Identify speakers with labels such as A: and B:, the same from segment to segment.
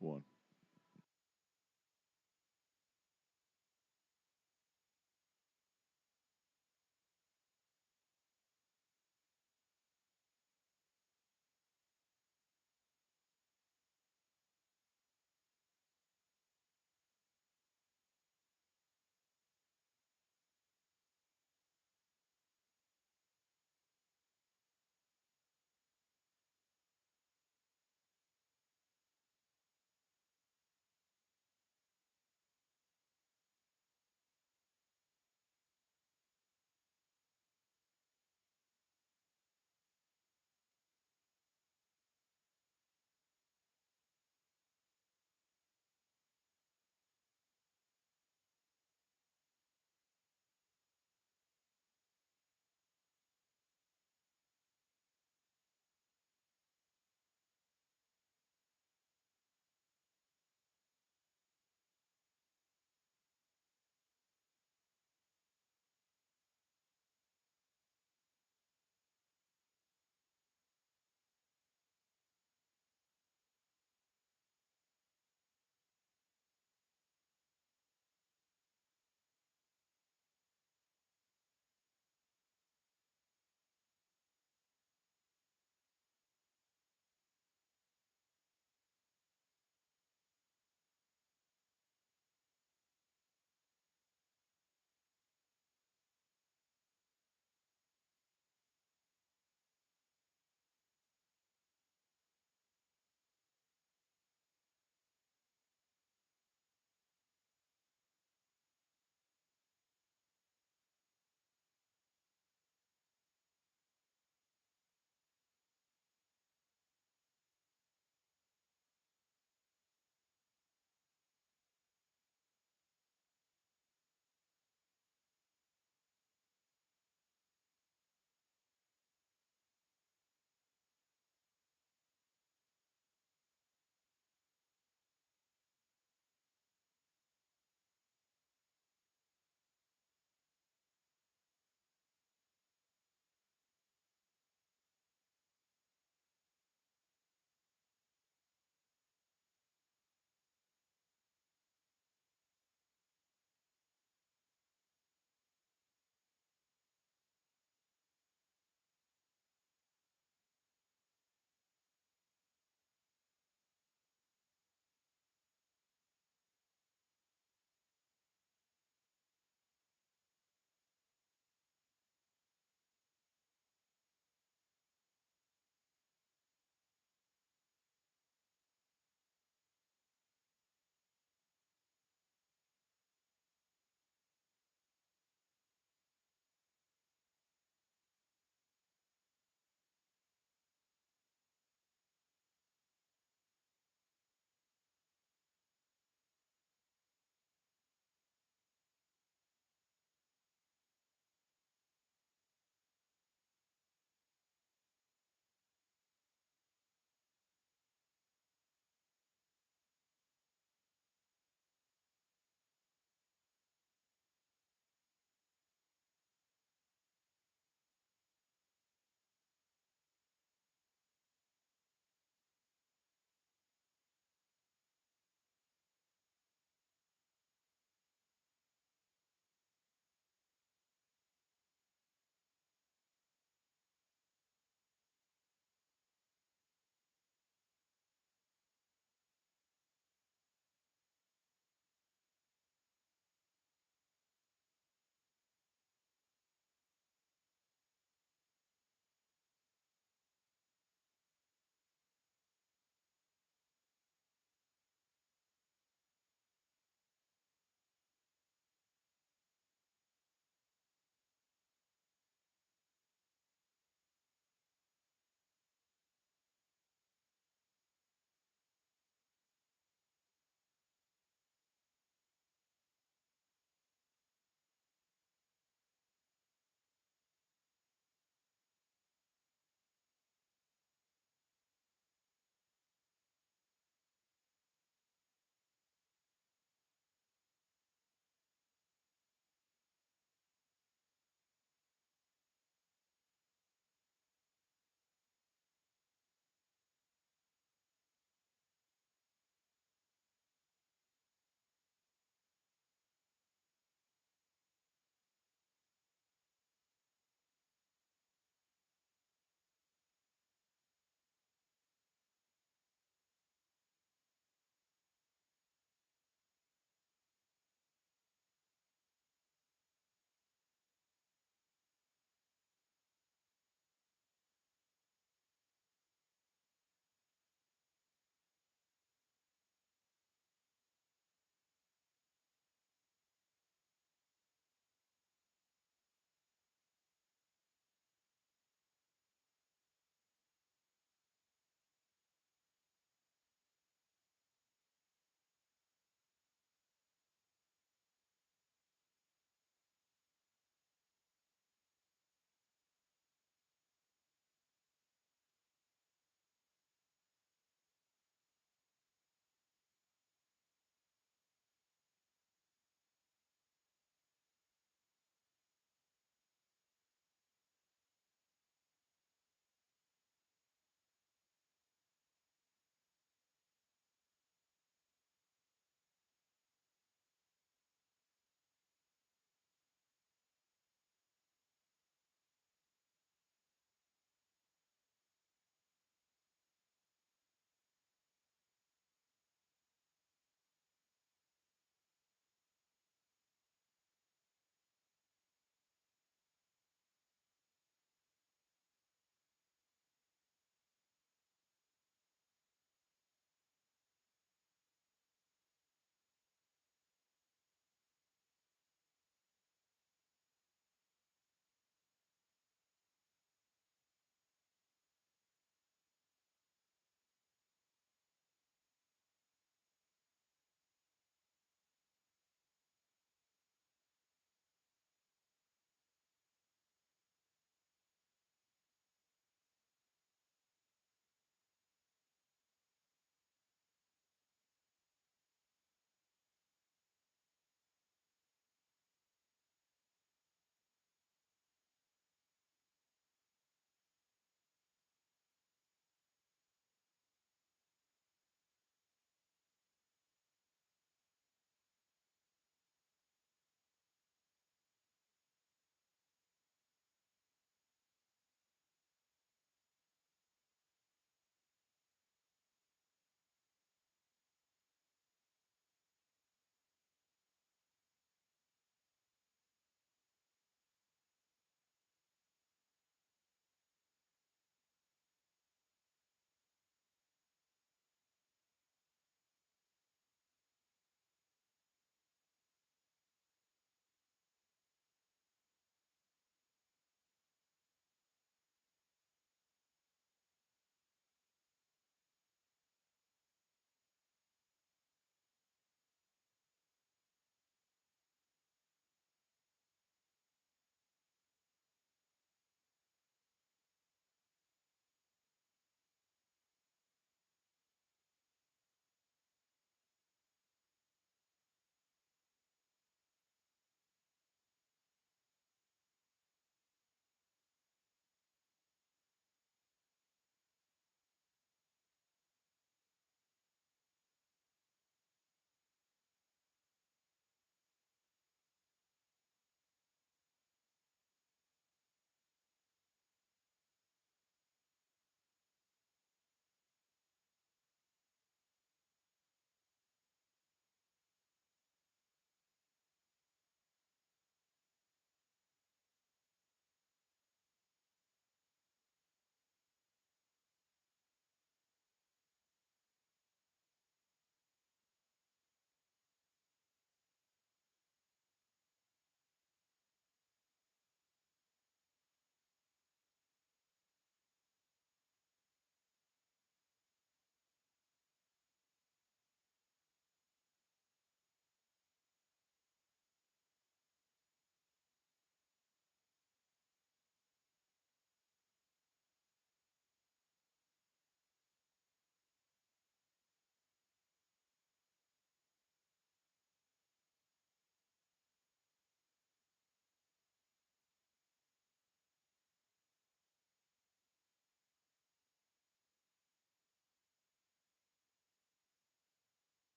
A: One.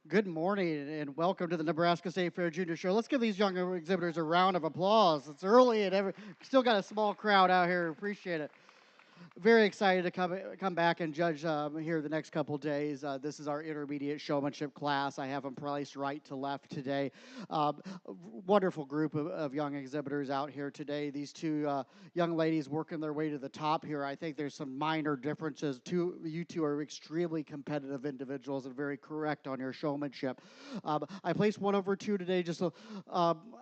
A: Good morning and welcome to the Nebraska State Fair Junior Show. Let's give these young exhibitors a round of applause. It's early and still got a small crowd out here. Appreciate it. Very excited to come back and judge here the next couple days. This is our intermediate showmanship class. I have them priced right to left today. Wonderful group of young exhibitors out here today. These two young ladies working their way to the top here. I think there's some minor differences. You two are extremely competitive individuals and very correct on your showmanship. I placed 1/2 today.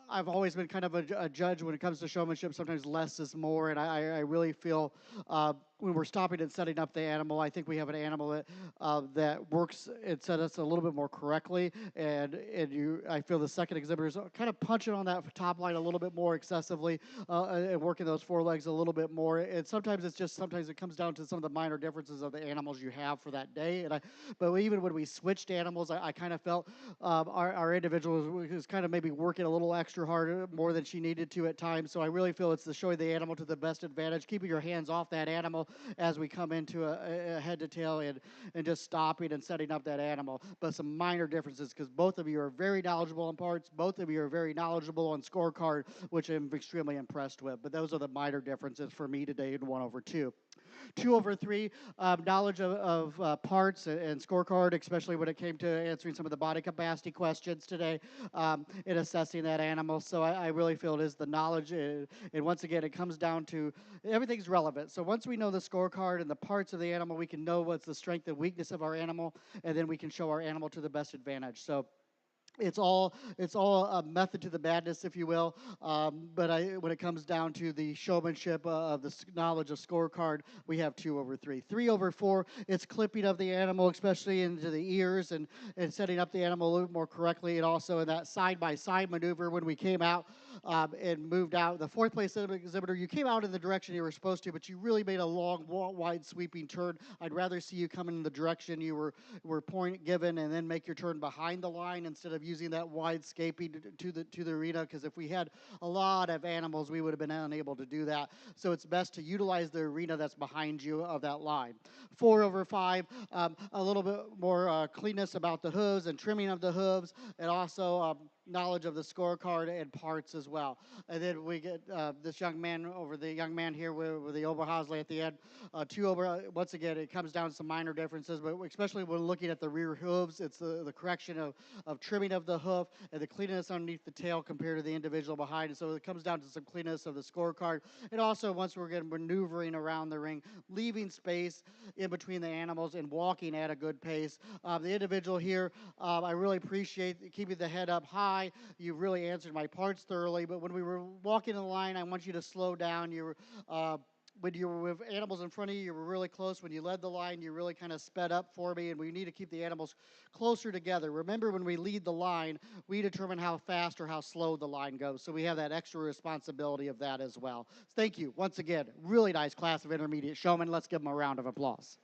A: I've always been kind of a judge when it comes to showmanship. Sometimes less is more, and I really feel when we're stopping and setting up the animal, I think we have an animal that works and set us a little bit more correctly. I feel the second exhibitor is kind of punching on that top line a little bit more excessively and working those forelegs a little bit more. And sometimes it comes down to some of the minor differences of the animals you have for that day. But even when we switched animals, I kind of felt our individual was kind of maybe working a little extra hard more than she needed to at times. So I really feel it's the showing the animal to the best advantage, keeping your hands off that animal as we come into a head to tail and just stopping and setting up that animal. But some minor differences because both of you are very knowledgeable on parts. Both of you are very knowledgeable on scorecard, which I'm extremely impressed with. But those are the minor differences for me today in 1/2. 2/3, knowledge of parts and scorecard, especially when it came to answering some of the body capacity questions today in assessing that animal. So I really feel it is the knowledge. And once again, it comes down to everything's relevant. So once we know the scorecard and the parts of the animal, we can know what's the strength and weakness of our animal, and then we can show our animal to the best advantage. So it's all a method to the madness, if you will. But when it comes down to the showmanship of the knowledge of scorecard, we have 2/3. 3/4, it's clipping of the animal, especially into the ears and setting up the animal a little more correctly, and also in that side by side maneuver when we came out and moved out. The fourth place exhibitor, you came out in the direction you were supposed to, but you really made a long, wide, sweeping turn. I'd rather see you come in the direction you were point given, and then make your turn behind the line instead of using that wide scaping to the arena, because if we had a lot of animals, we would have been unable to do that. So it's best to utilize the arena that's behind you of that line. 4/5, a little bit more cleanness about the hooves and trimming of the hooves, and also knowledge of the scorecard and parts as well. And then we get this young man over the young man here with the Oberhausley at the end. Once again, it comes down to some minor differences, but especially when looking at the rear hooves, it's the correction of trimming of the hoof and the cleanness underneath the tail compared to the individual behind. And so it comes down to some cleanness of the scorecard. And also, once we're getting maneuvering around the ring, leaving space in between the animals and walking at a good pace. The individual here, I really appreciate keeping the head up high. You really answered my parts thoroughly, but when we were walking the line, I want you to slow down. When you were with animals in front of you, you were really close. When you led the line, you really kind of sped up for me, and we need to keep the animals closer together. Remember, when we lead the line, we determine how fast or how slow the line goes, so we have that extra responsibility of that as well. Thank you. Once again, really nice class of intermediate showmen. Let's give them a round of applause.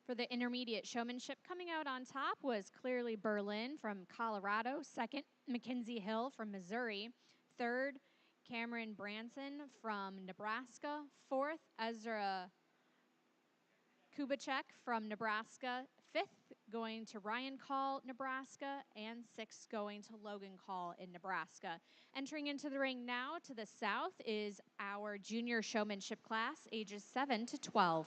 B: For the intermediate showmanship, coming out on top was clearly Berlin from Colorado. Second, Mackenzie Hill from Missouri. Third, Cameron Branson from Nebraska. Fourth, Ezra Kubacek from Nebraska. Fifth, going to Ryan Call, Nebraska. And sixth, going to Logan Call in Nebraska. Entering into the ring now to the south is our junior showmanship class, ages 7 to 12.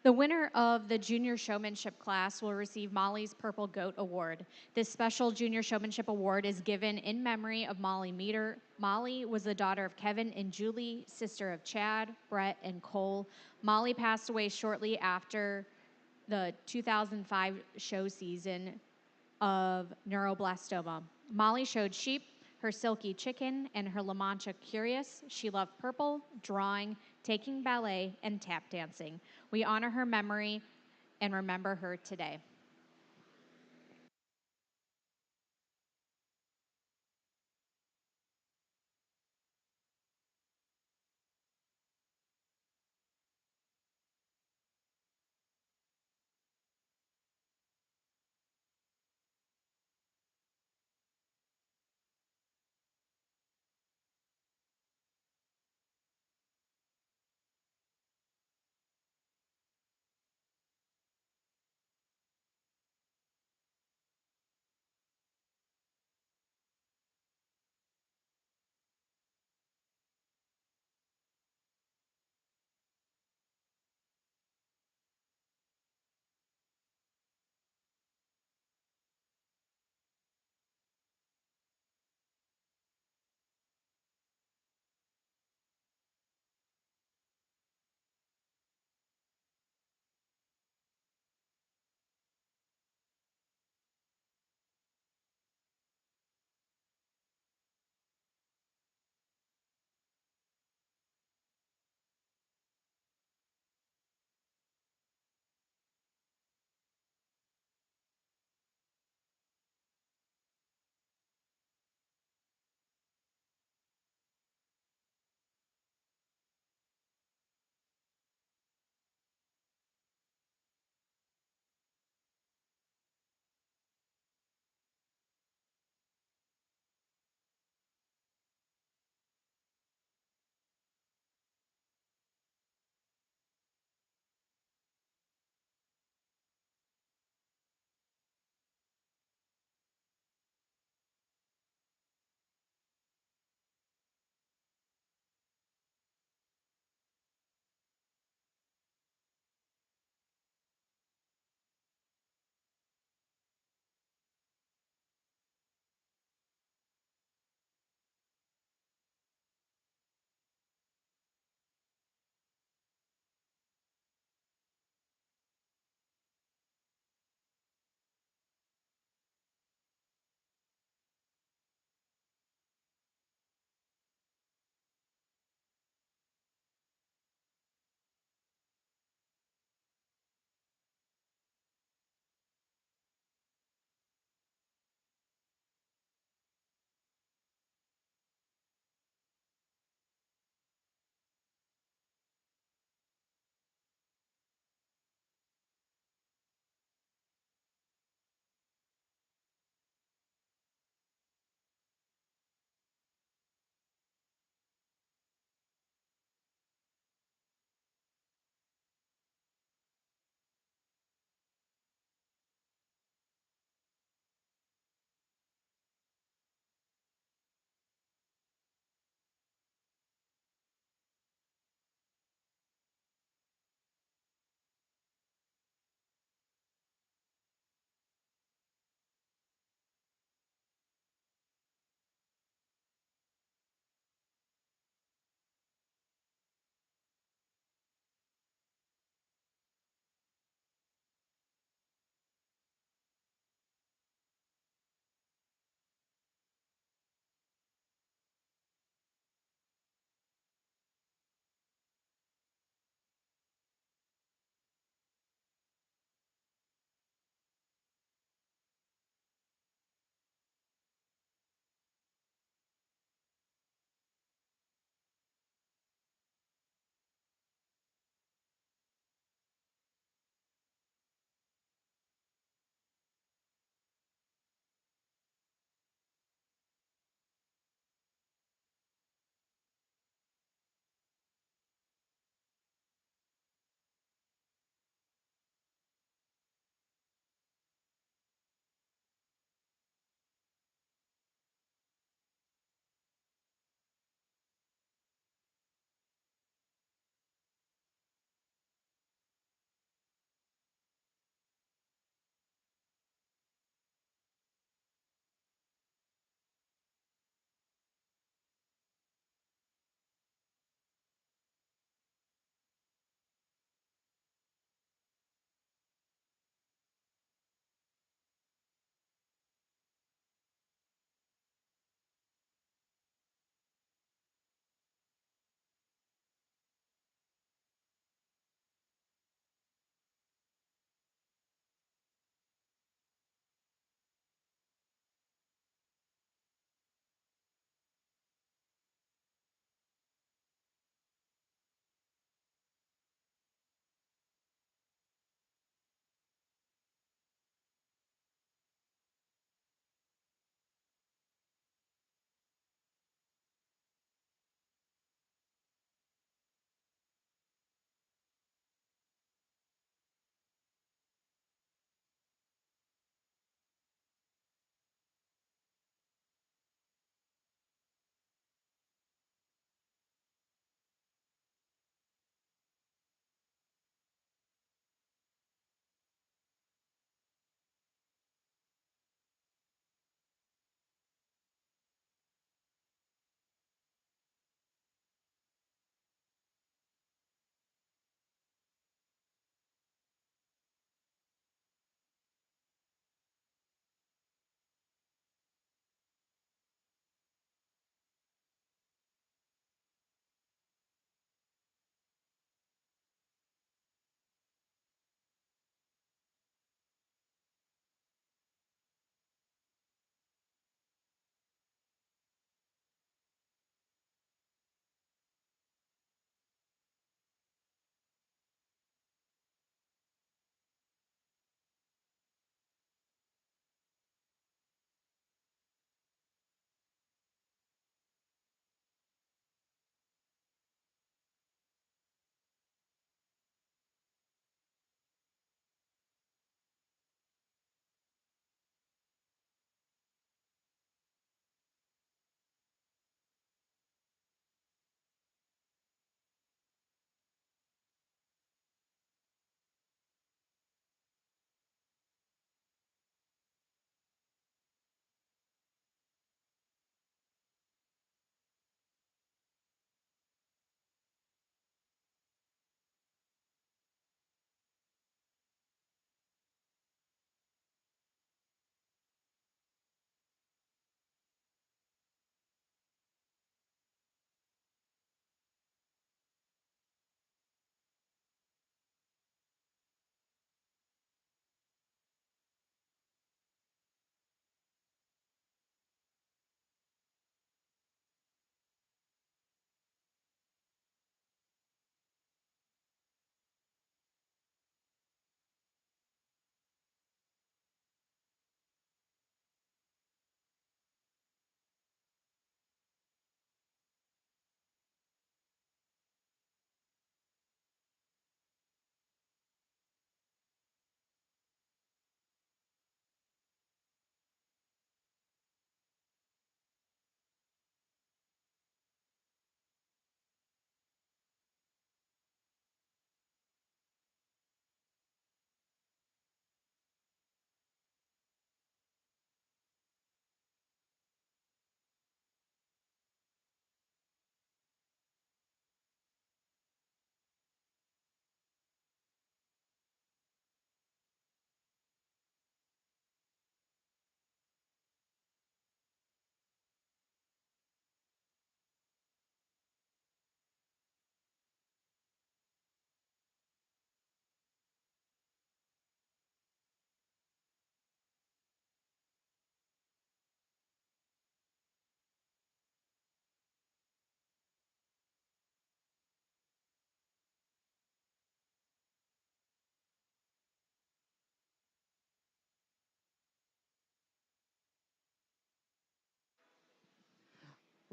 B: The winner of the Junior Showmanship class will receive Molly's Purple Goat Award. This special Junior Showmanship Award is given in memory of Molly Meter. Molly was the daughter of Kevin and Julie, sister of Chad, Brett, and Cole. Molly passed away shortly after the 2005 show season of neuroblastoma. Molly showed sheep, her silky chicken, and her La Mancha Curious. She loved purple, drawing, taking ballet, and tap dancing. We honor her memory and remember her today.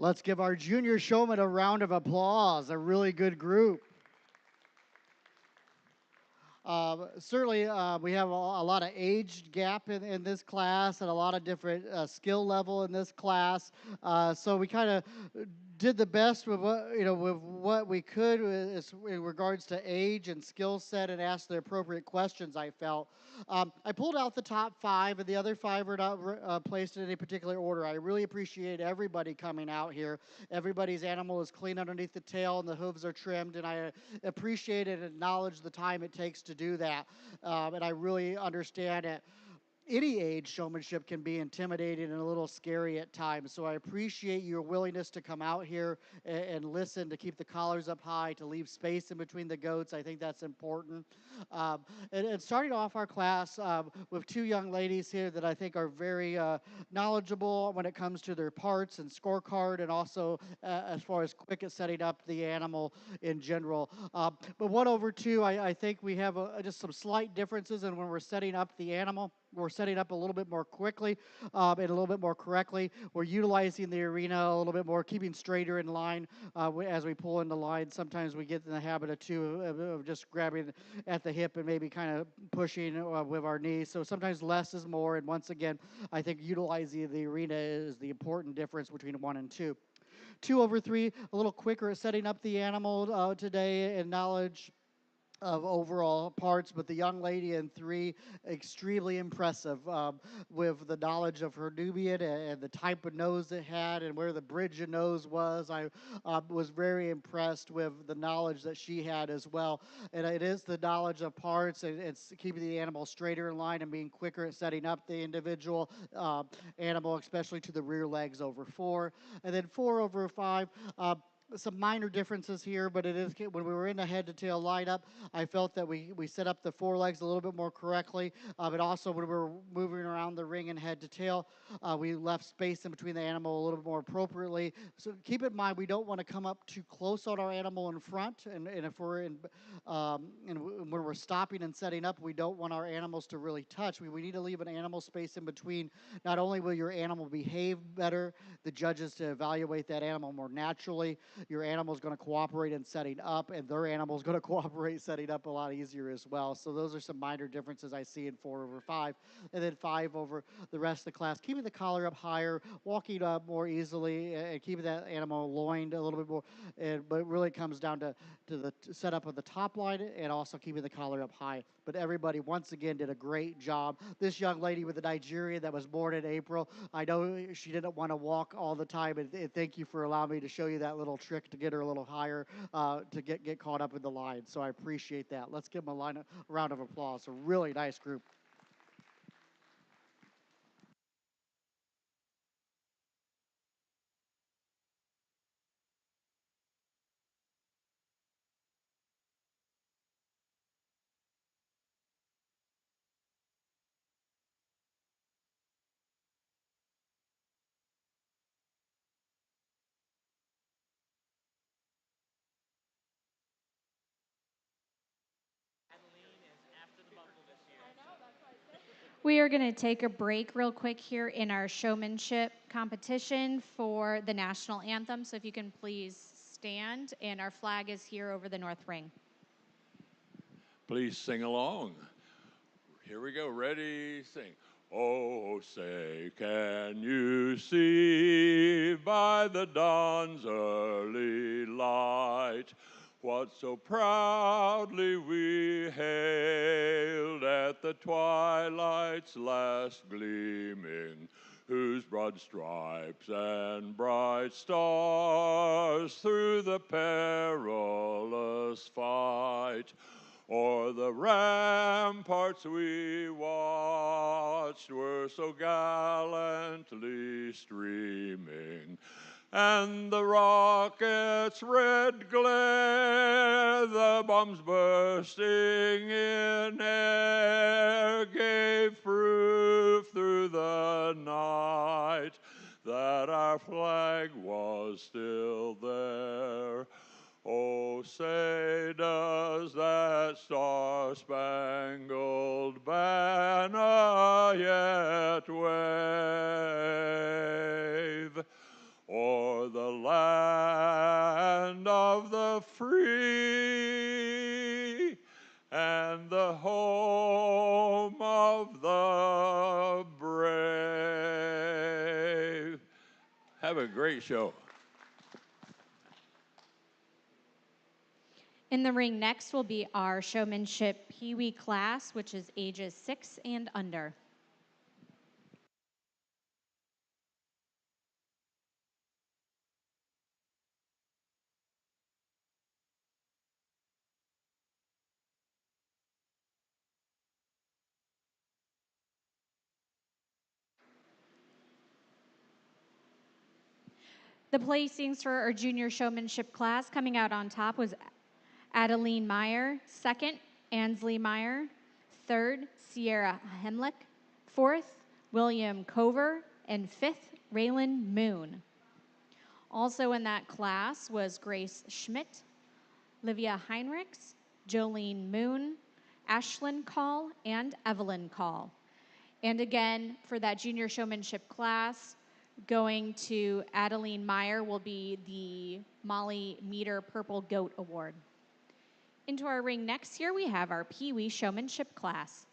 A: Let's give our junior showmen a round of applause. A really good group. Certainly, we have a lot of age gap in this class and a lot of different skill level in this class. So we kind of did the best with what we could in regards to age and skill set and asked the appropriate questions. I felt I pulled out the top 5, and the other 5 are not placed in any particular order. I really appreciate everybody coming out here. Everybody's animal is clean underneath the tail and the hooves are trimmed, and I appreciate and acknowledge the time it takes to do that. And I really understand it. Any age showmanship can be intimidating and a little scary at times. So I appreciate your willingness to come out here and listen, to keep the collars up high, to leave space in between the goats. I think that's important. And starting off our class with 2 young ladies here that I think are very knowledgeable when it comes to their parts and scorecard, and also as far as quick at setting up the animal in general. But 1 over 2, I think we have just some slight differences in when we're setting up the animal. We're setting up a little bit more quickly and a little bit more correctly. We're utilizing the arena a little bit more, keeping straighter in line as we pull into line. Sometimes we get in the habit of just grabbing at the hip and maybe kind of pushing with our knees. So sometimes less is more. And once again, I think utilizing the arena is the important difference between 1 and 2. 2 over 3, a little quicker at setting up the animal today and knowledge of overall parts, but the young lady in 3, extremely impressive with the knowledge of her Nubian and the type of nose it had and where the bridge of nose was. I was very impressed with the knowledge that she had as well. And it is the knowledge of parts, and it's keeping the animal straighter in line and being quicker at setting up the individual animal, especially to the rear legs over 4. And then 4 over 5, some minor differences here, but it is when we were in the head to tail lineup, I felt that we set up the forelegs a little bit more correctly. But also when we were moving around the ring and head to tail, we left space in between the animal a little bit more appropriately. So keep in mind, we don't want to come up too close on our animal in front, and if we're in, and when we're stopping and setting up, we don't want our animals to really touch. We need to leave an animal space in between. Not only will your animal behave better, the judges to evaluate that animal more naturally. Your animal is going to cooperate in setting up, and their animal is going to cooperate setting up a lot easier as well. So those are some minor differences I see in 4 over 5. And then 5 over the rest of the class, keeping the collar up higher, walking up more easily, and keeping that animal loined a little bit more. But it really comes down to the setup of the top line and also keeping the collar up high. But everybody, once again, did a great job. This young lady with the Nigerian that was born in April, I know she didn't want to walk all the time, and thank you for allowing me to show you that little trick to get her a little higher to get caught up in the line. So I appreciate that. Let's give them a round of applause. A really nice group.
B: We are going to take a break real quick here in our showmanship competition for the national anthem. So if you can please stand, and our flag is here over the north ring.
C: Please sing along. Here we go. Ready, sing. Oh, say, can you see by the dawn's early light what so proudly we hailed at the twilight's last gleaming, whose broad stripes and bright stars through the perilous fight o'er the ramparts we watched were so gallantly streaming, and the rocket's red glare, the bombs bursting in air, gave proof through the night that our flag was still there. Oh, say, does that star-spangled banner yet wave o'er the land of the free and the home of the brave. Have a great show.
B: In the ring next will be our showmanship Pee Wee class, which is ages 6 and under. The placings for our junior showmanship class coming out on top was Adeline Meyer, second, Ansley Meyer, third, Sierra Hemlick, fourth, William Cover, and fifth, Raylan Moon. Also in that class was Grace Schmidt, Livia Heinrichs, Jolene Moon, Ashlyn Call, and Evelyn Call. And again, for that junior showmanship class, going to Adeline Meyer will be the Molly Meter Purple Goat Award. Into our ring next here, we have our Pee Wee showmanship class.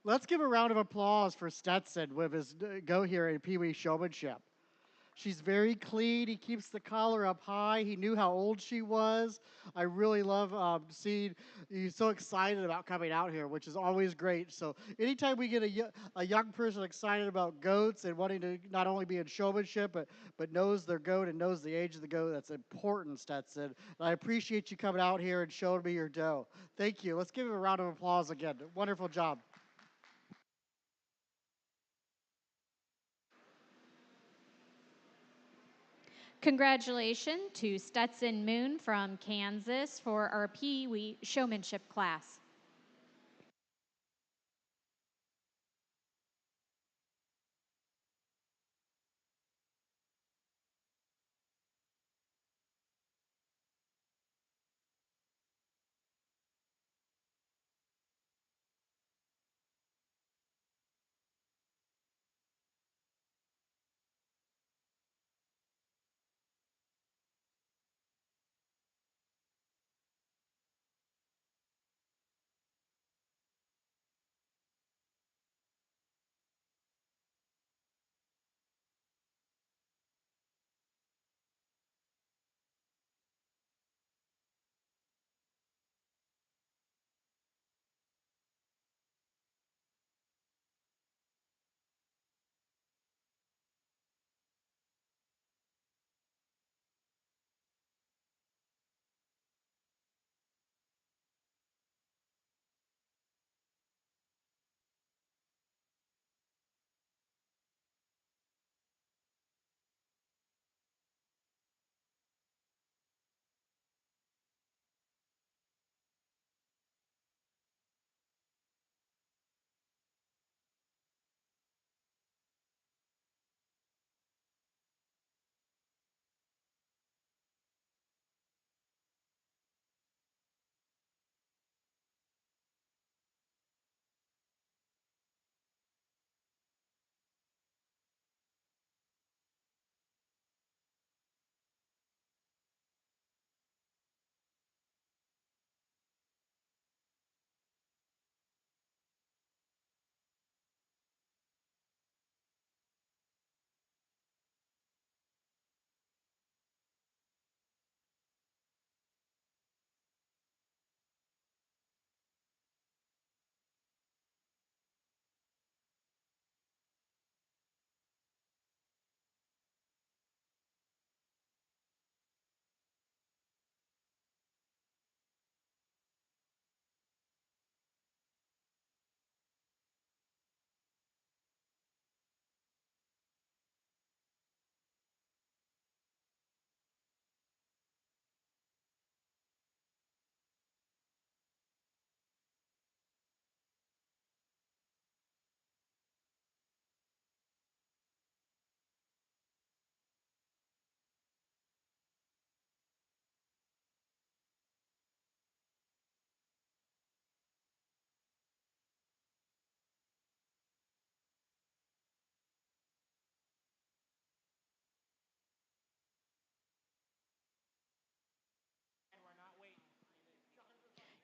A: Let's give a round of applause for Stetson with his go here in Pee Wee showmanship. She's very clean. He keeps the collar up high. He knew how old she was. I really love seeing he's so excited about coming out here, which is always great. So anytime we get a young person excited about goats and wanting to not only be in showmanship, but knows their goat and knows the age of the goat, that's important, Stetson. And I appreciate you coming out here and showing me your doe. Thank you. Let's give him a round of applause again. Wonderful job.
B: Congratulations to Stetson Moon from Kansas for our Pee Wee showmanship class.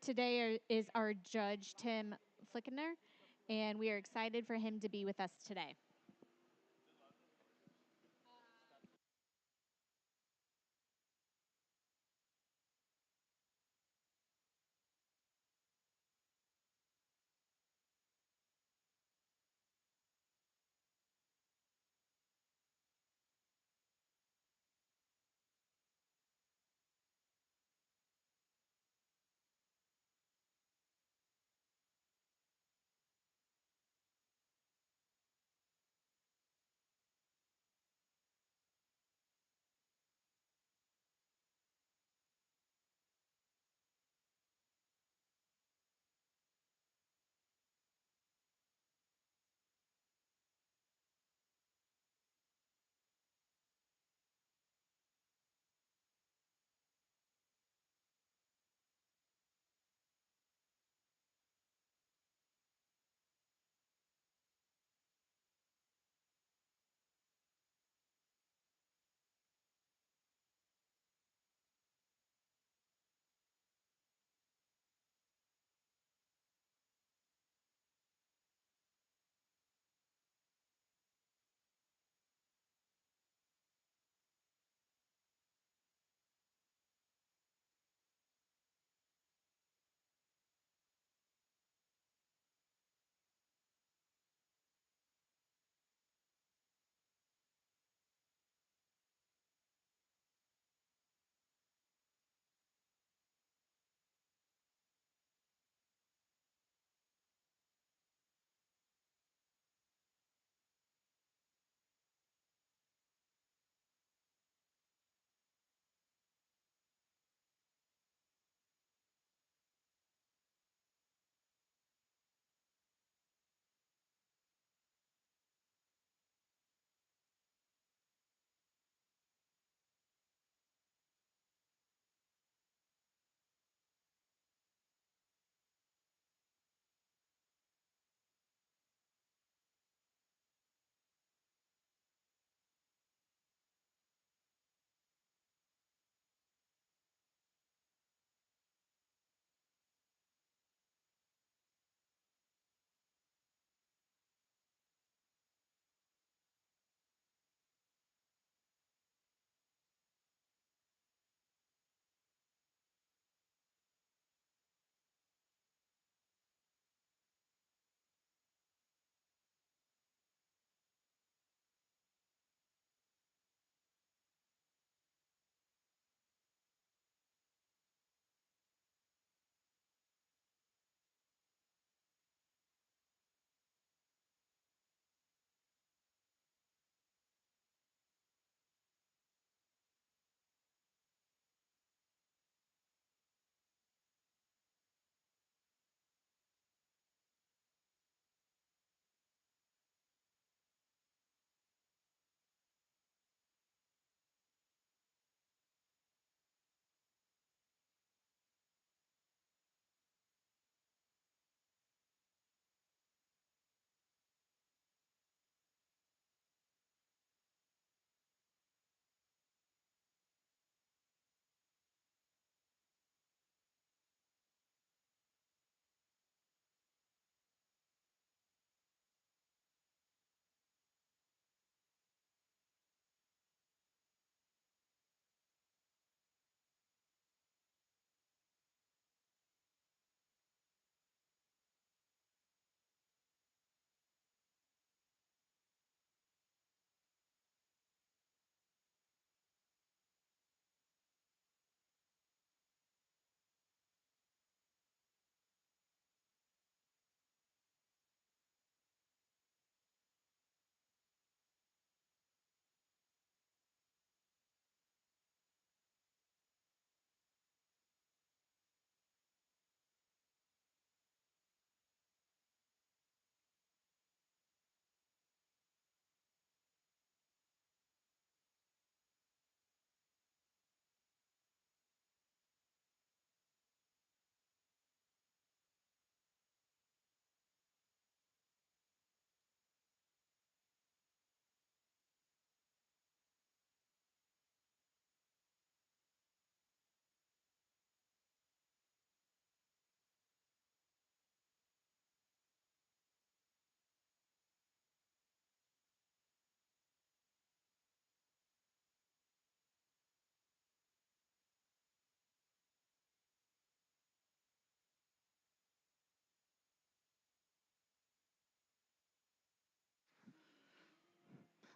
B: Today is our judge, Tim Flickener, and we are excited for him to be with us today.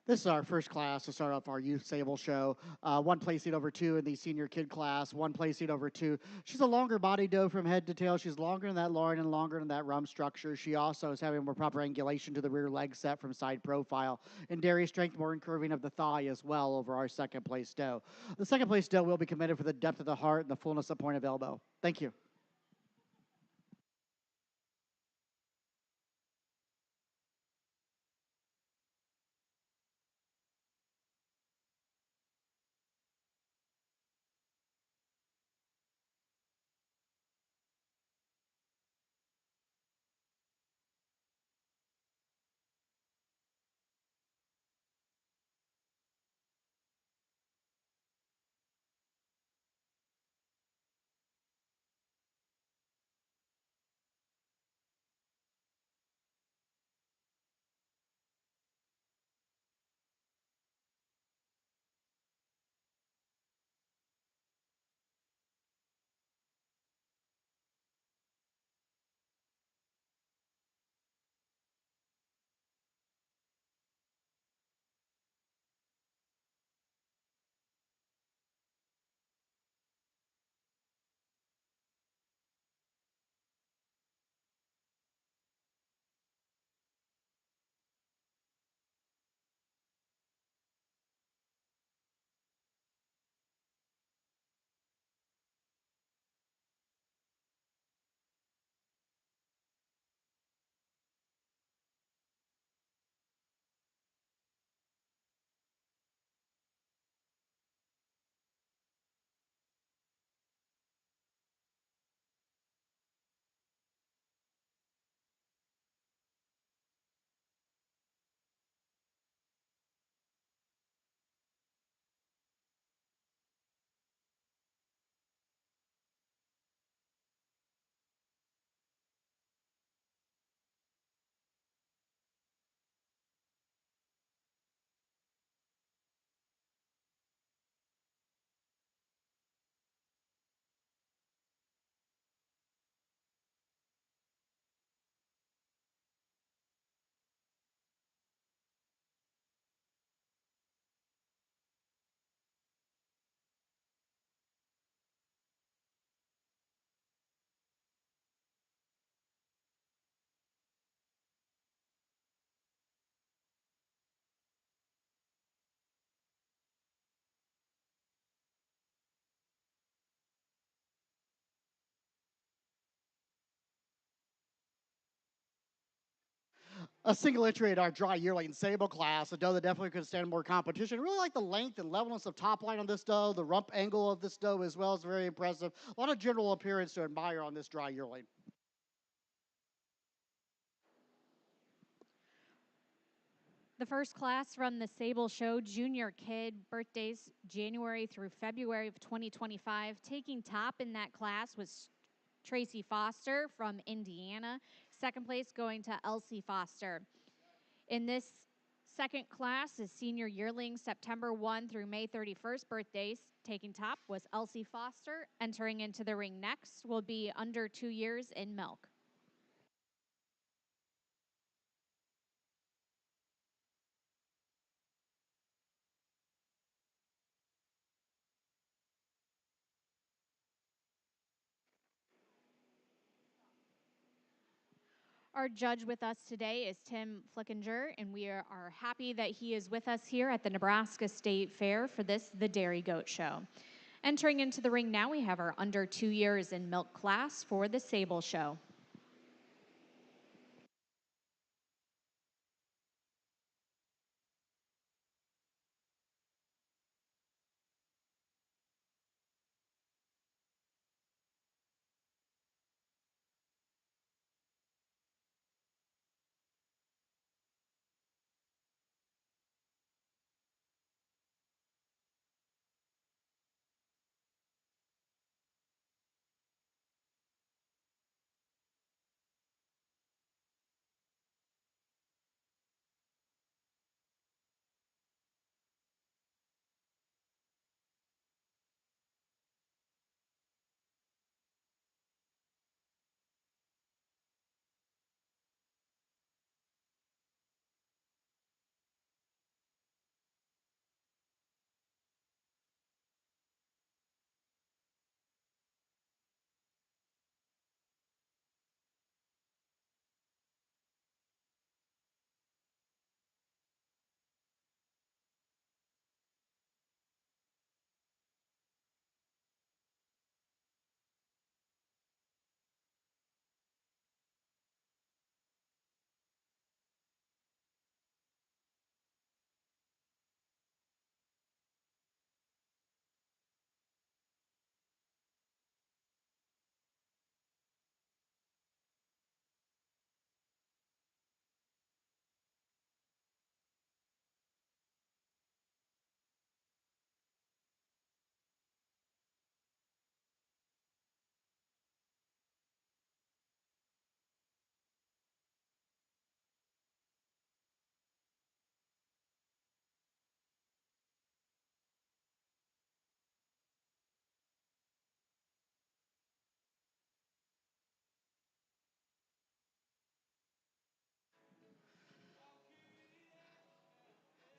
A: This is our first class to start off our youth sable show. One placing over two in the senior kid class, one placing over two. She's a longer body doe from head to tail. She's longer than that loin and longer than that rump structure. She also is having more proper angulation to the rear leg set from side profile. And dairy strength, more incurving of the thigh as well over our second place doe. The second place doe will be committed for the depth of the heart and the fullness of point of elbow. Thank you. A single entry in our dry yearling sable class, a doe that definitely could stand more competition. Really like the length and levelness of top line on this doe. The rump angle of this doe as well is very impressive. A lot of general appearance to admire on this dry yearling.
B: The first class from the Sable Show Junior Kid, birthdays January through February of 2025. Taking top in that class was Tracy Foster from Indiana. Second place going to Elsie Foster. In this second class is senior yearling September 1 through May 31st birthdays. Taking top was Elsie Foster. Entering into the ring next will be under 2 years in milk. Our judge with us today is Tim Flickinger, and we are happy that he is with us here at the Nebraska State Fair for this, the Dairy Goat Show. Entering into the ring now, we have our under 2 years in milk class for the Sable Show.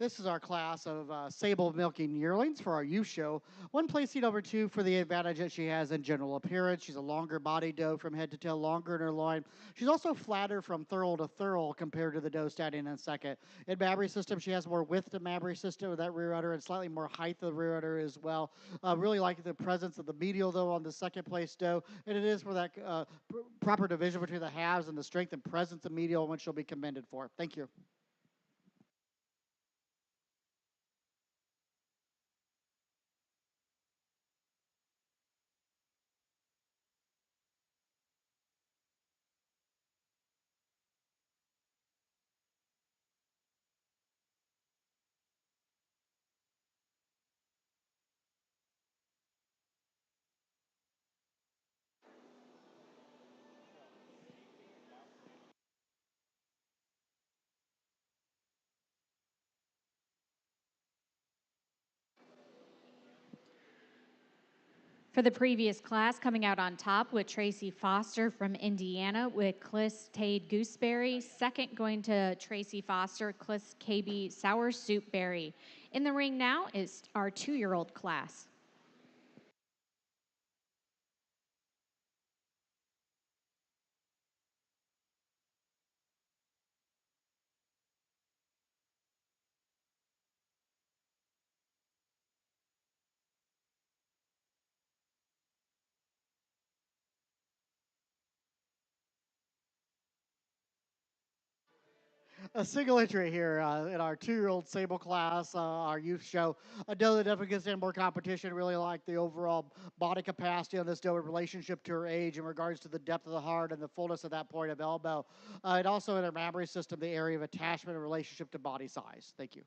A: This is our class of sable milking yearlings for our youth show. One placing over two for the advantage that she has in general appearance. She's a longer body doe from head to tail, longer in her loin. She's also flatter from thurl to thurl compared to the doe standing in second. In Mabry system, she has more width to Mabry system with that rear udder and slightly more height of the rear udder as well. Really like the presence of the medial though on the second place doe, and it is for that proper division between the halves and the strength and presence of medial, which she'll be commended for. Thank you.
B: For the previous class, coming out on top with Tracy Foster from Indiana with Cliss Tade Gooseberry. Second, going to Tracy Foster, Cliss KB Sour Soup Berry. In the ring now is our 2-year-old class.
A: A single entry here in our 2-year-old sable class, our youth show. A doe that definitely gets in more competition. Really like the overall body capacity on this doe in relationship to her age in regards to the depth of the heart and the fullness of that point of elbow. And also in her mammary system, the area of attachment in relationship to body size. Thank you.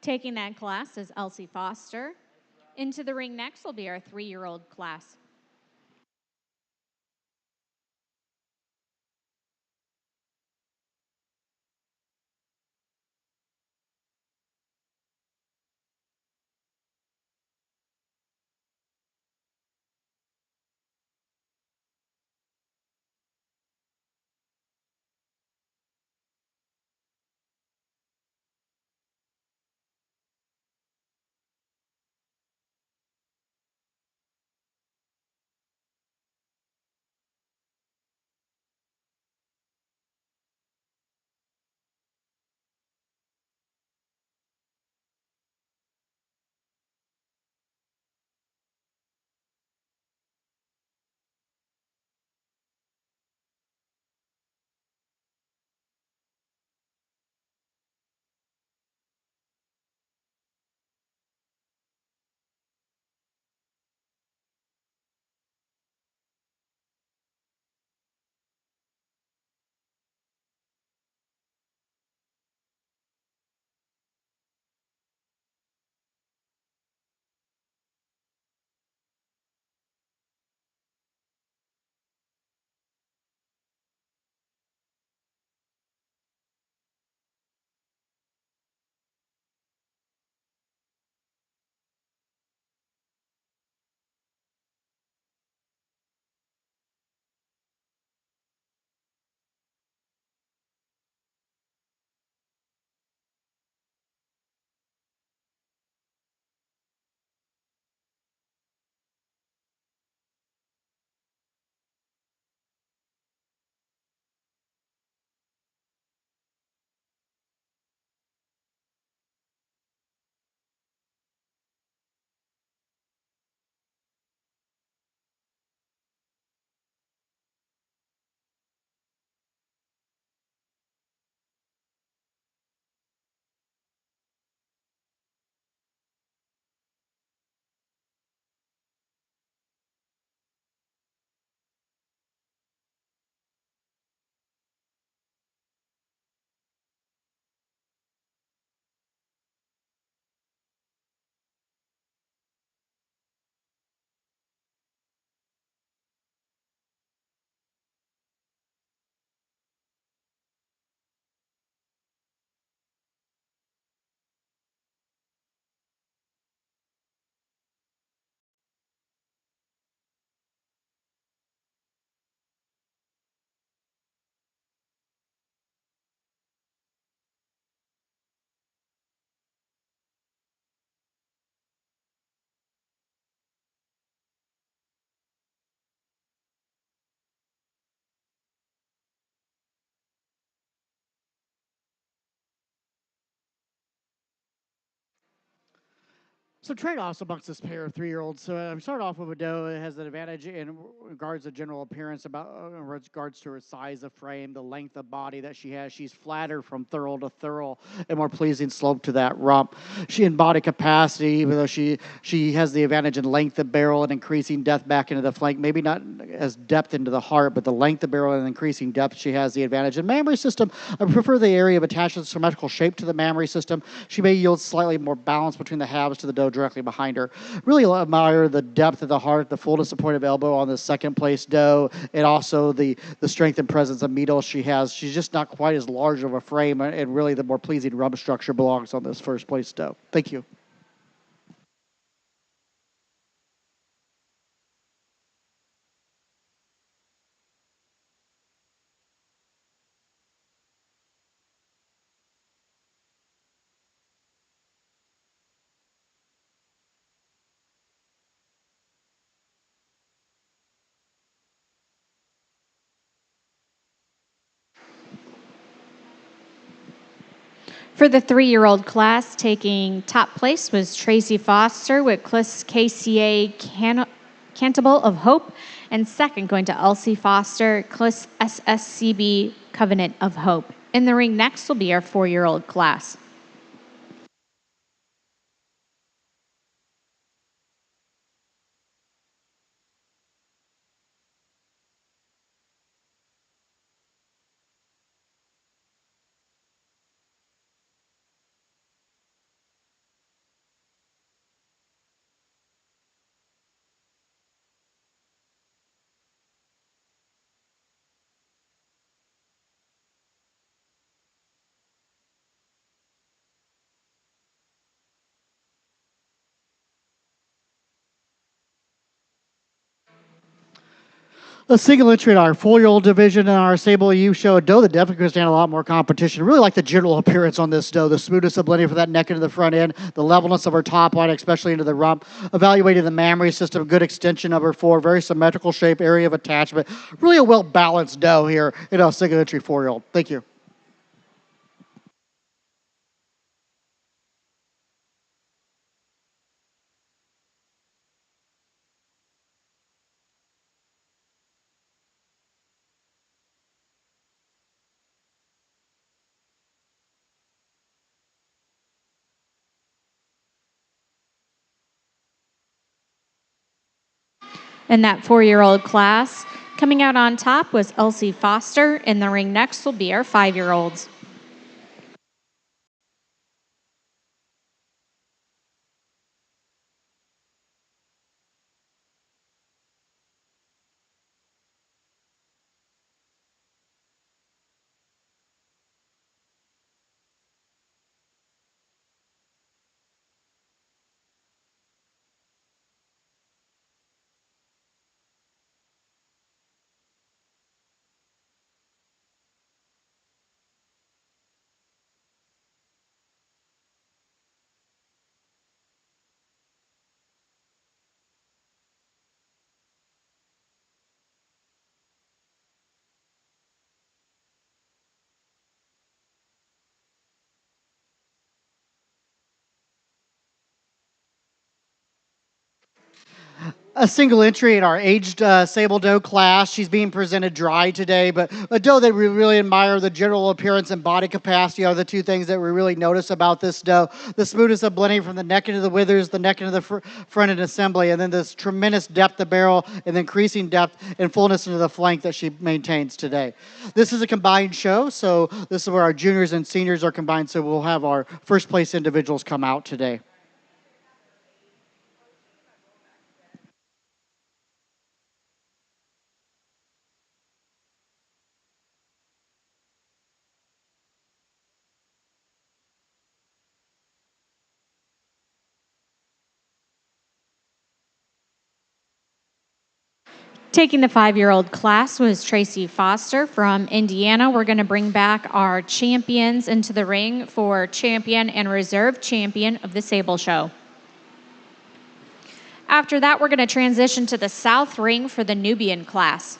B: Taking that class is Elsie Foster. Into the ring next will be our 3-year-old class.
A: So trade-offs amongst this pair of 3-year-olds. So I'm starting off with a doe that has an advantage in regards to general appearance, about in regards to her size of frame, the length of body that she has. She's flatter from thurl to thurl, and more pleasing slope to that rump. She in body capacity, even though she has the advantage in length of barrel and increasing depth back into the flank. Maybe not as depth into the heart, but the length of barrel and increasing depth, she has the advantage. In mammary system, I prefer the area of attachment symmetrical shape to the mammary system. She may yield slightly more balance between the halves to the doe directly behind her. Really admire the depth of the heart, the fullness of point of elbow on the second place doe, and also the strength and presence of meatal she has. She's just not quite as large of a frame, and really the more pleasing rump structure belongs on this first place doe. Thank you.
B: For the 3-year-old class, taking top place was Tracy Foster with Cliss KCA Cantable of Hope, and second going to Elsie Foster, Cliss SSCB Covenant of Hope. In the ring next will be our 4-year-old class.
A: A single entry in our 4-year-old division in our Sable U show. A doe that definitely could stand a lot more competition. Really like the general appearance on this doe. The smoothness of blending for that neck into the front end, the levelness of her top line, especially into the rump. Evaluating the mammary system, good extension of her fore, very symmetrical shape, area of attachment. Really a well-balanced doe here in a single entry 4-year-old. Thank you.
B: In that 4-year-old class, coming out on top was Elsie Foster. In the ring next will be our 5-year-olds.
A: A single entry in our aged sable doe class. She's being presented dry today, but a doe that we really admire. The general appearance and body capacity are the two things that we really notice about this doe. The smoothness of blending from the neck into the withers, the neck into the front end assembly, and then this tremendous depth of barrel and increasing depth and fullness into the flank that she maintains today. This is a combined show, so this is where our juniors and seniors are combined, so we'll have our first place individuals come out today.
B: Taking the 5-year-old class was Tracy Foster from Indiana. We're going to bring back our champions into the ring for champion and reserve champion of the Sable Show. After that, we're going to transition to the South Ring for the Nubian class.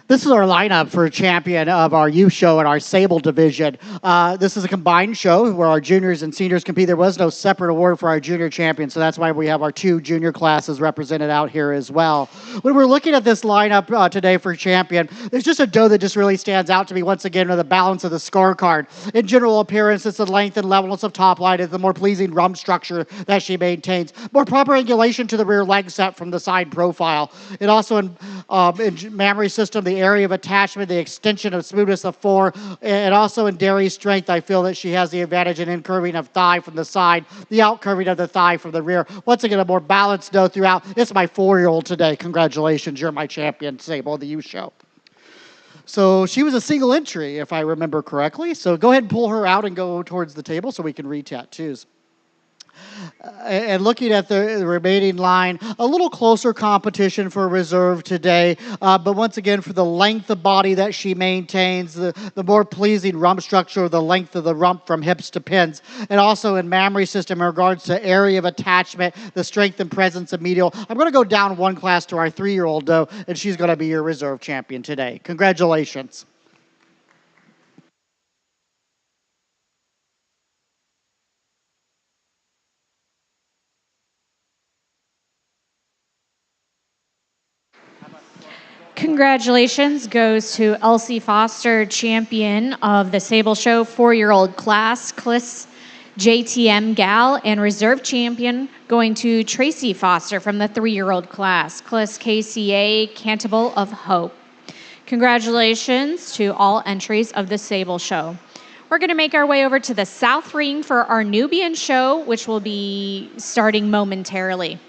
A: This is our lineup for champion of our youth show and our Sable division. This is a combined show where our juniors and seniors compete. There was no separate award for our junior champion, so that's why we have our two junior classes represented out here as well. When we're looking at this lineup today for champion, there's just a doe that just really stands out to me once again with the balance of the scorecard. In general appearance, it's the length and levelness of top line, it's the more pleasing rump structure that she maintains. More proper angulation to the rear leg set from the side profile. It also in mammary system, the area of attachment, the extension of smoothness of fore, and also in dairy strength, I feel that she has the advantage in curving of thigh from the side, the out curving of the thigh from the rear. Once again, a more balanced doe throughout. It's my 4-year-old today. Congratulations, you're my champion, Sable, the youth show. So she was a single entry, if I remember correctly. So go ahead and pull her out and go towards the table so we can re-tattoos. And looking at the remaining line, a little closer competition for reserve today. But once again, for the length of body that she maintains, the more pleasing rump structure, the length of the rump from hips to pins, and also in mammary system in regards to area of attachment, the strength and presence of medial. I'm going to go down one class to our 3-year-old doe, and she's going to be your reserve champion today. Congratulations.
B: Congratulations goes to Elsie Foster, champion of the Sable Show 4-year-old class, Cliss JTM Gal, and reserve champion going to Tracy Foster from the 3-year-old class, Cliss KCA Cantable of Hope. Congratulations to all entries of the Sable Show. We're going to make our way over to the South Ring for our Nubian show, which will be starting momentarily.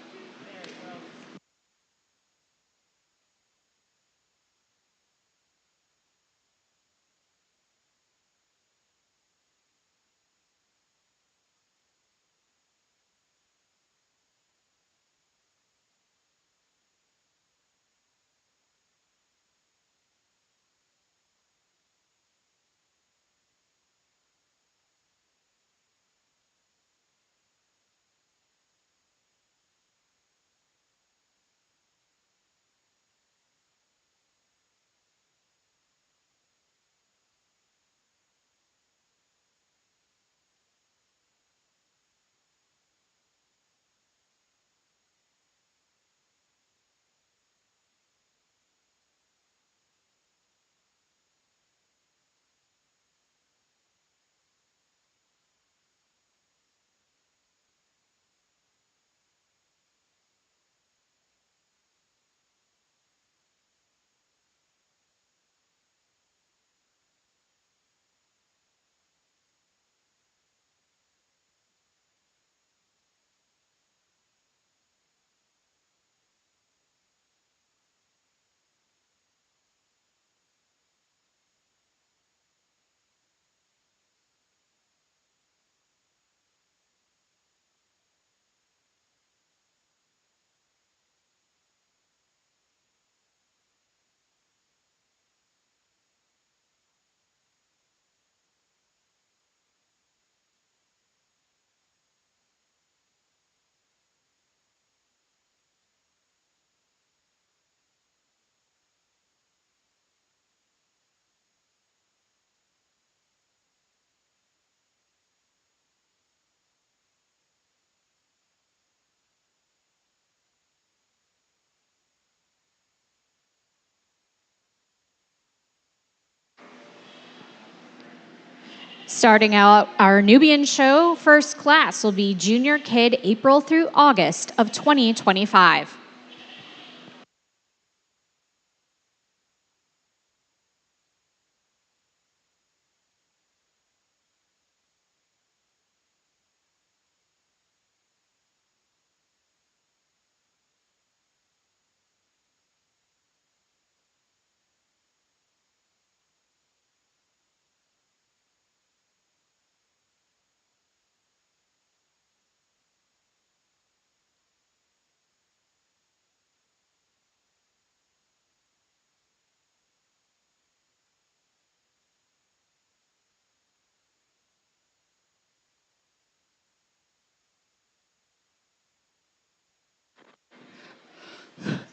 B: Starting out our Nubian show, first class will be Junior Kid April through August of 2025.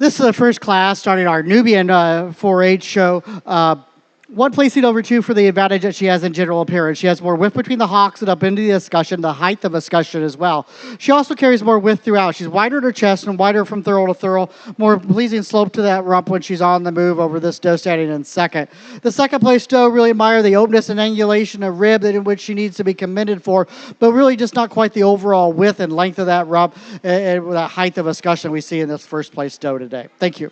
A: This is the first class starting our Nubian 4-H show. One placing over two for the advantage that she has in general appearance. She has more width between the hocks and up into the escutcheon, the height of escutcheon as well. She also carries more width throughout. She's wider in her chest and wider from thurl to thurl, more pleasing slope to that rump when she's on the move over this doe standing in second. The second place doe really admire the openness and angulation of rib in which she needs to be commended for, but really just not quite the overall width and length of that rump and the height of escutcheon we see in this first place doe today. Thank you.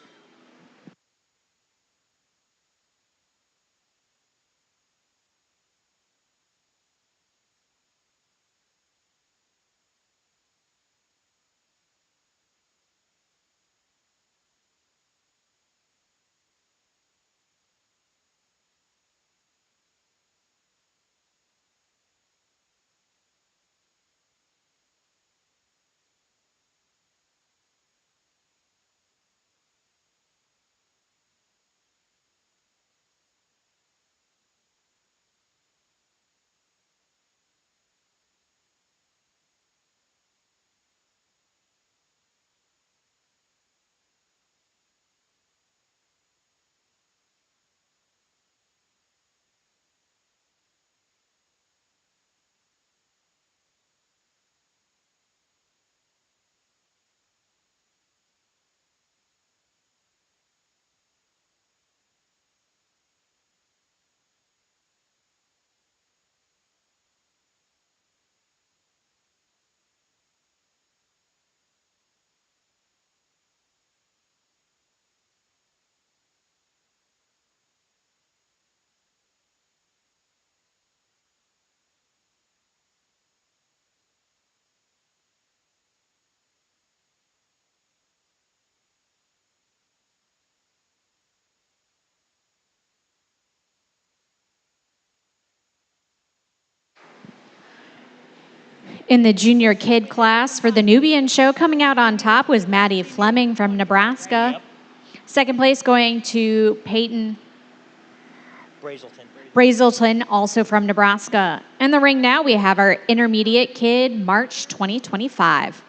B: In the junior kid class for the Nubian show, coming out on top was Maddie Fleming from Nebraska. Second place going to Peyton Brazelton, also from Nebraska. In the ring now, we have our intermediate kid, March 2025.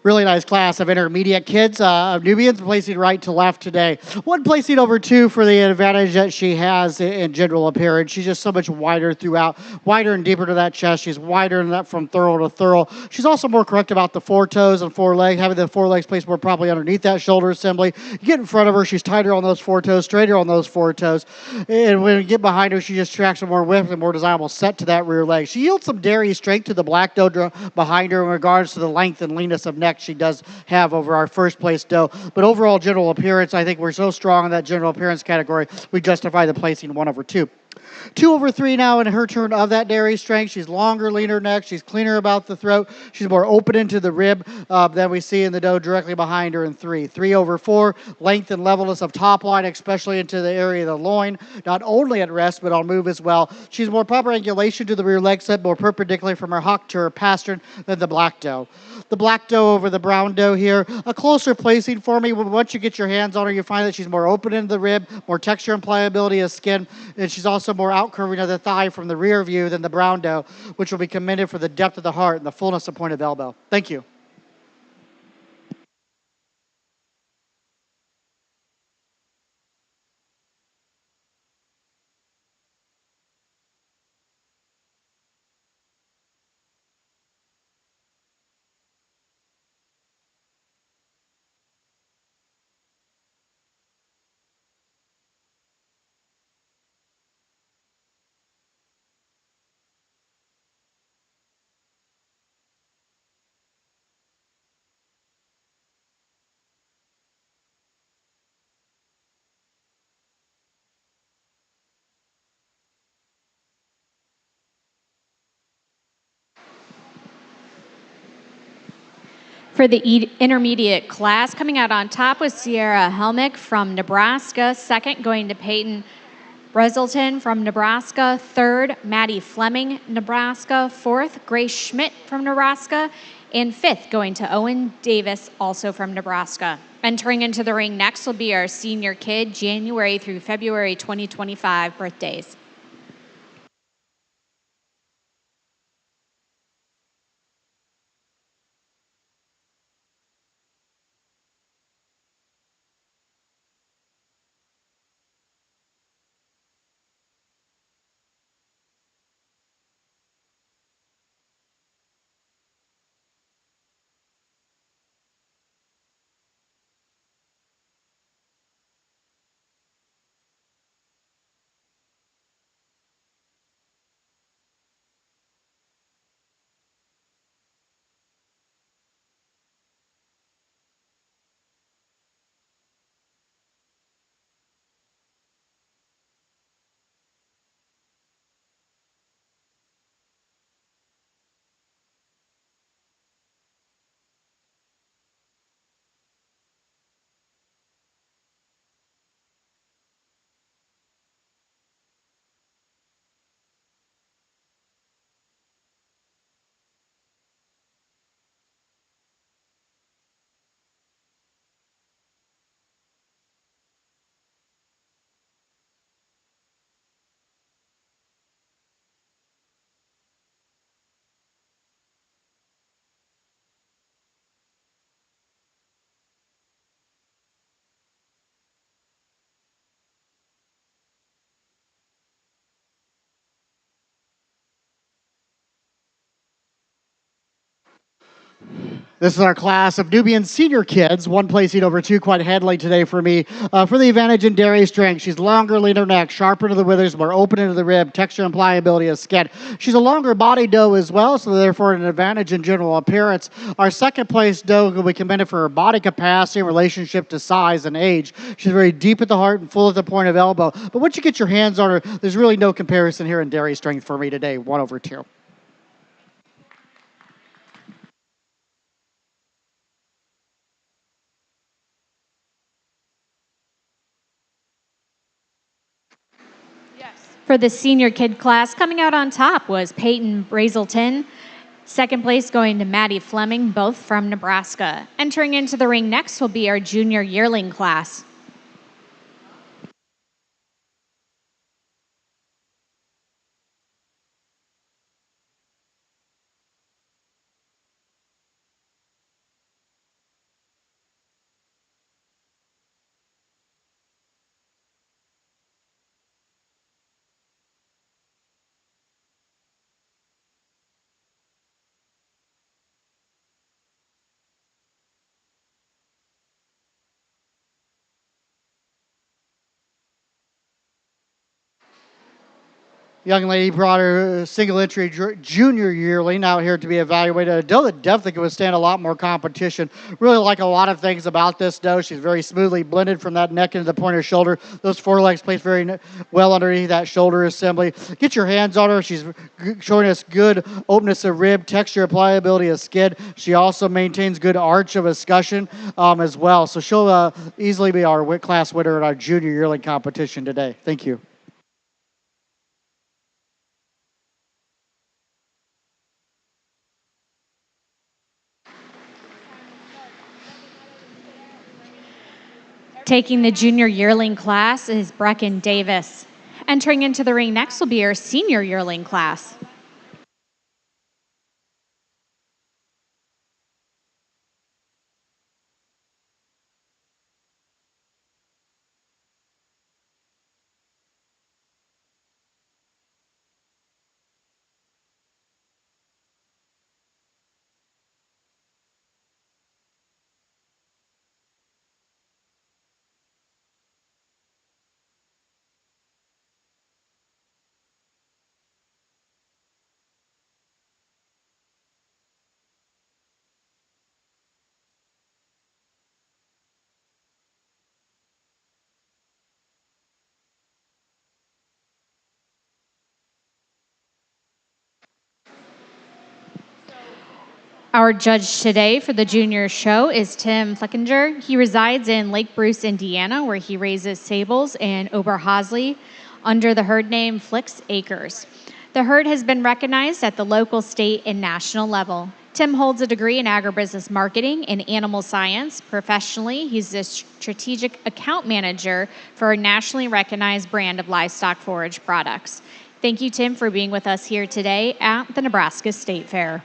A: Really nice class of intermediate kids. Nubians placing right to left today. One placing over two for the advantage that she has in general appearance. She's just so much wider throughout, wider and deeper to that chest. She's wider in that from thorough to thorough. She's also more correct about the four toes and four legs, having the four legs placed more properly underneath that shoulder assembly. You get in front of her, she's tighter on those four toes, straighter on those four toes. And when you get behind her, she just tracks a more width and more desirable set to that rear leg. She yields some dairy strength to the black doe behind her in regards to the length and leanness of neck she does have over our first place doe. But overall general appearance, I think we're so strong in that general appearance category, we justify the placing 1/2. 2/3 now in her turn of that dairy strength. She's longer, leaner neck. She's cleaner about the throat. She's more open into the rib than we see in the doe directly behind her in 3. 3/4, length and levelness of top line, especially into the area of the loin, not only at rest, but on move as well. She's more proper angulation to the rear leg set, more perpendicular from her hock to her pastern than the black doe. The black doe over the brown doe here, a closer placing for me. Once you get your hands on her, you find that she's more open into the rib, more texture and pliability of skin, and she's also more outcurving of the thigh from the rear view than the brown doe, which will be commended for the depth of the heart and the fullness of point of elbow. Thank you.
B: For the intermediate class, coming out on top was Sierra Helmick from Nebraska. Second, going to Peyton Breselton from Nebraska. Third, Maddie Fleming, Nebraska. Fourth, Grace Schmidt from Nebraska. And fifth, going to Owen Davis, also from Nebraska. Entering into the ring next will be our senior kid, January through February 2025 birthdays.
A: This is our class of Nubian senior kids, one placing over two quite handily today for me. For the advantage in dairy strength, she's longer, leaner neck, sharper to the withers, more open into the rib, texture and pliability of skin. She's a longer body doe as well, so therefore an advantage in general appearance. Our second place doe will be commended for her body capacity in relationship to size and age. She's very deep at the heart and full at the point of elbow. But once you get your hands on her, there's really no comparison here in dairy strength for me today, 1/2.
B: For the senior kid class, coming out on top was Peyton Brazelton. Second place going to Maddie Fleming, both from Nebraska. Entering into the ring next will be our junior yearling class.
A: Young lady brought her single entry junior yearling out here to be evaluated. A doe that definitely can withstand a lot more competition. Really like a lot of things about this doe. She's very smoothly blended from that neck into the point of her shoulder. Those forelegs placed very well underneath that shoulder assembly. Get your hands on her. She's showing us good openness of rib, texture, pliability of skin. She also maintains good arch of escutcheon as well. So she'll easily be our class winner in our junior yearling competition today. Thank you.
B: Taking the junior yearling class is Brecken Davis. Entering into the ring next will be our senior yearling class. Our judge today for the junior show is Tim Flickinger. He resides in Lake Bruce, Indiana, where he raises sables and Oberhausley under the herd name Flicks Acres. The herd has been recognized at the local, state, and national level. Tim holds a degree in agribusiness marketing and animal science. Professionally, he's a strategic account manager for a nationally recognized brand of livestock forage products. Thank you, Tim, for being with us here today at the Nebraska State Fair.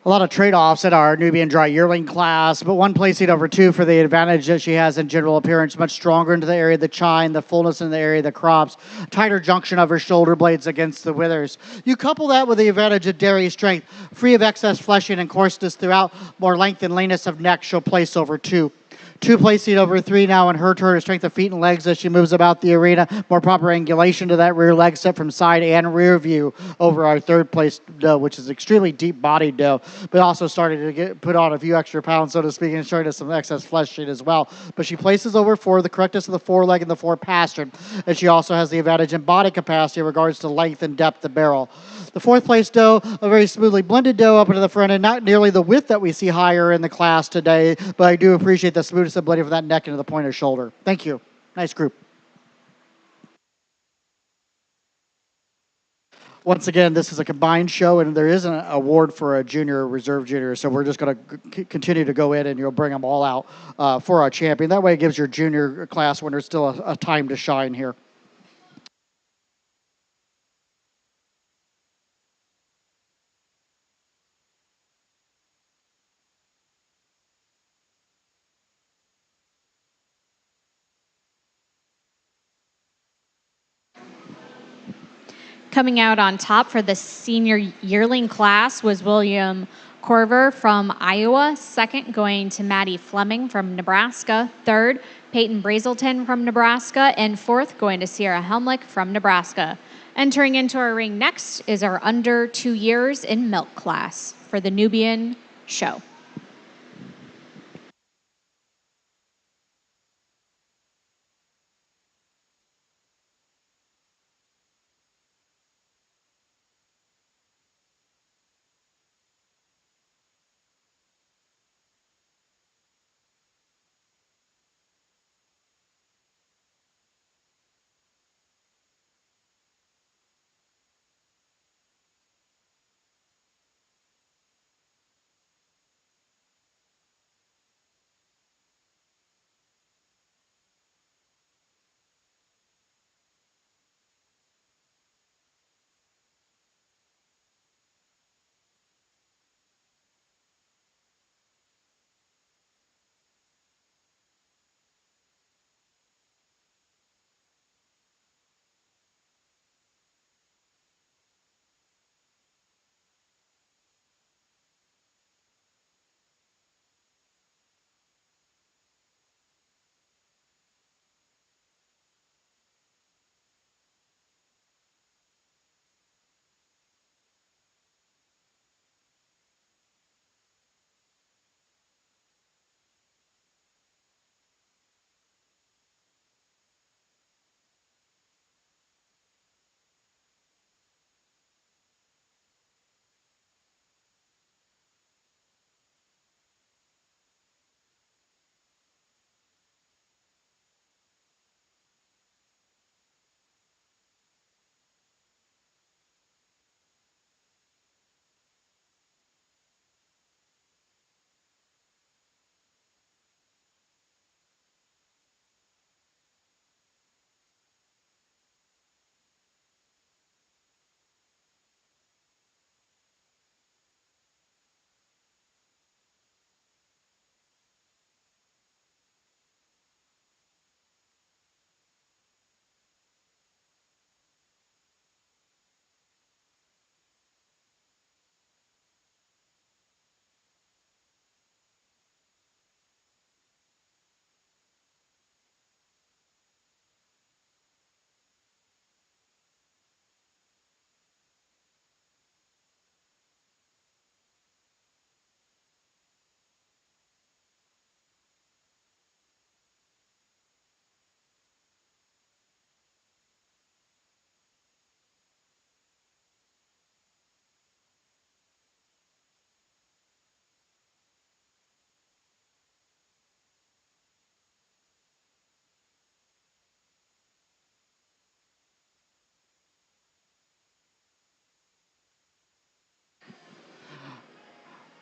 A: A lot of trade-offs in our Nubian dry yearling class, but one placing over two for the advantage that she has in general appearance, much stronger into the area of the chine, the fullness in the area of the crops, tighter junction of her shoulder blades against the withers. You couple that with the advantage of dairy strength, free of excess fleshing and coarseness throughout, more length and leanness of neck, she'll place over two. Two placing over three now in her turn, her strength of feet and legs as she moves about the arena. More proper angulation to that rear leg step from side and rear view over our third place doe, which is extremely deep bodied doe, but also starting to get put on a few extra pounds, so to speak, and showing us some excess flesh sheet as well. But she places over four, the correctness of the foreleg and the fore pastern, and she also has the advantage in body capacity in regards to length and depth of barrel. The fourth place doe, a very smoothly blended doe up into the front end, not nearly the width that we see higher in the class today, but I do appreciate the smoothness and blending from that neck into the point of shoulder. Thank you. Nice group. Once again, this is a combined show, and there is an award for a junior, reserve junior. So we're just going to continue to go in, and you'll bring them all out for our champion. That way, it gives your junior class winners still a time to shine here.
B: Coming out on top for the senior yearling class was William Corver from Iowa. Second, going to Maddie Fleming from Nebraska. Third, Peyton Brazelton from Nebraska. And fourth, going to Sierra Helmlich from Nebraska. Entering into our ring next is our under 2 years in milk class for the Nubian show.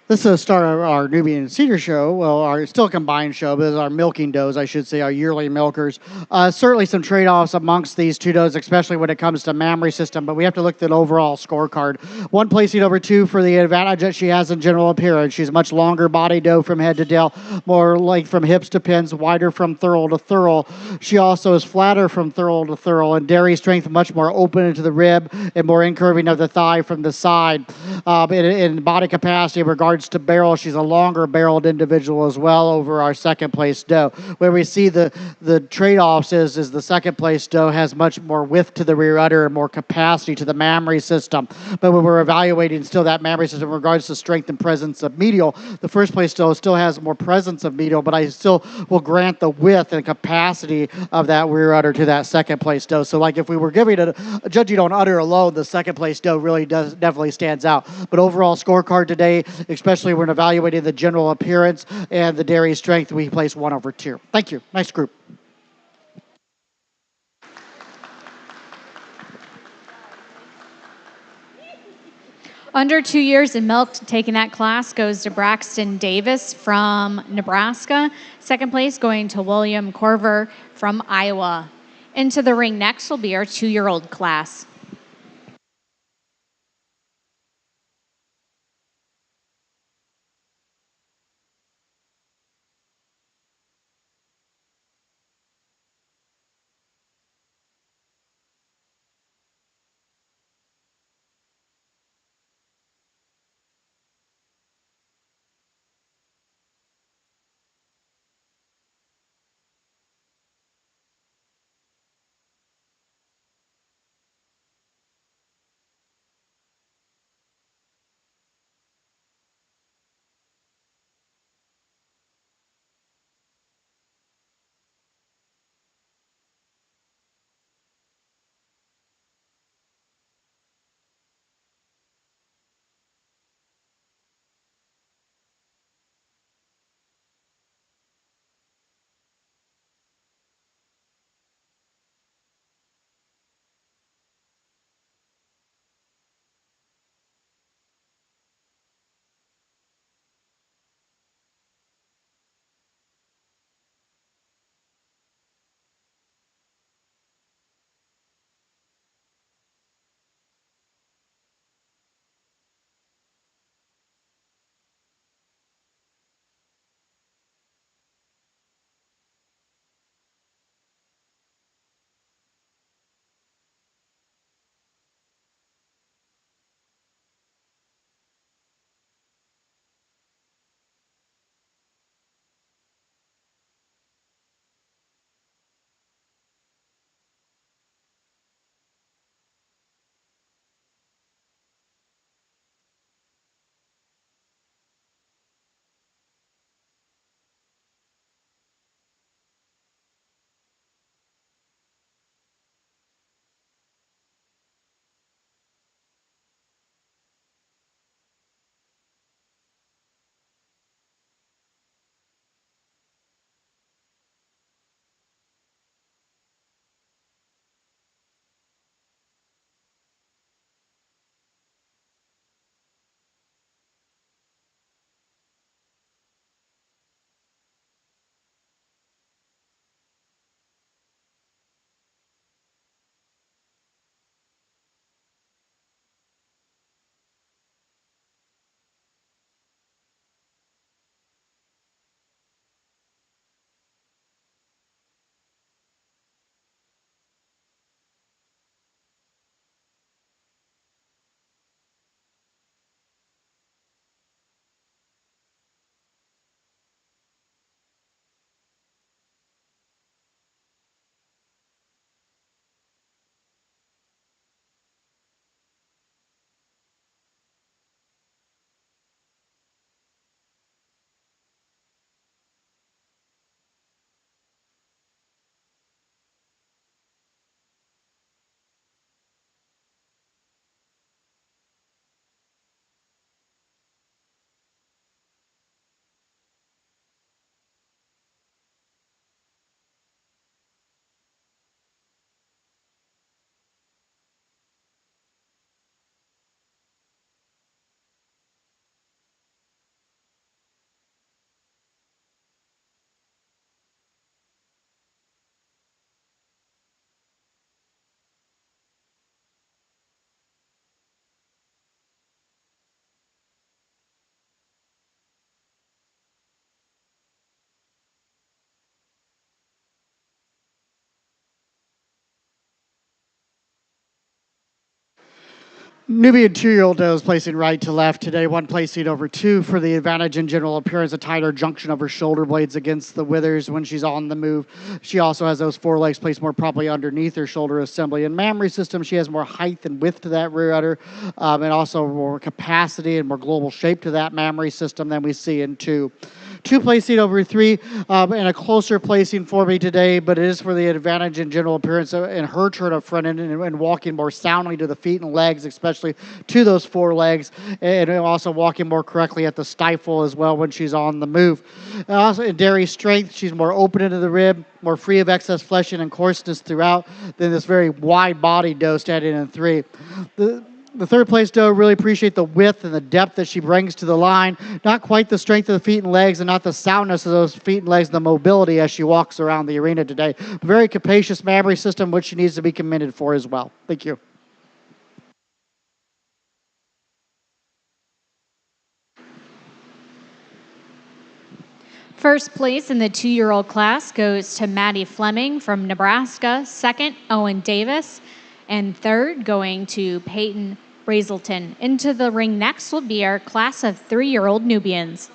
A: This is the start of our Nubian Cedar show. Well, our still combined show, but this is our milking does, I should say, our yearly milkers. Certainly some trade offs amongst these two does, especially when it comes to mammary system, but we have to look at the overall scorecard. One placing over two for the advantage that she has in general appearance. She's much longer body doe from head to tail, more like from hips to pins, wider from thurl to thurl. She also is flatter from thurl to thurl, and dairy strength much more open into the rib and more incurving of the thigh from the side. In body capacity, in regards to barrel, she's a longer barreled individual as well over our second place doe. Where we see the trade-offs is the second place doe has much more width to the rear udder and more capacity to the mammary system. But when we're evaluating still that mammary system in regards to strength and presence of medial, the first place doe still has more presence of medial, but I still will grant the width and capacity of that rear udder to that second place doe. So like if we were giving it a judging on udder alone, the second place doe really does definitely stands out. But overall scorecard today, especially when evaluating the general appearance and the dairy strength, we place 1/2. Thank you. Nice group.
B: Under 2 years in milk, taking that class goes to Braxton Davis from Nebraska. Second place going to William Corver from Iowa. Into the ring next will be our 2-year-old class.
A: Nubian 2-year-old does placing right to left today, one placing over two for the advantage in general appearance, a tighter junction of her shoulder blades against the withers when she's on the move. She also has those forelegs placed more properly underneath her shoulder assembly. In mammary system, she has more height and width to that rear udder, and also more capacity and more global shape to that mammary system than we see in two. Two placing over three, and a closer placing for me today, but it is for the advantage in general appearance in her turn of front end and walking more soundly to the feet and legs, especially to those forelegs, and also walking more correctly at the stifle as well when she's on the move. And also in dairy strength, she's more open into the rib, more free of excess fleshing and coarseness throughout than this very wide body doe standing in three. The third place doe, really appreciate the width and the depth that she brings to the line. Not quite the strength of the feet and legs and not the soundness of those feet and legs, the mobility as she walks around the arena today. Very capacious mammary system, which she needs to be commended for as well. Thank you.
B: First place in the 2-year-old class goes to Maddie Fleming from Nebraska. Second, Owen Davis. And third, going to Peyton Brazelton. Into the ring next will be our class of 3-year-old Nubians.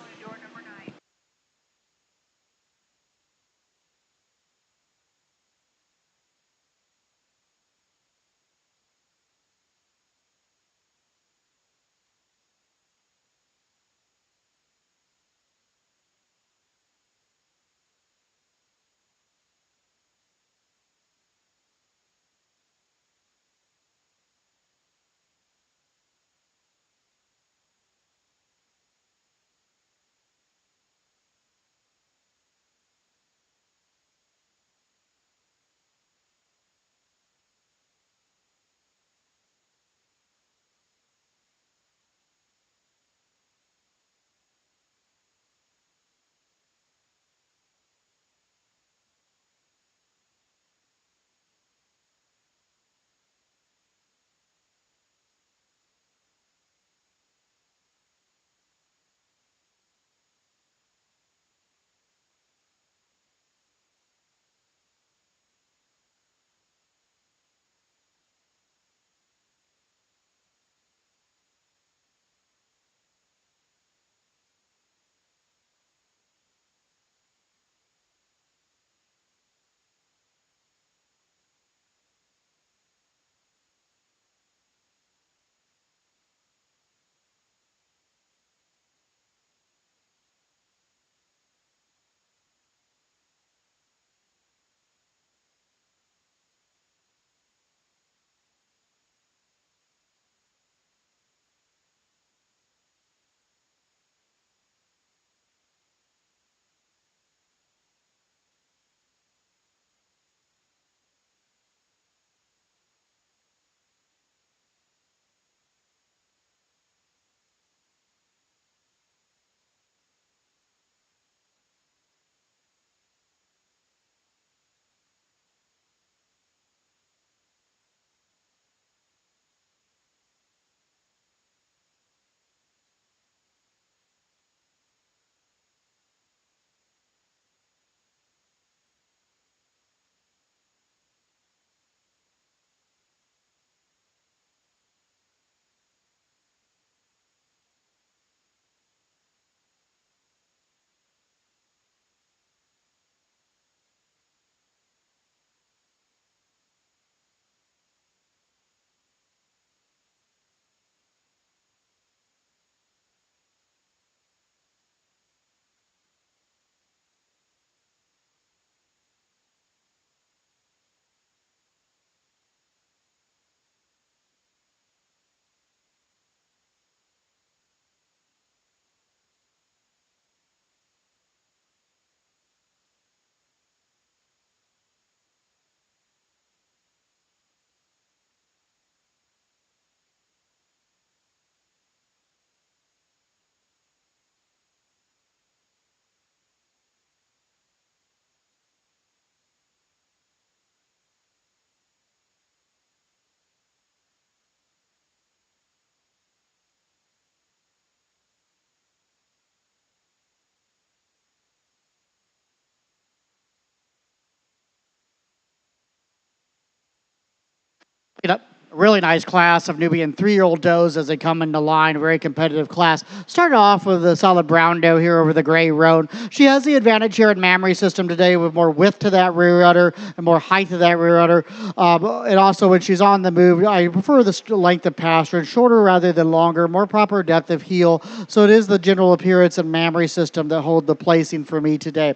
A: Really nice class of Nubian 3-year-old does as they come into line. Very competitive class. Started off with a solid brown doe here over the gray roan. She has the advantage here in mammary system today with more width to that rear udder and more height to that rear udder. And also when she's on the move, I prefer the length of pasture, shorter rather than longer, more proper depth of heel. So it is the general appearance and mammary system that hold the placing for me today.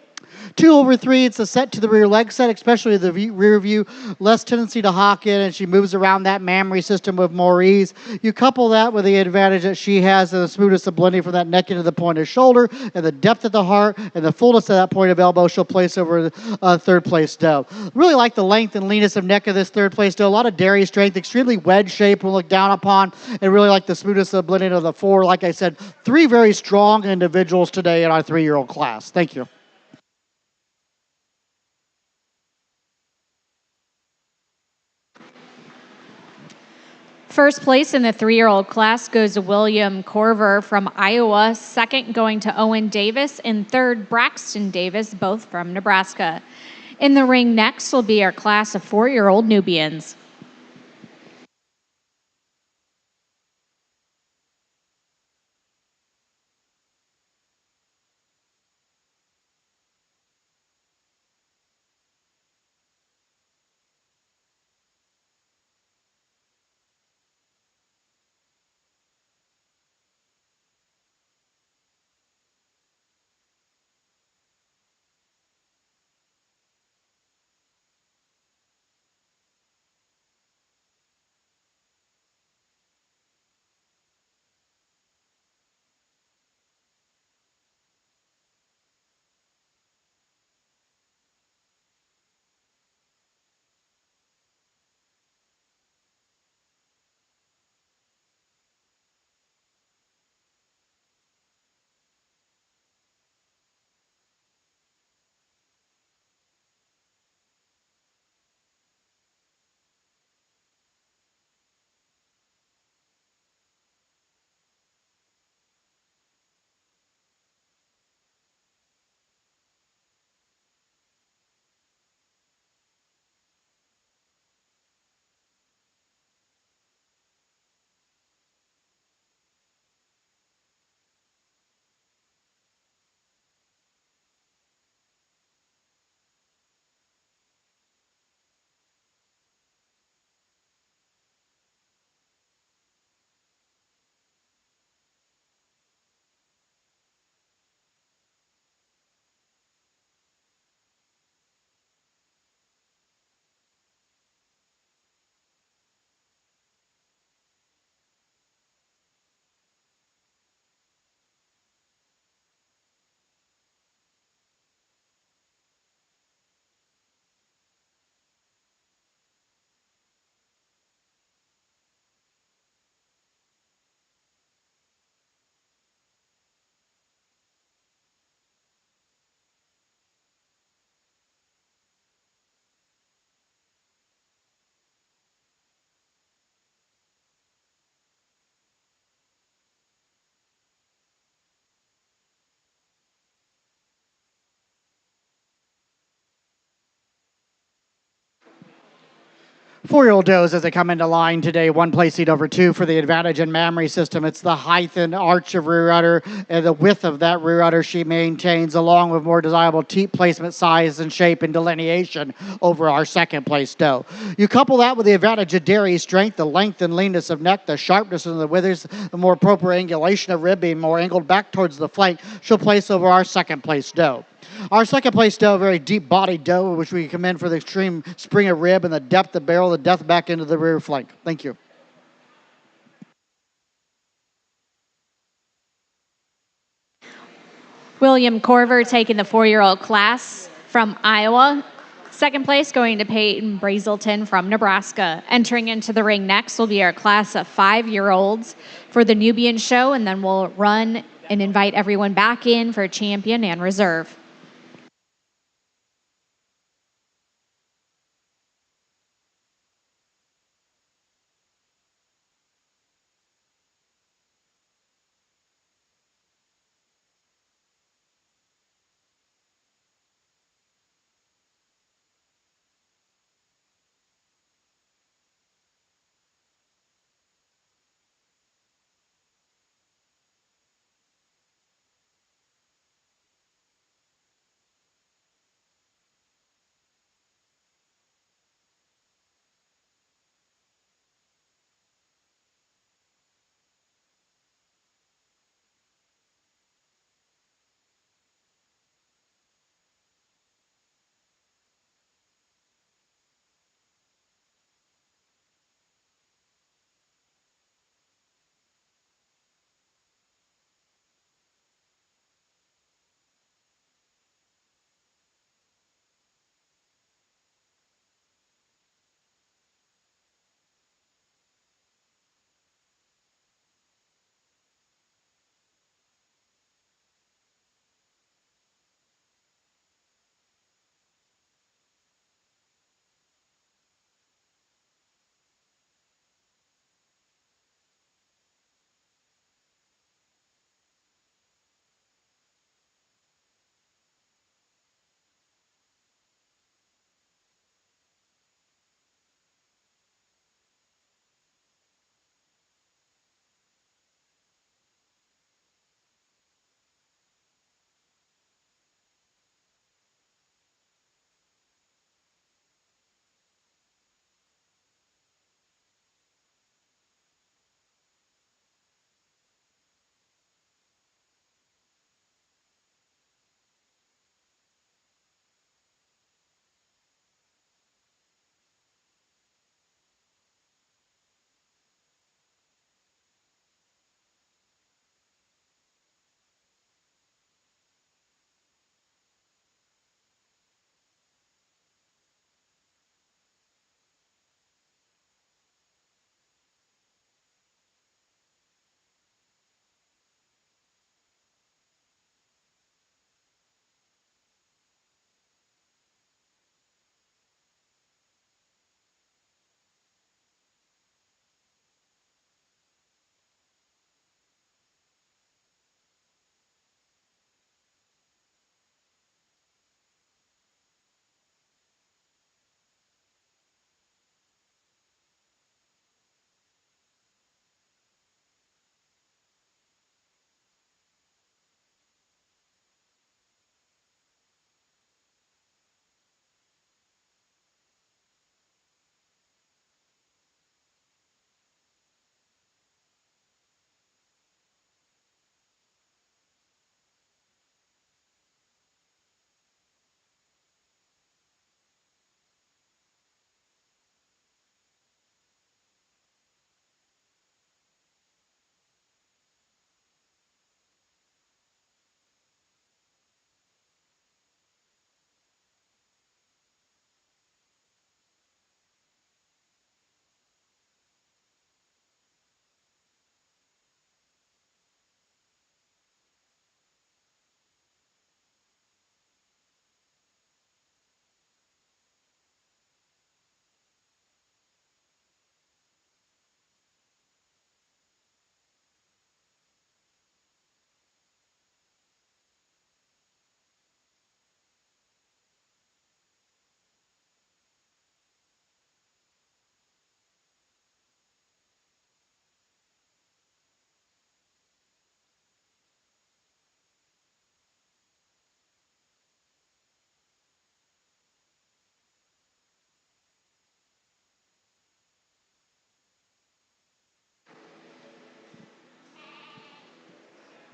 A: 2/3, it's a set to the rear leg set, especially the rear view. Less tendency to hawk in, and she moves around that mammary system with more ease. You couple that with the advantage that she has of the smoothness of blending from that neck into the point of shoulder, and the depth of the heart, and the fullness of that point of elbow she'll place over the third place doe. Really like the length and leanness of neck of this third place doe. A lot of dairy strength, extremely wedge shaped when looked down upon, and really like the smoothness of blending of the four. Like I said, three very strong individuals today in our 3-year-old class. Thank you.
B: First place in the 3-year-old class goes to William Corver from Iowa. Second going to Owen Davis. And third, Braxton Davis, both from Nebraska. In the ring next will be our class of 4-year-old Nubians.
A: Four-year-old does as they come into line today, one place seat over two for the advantage in mammary system. It's the height and arch of rear udder and the width of that rear udder she maintains, along with more desirable teat placement, size, and shape and delineation over our second place doe. You couple that with the advantage of dairy strength, the length and leanness of neck, the sharpness of the withers, the more proper angulation of rib being more angled back towards the flank, she'll place over our second place doe. Our second place doe, very deep bodied doe, which we commend for the extreme spring of rib and the depth of barrel, the depth back into the rear flank. Thank you.
B: William Corver taking the 4-year-old class from Iowa. Second place going to Peyton Brazelton from Nebraska. Entering into the ring next will be our class of 5-year-olds for the Nubian show, and then we'll run and invite everyone back in for champion and reserve.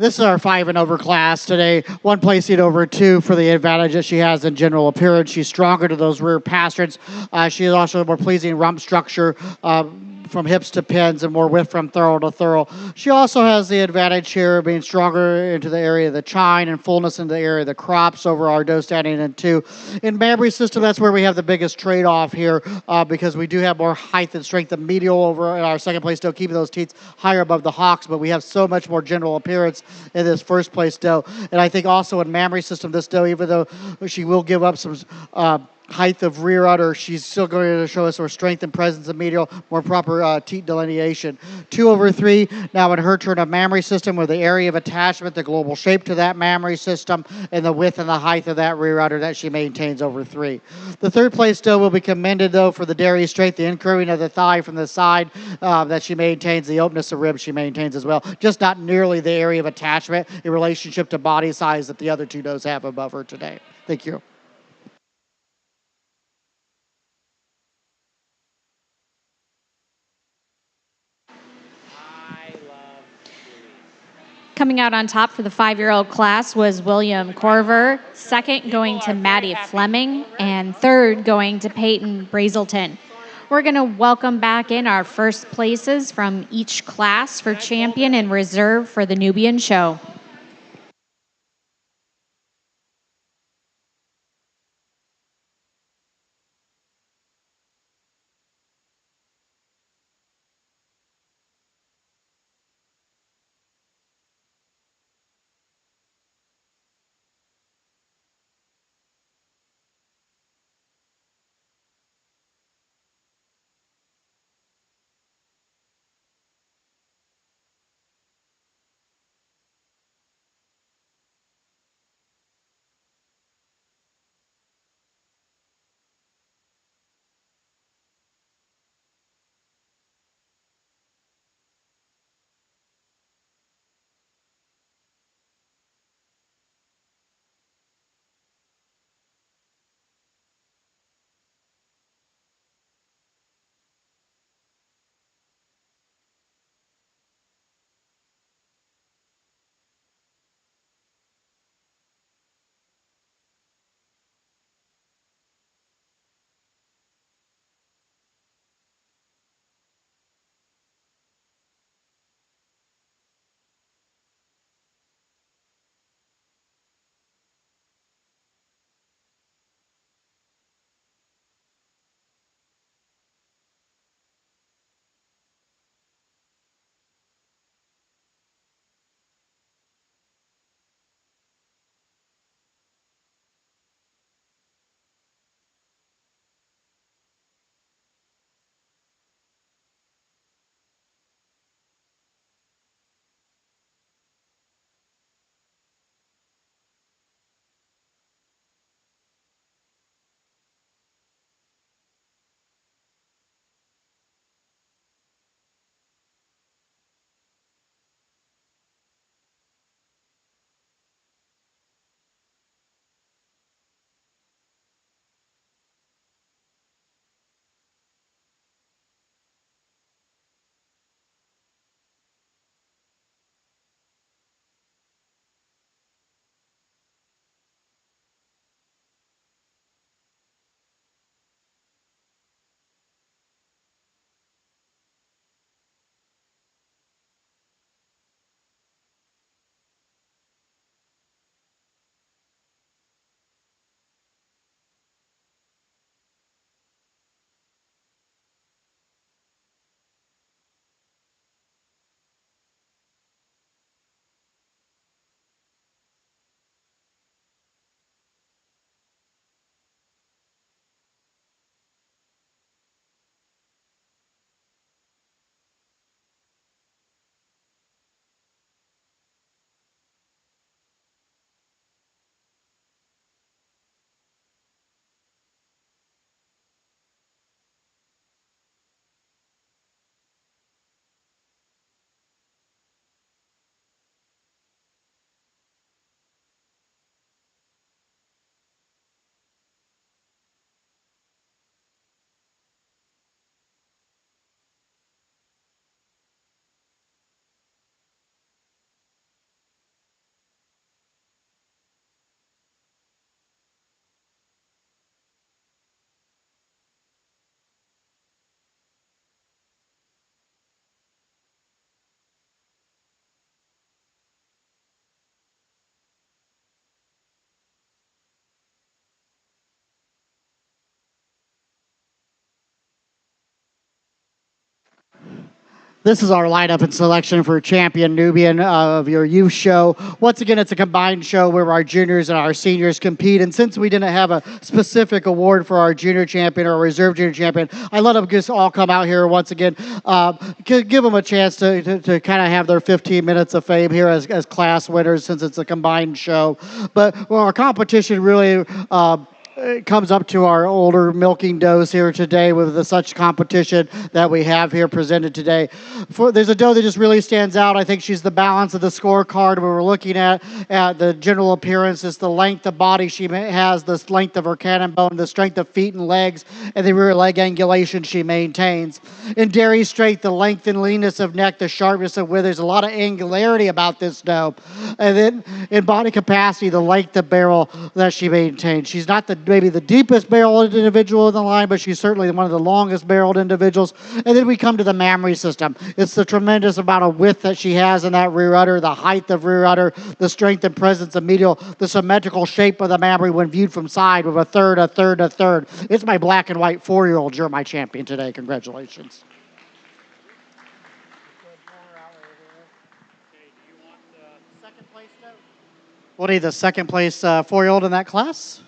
A: This is our 5 and over class today. One placing over two for the advantage that she has in general appearance. She's stronger to those rear pasterns. She is also more pleasing rump structure. From hips to pins and more width from thorough to thorough. She also has the advantage here of being stronger into the area of the chine and fullness into the area of the crops over our doe standing in two. In Mabry system, that's where we have the biggest trade-off here because we do have more height and strength of medial over in our second place doe, keeping those teats higher above the hocks, but we have so much more general appearance in this first place doe. And I think also in Mabry system, this doe, even though she will give up some height of rear udder, she's still going to show us more strength and presence of medial, more proper teat delineation. 2/3 now in her turn of mammary system with the area of attachment, the global shape to that mammary system, and the width and the height of that rear udder that she maintains over 3. The third place doe will be commended though for the dairy strength, the incurving of the thigh from the side that she maintains, the openness of ribs she maintains as well, just not nearly the area of attachment in relationship to body size that the other two does have above her today. Thank you.
B: Coming out on top for the 5-year-old class was William Corver, second going to Maddie Fleming, and third going to Peyton Brazelton. We're going to welcome back in our first places from each class for champion and reserve for the Nubian show.
A: This is our lineup and selection for Champion Nubian of your youth show. Once again, it's a combined show where our juniors and our seniors compete. And since we didn't have a specific award for our junior champion or reserve junior champion, I let them just all come out here once again, give them a chance to kind of have their 15 minutes of fame here as class winners since it's a combined show. But well, our competition really it comes up to our older milking does here today with such competition that we have here presented today. There's a doe that just really stands out. I think she's the balance of the scorecard when we're looking at the general appearance. It's the length of body she has, the length of her cannon bone, the strength of feet and legs, and the rear leg angulation she maintains. In dairy strength, the length and leanness of neck, the sharpness of withers, a lot of angularity about this doe. And then in body capacity, the length of barrel that she maintains. She's not maybe the deepest barreled individual in the line, but she's certainly one of the longest barreled individuals. And then we come to the mammary system. It's the tremendous amount of width that she has in that rear udder, the height of rear udder, the strength and presence of medial, the symmetrical shape of the mammary when viewed from side with a third, a third, a third. It's my black and white 4-year-old. You're my champion today. Congratulations. We'll need the second place 4-year-old in that class.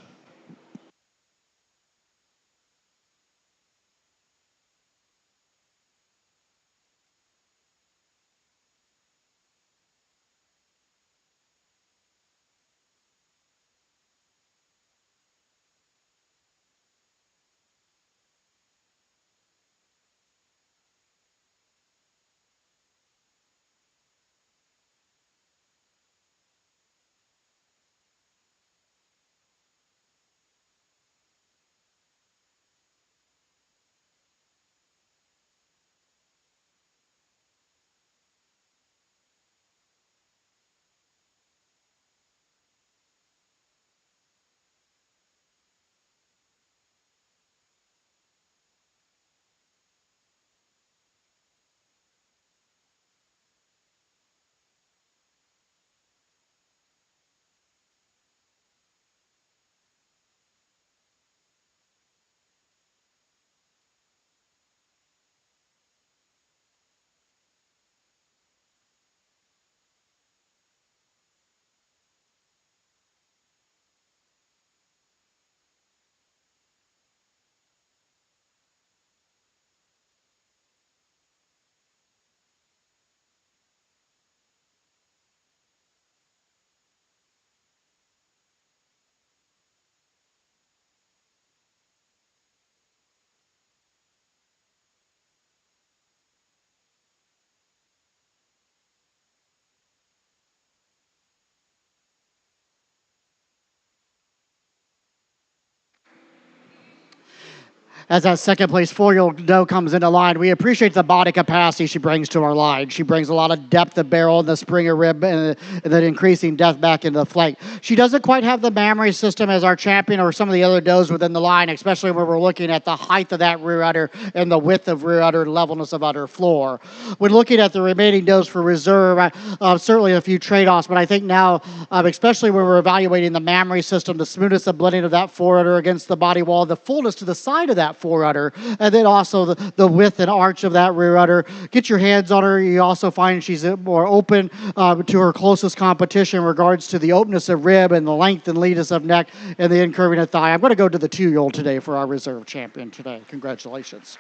A: As that second place 4-year-old doe comes into line, we appreciate the body capacity she brings to our line. She brings a lot of depth of barrel in the springer rib and then increasing depth back into the flank. She doesn't quite have the mammary system as our champion or some of the other does within the line, especially when we're looking at the height of that rear udder and the width of rear udder and levelness of udder floor. When looking at the remaining does for reserve, certainly a few trade-offs, but I think now, especially when we're evaluating the mammary system, the smoothness of blending of that forudder against the body wall, the fullness to the side of that forudder, and then also the width and arch of that rear udder. Get your hands on her. You also find she's more open to her closest competition in regards to the openness of rib and the length and leanness of neck and the incurving of thigh. I'm going to go to the 2-year-old today for our reserve champion today. Congratulations.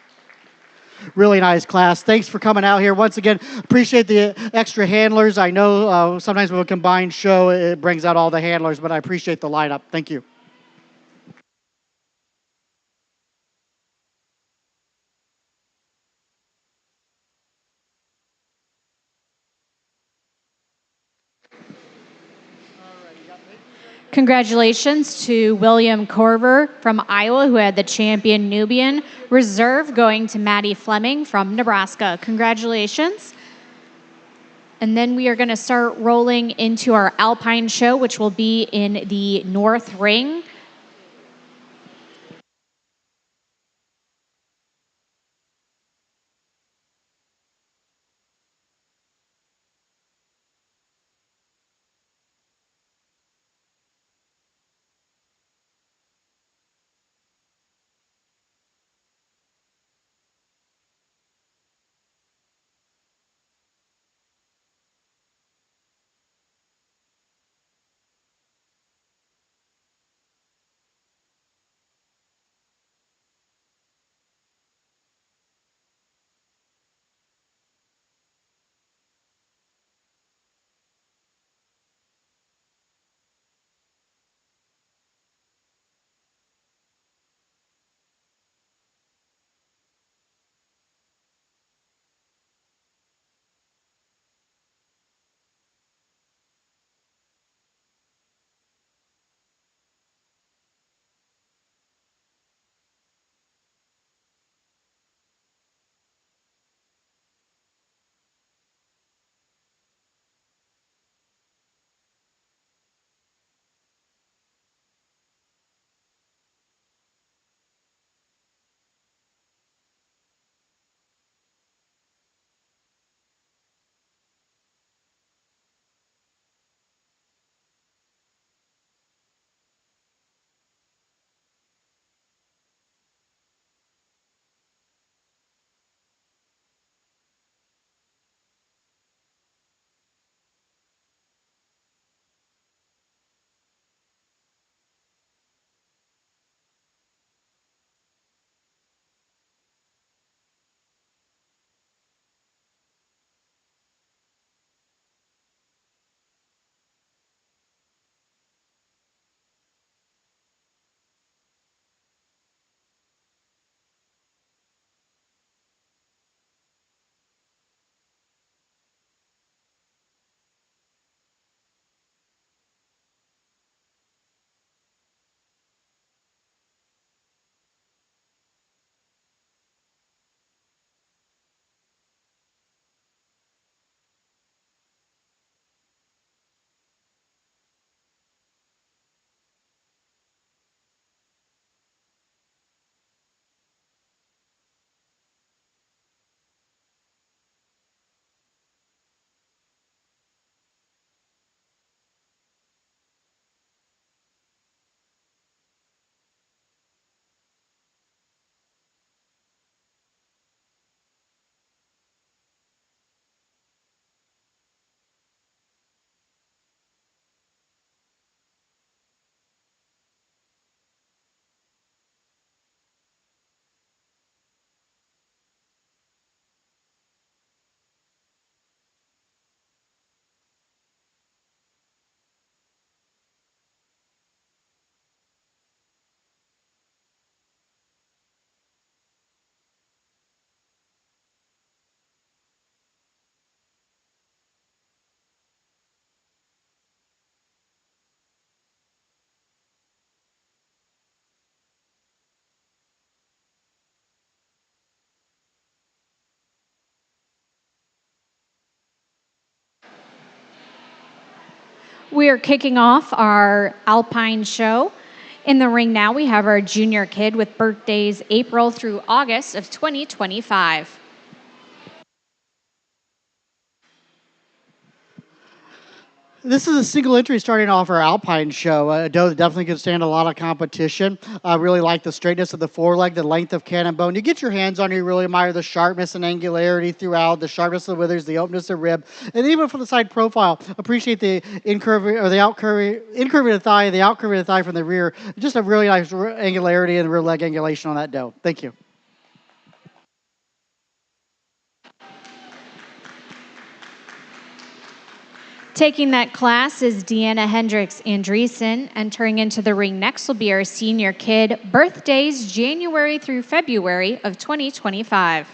A: Really nice class. Thanks for coming out here. Once again, appreciate the extra handlers. I know sometimes with a combined show, it brings out all the handlers, but I appreciate the lineup. Thank you.
B: Congratulations to William Corver from Iowa, who had the champion Nubian. Reserve going to Maddie Fleming from Nebraska. Congratulations. And then we are going to start rolling into our Alpine show, which will be in the North Ring. We are kicking off our Alpine show. In the ring now, we have our junior kid with birthdays April through August of 2025.
A: This is a single entry starting off our Alpine show. A doe that definitely could stand a lot of competition. I really like the straightness of the foreleg, the length of cannon bone. You get your hands on her, you really admire the sharpness and angularity throughout, the sharpness of the withers, the openness of rib, and even from the side profile, appreciate the incurving or the outcurving, incurving of the thigh, the outcurving of the thigh from the rear. Just a really nice angularity and rear leg angulation on that doe. Thank you.
B: Taking that class is Deanna Hendricks Andreessen. Entering into the ring next will be our senior kid, birthdays January through February of 2025.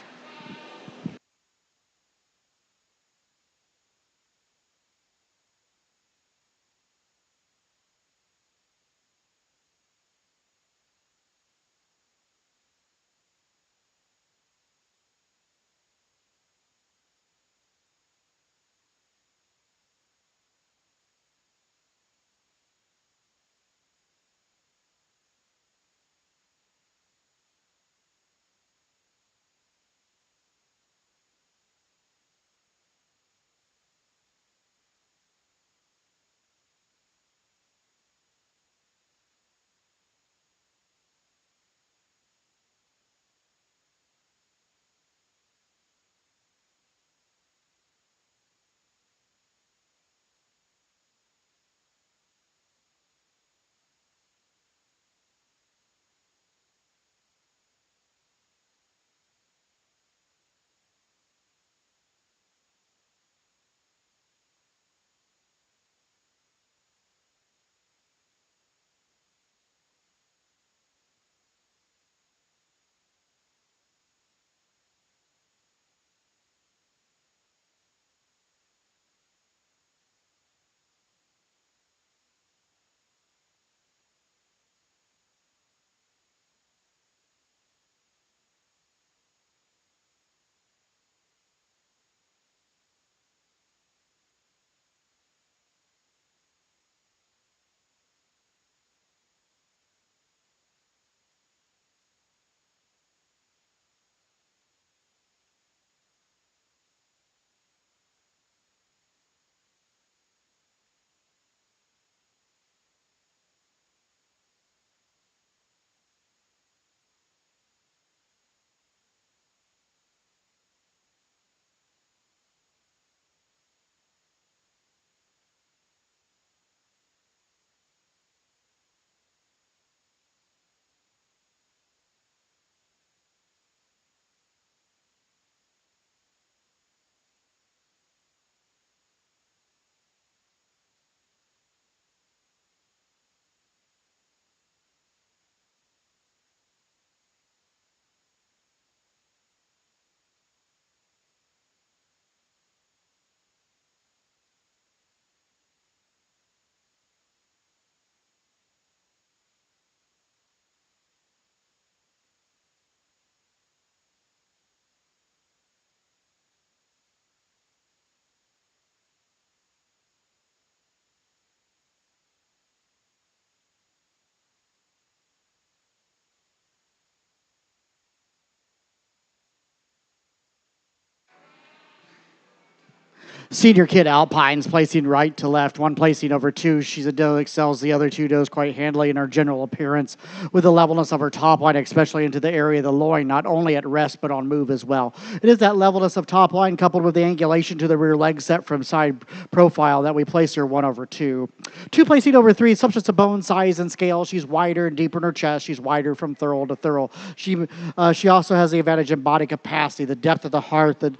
A: Senior kid Alpines placing right to left, one placing over two. She's a doe that excels the other two does quite handily in her general appearance with the levelness of her top line, especially into the area of the loin, not only at rest but on move as well. It is that levelness of top line coupled with the angulation to the rear leg set from side profile that we place her one over two. Two placing over three, substance to bone size and scale. She's wider and deeper in her chest. She's wider from thurl to thurl. She also has the advantage in body capacity, the depth of the heart, and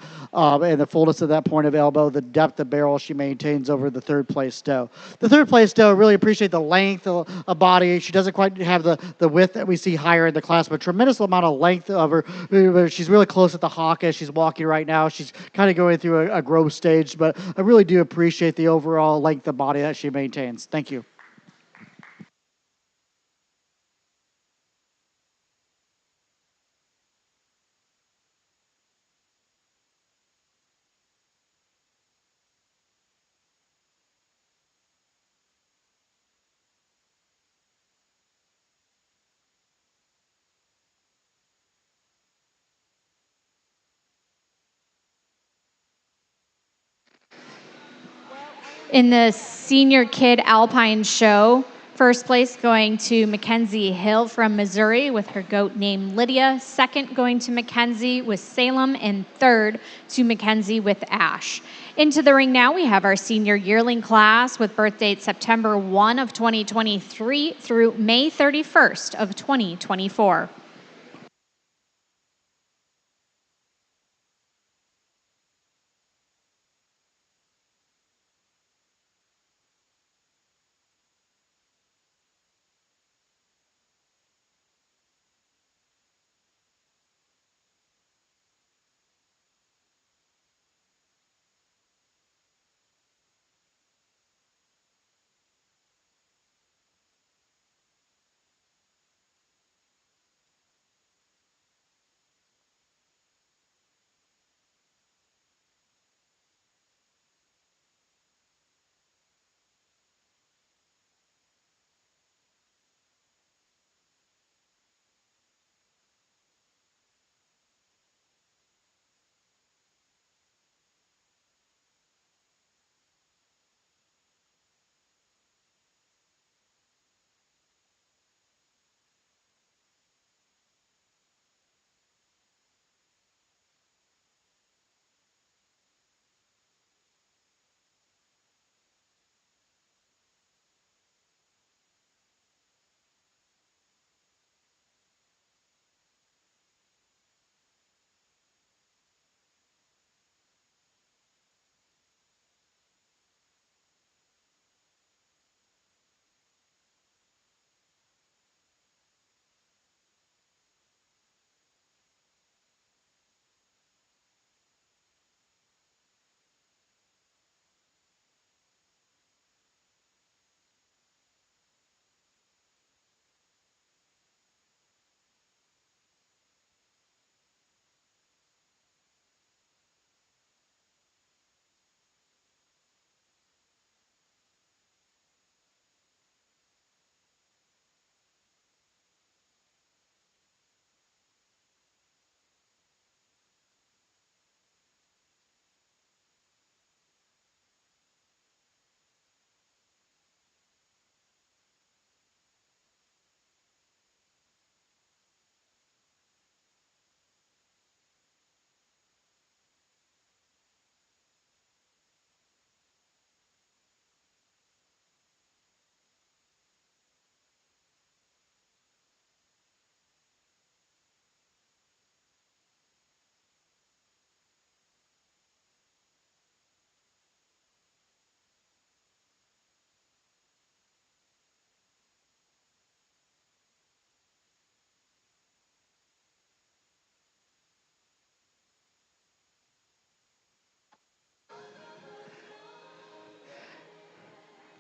A: the fullness of that point of elbow, the depth of barrel she maintains over the third place doe. The third place doe, really appreciate the length of body. She doesn't quite have the width that we see higher in the class, but tremendous amount of length of her. She's really close at the hock as she's walking right now. She's kind of going through a growth stage, but I really do appreciate the overall length of body that she maintains. Thank you.
B: In the senior kid alpine show, first place going to Mackenzie Hill from Missouri with her goat named Lydia. Second going to Mackenzie with Salem. And third to Mackenzie with Ash. Into the ring now, we have our senior yearling class with birth date September 1 of 2023 through May 31st of 2024.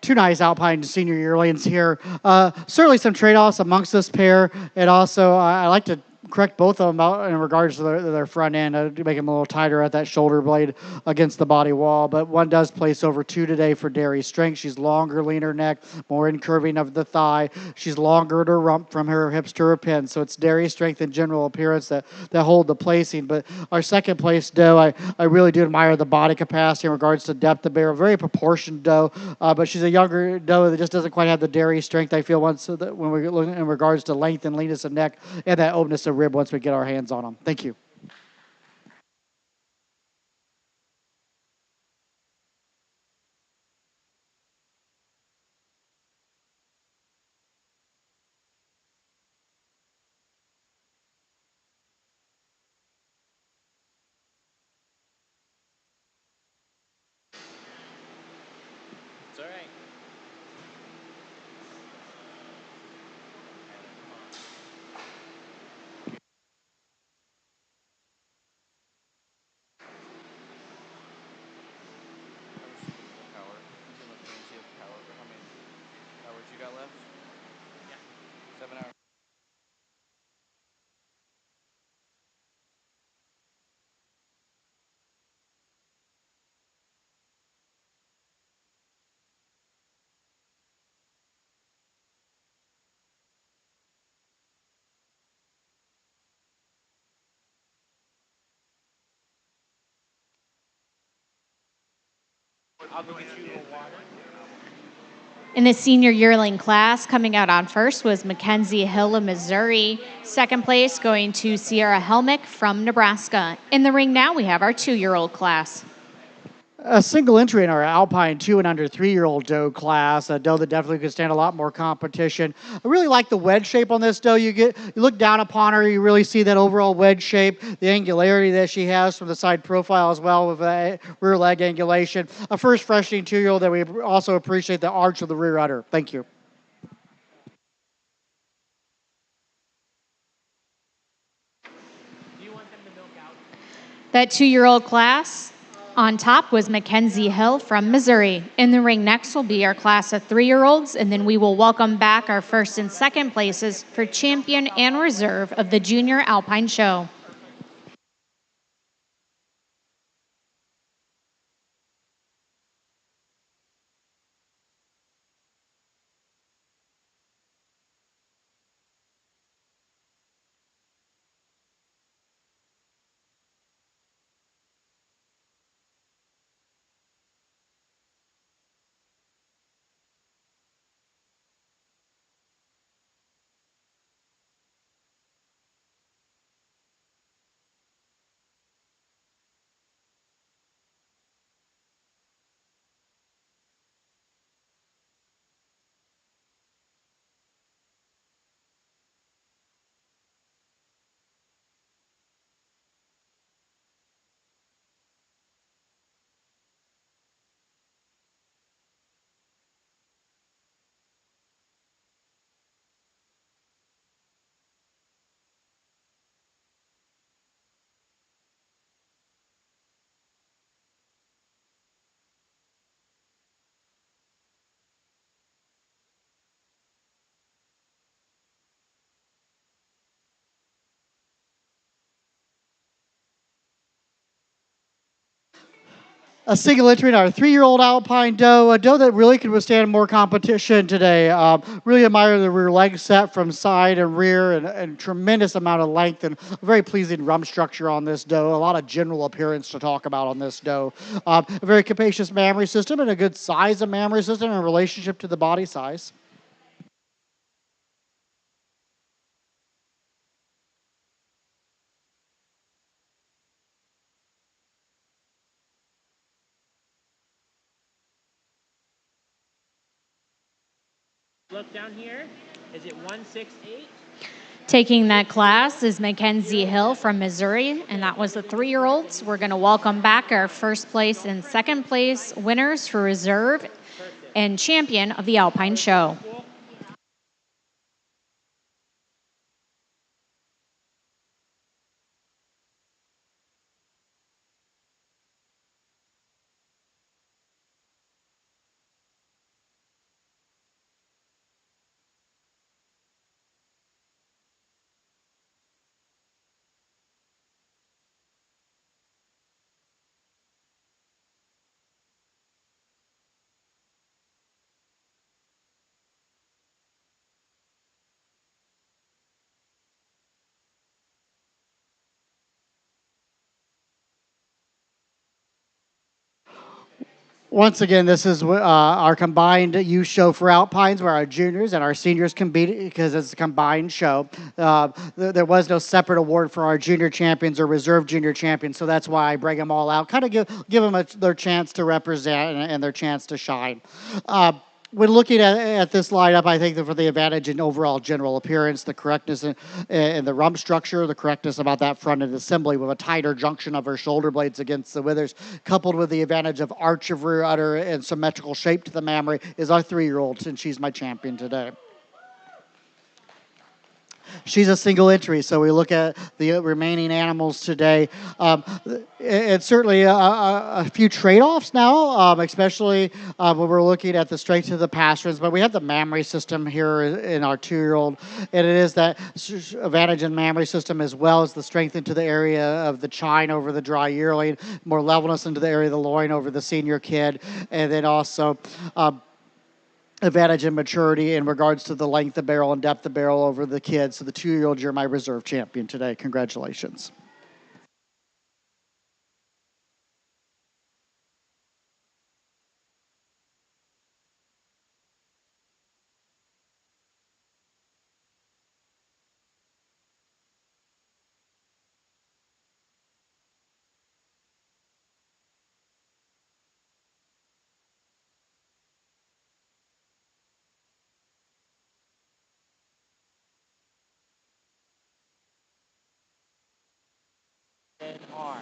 A: Two nice Alpine senior yearlings here. Certainly some trade-offs amongst this pair, and also I like to correct both of them out in regards to their front end to make them a little tighter at that shoulder blade against the body wall. But one does place over 2 today for Dairy strength. She's longer, leaner neck, more incurving of the thigh. She's longer at her rump from her hips to her pin. So it's Dairy strength and general appearance that hold the placing. But our second place doe, I really do admire the body capacity in regards to depth of barrel. Very proportioned doe, but she's a younger doe that just doesn't quite have the Dairy strength, I feel, when we're looking in regards to length and leanness of neck and that openness of rib once we get our hands on them. Thank you.
B: In the senior yearling class, coming out on first was Mackenzie Hill of Missouri. Second place going to Sierra Helmick from Nebraska. In the ring now, we have our 2-year-old class.
A: A single entry in our Alpine 2 and under 3-year-old doe class, a doe that definitely could stand a lot more competition. I really like the wedge shape on this doe. You look down upon her, you really see that overall wedge shape, the angularity that she has from the side profile as well with rear leg angulation. A first freshening 2-year-old that we also appreciate the arch of the rear udder. Thank you.
B: That 2-year-old class on top was Mackenzie Hill from Missouri. In the ring next will be our class of 3-year-olds, and then we will welcome back our first and second places for champion and reserve of the Junior Alpine Show.
A: A single entry in our 3-year-old Alpine doe, a doe that really could withstand more competition today. Really admire the rear leg set from side and rear and tremendous amount of length and a very pleasing rump structure on this doe. A lot of general appearance to talk about on this doe. A very capacious mammary system and a good size of mammary system in relationship to the body size.
D: Look down here. Is it 168?
B: Taking that class is Mackenzie Hill from Missouri, and that was the 3-year-olds. We're going to welcome back our first place and second place winners for reserve and champion of the Alpine Show.
A: Once again, this is our combined youth show for Alpines, where our juniors and our seniors compete because it's a combined show. There was no separate award for our junior champions or reserve junior champions, so that's why I bring them all out, kind of give them their chance to represent and their chance to shine. When looking at this lineup, I think that for the advantage in overall general appearance, the correctness in the rump structure, the correctness about that front end assembly with a tighter junction of her shoulder blades against the withers, coupled with the advantage of arch of rear udder and symmetrical shape to the mammary, is our 3-year-old, and she's my champion today. She's a single entry, so we look at the remaining animals today. It's certainly a few trade-offs now, especially when we're looking at the strength of the pasterns. But we have the mammary system here in our 2-year-old, and it is that advantage in mammary system as well as the strength into the area of the chine over the dry yearling, more levelness into the area of the loin over the senior kid, and then also advantage in maturity in regards to the length of barrel and depth of barrel over the kids. So the 2-year-old, you're my reserve champion today. Congratulations.
D: Then R.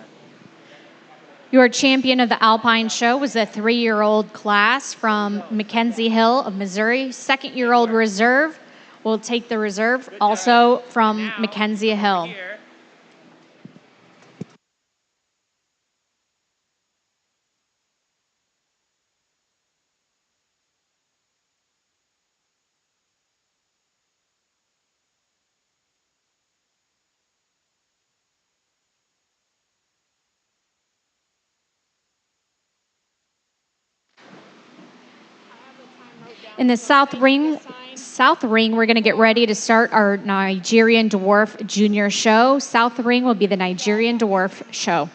B: Your champion of the Alpine Show was a 3-year-old class from Mackenzie Hill of Missouri. 2nd-year-old reserve will take the reserve,
D: Good
B: also
D: job.
B: from
D: Now,
B: Mackenzie
D: come over
B: Hill.
D: here.
B: In the South ring, we're going to get ready to start our Nigerian Dwarf Junior Show. South ring will be the Nigerian Dwarf Show.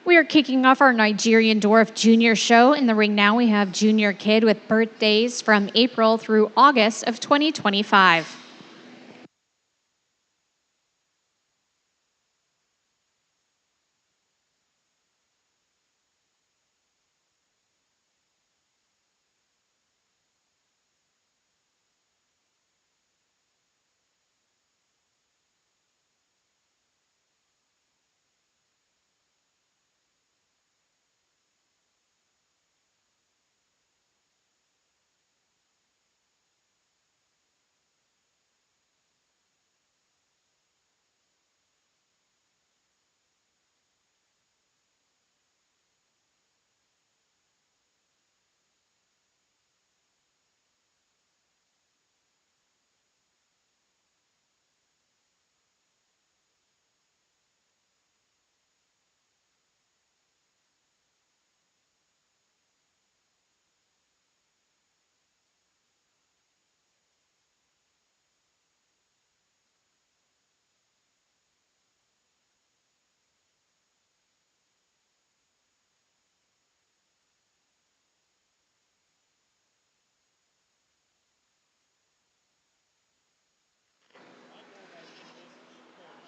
B: We are kicking off our Nigerian Dwarf Junior Show. In the ring now, we have Junior Kid with birthdays from April through August of 2025.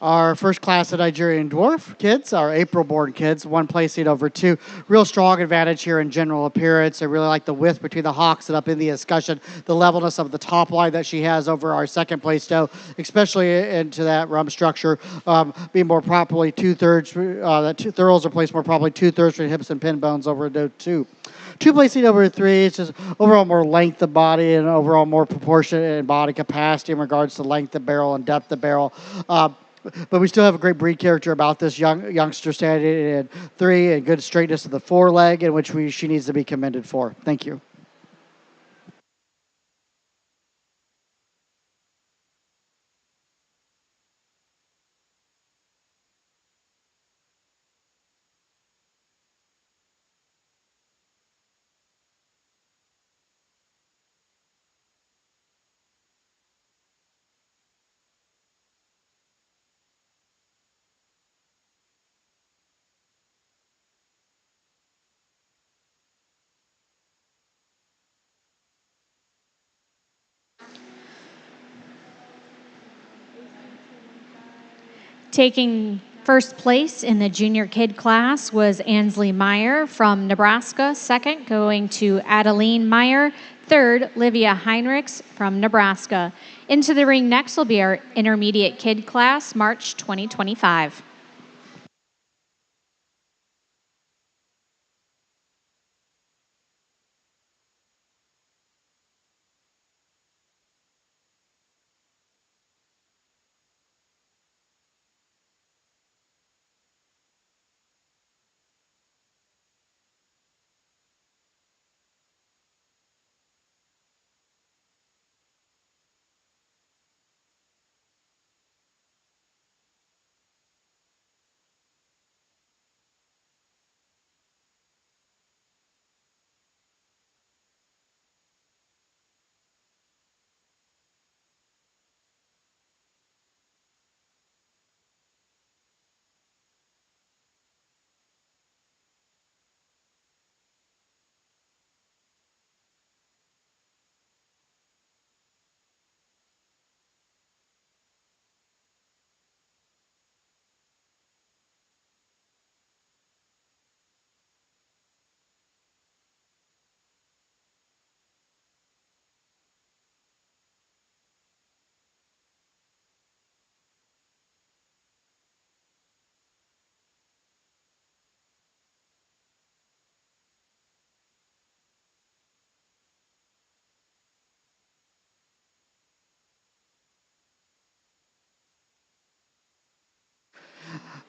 A: Our first class of Nigerian dwarf kids, our April-born kids, one placing over two. Real strong advantage here in general appearance. I really like the width between the hocks and up in the escutcheon, the levelness of the top line that she has over our second place doe, especially into that rump structure, being more properly two-thirds, that two thurls are placed more properly two-thirds from hips and pin bones over doe two. Two placing over three, it's just overall more length of body and overall more proportion in body capacity in regards to length of barrel and depth of barrel. But we still have a great breed character about this youngster standing in three and good straightness of the foreleg, in which she needs to be commended for. Thank you.
B: Taking first place in the junior kid class was Ansley Meyer from Nebraska. Second, going to Adeline Meyer. Third, Livia Heinrichs from Nebraska. Into the ring next will be our intermediate kid class, March 2025.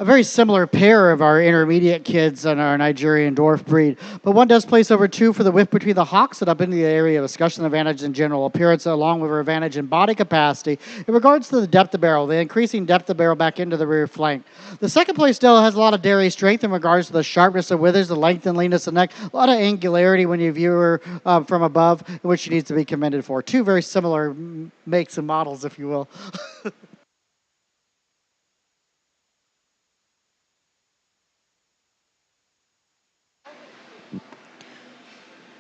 A: A very similar pair of our intermediate kids and our Nigerian dwarf breed, but one does place over two for the width between the hocks and up into the area of discussion advantage in general appearance, along with her advantage in body capacity. In regards to the depth of barrel, the increasing depth of barrel back into the rear flank. The second place still has a lot of dairy strength in regards to the sharpness of withers, the length and leanness of neck, a lot of angularity when you view her from above, which she needs to be commended for. Two very similar makes and models, if you will.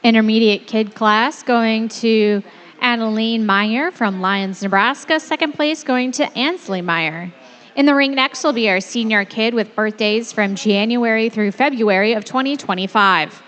B: Intermediate kid class going to Adeline Meyer from Lyons, Nebraska. Second place going to Ansley Meyer. In the ring next will be our senior kid with birthdays from January through February of 2025.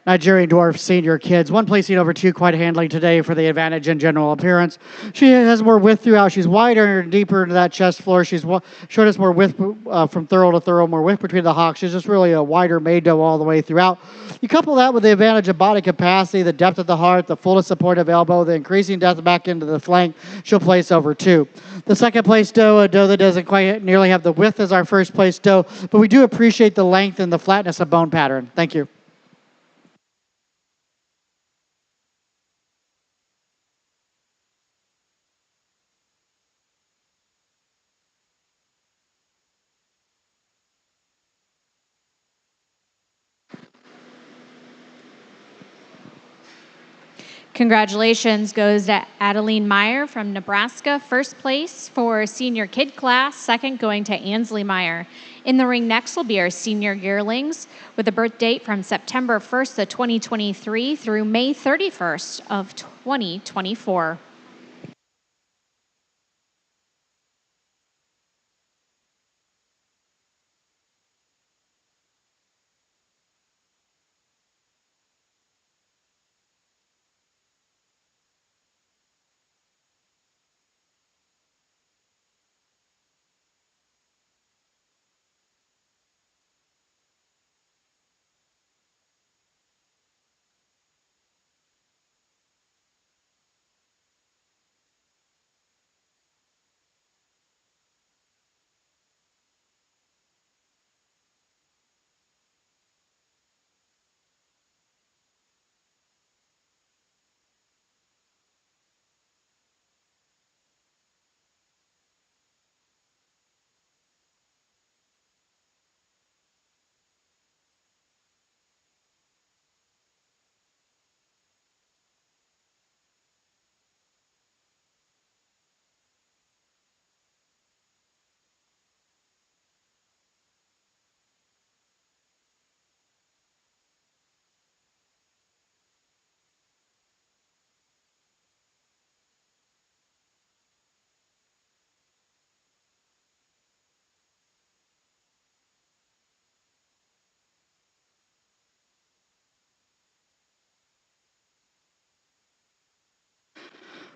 A: Nigerian dwarf senior kids. One placing over two quite handily today for the advantage in general appearance. She has more width throughout. She's wider and deeper into that chest floor. She's showed us more width from thorough to thorough, more width between the hocks. She's just really a wider maid doe all the way throughout. You couple that with the advantage of body capacity, the depth of the heart, the fullest support of elbow, the increasing depth back into the flank, she'll place over two. The second place doe, a doe that doesn't quite nearly have the width as our first place doe, but we do appreciate the length and the flatness of bone pattern. Thank you.
B: Congratulations goes to Adeline Meyer from Nebraska, first place for senior kid class, second going to Ansley Meyer. In the ring next will be our senior yearlings with a birth date from September 1st of 2023 through May 31st of 2024.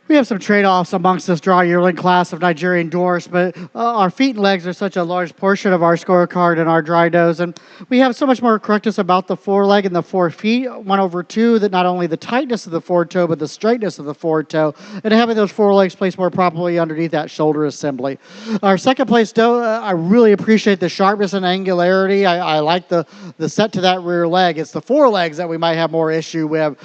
A: We have some trade-offs amongst this draw yearling class of Nigerian dwarfs, but our feet and legs are such a large portion of our scorecard and our dry does, and we have so much more correctness about the foreleg and the 4 feet, 1/2, that not only the tightness of the foretoe, but the straightness of the foretoe, and having those forelegs placed more properly underneath that shoulder assembly. Our second place doe, I really appreciate the sharpness and angularity. I like the set to that rear leg. It's the forelegs that we might have more issue with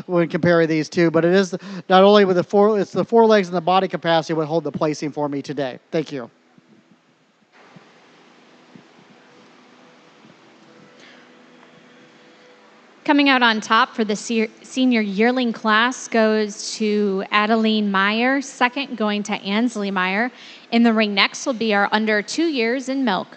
A: when comparing these two, but it is not only with it's the forelegs and the body capacity would hold the placing for me today. Thank you.
B: Coming out on top for the senior yearling class goes to Adeline Meyer, second going to Ansley Meyer. In the ring next will be our under 2 years in milk.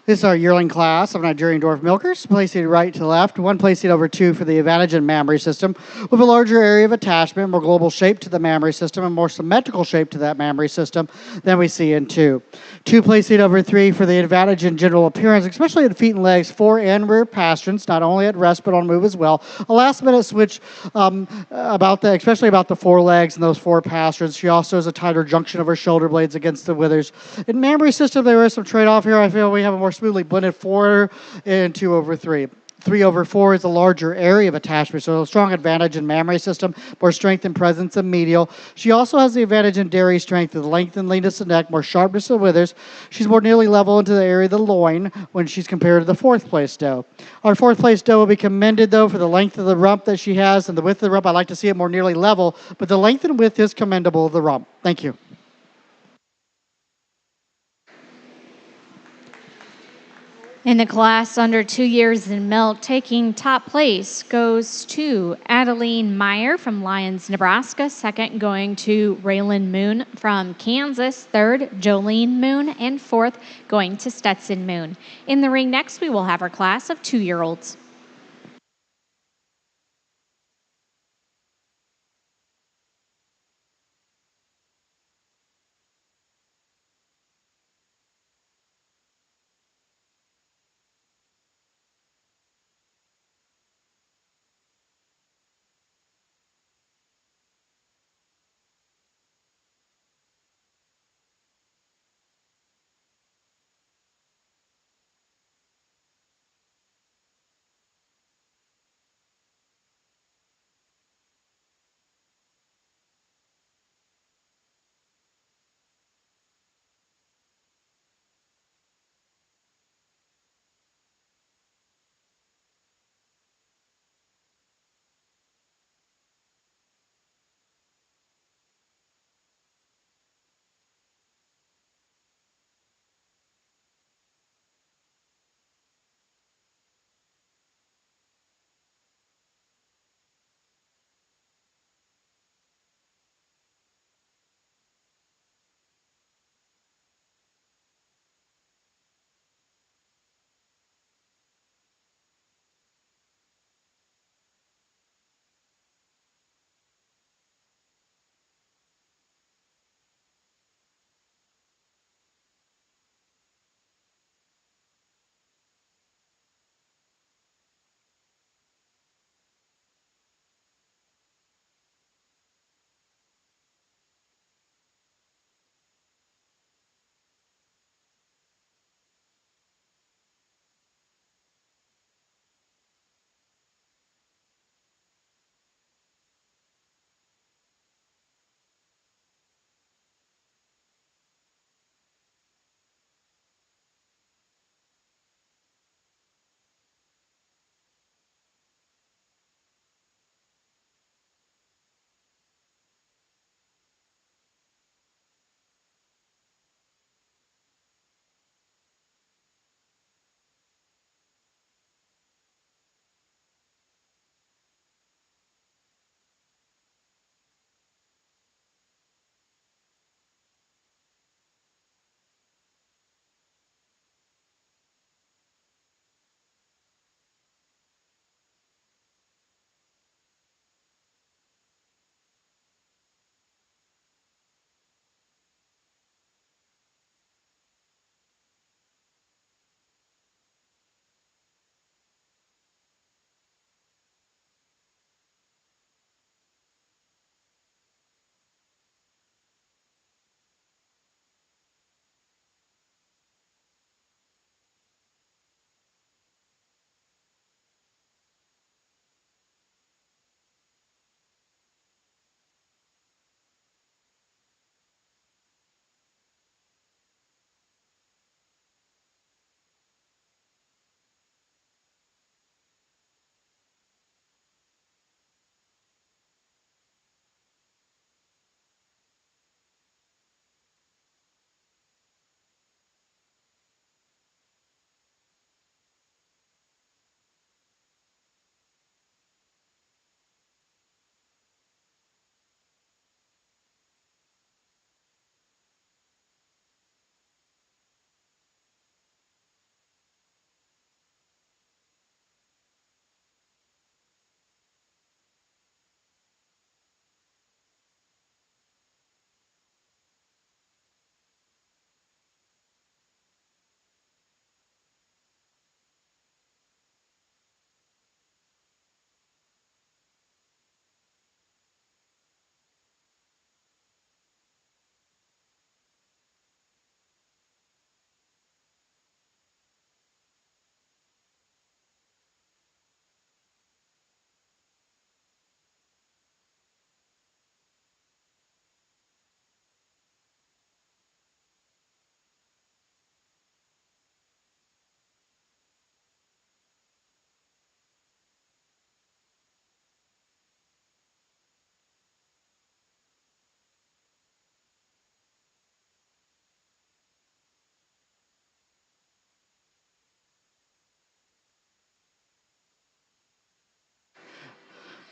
A: This is our yearling class of Nigerian dwarf milkers, placed right to left, one placing over two for the advantage and mammary system, with a larger area of attachment, more global shape to the mammary system, and more symmetrical shape to that mammary system than we see in two. Two placing over three for the advantage in general appearance, especially in feet and legs, fore and rear pasterns, not only at rest but on move as well. A last minute switch especially about the forelegs and those four pasterns. She also has a tighter junction of her shoulder blades against the withers. In mammary system, there is some trade-off here. I feel we have a more smoothly blended 4 and 2 over 3. 3 over 4 is a larger area of attachment, so a strong advantage in mammary system, more strength and presence in medial. She also has the advantage in dairy strength with length and leanness of neck, more sharpness of withers. She's more nearly level into the area of the loin when she's compared to the fourth place doe. Our fourth place doe will be commended, though, for the length of the rump that she has and the width of the rump. I like to see it more nearly level, but the length and width is commendable of the rump. Thank you.
B: In the class under 2 years in milk, taking top place goes to Adeline Meyer from Lyons, Nebraska. Second going to Raylan Moon from Kansas. Third, Jolene Moon. And fourth going to Stetson Moon. In the ring next, we will have our class of 2-year-olds.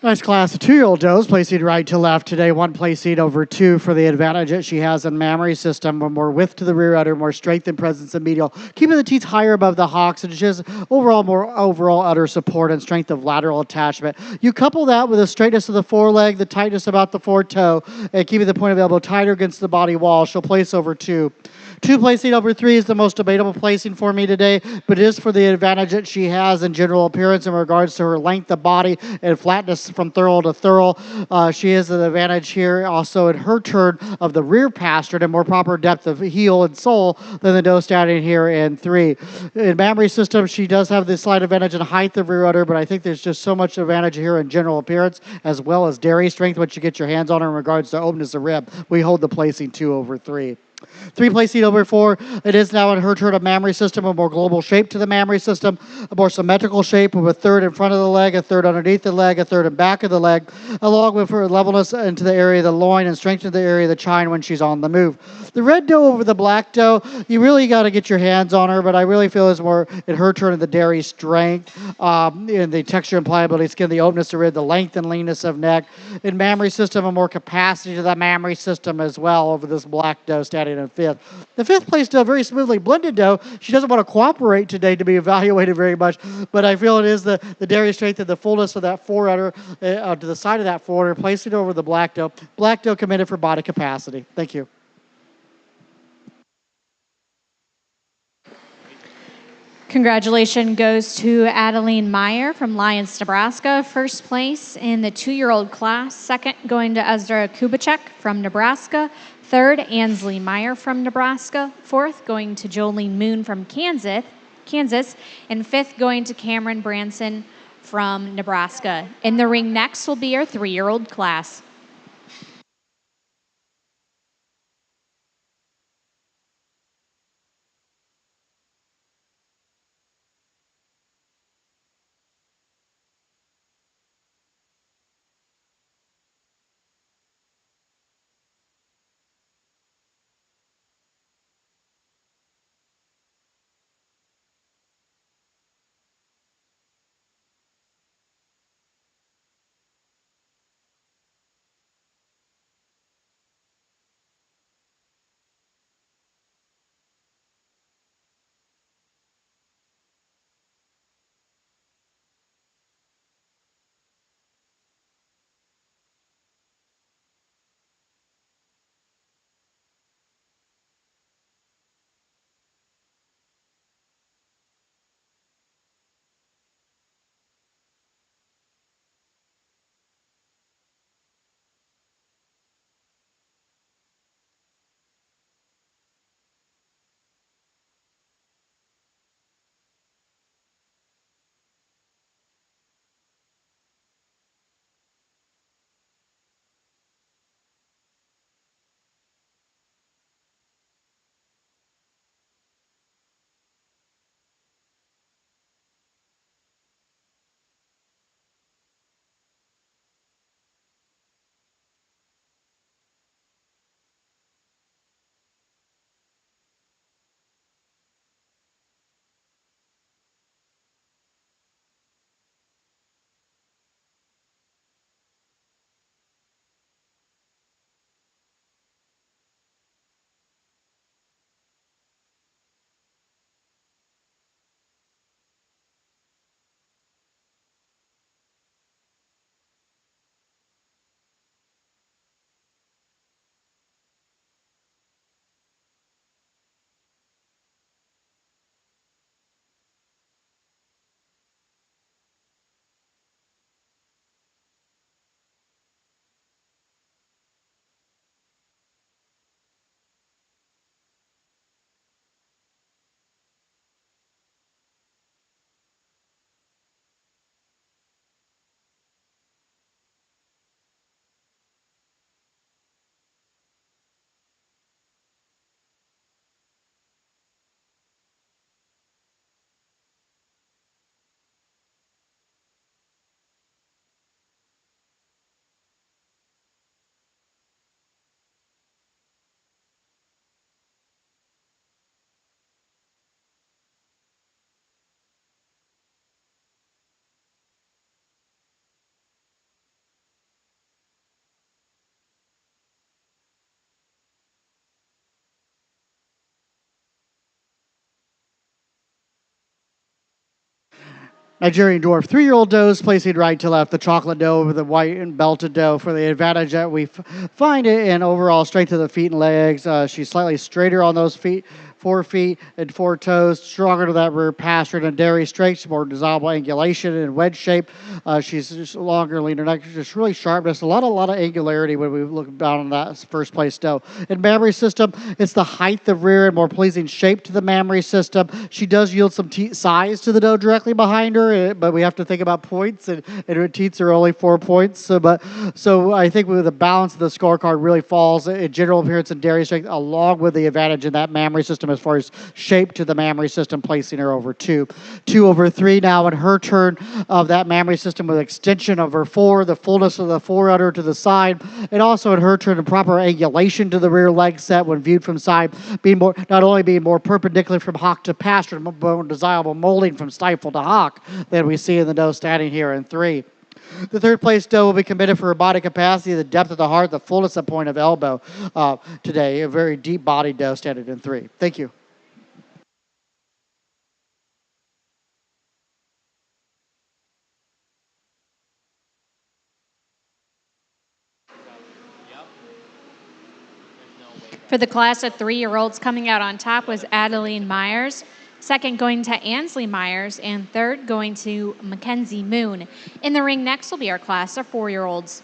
A: Nice class of 2-year-old does, placing right to left today. One placing over two for the advantage that she has in mammary system. More width to the rear udder, more strength and presence in medial. Keeping the teeth higher above the hocks and just overall more overall udder support and strength of lateral attachment. You couple that with the straightness of the foreleg, the tightness about the foretoe, and keeping the point of elbow tighter against the body wall. She'll place over two. Two placing over three is the most debatable placing for me today, but it is for the advantage that she has in general appearance in regards to her length of body and flatness from thorough to thorough. She has an advantage here also in her turn of the rear pastern and more proper depth of heel and sole than the doe standing here in three. In mammary system, she does have the slight advantage in height of rear udder, but I think there's just so much advantage here in general appearance as well as dairy strength once you get your hands on her in regards to openness of rib. We hold the placing 2 over 3. Three placing over four. It is now in her turn of mammary system, a more global shape to the mammary system, a more symmetrical shape with a third in front of the leg, a third underneath the leg, a third in back of the leg, along with her levelness into the area of the loin and strength to the area of the chine when she's on the move. The red doe over the black doe, you really got to get your hands on her, but I really feel is more in her turn of the dairy strength, in the texture and pliability skin, the openness of rib, the length and leanness of neck. In mammary system, a more capacity to the mammary system as well over this black doe standing in fifth. The fifth place doe, very smoothly blended doe. She doesn't want to cooperate today to be evaluated very much, but I feel it is the dairy strength and the fullness of that forerunner to the side of that forerunner, placing it over the black doe. Black doe committed for body capacity. Thank you.
B: Congratulations goes to Adeline Meyer from Lyons, Nebraska. First place in the 2-year-old class. Second going to Ezra Kubacek from Nebraska. Third, Ansley Meyer from Nebraska. Fourth going to Jolene Moon from Kansas. And fifth going to Cameron Branson from Nebraska. In the ring next will be our 3-year-old class.
A: Nigerian dwarf, 3-year-old does placing right to left, the chocolate doe over the white and belted doe for the advantage that we find it in overall strength of the feet and legs. She's slightly straighter on those feet, 4 feet and 4 toes, stronger to that rear pasture than dairy strength, more desirable angulation and wedge shape. She's just longer, leaner neck, just really sharpness, a lot of angularity when we look down on that first place doe. In mammary system, it's the height of rear and more pleasing shape to the mammary system. She does yield some size to the doe directly behind her, but we have to think about points, and her teats are only 4 points. So I think with the balance of the scorecard really falls in general appearance and dairy strength, along with the advantage in that mammary system as far as shape to the mammary system, placing her over 2. 2/3 now in her turn of that mammary system with extension of her fore, the fullness of the forerunner to the side, and also in her turn a proper angulation to the rear leg set when viewed from side, being more not only being more perpendicular from hock to pasture, but more desirable molding from stifle to hock than we see in the doe standing here in 3. The third place doe will be committed for her body capacity, the depth of the heart, the fullness of point of elbow today. A very deep body doe standing in 3. Thank you.
B: For the class of 3-year-olds, coming out on top was Adeline Myers, second going to Ansley Myers, and third going to Mackenzie Moon. In the ring next will be our class of 4-year-olds.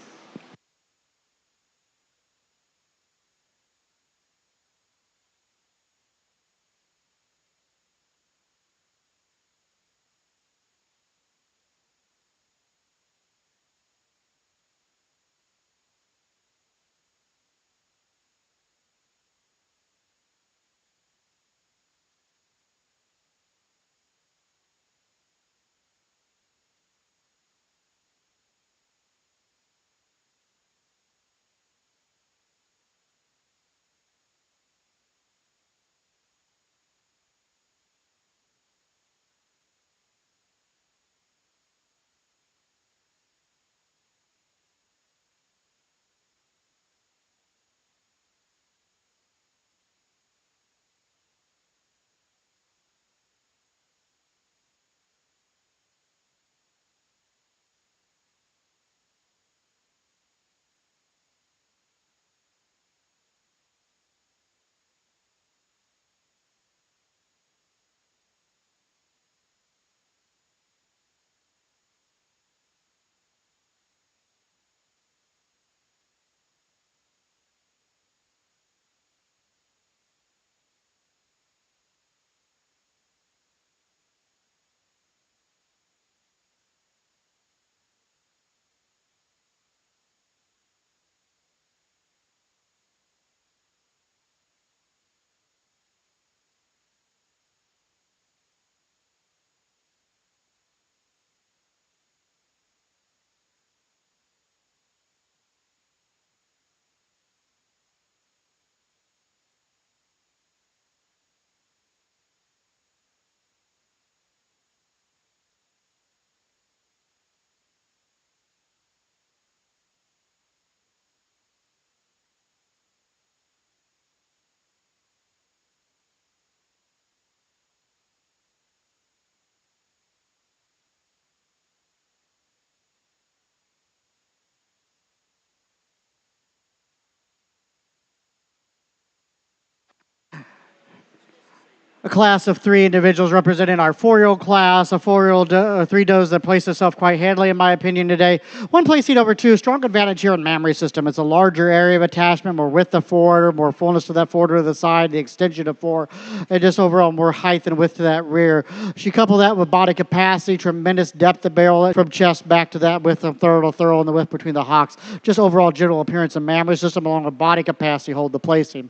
A: A class of 3 individuals representing our 4-year-old class, a 4-year-old, 3 does that placed itself quite handily, in my opinion, today. One placing over 2, strong advantage here in mammary system. It's a larger area of attachment, more width of forward, more fullness to that forward to the side, the extension of fore, and just overall more height and width to that rear. She coupled that with body capacity, tremendous depth of barrel from chest back to that width of thorough, and the width between the hocks. Just overall general appearance of mammary system along with body capacity hold the placing.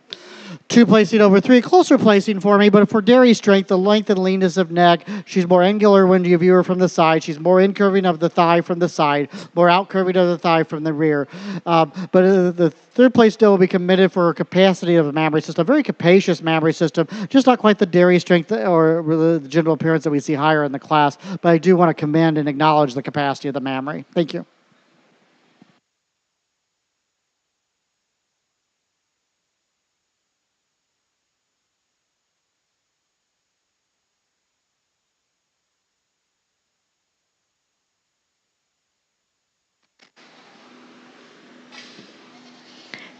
A: 2 placing over 3, closer placing for me, but for dairy strength, the length and leanness of neck, she's more angular when you view her from the side. She's more incurving of the thigh from the side, more outcurving of the thigh from the rear. But the third place still will be committed for her capacity of a mammary system, a very capacious mammary system, just not quite the dairy strength or the general appearance that we see higher in the class, but I do want to commend and acknowledge the capacity of the mammary. Thank you.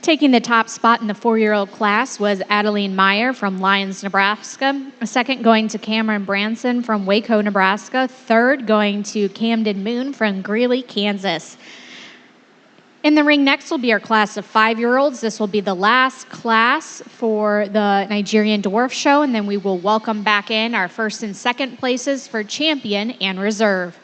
B: Taking the top spot in the 4-year-old class was Adeline Meyer from Lyons, Nebraska. Second going to Cameron Branson from Waco, Nebraska. Third going to Camden Moon from Greeley, Kansas. In the ring next will be our class of 5-year-olds. This will be the last class for the Nigerian Dwarf Show, and then we will welcome back in our first and second places for champion and reserve.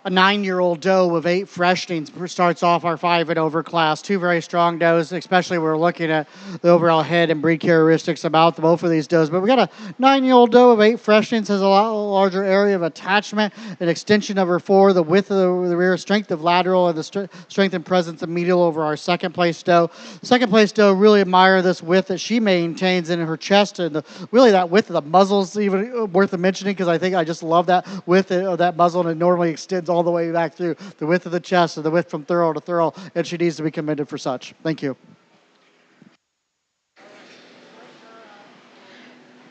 A: A 9-year-old doe with 8 freshnings starts off our 5 and over class. Two very strong does, especially when we're looking at the overall head and breed characteristics about both of these does. But we got a 9-year-old doe with 8 freshnings, has a lot larger area of attachment, an extension of her fore, the width of the rear, strength of lateral, and the strength and presence of medial over our second place doe. Second place doe really admire this width that she maintains in her chest, and really that width of the muzzle is even worth mentioning, because I think I just love that width of that muzzle, and it normally extends all the way back through the width of the chest and the width from thorough to thorough, and she needs to be commended for such. Thank you.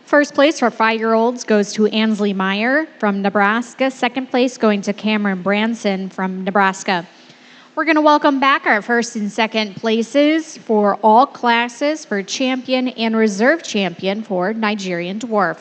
B: First place for 5-year-olds goes to Ansley Meyer from Nebraska. Second place going to Cameron Branson from Nebraska. We're going to welcome back our first and second places for all classes for champion and reserve champion for Nigerian Dwarf.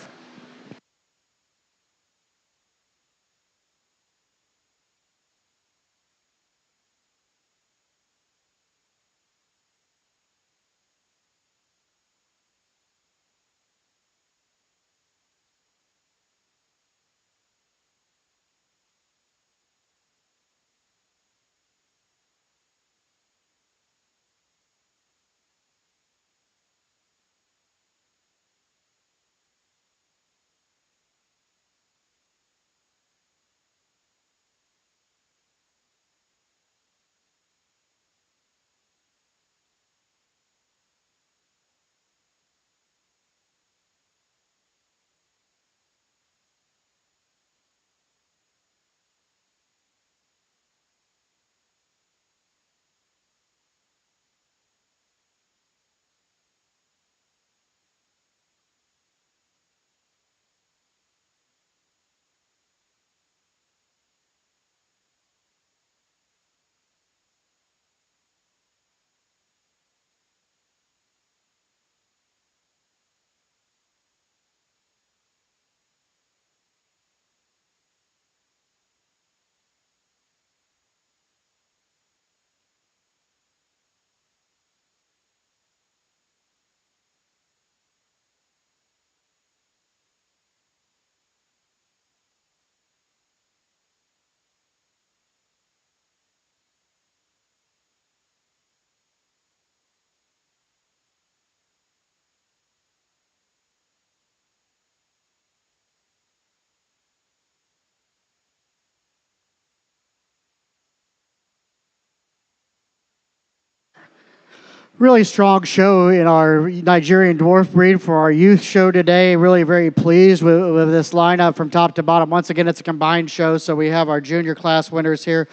A: Really strong show in our Nigerian dwarf breed for our youth show today. Really very pleased with this lineup from top to bottom. Once again, it's a combined show, so we have our junior class winners here.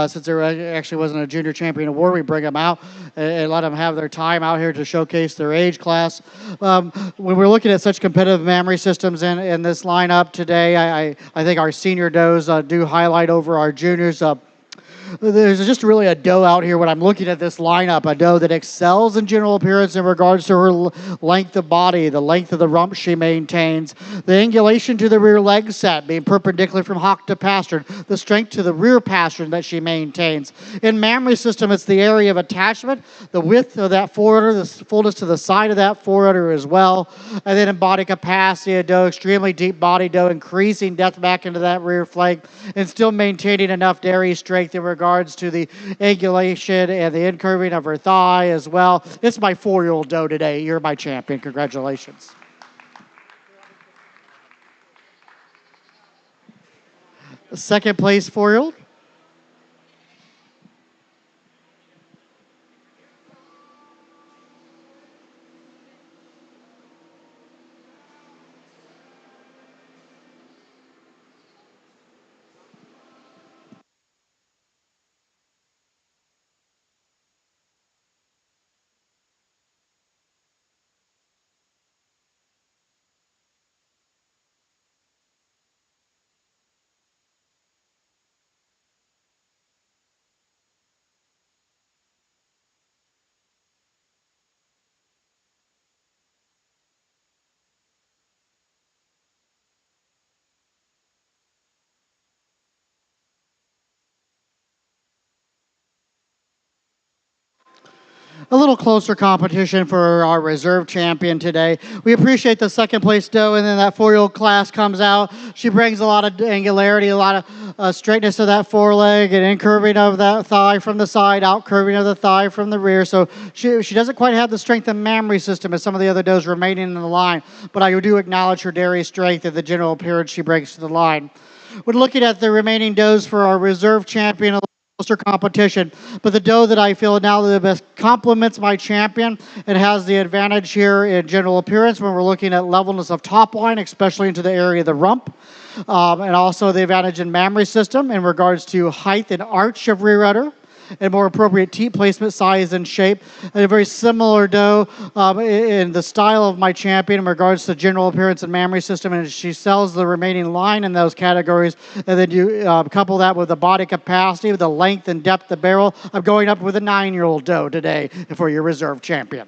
A: Since there actually wasn't a junior champion award, we bring them out and let them have their time out here to showcase their age class. When we're looking at such competitive memory systems in this lineup today, I think our senior does do highlight over our juniors. There's just really a doe out here when I'm looking at this lineup, a doe that excels in general appearance in regards to her length of body, the length of the rump she maintains, the angulation to the rear leg set being perpendicular from hock to pastern, the strength to the rear pastern that she maintains. In mammary system, it's the area of attachment, the width of that forerunner, the fullness to the side of that forerunner as well, and then in body capacity, a doe, extremely deep body doe, increasing depth back into that rear flank, and still maintaining enough dairy strength in regards to the angulation and the incurving of her thigh as well. It's my 4-year-old doe today. You're my champion. Congratulations. Second place 4-year-old. A little closer competition for our reserve champion today. We appreciate the second place doe, and then that 4-year-old class comes out. She brings a lot of angularity, a lot of straightness to that foreleg, and incurving of that thigh from the side, out curving of the thigh from the rear. So she doesn't quite have the strength and mammary system as some of the other does remaining in the line, but I do acknowledge her dairy strength and the general appearance she brings to the line. When looking at the remaining does for our reserve champion, closer competition, but the doe that I feel now the best complements my champion and has the advantage here in general appearance when we're looking at levelness of top line, especially into the area of the rump, and also the advantage in mammary system in regards to height and arch of rear udder, and more appropriate teat placement, size, and shape. And a very similar doe in the style of my champion in regards to general appearance and mammary system, and she sells the remaining line in those categories. And then you couple that with the body capacity, with the length and depth of barrel. I'm going up with a 9-year-old doe today for your reserve champion.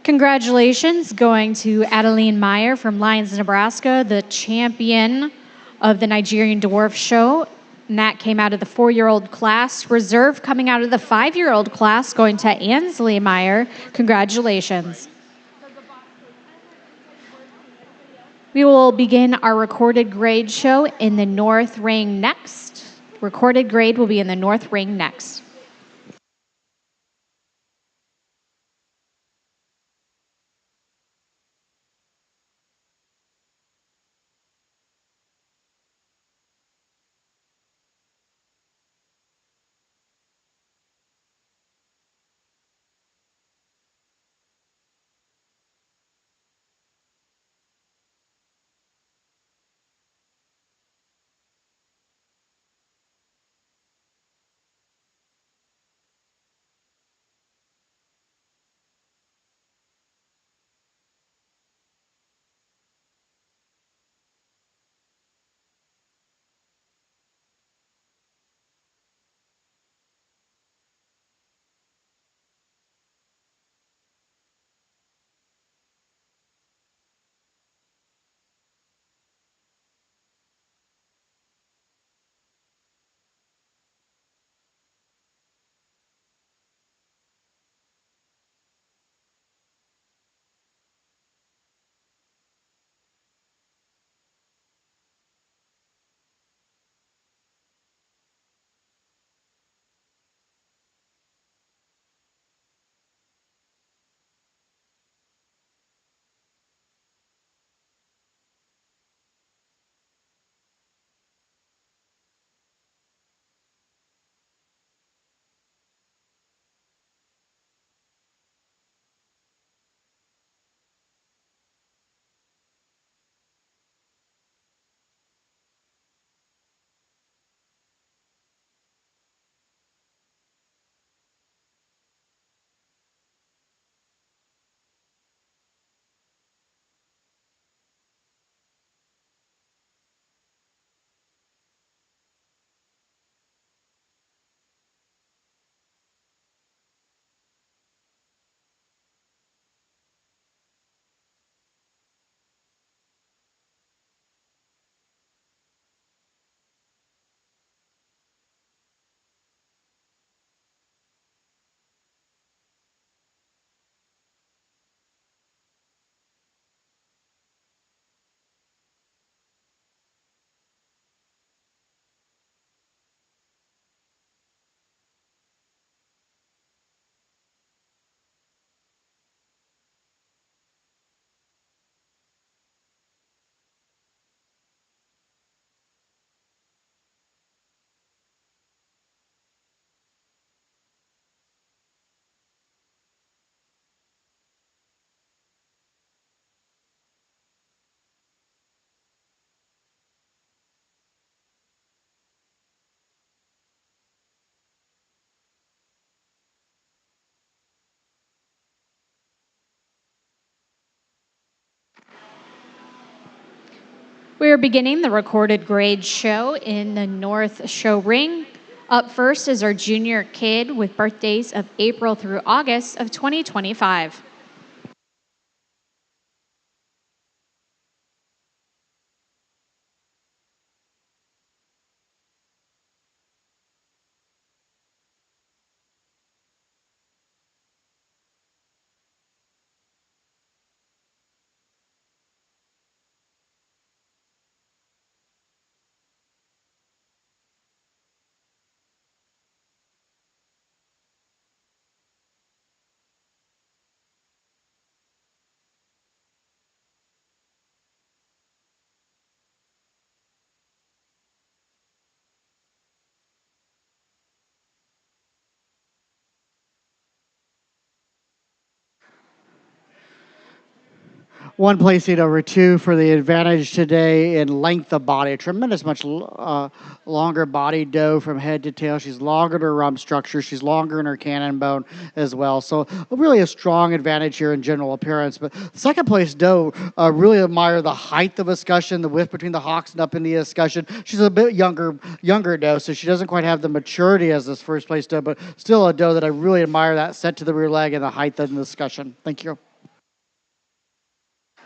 B: Congratulations going to Adeline Meyer from Lyons, Nebraska, the champion of the Nigerian Dwarf Show. And that came out of the 4-year-old class. Reserve coming out of the 5-year-old class going to Ansley Meyer. Congratulations. We will begin our recorded grade show in the north ring next. Recorded grade will be in the north ring next. We're beginning the recorded grade show in the North Show Ring. Up first is our junior kid with birthdays of April through August of 2025.
A: One placing over two for the advantage today in length of body. A tremendous, longer body doe from head to tail. She's longer in her rump structure. She's longer in her cannon bone as well. So really a strong advantage here in general appearance. But second place doe, really admire the height of escutcheon, the width between the hocks and up in the escutcheon. She's a bit younger doe, so she doesn't quite have the maturity as this first place doe, but still a doe that I really admire that set to the rear leg and the height of the escutcheon. Thank you.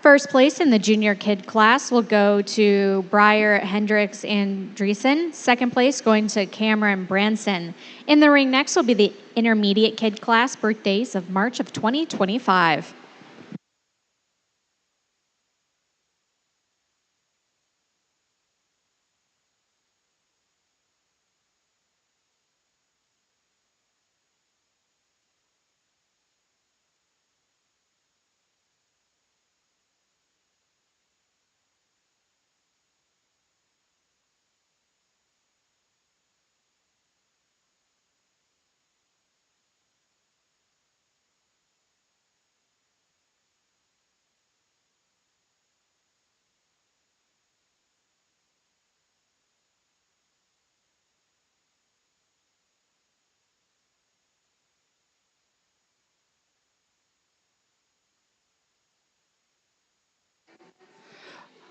B: First place in the junior kid class will go to Breyer Hendricks Andreessen. Second place going to Cameron Branson. In the ring next will be the intermediate kid class, birthdays of March of 2025.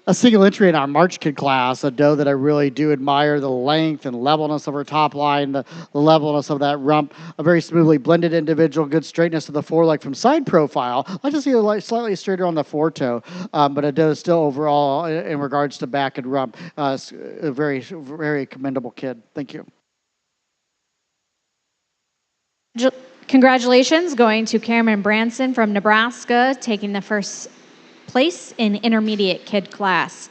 A: A single entry in our March Kid class, a doe that I really do admire the length and levelness of her top line, the levelness of that rump, a very smoothly blended individual, good straightness of the foreleg from side profile. I like to see her slightly straighter on the foretoe, but a doe still overall in regards to back and rump, a very commendable kid. Thank you.
B: Congratulations going to Cameron Branson from Nebraska, taking the first place in intermediate kid class.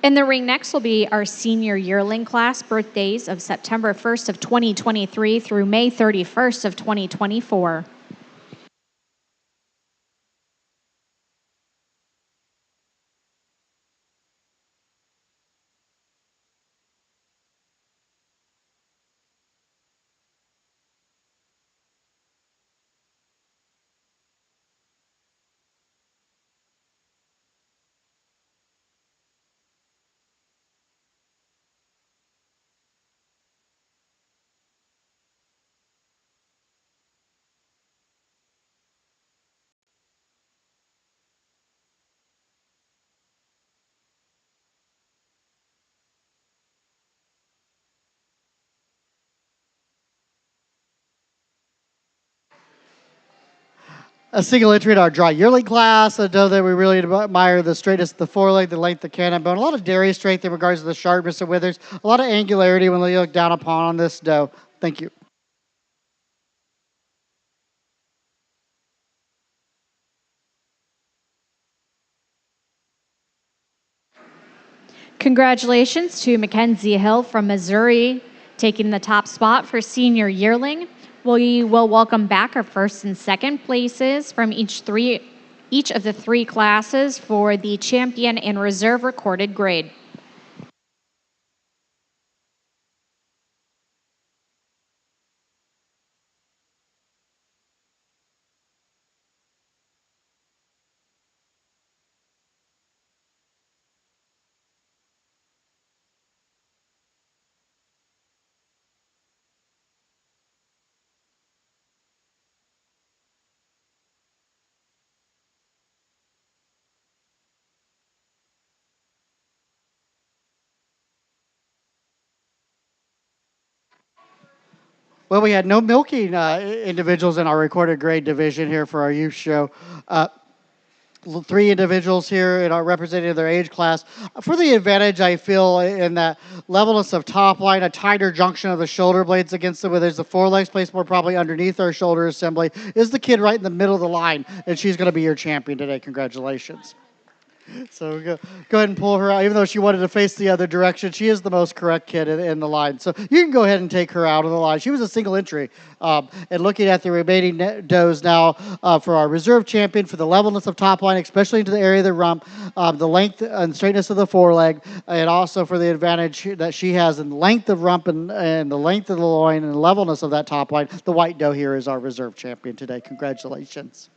B: In the ring next will be our senior yearling class, birthdays of September 1st of 2023 through May 31st of 2024.
A: A single entry in our dry yearling class, a doe that we really admire the straightness of the foreleg, the length of cannon bone, a lot of dairy strength in regards to the sharpness of withers, a lot of angularity when you look down upon on this doe. Thank you.
B: Congratulations to Mackenzie Hill from Missouri, taking the top spot for senior yearling. We will welcome back our first and second places from each of the three classes for the champion and reserve recorded grade.
A: Well, we had no milking individuals in our recorded grade division here for our youth show. Uh, Three individuals here in our representing their age class. For the advantage, I feel in that levelness of top line, a tighter junction of the shoulder blades against it, where there's the forelegs placed more probably underneath our shoulder assembly, is the kid right in the middle of the line, and she's going to be your champion today. Congratulations. So go ahead and pull her out. Even though she wanted to face the other direction, she is the most correct kid in the line. So you can go ahead and take her out of the line. She was a single entry. And looking at the remaining does now for our reserve champion for the levelness of top line, especially into the area of the rump, the length and straightness of the foreleg, and also for the advantage that she has in length of rump and the length of the loin and the levelness of that top line. The white doe here is our reserve champion today. Congratulations.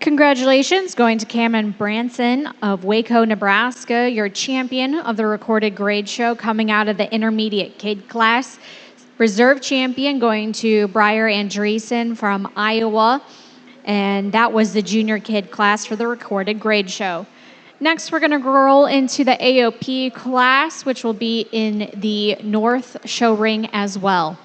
B: Congratulations going to Cameron Branson of Waco, Nebraska, your champion of the recorded grade show coming out of the intermediate kid class. Reserve champion going to Briar Andreessen from Iowa, and that was the junior kid class for the recorded grade show. Next, we're going to roll into the AOP class, which will be in the North Show Ring as well.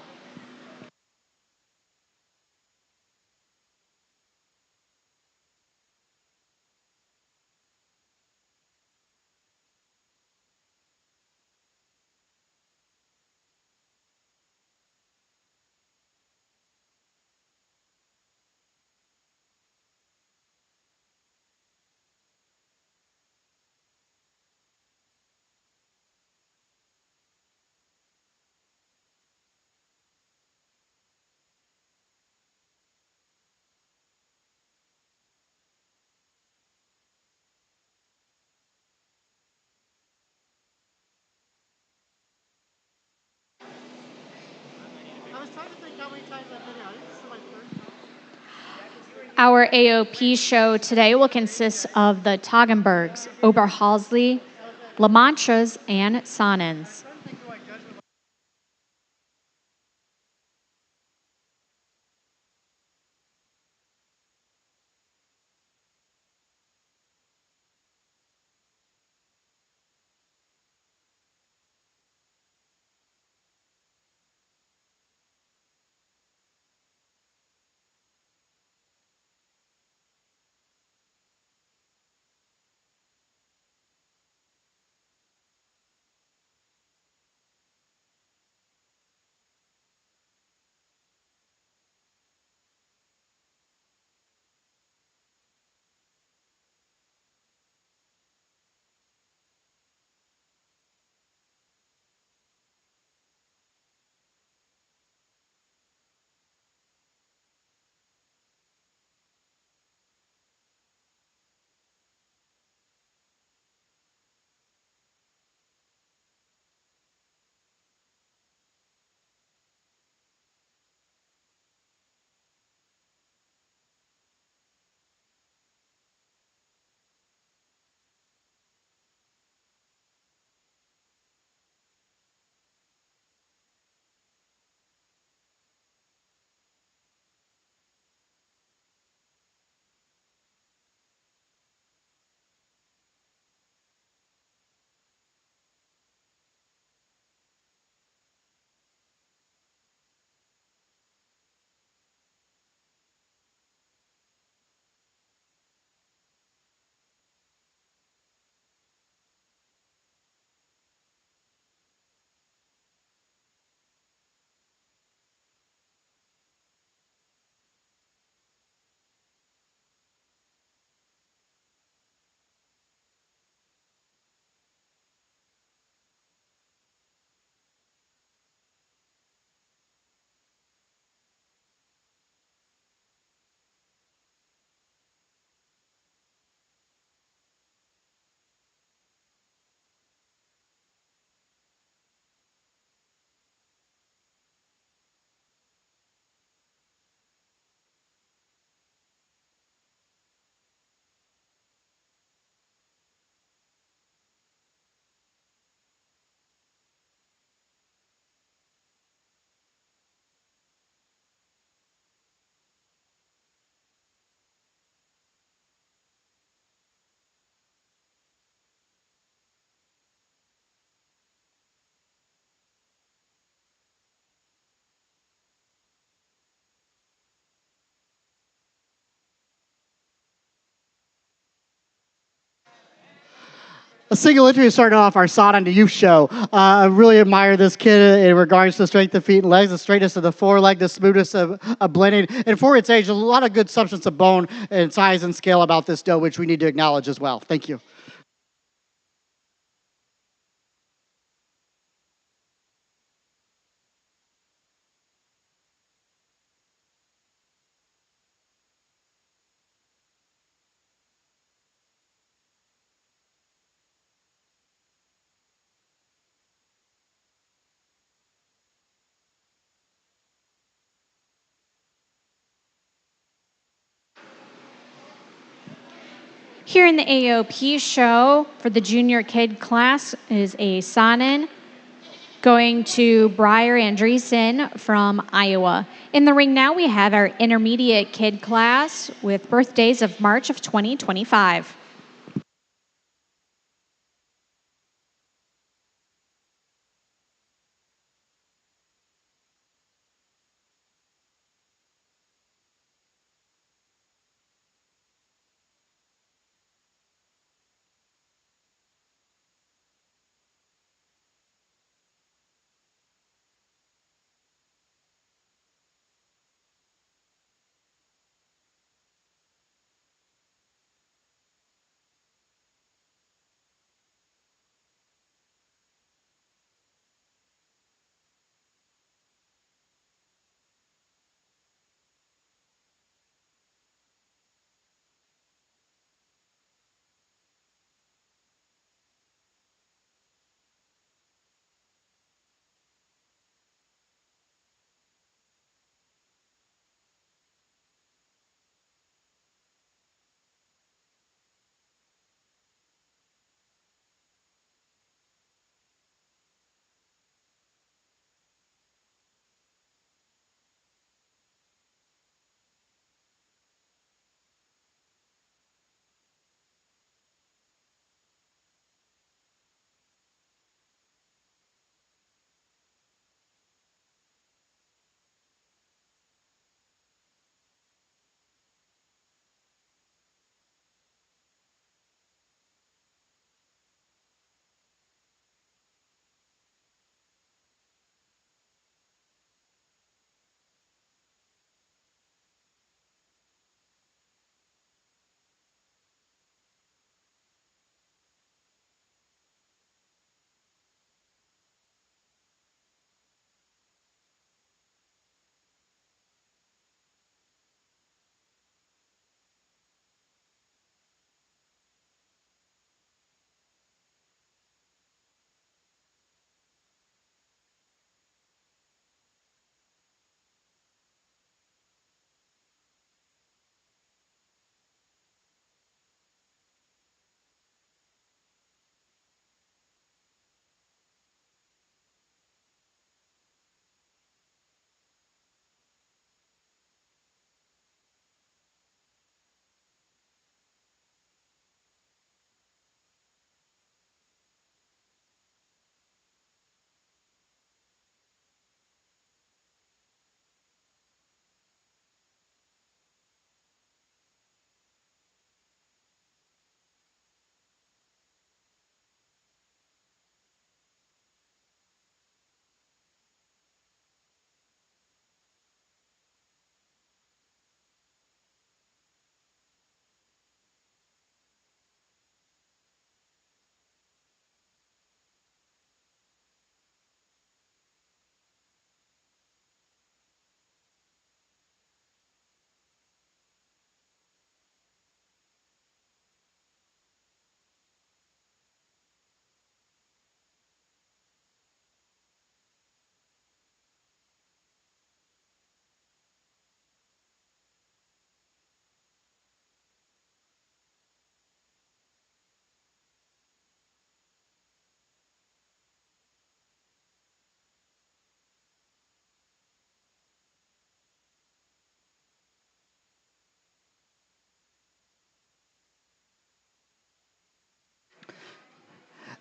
B: Our AOP show today will consist of the Toggenburgs, Oberhalsley, La Manchas, and Sonnens.
A: A single entry is starting off our Sod on the Youth show. I really admire this kid in regards to strength of feet and legs, the straightness of the foreleg, the smoothness of blending. And for its age, a lot of good substance of bone and size and scale about this doe, which we need to acknowledge as well. Thank you.
B: Here in the AOP show for the junior kid class is a Sonnen going to Briar Andreessen from Iowa. In the ring now, we have our intermediate kid class with birthdays of March of 2025.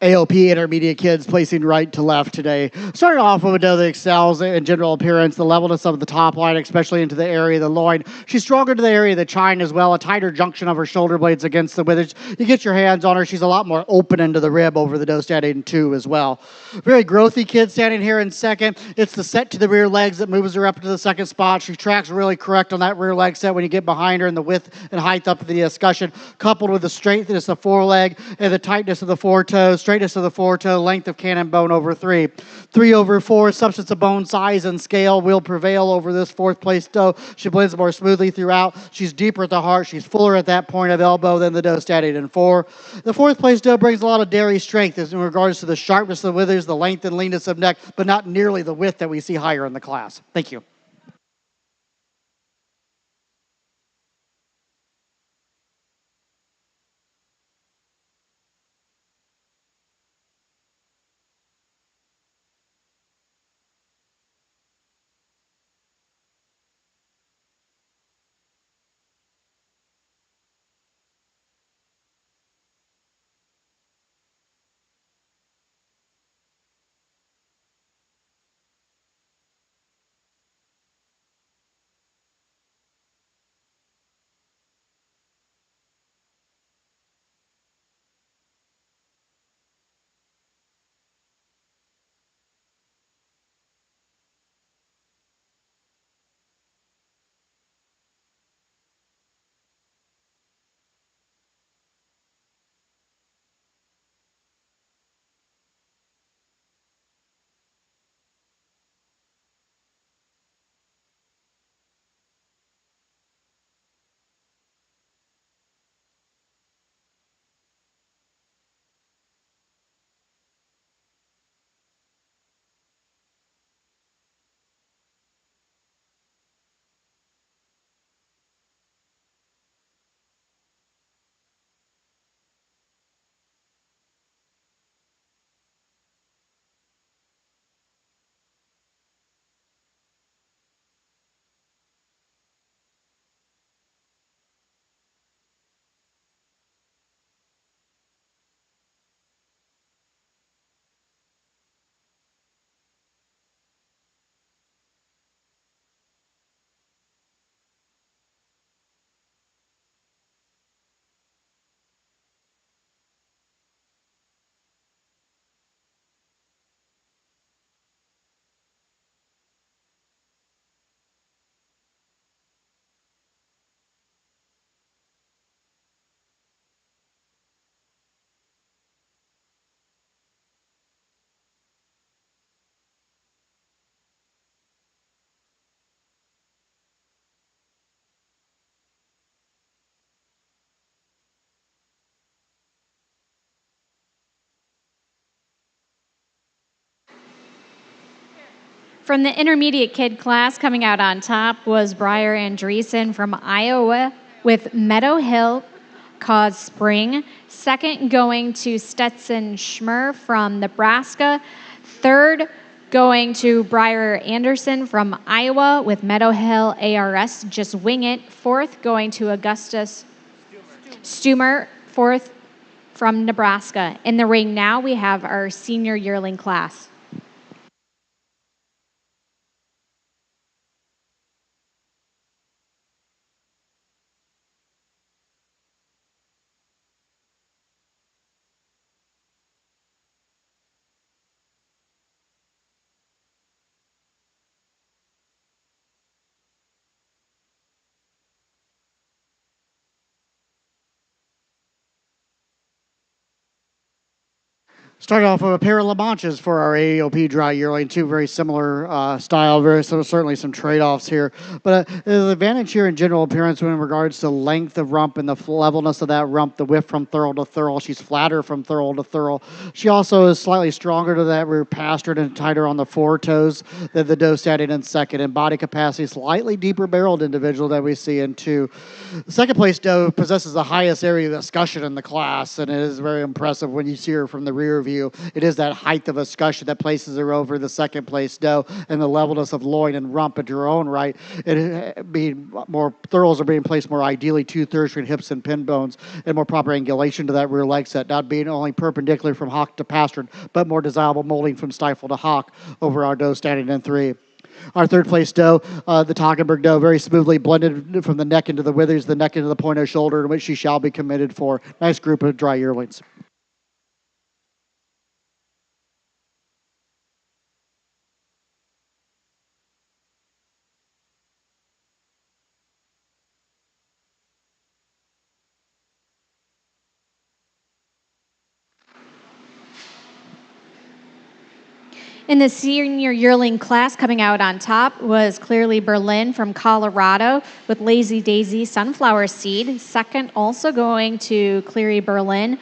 A: AOP intermediate kids placing right to left today. Starting off with a doe that excels in general appearance, the levelness of the top line, especially into the area of the loin. She's stronger to the area of the chine as well, a tighter junction of her shoulder blades against the withers. You get your hands on her, she's a lot more open into the rib over the doe standing 2 as well. Very growthy kid standing here in second. It's the set to the rear legs that moves her up to the second spot. She tracks really correct on that rear leg set when you get behind her, and the width and height up to the discussion, coupled with the straightness of the foreleg and the tightness of the foretoes, straightness of the foretoe, length of cannon bone over 3. 3 over 4, substance of bone size and scale will prevail over this 4th place doe. She blends more smoothly throughout. She's deeper at the heart. She's fuller at that point of elbow than the doe standing in 4. The 4th place doe brings a lot of dairy strength in regards to the sharpness of the withers, the length and leanness of neck, but not nearly the width that we see higher in the class. Thank you.
B: From the intermediate kid class, coming out on top was Briar Andreessen from Iowa with Meadow Hill Cause Spring. Second going to Stetson Schmer from Nebraska. Third going to Briar Anderson from Iowa with Meadow Hill ARS Just Wing It. Fourth going to Augustus Stumer, fourth from Nebraska. In the ring now, we have our senior yearling class.
A: Starting off with a pair of La Manches for our AOP dry yearling, 2 very similar style, certainly some trade-offs here. But the advantage here in general appearance in regards to length of rump and the levelness of that rump, the width from thurl to thurl. She's flatter from thurl to thurl. She also is slightly stronger to that rear pastern and tighter on the foretoes than the doe standing in second. And body capacity, slightly deeper barreled individual that we see in 2. The second place doe possesses the highest area of discussion in the class, and it is very impressive when you see her from the rear view you. It is that height of escutcheon that places her over the second place doe, and the levelness of loin and rump into her own right. It being more thurls are being placed more ideally 2/3 between hips and pin bones, and more proper angulation to that rear leg set, not being only perpendicular from hock to pastern, but more desirable molding from stifle to hock over our doe standing in 3. Our third place doe, the Toggenburg doe, very smoothly blended from the neck into the withers, the neck into the point of shoulder, in which she shall be committed for. Nice group of dry yearlings.
B: In the senior yearling class, coming out on top was Clearly Berlin from Colorado with Lazy Daisy Sunflower Seed. Second, also going to Cleary Berlin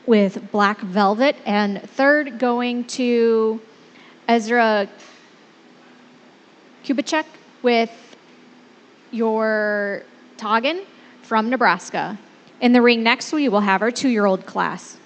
B: with Black Velvet. And third, going to Ezra Kubicek with your Toggin from Nebraska. In the ring next, we will have our 2-year-old class.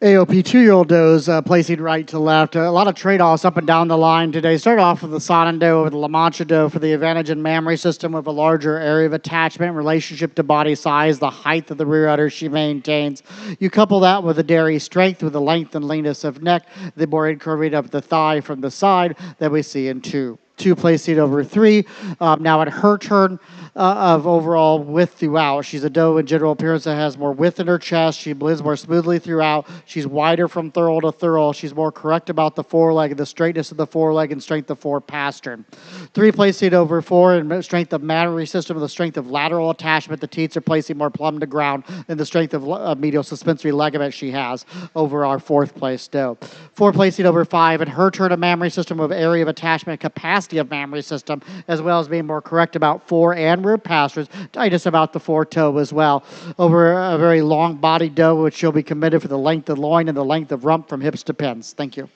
A: AOP 2-year-old does placing right to left. A lot of trade-offs up and down the line today. Start off with the Sonnen doe over the La Mancha doe for the advantage in mammary system with a larger area of attachment in relationship to body size, the height of the rear udder she maintains. You couple that with the dairy strength with the length and leanness of neck, the more incurving of the thigh from the side that we see in 2. 2 placing over 3. Now at her turn, of overall width throughout. She's a doe in general appearance that has more width in her chest. She blends more smoothly throughout. She's wider from thurl to thurl. She's more correct about the foreleg and the straightness of the foreleg and strength of fore pastern. 3 placing over 4 in strength of mammary system, the strength of lateral attachment. The teats are placing more plumb to ground and the strength of medial suspensory ligament she has over our 4th place doe. 4 placing over 5 in her turn of mammary system of area of attachment, capacity of mammary system, as well as being more correct about fore and rear pasterns, tightness about the foretoe as well. Over a very long body doe, which she'll be committed for the length of loin and the length of rump from hips to pins. Thank you.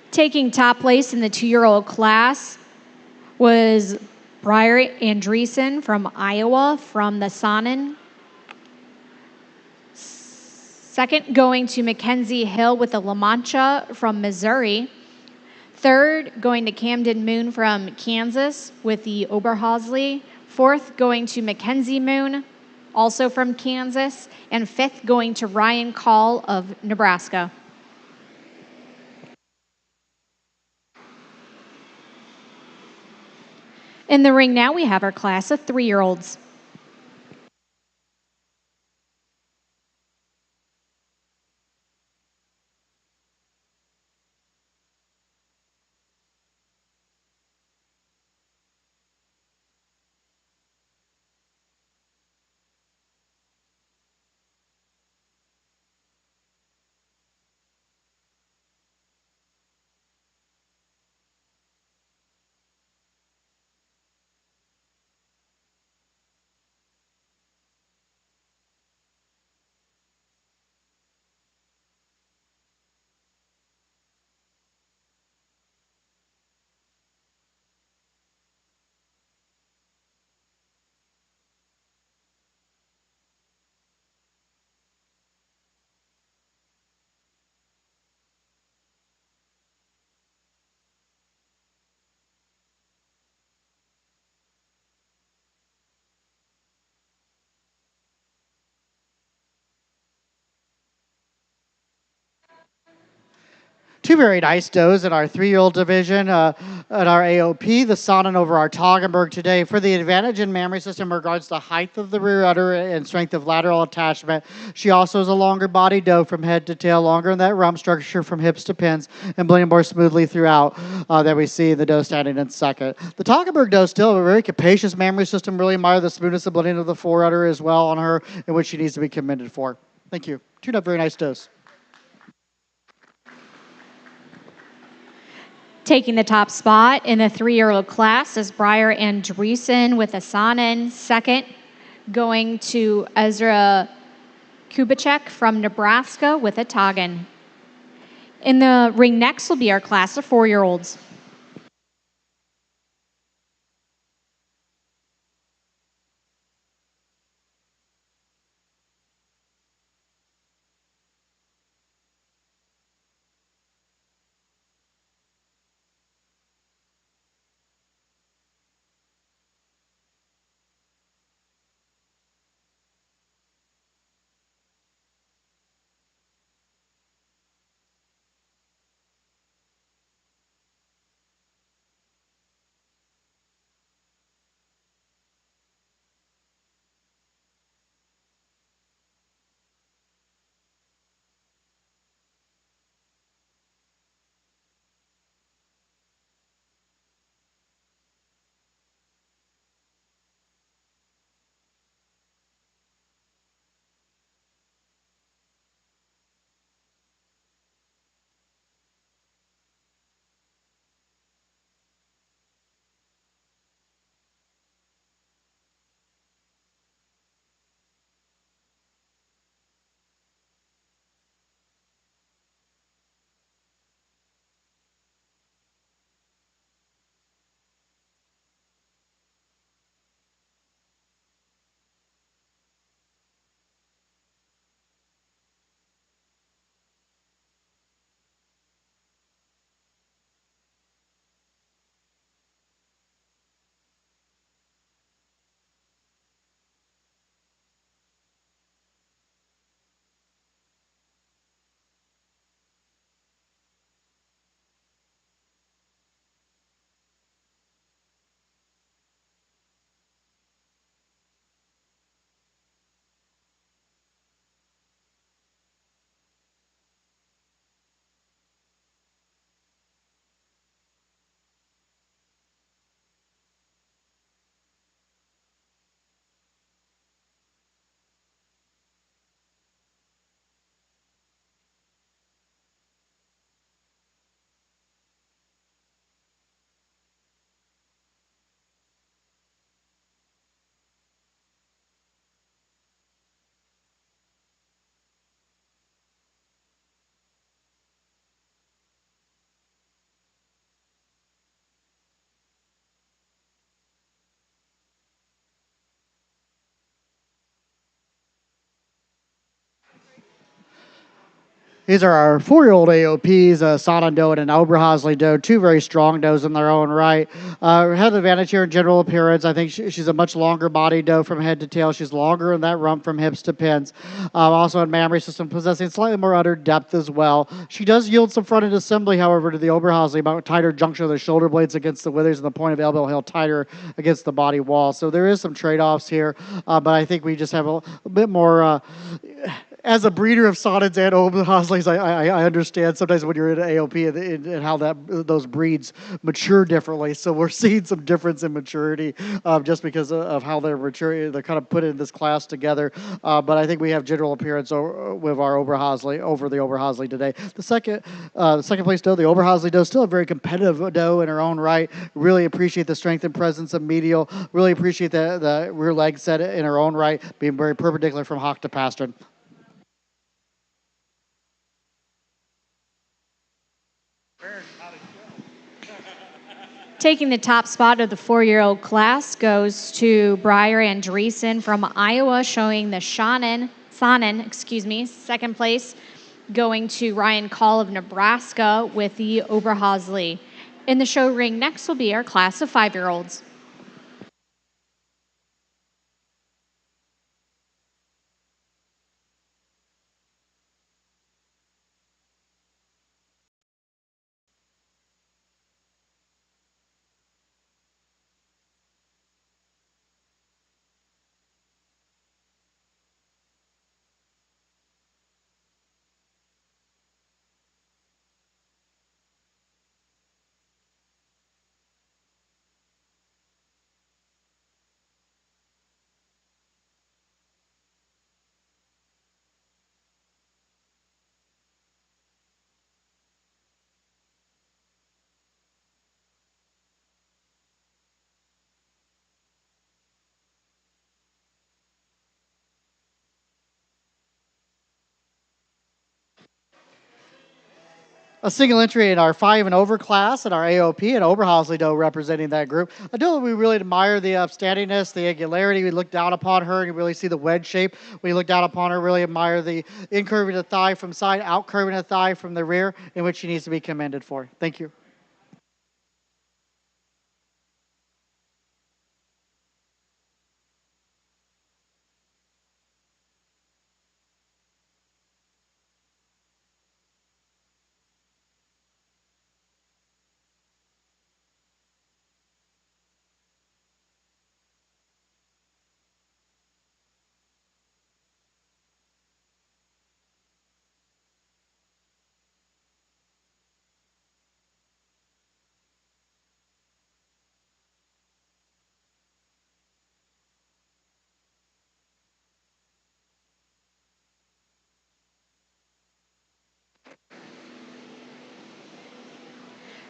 B: Taking top place in the 2-year-old class was Briar Andreessen from Iowa from the Sonnen. Second, going to Mackenzie Hill with the La Mancha from Missouri. Third, going to Camden Moon from Kansas with the Oberhausley. Fourth, going to Mackenzie Moon, also from Kansas. And fifth, going to Ryan Call of Nebraska. In the ring now, we have our class of 3-year-olds.
A: Two very nice does in our 3-year-old division at our AOP, the Sonnen over our Toggenburg today for the advantage in mammary system in regards to height of the rear udder and strength of lateral attachment. She also is a longer body doe from head to tail, longer in that rump structure from hips to pins, and blending more smoothly throughout that we see the doe standing in second. The Toggenburg doe still have a very capacious mammary system, really admire the smoothness of blending of the fore udder as well on her, in which she needs to be commended for. Thank you. Two very nice does.
B: Taking the top spot in the 3-year-old class is Briar Andreessen with a Sonnen. Second, going to Ezra Kubicek from Nebraska with a Toggen. In the ring next will be our class of 4-year-olds.
A: These are our 4-year-old AOPs, a Sodom doe and an Oberhausley doe, two very strong does in their own right. Had the advantage here in general appearance. I think she's a much longer body doe from head to tail. She's longer in that rump from hips to pins. Also in mammary system, possessing slightly more udder depth as well. She does yield some front end assembly, however, to the Oberhausley, about tighter junction of the shoulder blades against the withers and the point of elbow heel tighter against the body wall. So there is some trade-offs here, but I think we just have a bit more as a breeder of Sonnets and Oberhausleys, I understand sometimes when you're in AOP and how those breeds mature differently. So we're seeing some difference in maturity just because of how they're maturing. They're kind of put in this class together. But I think we have general appearance with our Oberhausley over the Oberhausley today. The second place doe, the Oberhausley doe, still a very competitive doe in her own right. Really appreciate the strength and presence of medial. Really appreciate the rear leg set in her own right, being very perpendicular from hock to pastern.
B: Taking the top spot of the 4-year-old class goes to Briar Andreessen from Iowa, showing the Sonnen. Second place going to Ryan Call of Nebraska with the Oberhausley. In the show ring next will be our class of 5-year-olds.
A: A single entry in our 5 and over class in our AOP, and Oberhausley doe representing that group. A doe we really admire the upstandingness, the angularity. We look down upon her and you really see the wedge shape. We look down upon her, really admire the incurving the thigh from side, out curving the thigh from the rear, in which she needs to be commended for. Thank you.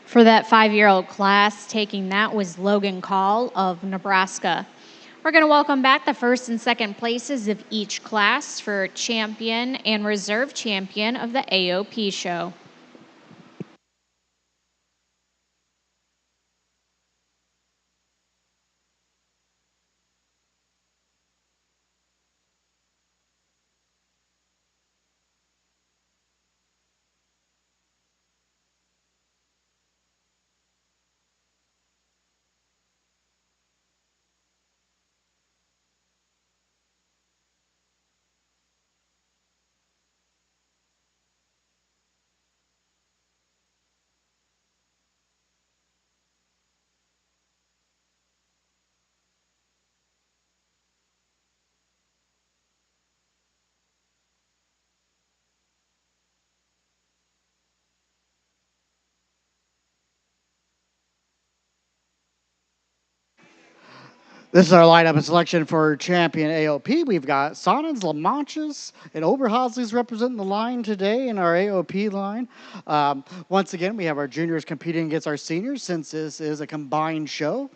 B: For that 5-year-old class, taking that was Logan Call of Nebraska. We're going to welcome back the first and second places of each class for champion and reserve champion of the AOP show.
A: This is our lineup and selection for champion AOP. We've got Sonnens, La Manchas, and Oberhausleys representing the line today in our AOP line. Once again, we have our juniors competing against our seniors since this is a combined show.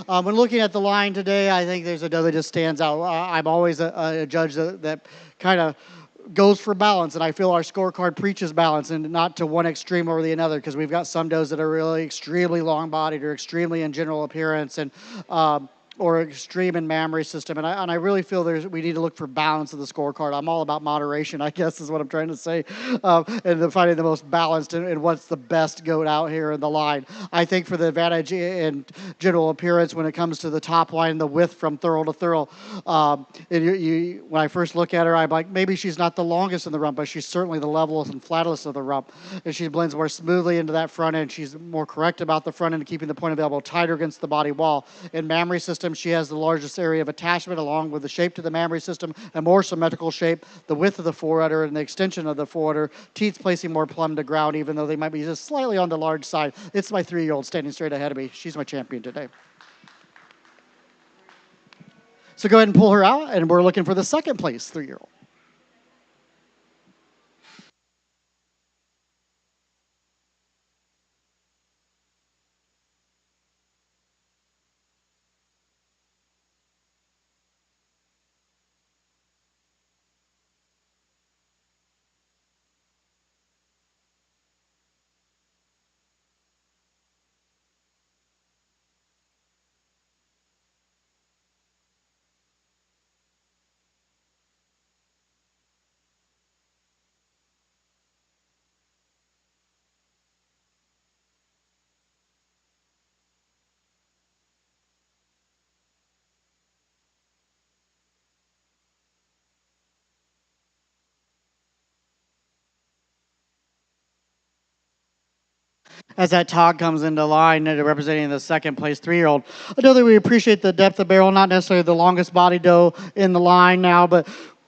A: When looking at the line today, I think there's a doe that just stands out. I'm always a judge that kind of goes for balance, and I feel our scorecard preaches balance and not to one extreme over the another, because we've got some does that are really extremely long-bodied or extremely in general appearance, and or extreme in mammary system. And I really feel we need to look for balance in the scorecard. I'm all about moderation, I guess is what I'm trying to say, and finding the most balanced and what's the best goat out here in the line. I think for the advantage in general appearance when it comes to the top line, the width from thurl to thurl, when I first look at her, I'm like, maybe she's not the longest in the rump, but she's certainly the levelest and flattest of the rump. And she blends more smoothly into that front end. She's more correct about the front end, keeping the point of elbow tighter against the body wall. In mammary system, she has the largest area of attachment along with the shape to the mammary system, a more symmetrical shape, the width of the forerunner and the extension of the forerunner, teats placing more plumb to ground, even though they might be just slightly on the large side. It's my 3-year-old standing straight ahead of me. She's my champion today. So go ahead and pull her out, and we're looking for the second place 3-year-old. As that Todd comes into line representing the second place 3-year-old. I know that we appreciate the depth of barrel, not necessarily the longest body doe in the line now, but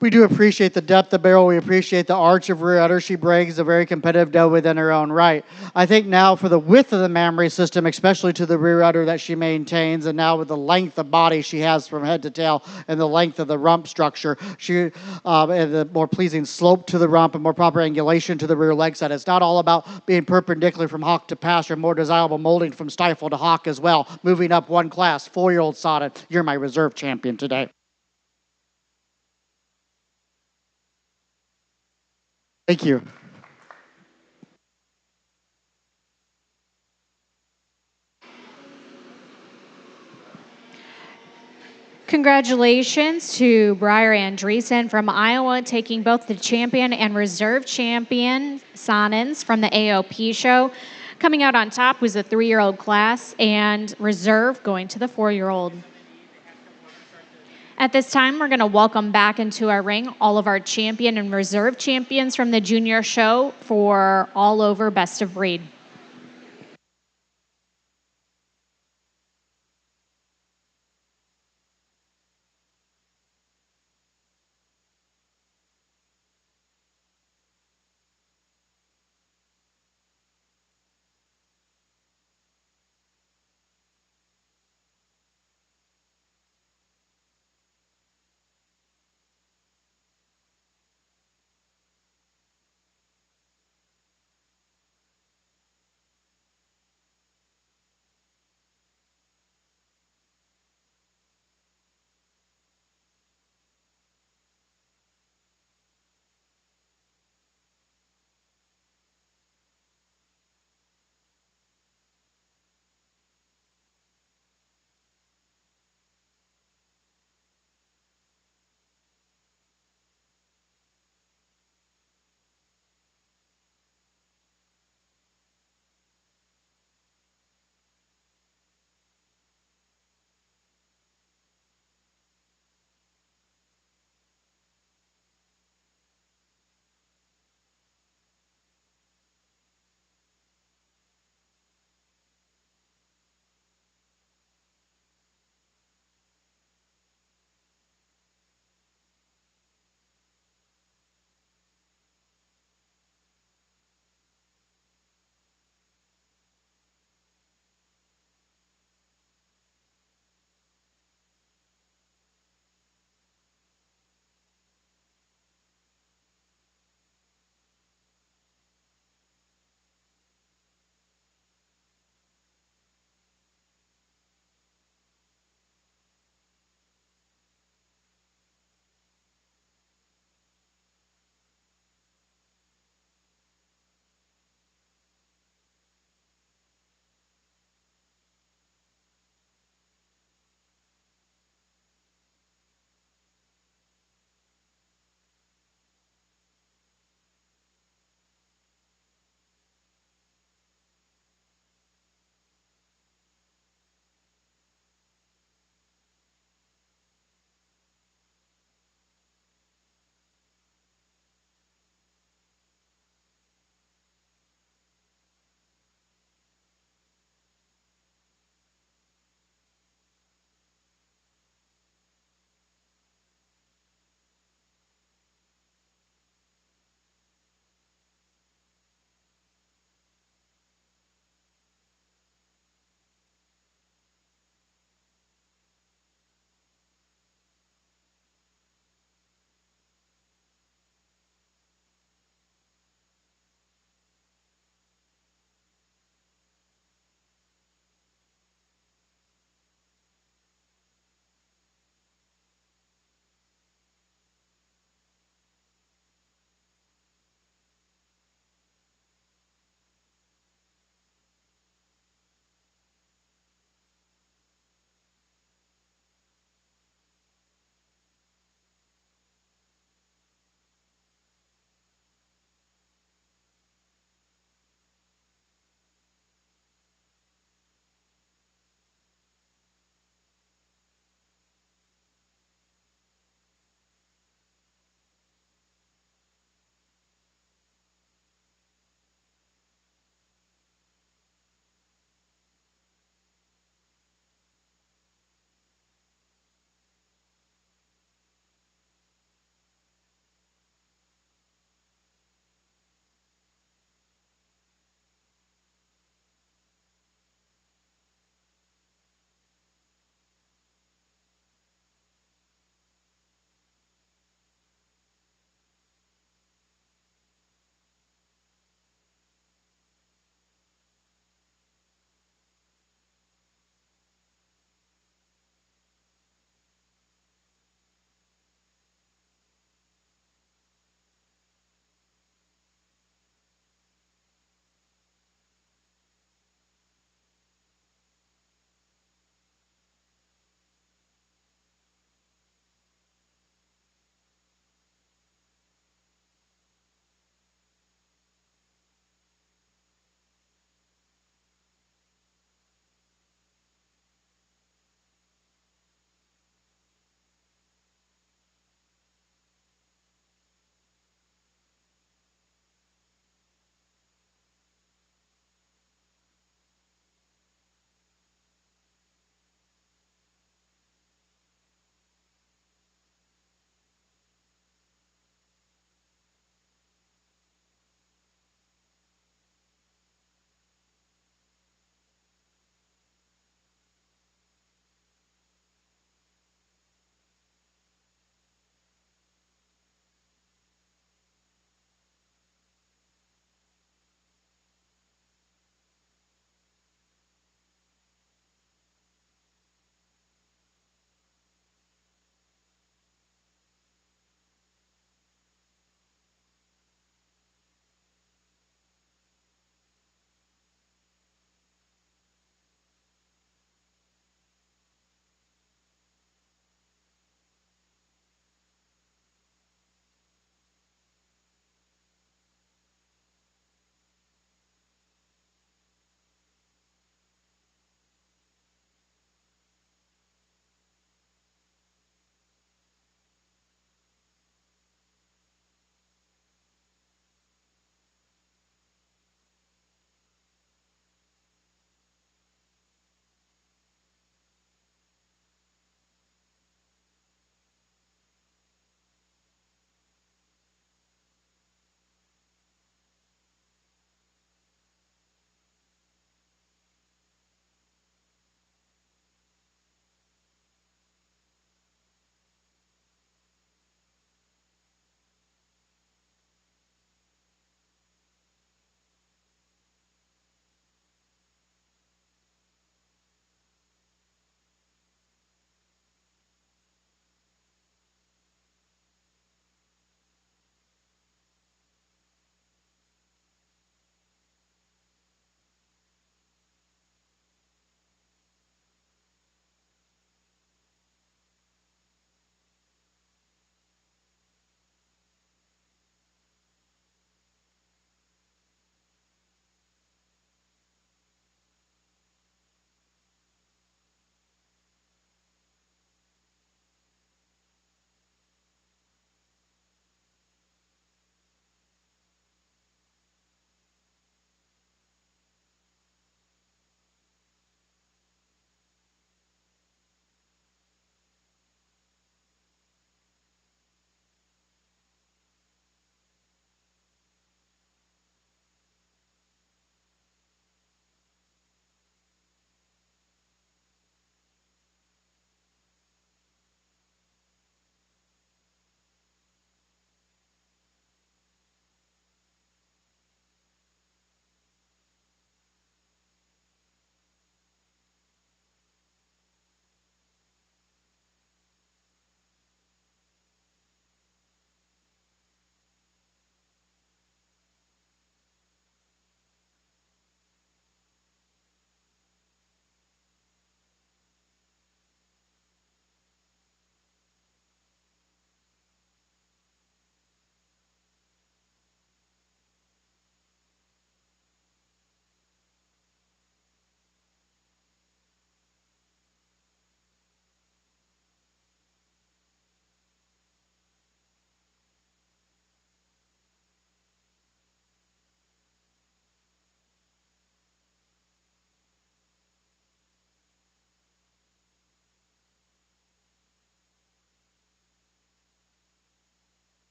A: we do appreciate the depth of barrel. We appreciate the arch of rear udder she brings, a very competitive doe within her own right. I think now for the width of the mammary system, especially to the rear udder that she maintains, and now with the length of body she has from head to tail and the length of the rump structure, and the more pleasing slope to the rump and more proper angulation to the rear leg side. It's not all about being perpendicular from hock to pasture, more desirable molding from stifle to hock as well. Moving up one class, 4-year-old Sonnet, you're my reserve champion today. Thank you.
B: Congratulations to Briar Andreessen from Iowa, taking both the champion and reserve champion Sonnens from the AOP show. Coming out on top was the 3-year-old class, and reserve going to the 4-year-old. At this time, we're going to welcome back into our ring all of our champion and reserve champions from the junior show for all over best of breed.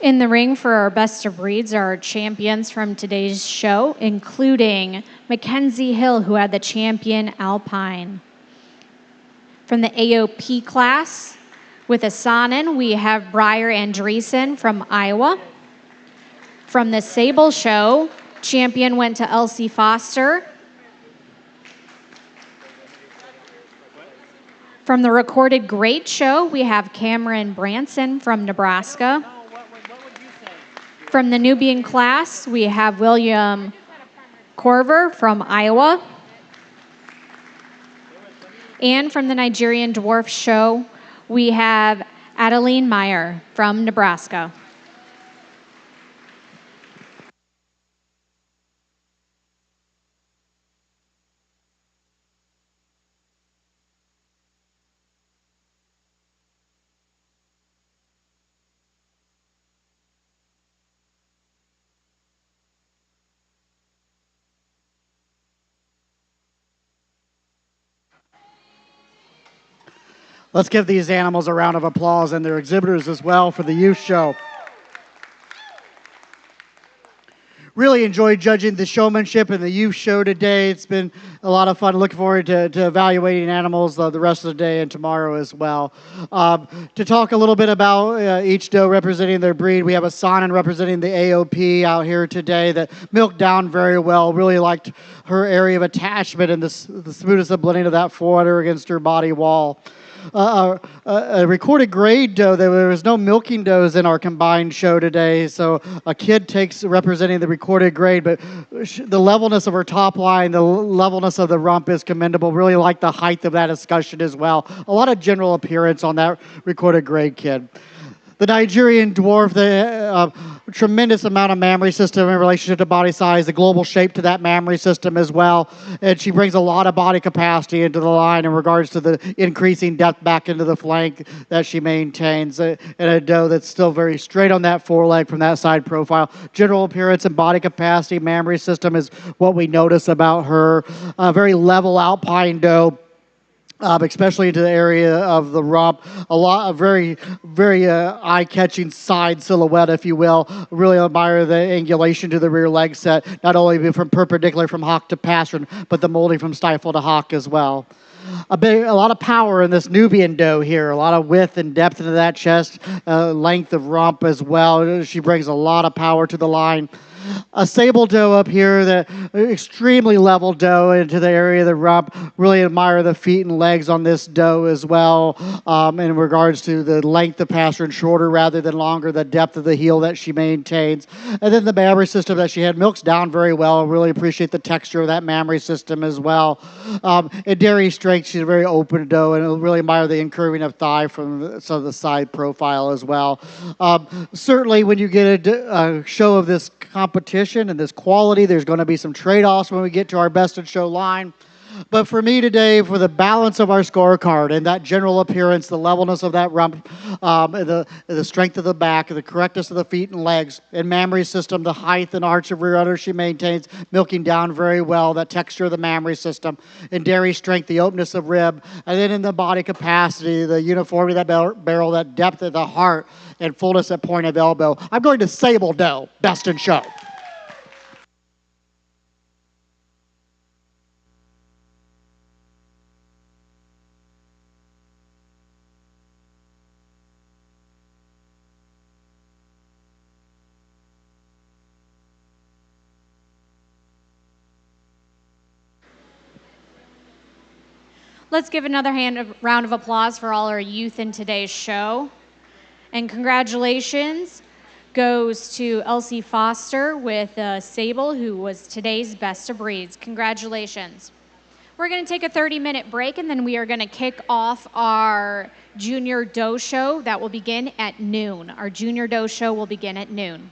B: In the ring for our best of breeds are our champions from today's show, including Mackenzie Hill, who had the champion Alpine. From the AOP class, with Asanen, we have Briar Andreessen from Iowa. From the Sable Show, champion went to Elsie Foster. From the Recorded Great Show, we have Cameron Branson from Nebraska. From the Nubian class, we have William Corver from Iowa. And from the Nigerian Dwarf Show, we have Adeline Meyer from Nebraska.
A: Let's give these animals a round of applause and their exhibitors as well for the youth show. Really enjoyed judging the showmanship in the youth show today. It's been a lot of fun. Looking forward to evaluating animals the rest of the day and tomorrow as well. To talk a little bit about each doe representing their breed, we have a Sonnen representing the AOP out here today that milked down very well. Really liked her area of attachment and the smoothness of blending of that forudder against her body wall. A recorded grade doe. There was no milking does in our combined show today, so a kid takes representing the recorded grade, but the levelness of her top line, the levelness of the rump is commendable. Really like the height of that discussion as well. A lot of general appearance on that recorded grade kid. The Nigerian dwarf, the tremendous amount of mammary system in relationship to body size, the global shape to that mammary system as well. And she brings a lot of body capacity into the line in regards to the increasing depth back into the flank that she maintains. And a doe that's still very straight on that foreleg from that side profile. General appearance and body capacity, mammary system is what we notice about her. Very level alpine doe. Especially into the area of the rump, a lot of very eye-catching side silhouette, if you will. Really admire the angulation to the rear leg set, not only from perpendicular from hock to pastern, but the molding from stifle to hock as well. A lot of power in this Nubian doe here, a lot of width and depth into that chest, length of rump as well. She brings a lot of power to the line. A sable doe up here, the extremely level doe into the area of the rump. Really admire the feet and legs on this doe as well in regards to the length of pastern, shorter rather than longer, the depth of the heel that she maintains. And then the mammary system that she had milks down very well. Really appreciate the texture of that mammary system as well. And dairy strength, she's a very open doe, and really admire the incurving of thigh from some of the side profile as well. Certainly when you get a show of this competition and this quality, there's going to be some trade-offs when we get to our best in show line. But for me today, for the balance of our scorecard and that general appearance, the levelness of that rump, the strength of the back, the correctness of the feet and legs, and mammary system, the height and arch of rear udder she maintains, milking down very well, that texture of the mammary system, and dairy strength, the openness of rib, and then in the body capacity, the uniformity of that barrel, that depth of the heart, and fullness at point of elbow. I'm going to sable doe, best in show.
B: Let's give another round of applause for all our youth in today's show. And congratulations goes to Elsie Foster with Sable, who was today's best of breeds. Congratulations. We're going to take a 30-minute break, and then we are going to kick off our Junior Doe Show that will begin at noon. Our Junior Doe Show will begin at noon.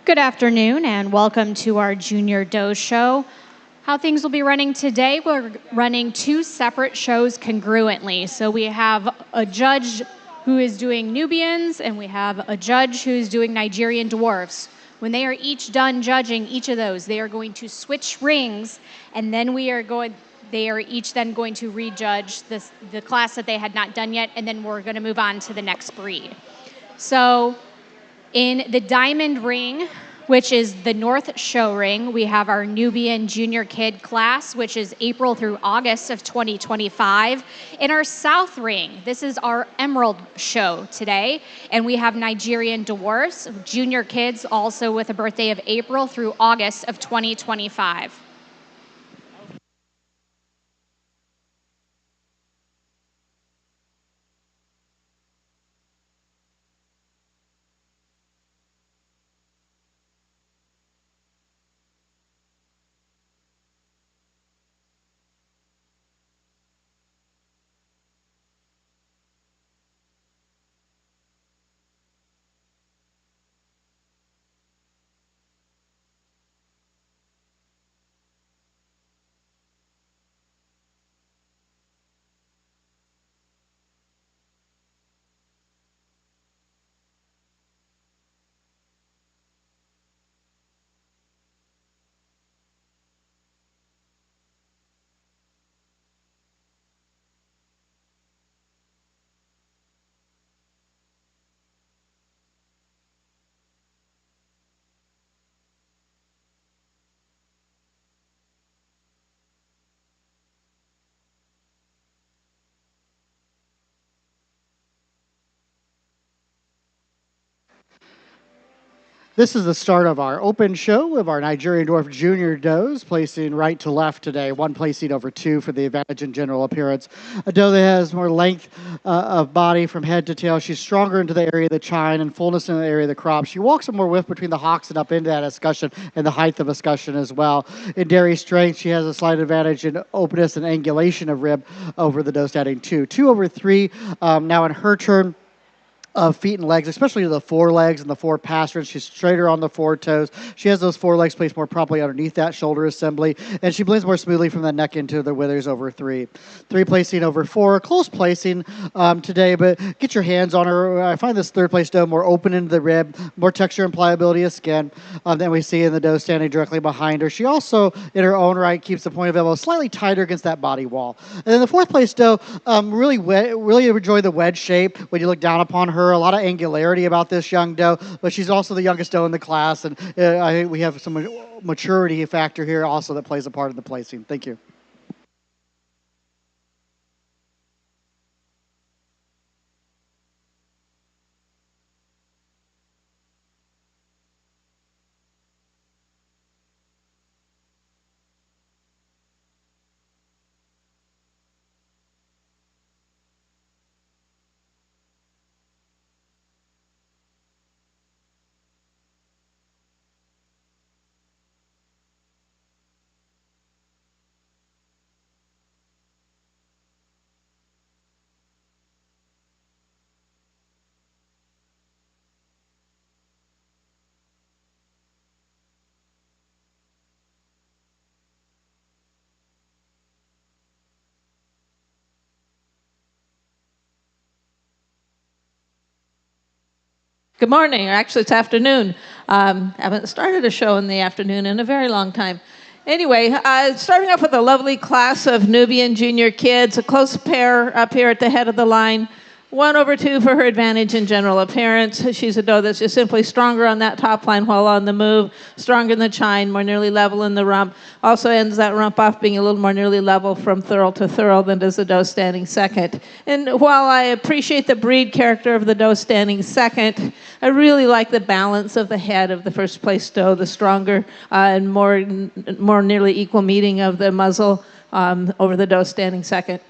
B: Good afternoon and welcome to our Junior Doe Show. How things will be running today, we're running two separate shows congruently. So we have a judge who is doing Nubians and we have a judge who's doing Nigerian dwarfs. When they are each done judging each of those, they are going to switch rings and then they are each then going to rejudge the class that they had not done yet, and then we're going to move on to the next breed. So in the diamond ring, which is the North Show ring, we have our Nubian Junior Kid class, which is April through August of 2025. In our South ring, this is our Emerald Show today, and we have Nigerian Dwarfs, Junior Kids, also with a birthday of April through August of 2025.
A: This is the start of our open show of our Nigerian Dwarf Junior Does, placing right to left today, one placing over two for the advantage in general appearance. A doe that has more length of body from head to tail. She's stronger into the area of the chine and fullness in the area of the crop. She walks a more width between the hocks and up into that escutcheon and the height of escutcheon as well. In dairy strength, she has a slight advantage in openness and angulation of rib over the doe standing two. 2 over 3 now in her turn. Of feet and legs, especially the forelegs and the four pasterns. She's straighter on the four toes. She has those forelegs placed more properly underneath that shoulder assembly, and she blends more smoothly from the neck into the withers over 3. 3 placing over 4. Close placing today, but get your hands on her. I find this third place doe more open into the rib, more texture and pliability of skin than we see in the doe standing directly behind her. She also, in her own right, keeps the point of elbow slightly tighter against that body wall. And then the fourth place doe, really enjoy the wedge shape when you look down upon her. A lot of angularity about this young doe, but she's also the youngest doe in the class, and I think we have some maturity factor here also that plays a part in the placing. Thank you.
E: Good morning, or actually it's afternoon. Haven't started a show in the afternoon in a very long time. Anyway, starting off with a lovely class of Nubian junior kids, a close pair up here at the head of the line. 1 over 2 for her advantage in general appearance. She's a doe that's just simply stronger on that top line while on the move, stronger in the chine, more nearly level in the rump. Also ends that rump off being a little more nearly level from thurl to thurl than does the doe standing second. And while I appreciate the breed character of the doe standing second, I really like the balance of the head of the first place doe, the stronger and more nearly equal meeting of the muzzle over the doe standing second.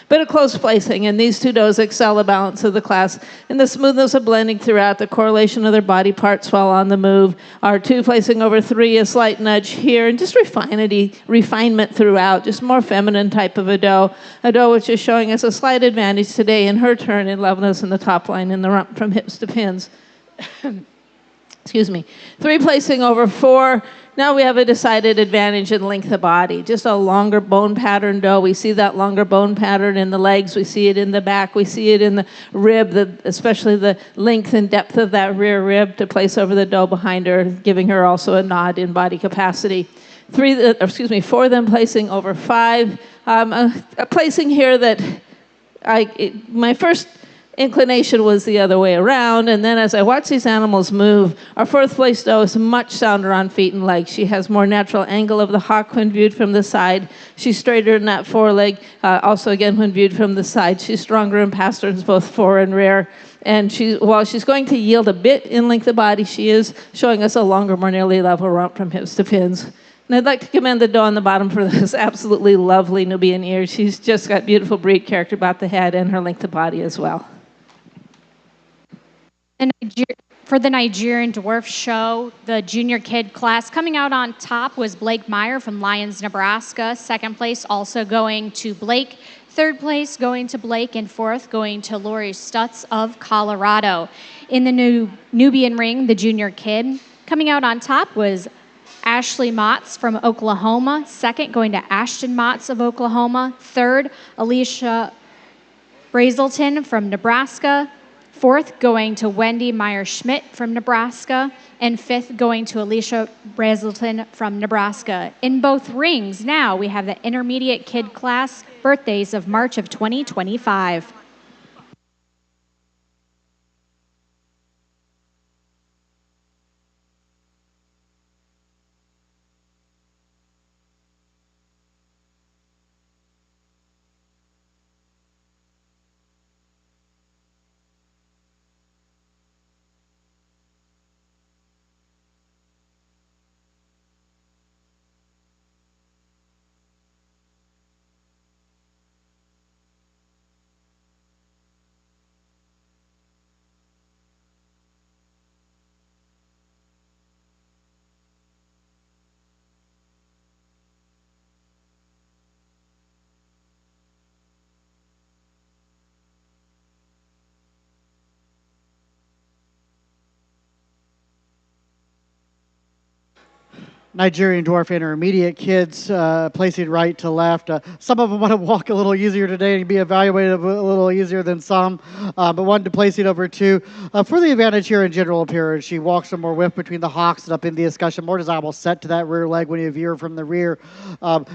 E: But a close placing, and these two does excel the balance of the class in the smoothness of blending throughout, the correlation of their body parts while on the move. Our 2 placing over 3, a slight nudge here, and just refinement throughout, just more feminine type of a doe which is showing us a slight advantage today in her turn in levelness in the top line in the rump from hips to pins. excuse me, 3 placing over 4. Now we have a decided advantage in length of body, just a longer bone pattern doe. We see that longer bone pattern in the legs, we see it in the back, we see it in the rib, especially the length and depth of that rear rib to place over the doe behind her, giving her also a nod in body capacity. 4 of them placing over 5. A placing here that my first inclination was the other way around, and then as I watch these animals move, our 4th place doe is much sounder on feet and legs. She has more natural angle of the hock when viewed from the side. She's straighter in that foreleg, also again when viewed from the side. She's stronger in pasterns, both fore and rear. And while she's going to yield a bit in length of body, she is showing us a longer, more nearly level rump from hips to fins. And I'd like to commend the doe on the bottom for those absolutely lovely Nubian ears. She's just got beautiful breed character about the head and her length of body as well.
B: For the Nigerian Dwarf Show, the junior kid class, coming out on top was Blake Meyer from Lyons, Nebraska. 2nd place also going to Blake. 3rd place going to Blake, and 4th going to Lori Stutz of Colorado. In the Nubian ring, the junior kid, coming out on top was Ashley Motz from Oklahoma. 2nd going to Ashton Motz of Oklahoma. 3rd, Alicia Brazelton from Nebraska. 4th going to Wendy Meyer-Schmidt from Nebraska, and 5th going to Alicia Brazelton from Nebraska. In both rings now, we have the intermediate kid class birthdays of March of 2025.
A: Nigerian dwarf intermediate kids placing right to left. Some of them want to walk a little easier today and be evaluated a little easier than some, but one to placing over 2. For the advantage here in general appearance, she walks some more width between the hocks and up in the escutcheon, more desirable set to that rear leg when you view her from the rear.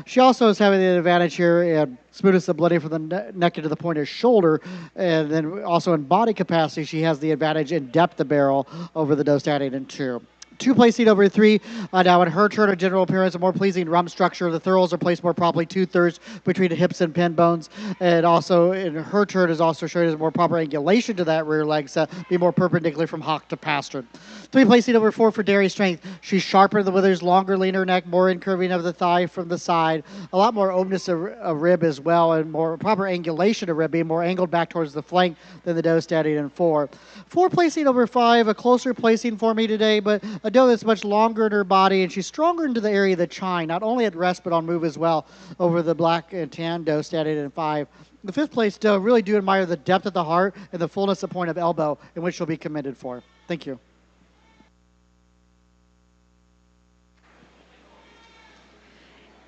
A: She also is having the advantage here in smoothness of blooding from the neck into the point of shoulder, and then also in body capacity, she has the advantage in depth of barrel over the doe standing in 2. 2 placing over 3. Now in her turn of general appearance, a more pleasing rump structure. The thurls are placed more properly 2/3 between the hips and pin bones. And also in her turn is also showing us more proper angulation to that rear leg set, be more perpendicular from hock to pastern. 3 placing over 4 for dairy strength. She's sharper in the withers, longer, leaner neck, more incurving of the thigh from the side. A lot more openness of rib as well, and more proper angulation of rib, being more angled back towards the flank than the doe standing in 4. 4 placing over 5, a closer placing for me today, but a doe that's much longer in her body, and she's stronger into the area of the chine, not only at rest, but on move as well, over the black and tan doe standing in 5. The 5th place doe, really do admire the depth of the heart and the fullness of point of elbow, in which she'll be commended for. Thank you.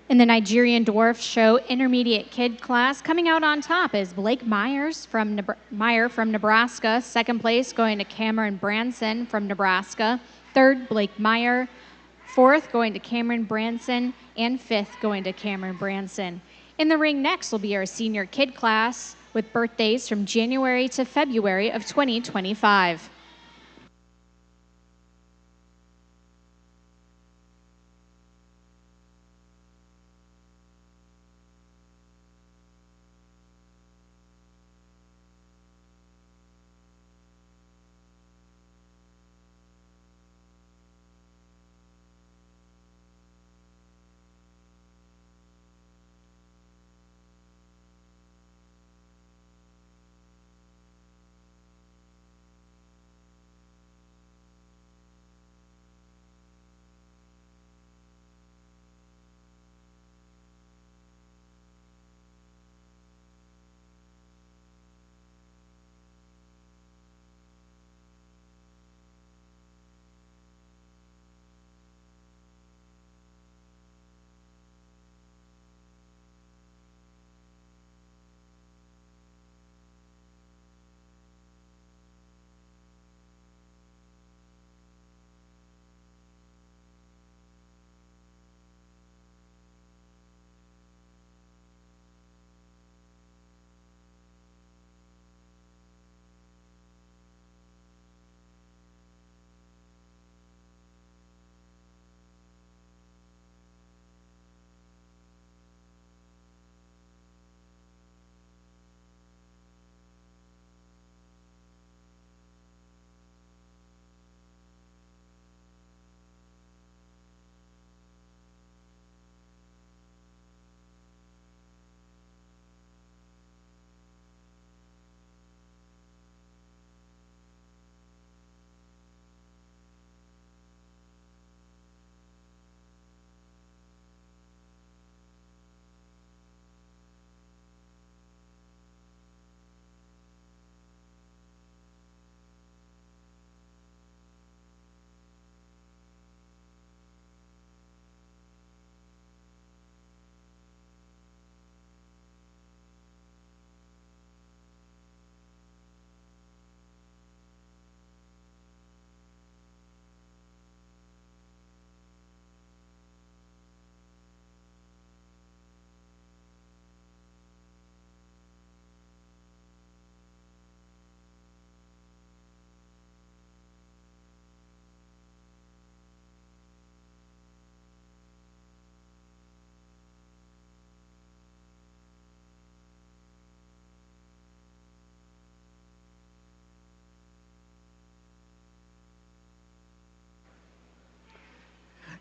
B: In the Nigerian Dwarf Show intermediate kid class, coming out on top is Blake Meyer from Nebraska. 2nd place going to Cameron Branson from Nebraska. 3rd, Blake Meyer. 4th going to Cameron Branson, and 5th going to Cameron Branson. In the ring next will be our senior kid class with birthdays from January to February of 2025.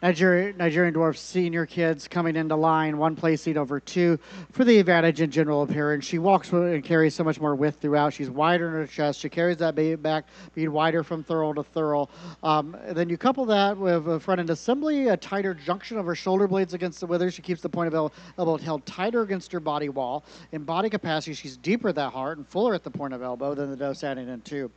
A: Nigerian Dwarf senior kids coming into line, one place seat over two for the advantage in general appearance. She walks and carries so much more width throughout. She's wider in her chest. She carries that baby back, being wider from thorough to thorough. Then you couple that with a front end assembly, a tighter junction of her shoulder blades against the withers. She keeps the point of elbow held tighter against her body wall. In body capacity, she's deeper at that heart and fuller at the point of elbow than the doe standing in two.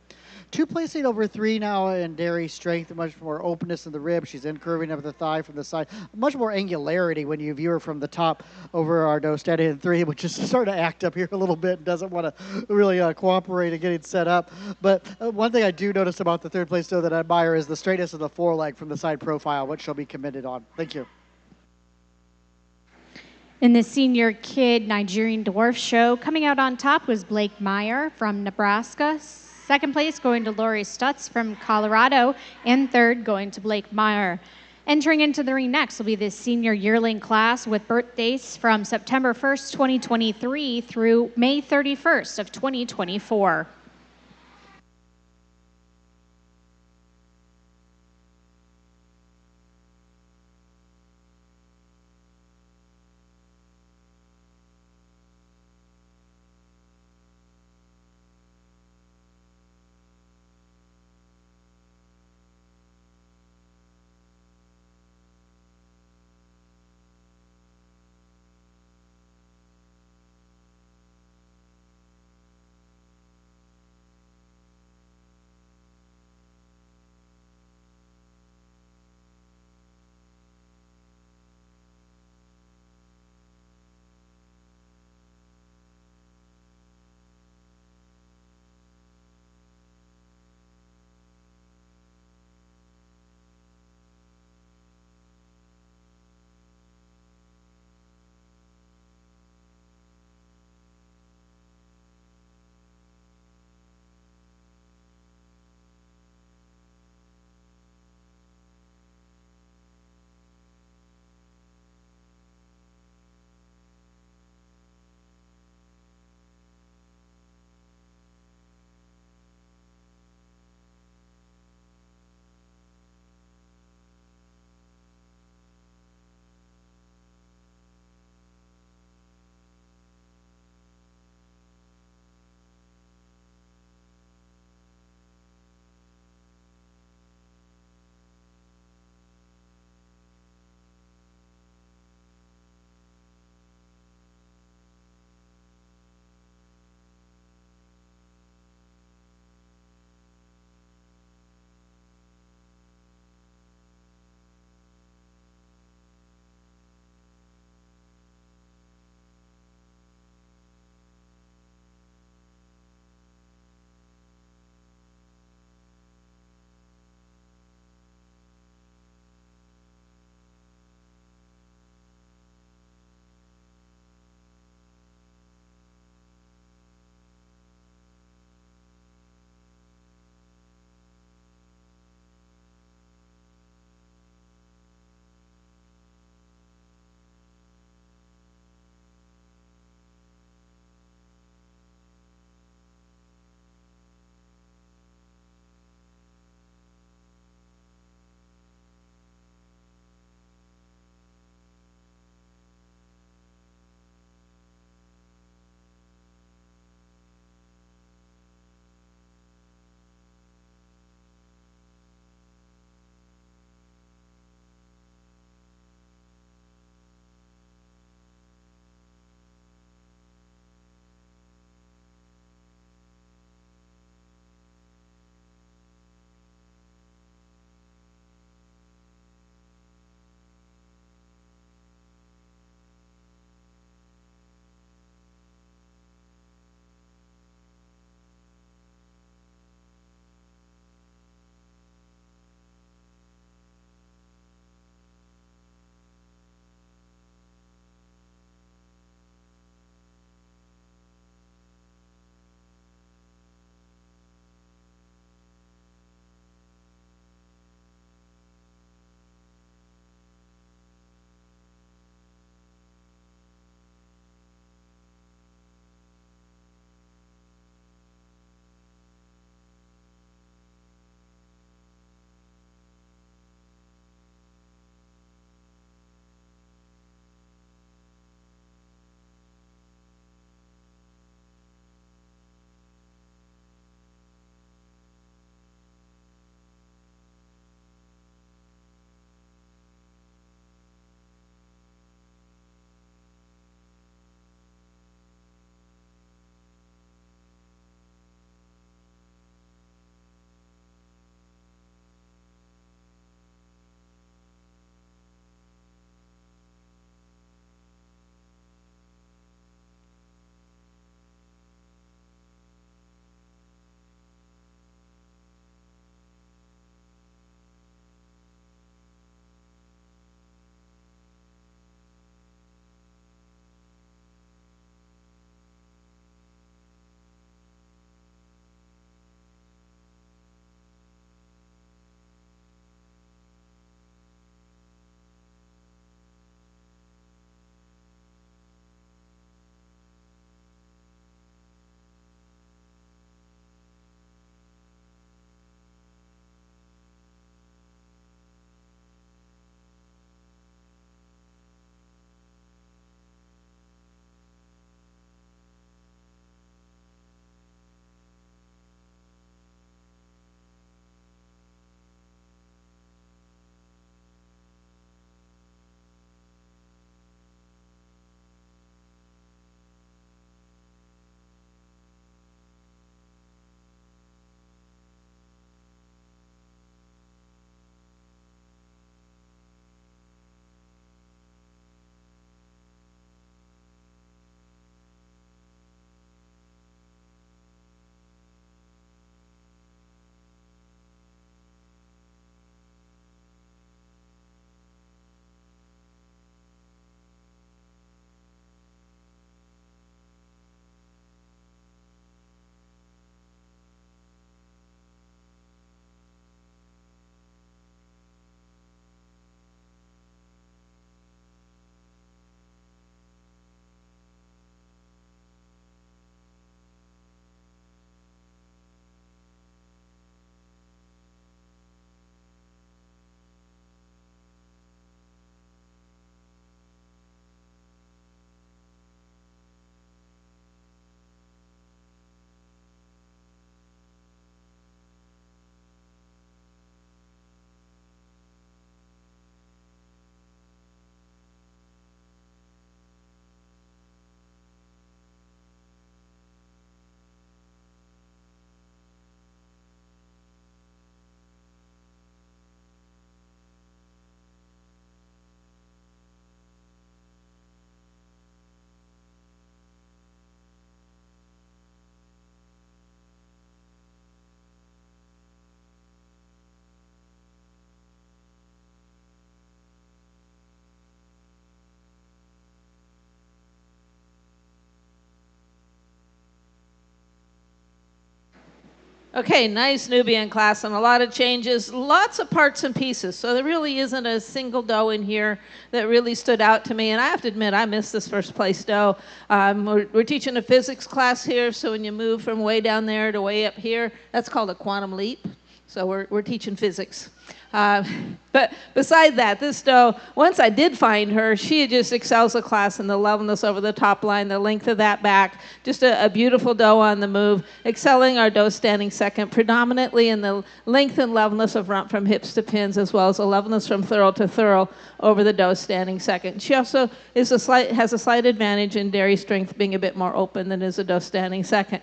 A: Two placing over three now in dairy strength, much more openness in the rib. She's in curving of the thigh from the side, much more angularity when you view her from the top over our doe standing in three, which is starting to act up here a little bit and doesn't want to really cooperate in getting set up. But one thing I do notice about the third place doe that I admire is the straightness of the foreleg from the side profile, which she'll be committed on. Thank you.
B: In the senior kid Nigerian Dwarf show, coming out on top was Blake Meyer from Nebraska. Second place going to Lori Stutz from Colorado, and third going to Blake Meyer. Entering into the ring next will be the senior yearling class with birthdays from September 1st, 2023 through May 31st of 2024.
E: Okay, nice Nubian class and a lot of changes, lots of parts and pieces. So there really isn't a single doe in here that really stood out to me. And I have to admit, I missed this first place doe. We're teaching a physics class here, so when you move from way down there to way up here, that's called a quantum leap. So we're teaching physics. But beside that, this doe, once I did find her, she just excels the class in the levelness over the top line, the length of that back, just a beautiful doe on the move, excelling our doe standing second, predominantly in the length and levelness of rump from hips to pins, as well as the levelness from thurl to thurl over the doe standing second. She also has a slight advantage in dairy strength, being a bit more open than is a doe standing second.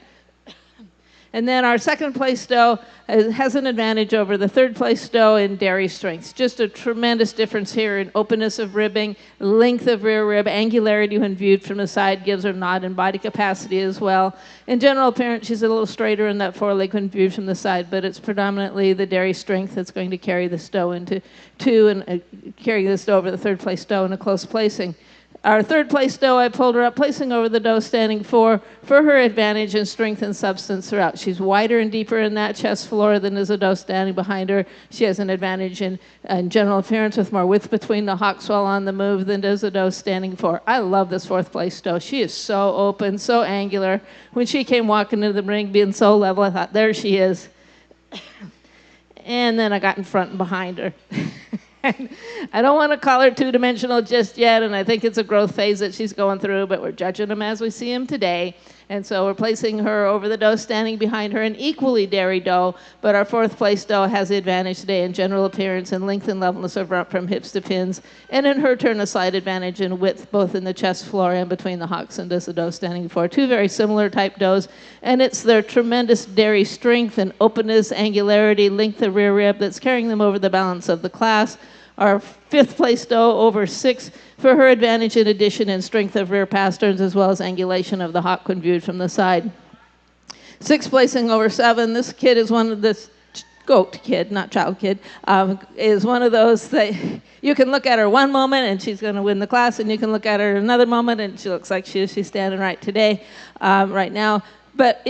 E: And then our second place doe has an advantage over the third place doe in dairy strength. Just a tremendous difference here in openness of ribbing, length of rear rib, angularity when viewed from the side gives her nod and body capacity as well. In general appearance, she's a little straighter in that foreleg when viewed from the side, but it's predominantly the dairy strength that's going to carry this doe into two and carry this doe over the third place doe in a close placing. Our third place doe, I pulled her up, placing over the doe standing four for her advantage in strength and substance throughout. She's wider and deeper in that chest floor than is a doe standing behind her. She has an advantage in general appearance with more width between the hocks while on the move than does a doe standing four. I love this fourth place doe. She is so open, so angular. When she came walking into the ring being so level, I thought, there she is. And then I got in front and behind her. I don't want to call her two-dimensional just yet, and I think it's a growth phase that she's going through, but we're judging them as we see them today. And so we're placing her over the doe standing behind her, an equally dairy doe, but our fourth place doe has the advantage today in general appearance and length and levelness of rump from hips to pins, and in her turn a slight advantage in width both in the chest floor and between the hocks and does the doe standing before. Two very similar type does, and it's their tremendous dairy strength and openness, angularity, length of rear rib that's carrying them over the balance of the class. Our fifth place doe over six for her advantage in addition in strength of rear pasterns as well as angulation of the hock when viewed from the side. Sixth placing over seven, this kid is one of this goat kid, not child kid, is one of those that you can look at her one moment and she's going to win the class, and you can look at her another moment and she looks like she's standing right today, right now. But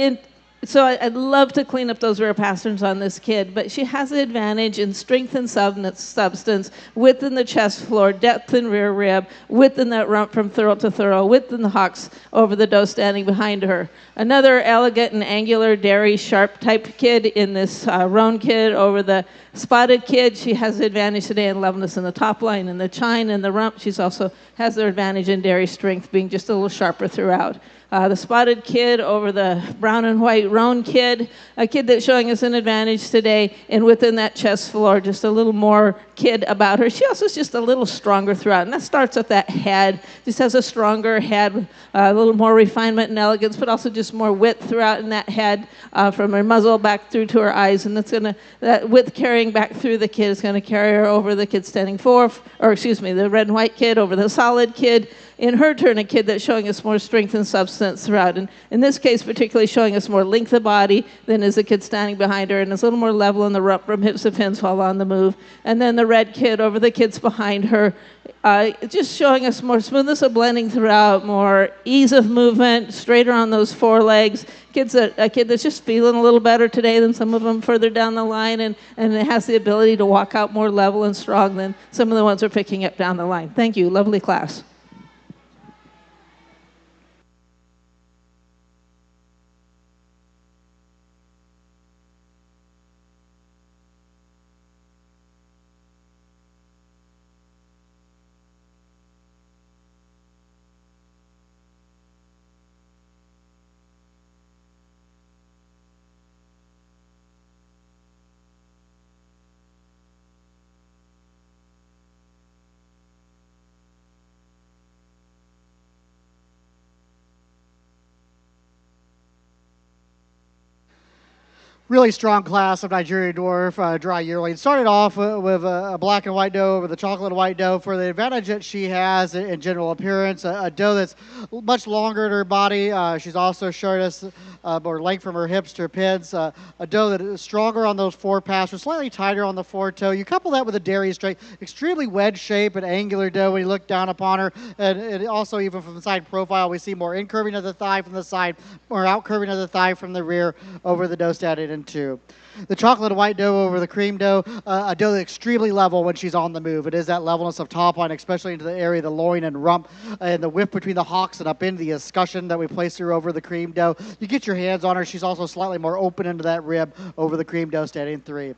E: so I'd love to clean up those rear pasterns on this kid, but she has the advantage in strength and substance, width in the chest floor, depth in rear rib, width in that rump from thurl to thurl, width in the hocks over the doe standing behind her. Another elegant and angular, dairy, sharp type kid in this roan kid over the spotted kid. She has the advantage today in levelness in the top line and the chine and the rump. She's also has their advantage in dairy strength, being just a little sharper throughout. The spotted kid over the brown and white roan kid, a kid that's showing us an advantage today, and within that chest floor, just a little more kid about her. She also is just a little stronger throughout, and that starts with that head. Just has a stronger head, a little more refinement and elegance, but also just more width throughout in that head, from her muzzle back through to her eyes, and that width carrying back through the kid is going to carry her over the kid standing four, or excuse me, the red and white kid over the solid kid. In her turn, a kid that's showing us more strength and substance throughout. And in this case, particularly showing us more length of body than is the kid standing behind her, and is a little more level in the rump from hips to pins while on the move. And then the red kid over the kids behind her, just showing us more smoothness of blending throughout, more ease of movement, straighter on those forelegs. A kid that's just feeling a little better today than some of them further down the line, and it has the ability to walk out more level and strong than some of the ones we're picking up down the line. Thank you. Lovely class.
A: Really strong class of Nigerian dwarf, dry yearling. Started off with a black and white doe over the chocolate and white doe for the advantage that she has in general appearance. A doe that's much longer in her body. She's also showed us more length from her hips to her pins. A doe that is stronger on those forepastures, slightly tighter on the foretoe. You couple that with a dairy strength, extremely wedge shape and angular doe when you look down upon her. And also even from the side profile, we see more in-curving of the thigh from the side, more out-curving of the thigh from the rear over the doe standing in two. The chocolate and white doe over the cream doe, a doe that's extremely level when she's on the move. It is that levelness of top line, especially into the area of the loin and rump, and the width between the hocks and up into the escutcheon that we place her over the cream doe. You get your hands on her. She's also slightly more open into that rib over the cream doe standing three.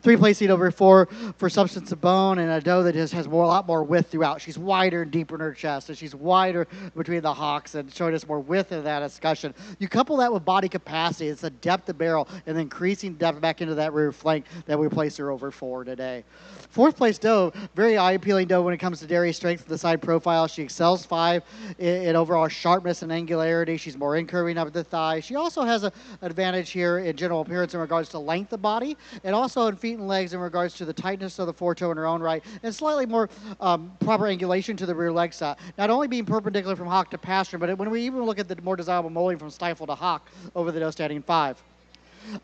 A: Three-place seat over four for substance of bone, and a doe that just has a lot more width throughout. She's wider and deeper in her chest, and she's wider between the hocks and showing us more width in that escutcheon. You couple that with body capacity, it's the depth of barrel and the increasing depth back into that rear flank that we place her over for today. Fourth place doe, very eye-appealing doe when it comes to dairy strength and the side profile. She excels 5 in overall sharpness and angularity. She's more incurving up the thigh. She also has an advantage here in general appearance in regards to length of body, and also in feet and legs in regards to the tightness of the foretoe in her own right, and slightly more proper angulation to the rear leg side. Not only being perpendicular from hock to pastern, but when we even look at the more desirable molding from stifle to hock over the doe standing 5.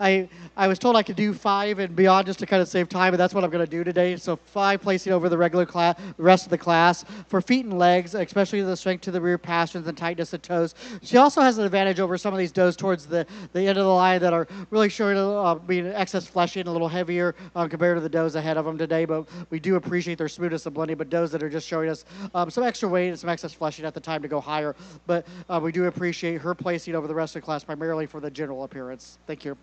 A: I was told I could do 5 and beyond just to kind of save time, and that's what I'm going to do today. So 5 placing over the regular class, the rest of the class. For feet and legs, especially the strength to the rear pasterns and tightness of toes. She also has an advantage over some of these does towards the end of the line that are really showing being excess fleshing, a little heavier compared to the does ahead of them today. But we do appreciate their smoothness and blending, but does that are just showing us some extra weight and some excess fleshing at the time to go higher. But we do appreciate her placing over the rest of the class primarily for the general appearance. Thank you.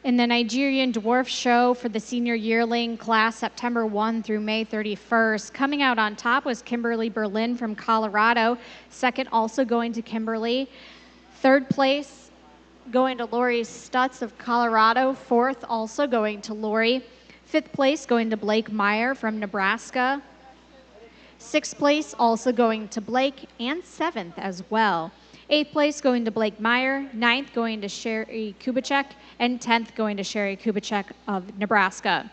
B: In the Nigerian Dwarf Show for the senior yearling class, September 1 through May 31st. Coming out on top was Kimberly Berlin from Colorado. Second, also going to Kimberly. Third place, going to Lori Stutz of Colorado. Fourth, also going to Lori. Fifth place, going to Blake Meyer from Nebraska. Sixth place, also going to Blake, and seventh as well. Eighth place going to Blake Meyer, ninth going to Sherry Kubicek, and 10th going to Sherry Kubicek of Nebraska.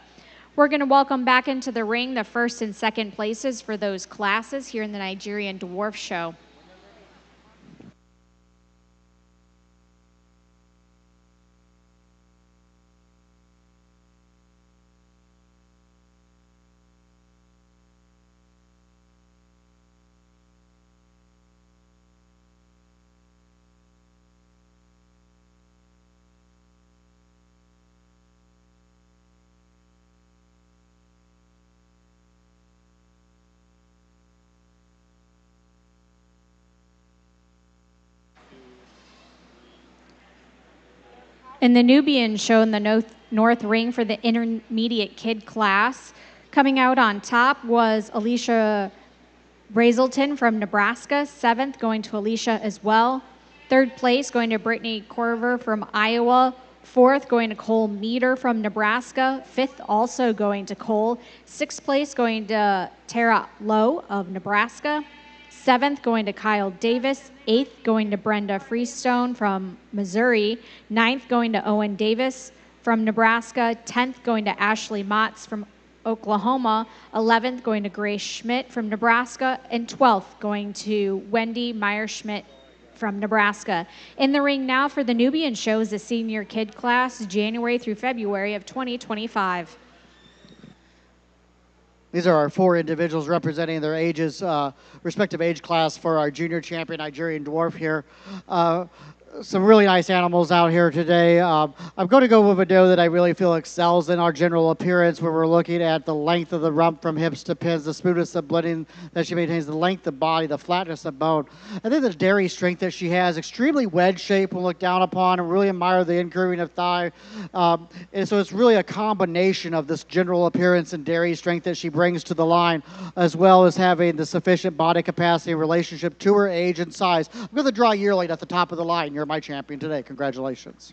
B: We're going to welcome back into the ring the first and second places for those classes here in the Nigerian Dwarf Show. In the Nubian show in the North Ring for the intermediate kid class, coming out on top was Alicia Brazelton from Nebraska, seventh going to Alicia as well. Third place going to Brittany Corver from Iowa. Fourth going to Cole Meter from Nebraska. Fifth also going to Cole. Sixth place going to Tara Lowe of Nebraska. Seventh going to Kyle Davis. Eighth going to Brenda Freestone from Missouri. Ninth going to Owen Davis from Nebraska. 10th going to Ashley Motz from Oklahoma. 11th going to Grace Schmidt from Nebraska. And 12th going to Wendy Meyer-Schmidt from Nebraska. In the ring now for the Nubian show is the senior kid class, January through February of 2025.
A: These are our 4 individuals representing their ages, respective age class for our junior champion Nigerian Dwarf here. Some really nice animals out here today. I'm going to go with a doe that I really feel excels in our general appearance, where we're looking at the length of the rump from hips to pins, the smoothness of blending that she maintains, the length of body, the flatness of bone. I think the dairy strength that she has, extremely wedge shape when looked down upon, and really admire the incurving of thigh. And so it's really a combination of this general appearance and dairy strength that she brings to the line, as well as having the sufficient body capacity in relationship to her age and size. I'm going to draw yearling at the top of the line. you're my champion today. Congratulations.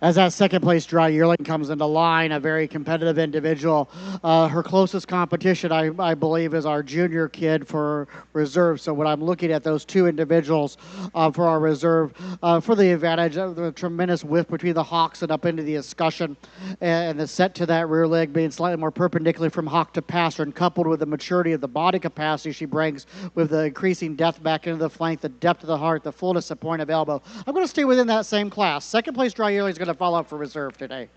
A: As that second place dry yearling comes into line, a very competitive individual. Her closest competition, I believe, is our junior kid for reserve. So when I'm looking at those two individuals for our reserve, for the advantage of the tremendous width between the hocks and up into the escutcheon, and the set to that rear leg being slightly more perpendicular from hock to passer, and coupled with the maturity of the body capacity she brings with the increasing depth back into the flank, the depth of the heart, the fullness of point of elbow. I'm going to stay within that same class. Second place dry yearling is going to follow up for reserve today.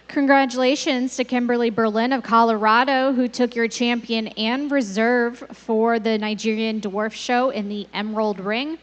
B: Congratulations to Kimberly Berlin of Colorado, who took your champion and reserve for the Nigerian Dwarf Show in the Emerald Ring.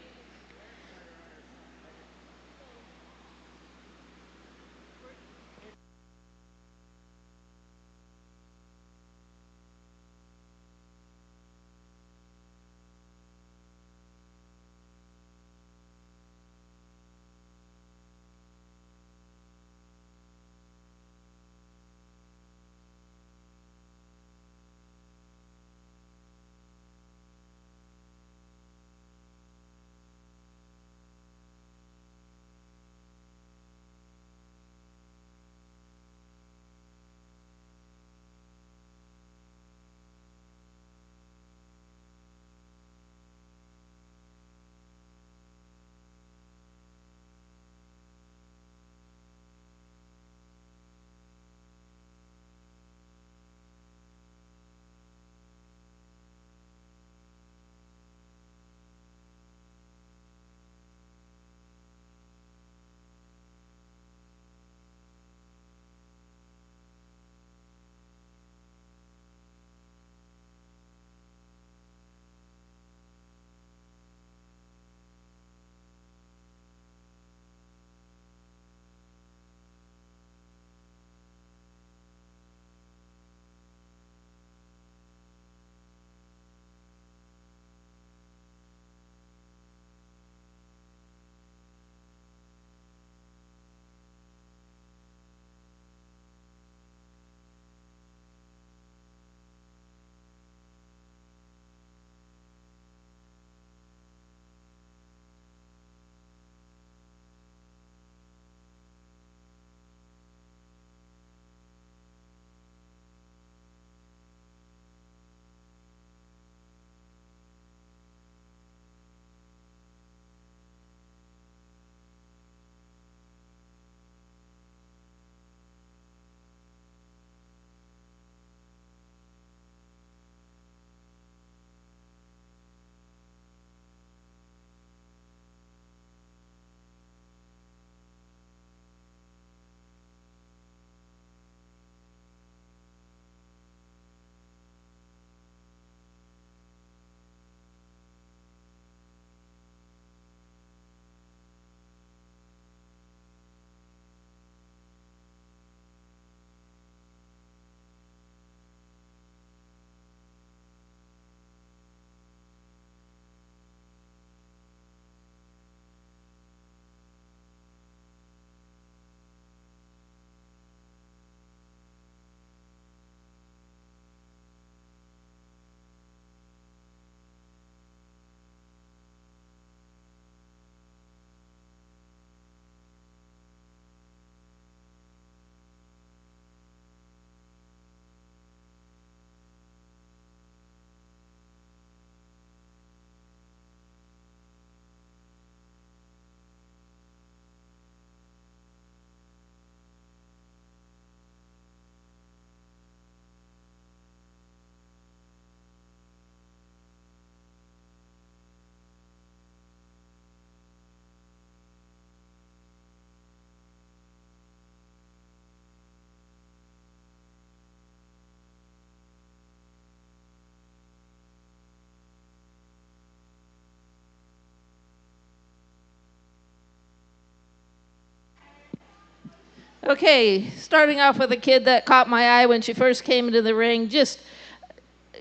E: Okay, starting off with a kid that caught my eye when she first came into the ring.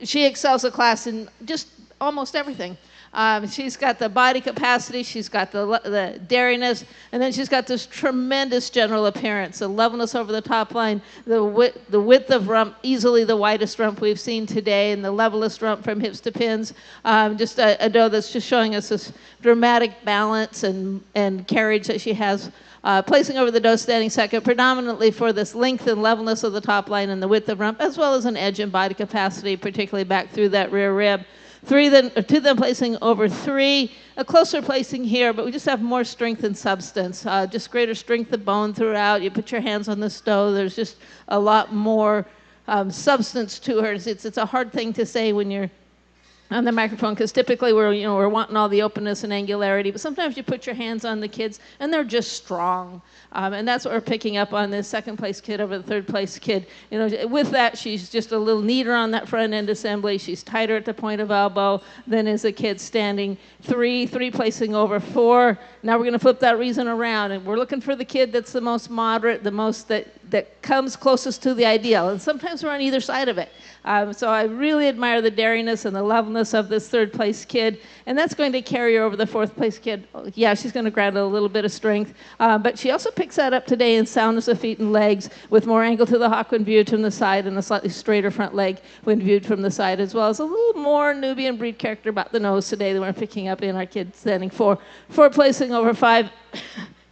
E: She excels the class in just almost everything. She's got the body capacity, she's got the dariness, and then she's got this tremendous general appearance, the levelness over the top line, the width of rump, easily the widest rump we've seen today, and the levelest rump from hips to pins. Just a doe that's just showing us this dramatic balance and carriage that she has. Placing over the doe standing second, predominantly for this length and levelness of the top line and the width of rump, as well as an edge and body capacity, particularly back through that rear rib. Two then placing over 3, a closer placing here, but we just have more strength and substance, just greater strength of bone throughout. You put your hands on the doe, there's just a lot more substance to her. It's a hard thing to say when you're on the microphone, because typically we're wanting all the openness and angularity, but sometimes you put your hands on the kids and they're just strong, and that's what we're picking up on this second place kid over the third place kid. With that, she's just a little neater on that front end assembly. She's tighter at the point of elbow than is a kid standing. Three placing over 4. Now we're going to flip that reason around, and we're looking for the kid that's the most moderate, the most that comes closest to the ideal, and sometimes we're on either side of it. So I really admire the dariness and the levelness of this third place kid, and that's going to carry her over the fourth place kid. Yeah, she's going to grant a little bit of strength, but she also picks that up today in soundness of feet and legs, with more angle to the hock when viewed from the side and a slightly straighter front leg when viewed from the side, as well as a little more Nubian breed character about the nose today than we're picking up in our kid standing 4. 4 placing over 5.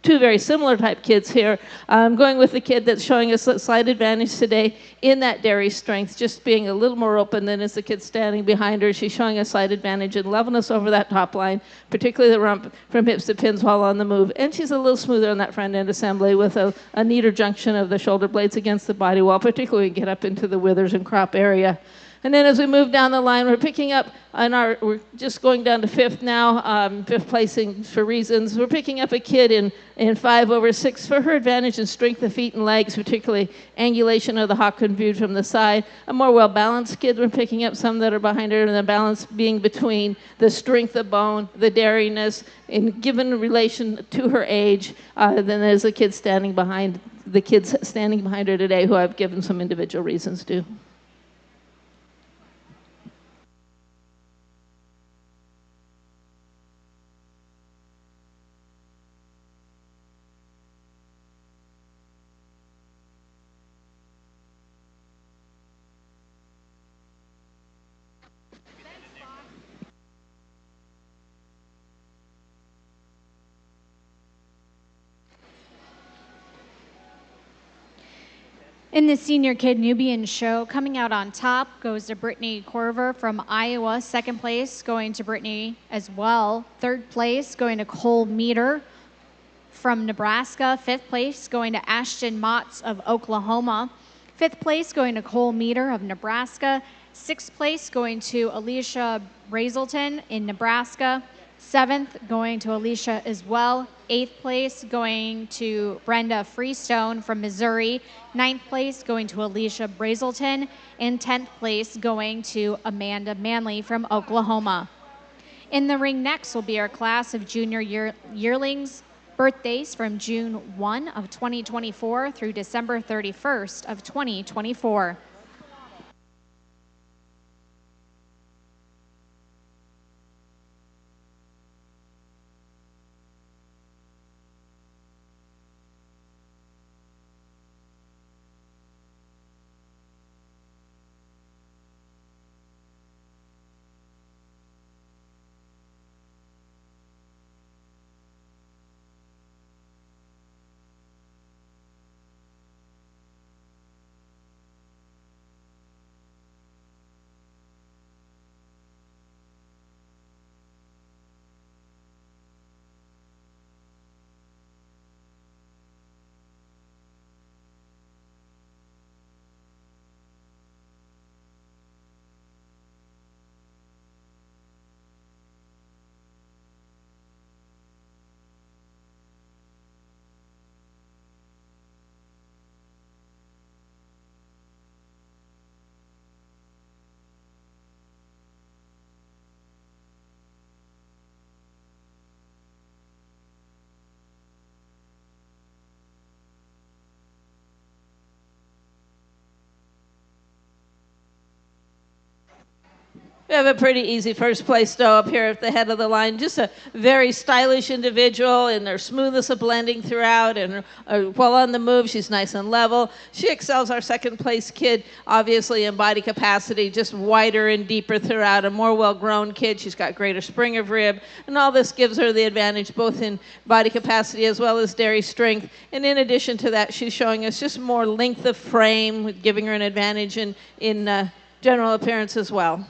E: 2 very similar type kids here. I'm going with the kid that's showing us a slight advantage today in that dairy strength, just being a little more open than is the kid standing behind her. She's showing a slight advantage in levelness over that top line, particularly the rump from hips to pins while on the move. And she's a little smoother on that front end assembly with a neater junction of the shoulder blades against the body wall, particularly when we get up into the withers and crop area. And then as we move down the line, we're picking up we're just going down to 5th now, 5th placing for reasons. We're picking up a kid in 5 over 6 for her advantage in strength of feet and legs, particularly angulation of the hock when viewed from the side. A more well-balanced kid, we're picking up some that are behind her, and the balance being between the strength of bone, the dariness, in given relation to her age, than there's the kids standing behind her today, who I've given some individual reasons to.
B: In the Senior Kid Nubian show, coming out on top goes to Brittany Corver from Iowa. 2nd place going to Brittany as well. 3rd place going to Cole Meter from Nebraska. 5th place going to Ashton Motts of Oklahoma. 5th place going to Cole Meter of Nebraska. 6th place going to Alicia Brazelton in Nebraska. 7th going to Alicia as well. 8th place going to Brenda Freestone from Missouri. 9th place going to Alicia Brazelton. And 10th place going to Amanda Manley from Oklahoma. In the ring next will be our class of junior yearlings, birthdays from June 1 of 2024 through December 31st of 2024.
E: We have a pretty easy first place though up here at the head of the line. Just a very stylish individual in their smoothness of blending throughout and while on the move, she's nice and level. She excels our second place kid, obviously in body capacity, just wider and deeper throughout, a more well-grown kid. She's got greater spring of rib, and all this gives her the advantage both in body capacity as well as dairy strength. And in addition to that, she's showing us just more length of frame, giving her an advantage in general appearance as well.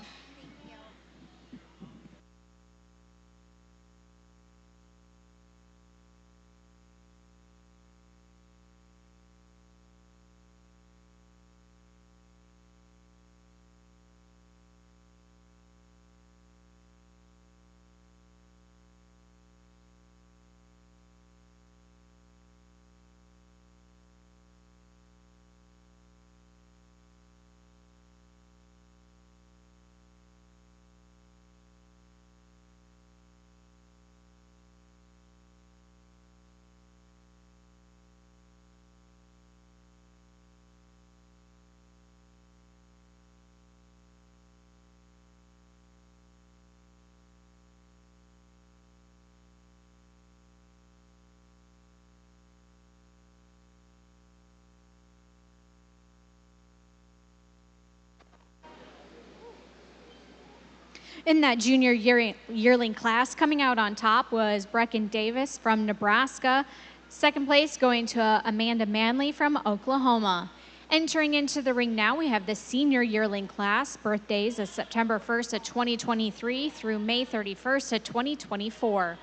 B: In that junior yearling class, coming out on top was Brecken Davis from Nebraska. Second place going to Amanda Manley from Oklahoma. Entering into the ring now, we have the senior yearling class. Birthdays of September 1st of 2023 through May 31st of 2024.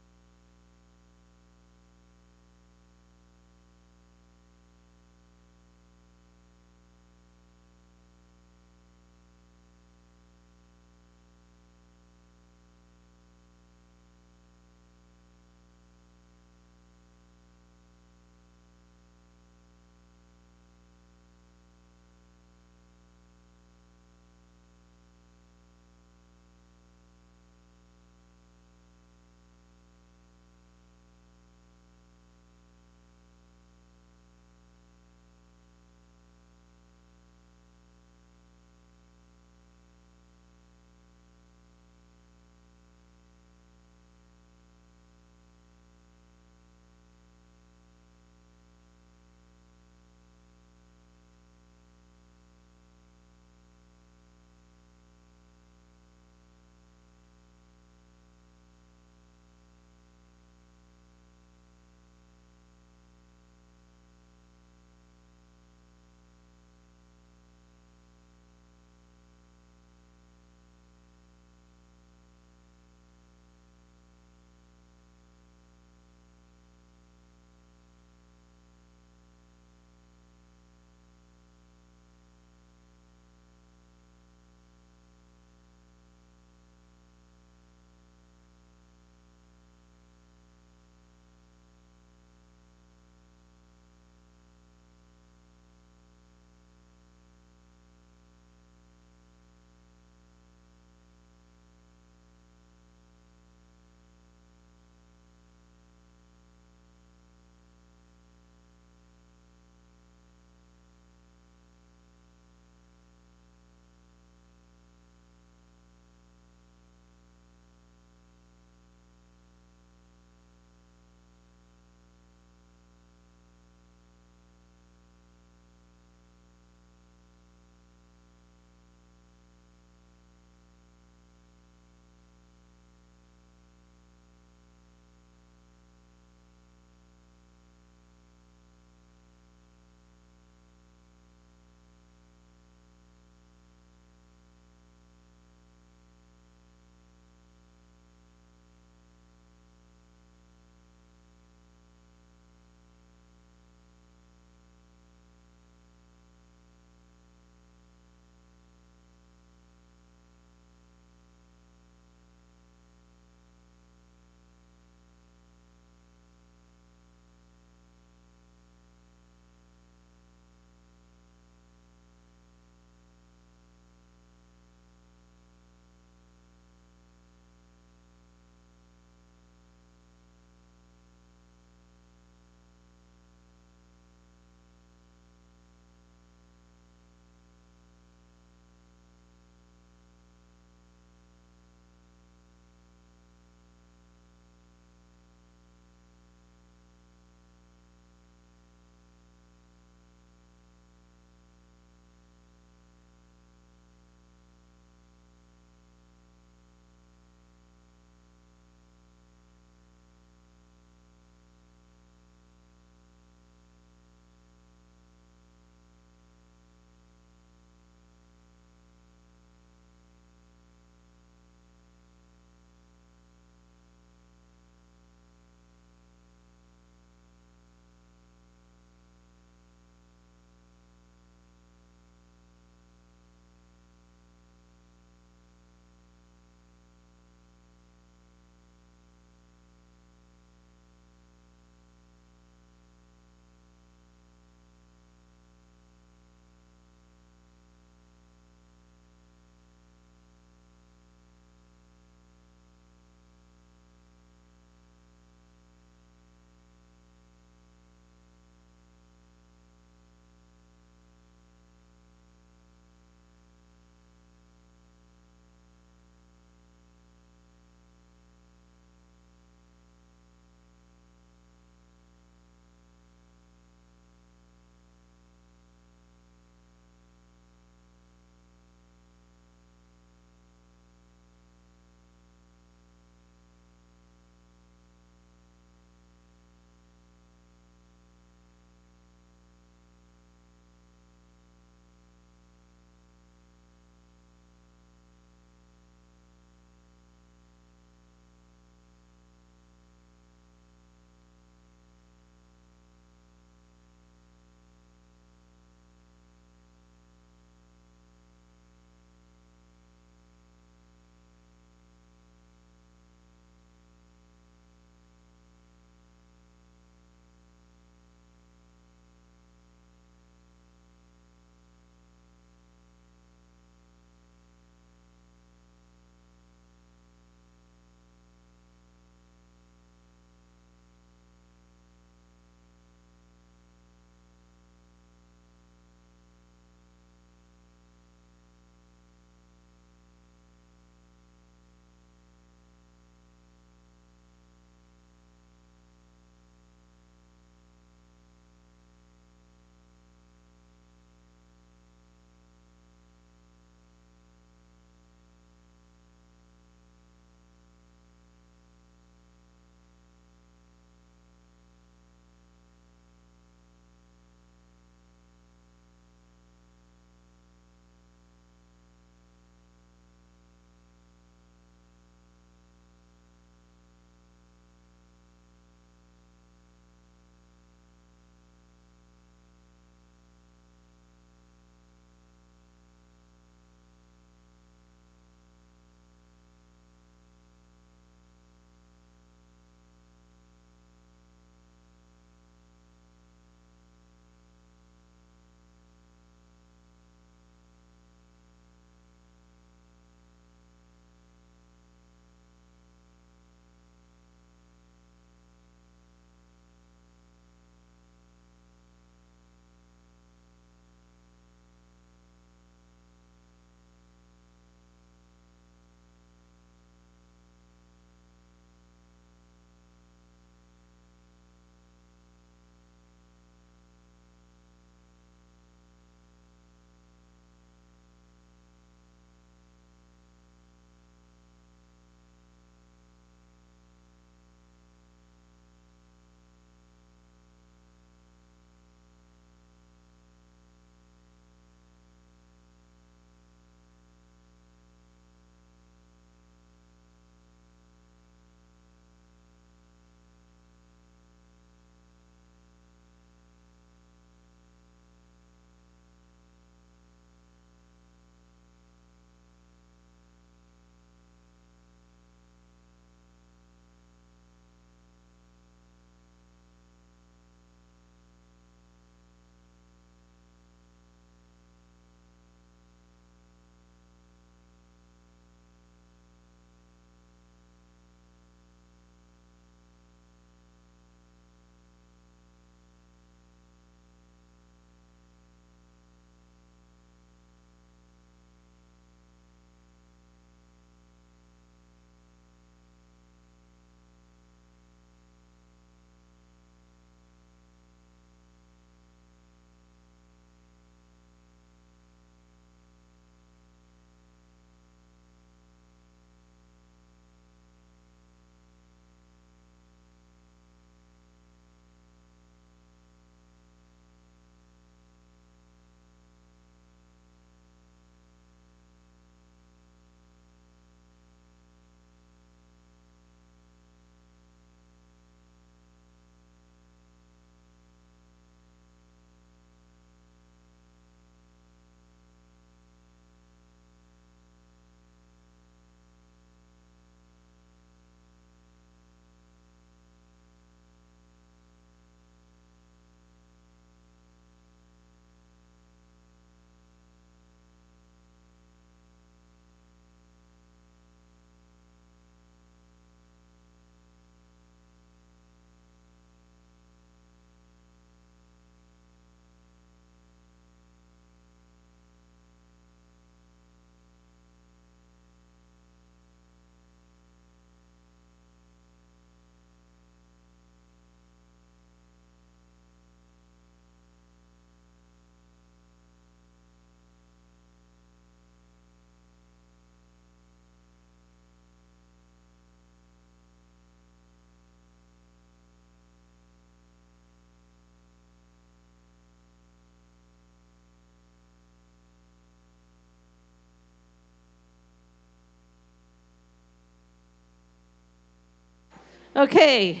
E: Okay,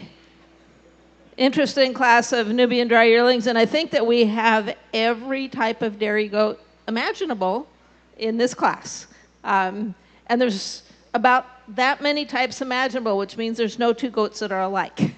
E: interesting class of Nubian dry yearlings, and I think that we have every type of dairy goat imaginable in this class. And there's about that many types imaginable, which means there's no two goats that are alike.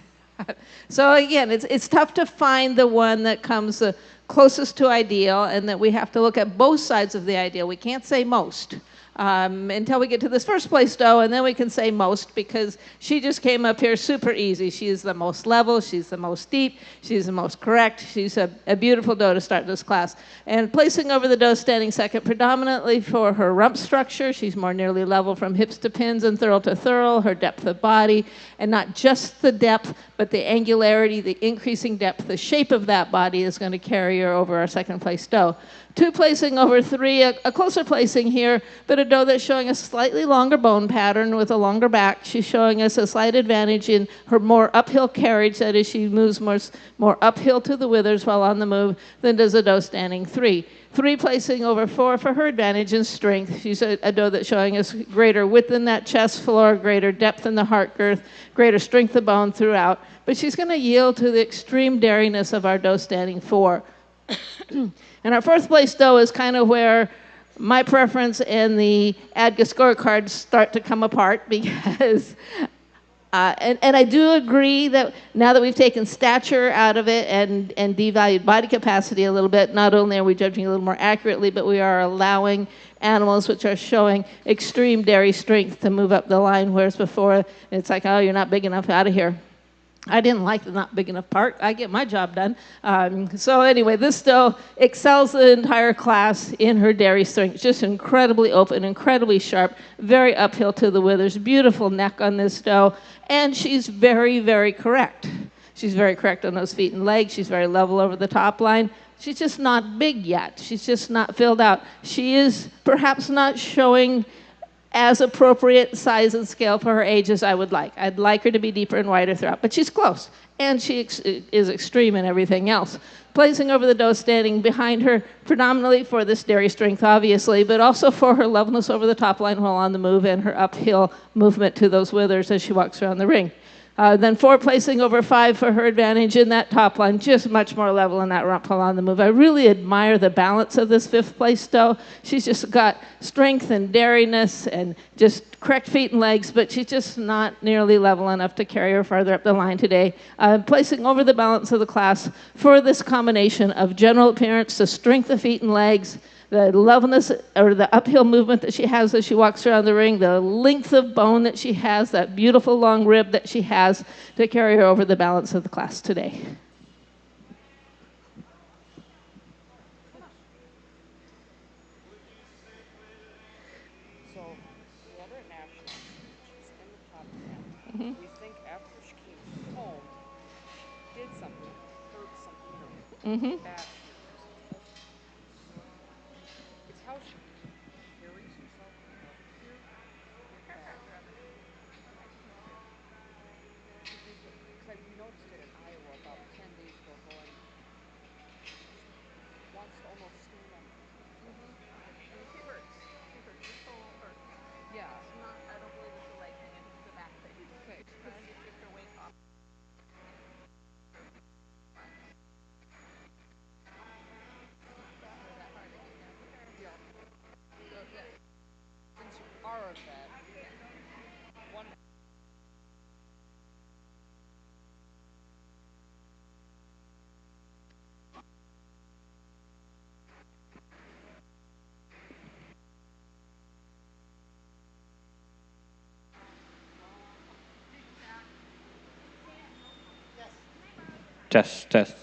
E: So again, it's tough to find the one that comes the closest to ideal, and that we have to look at both sides of the ideal. We can't say most. Until we get to this first place doe, and then we can say most, because she just came up here super easy. She's the most level, she's the most deep, she's the most correct. She's a beautiful doe to start this class. And placing over the doe standing second predominantly for her rump structure. She's more nearly level from hips to pins and thurl to thurl, her depth of body, and not just the depth, but the angularity, the increasing depth, the shape of that body is going to carry her over our second place doe. 2 placing over 3, a closer placing here, but a doe that's showing a slightly longer bone pattern with a longer back. She's showing us a slight advantage in her more uphill carriage, that is, she moves more uphill to the withers while on the move than does a doe standing 3. 3 placing over 4 for her advantage in strength. She's a doe that's showing us greater width in that chest floor, greater depth in the heart girth, greater strength of bone throughout. But she's going to yield to the extreme dariness of our doe standing 4. And our 4th place doe is kind of where my preference and the ADGA scorecards start to come apart, because and I do agree that now that we've taken stature out of it and devalued body capacity a little bit, not only are we judging a little more accurately, but we are allowing animals which are showing extreme dairy strength to move up the line, whereas before it's like, oh, you're not big enough, out of here. I didn't like the not big enough part. I get my job done. So anyway, this doe excels the entire class in her dairy strength. Just incredibly open, incredibly sharp, very uphill to the withers, beautiful neck on this doe, and she's very, very correct. She's very correct on those feet and legs. She's very level over the top line. She's just not big yet. She's just not filled out. She is perhaps not showing as appropriate size and scale for her age as I would like. I'd like her to be deeper and wider throughout, but she's close, and she is extreme in everything else. Placing over the doe standing behind her, predominantly for this dairy strength, obviously, but also for her levelness over the top line while on the move and her uphill movement to those withers as she walks around the ring. Then 4 placing over 5 for her advantage in that top line, just much more level in that rump while on the move. I really admire the balance of this 5th place doe. She's just got strength and dariness and just correct feet and legs, but she's just not nearly level enough to carry her farther up the line today. Placing over the balance of the class for this combination of general appearance, the strength of feet and legs, the levelness or the uphill movement that she has as she walks around the ring, the length of bone that she has, that beautiful long rib that she has to carry her over the balance of the class today.
F: So we have her at nationals. She's in the top 10. We think after she came home, she did something, hurt something in her back here. It's how she carries herself up here. Because I noticed it in Iowa about 10 days ago going, she wants to almost stand on her feet. Yeah. I don't believe it's the right thing. I think it's the back thing. Okay. If your weight off. Yeah. Since you are a vet, one.
D: Test, test.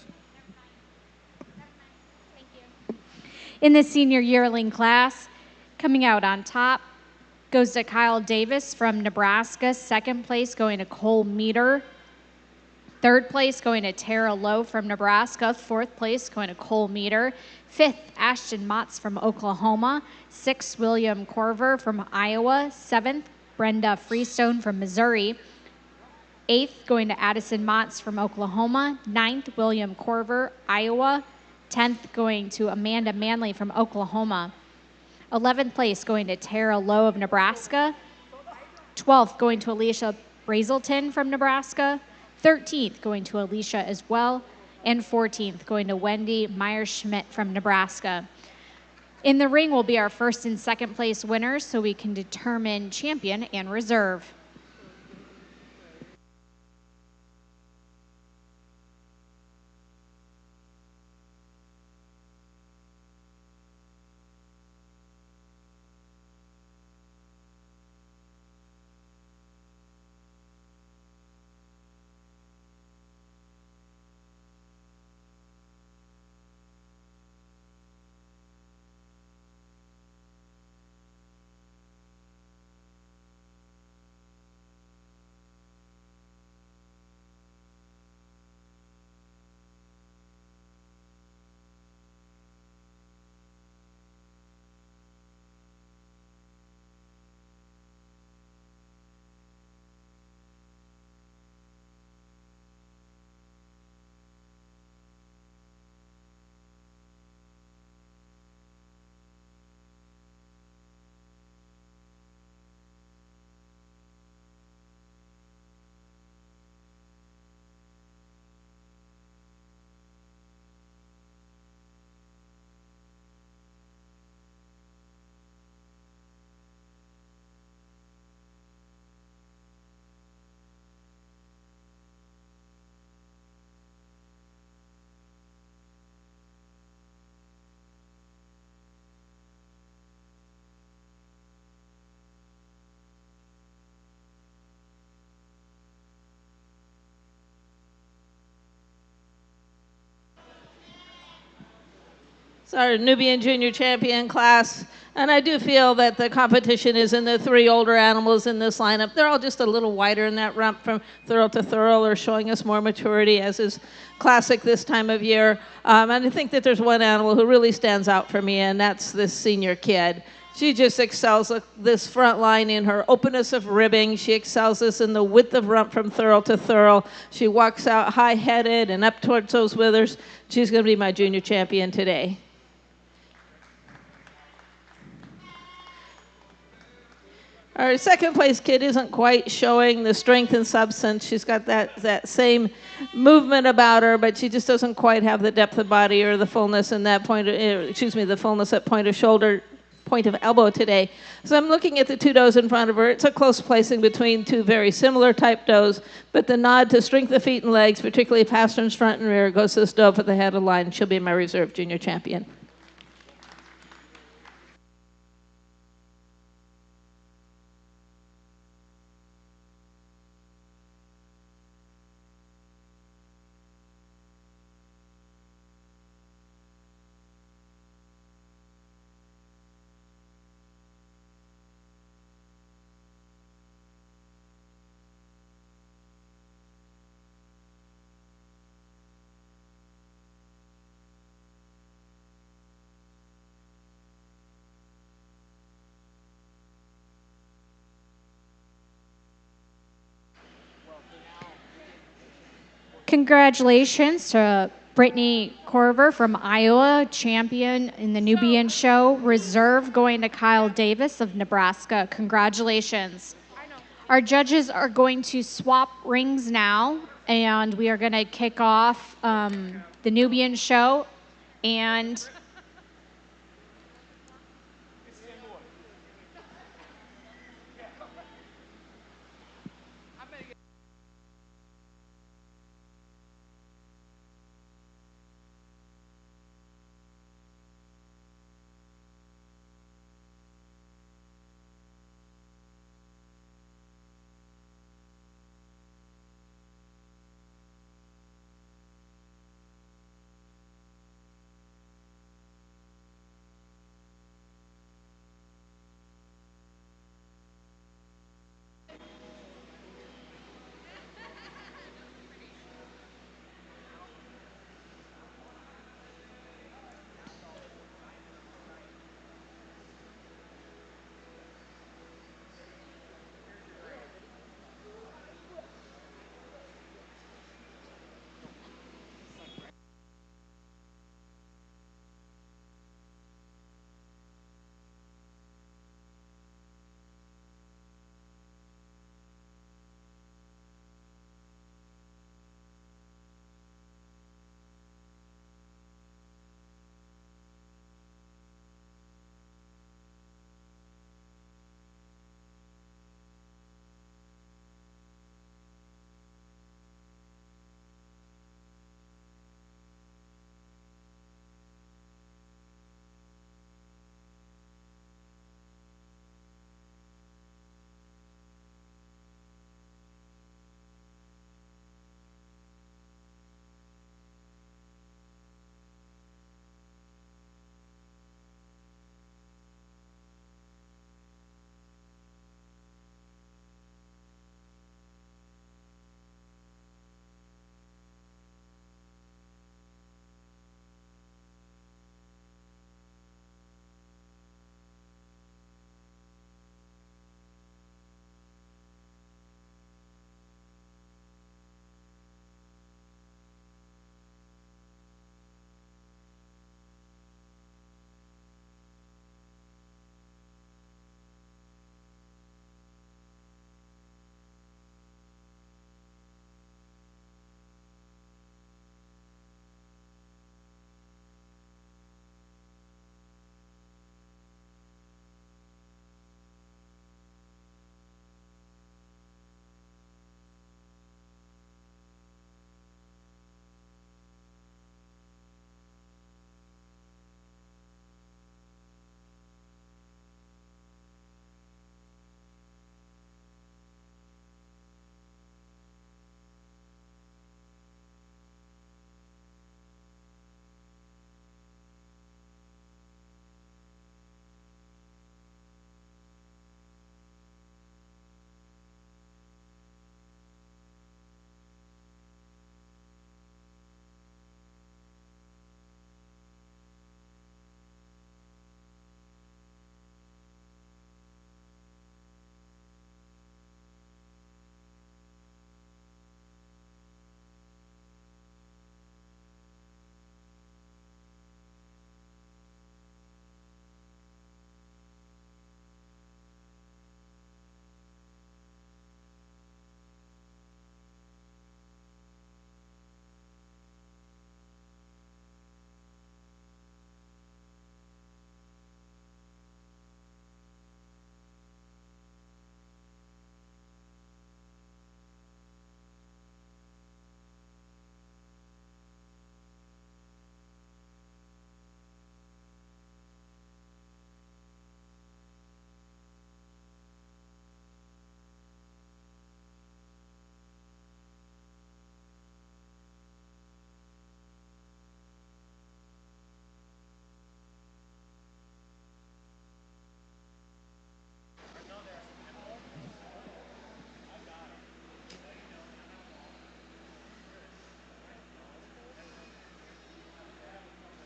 B: In the senior yearling class, coming out on top goes to Kyle Davis from Nebraska. 2nd place going to Cole Meter. 3rd place going to Tara Lowe from Nebraska. 4th place going to Cole Meter. 5th, Ashton Motz from Oklahoma. 6th, William Corver from Iowa. 7th, Brenda Freestone from Missouri. 8th, going to Addison Motz from Oklahoma. 9th, William Corver, Iowa. 10th, going to Amanda Manley from Oklahoma. 11th place, going to Tara Lowe of Nebraska. 12th, going to Alicia Brazelton from Nebraska. 13th going to Alicia as well. And 14th going to Wendy Meyer-Schmidt from Nebraska. In the ring will be our first and second place winners so we can determine champion and reserve.
E: It's our Nubian junior champion class, and I do feel that the competition is in the three older animals in this lineup. They're all just a little wider in that rump from thorough to thorough, or showing us more maturity, as is classic this time of year. And I think that there's one animal who really stands out for me, and that's this senior kid. She just excels this front line in her openness of ribbing. She excels this in the width of rump from thorough to thorough. She walks out high-headed and up towards those withers. She's going to be my junior champion today. Our second place kid isn't quite showing the strength and substance. She's got that same movement about her, but she just doesn't quite have the depth of body or the fullness in that the fullness at point of shoulder, point of elbow today. So I'm looking at the two does in front of her. It's a close placing between two very similar type does, but the nod to strength of feet and legs, particularly pasterns front and rear, goes to this doe for the head of the line. She'll be my reserve junior champion.
B: Congratulations to Brittany Corver from Iowa, champion in the Nubian show. Reserve going to Kyle Davis of Nebraska. Congratulations. Our judges are going to swap rings now, and we are going to kick off the Nubian show. And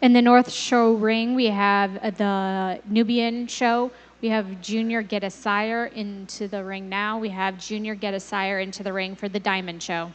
B: In the North Show ring, we have the Nubian show. We have Junior Gedasire into the ring now. We have Junior Gedasire into the ring for the Diamond show.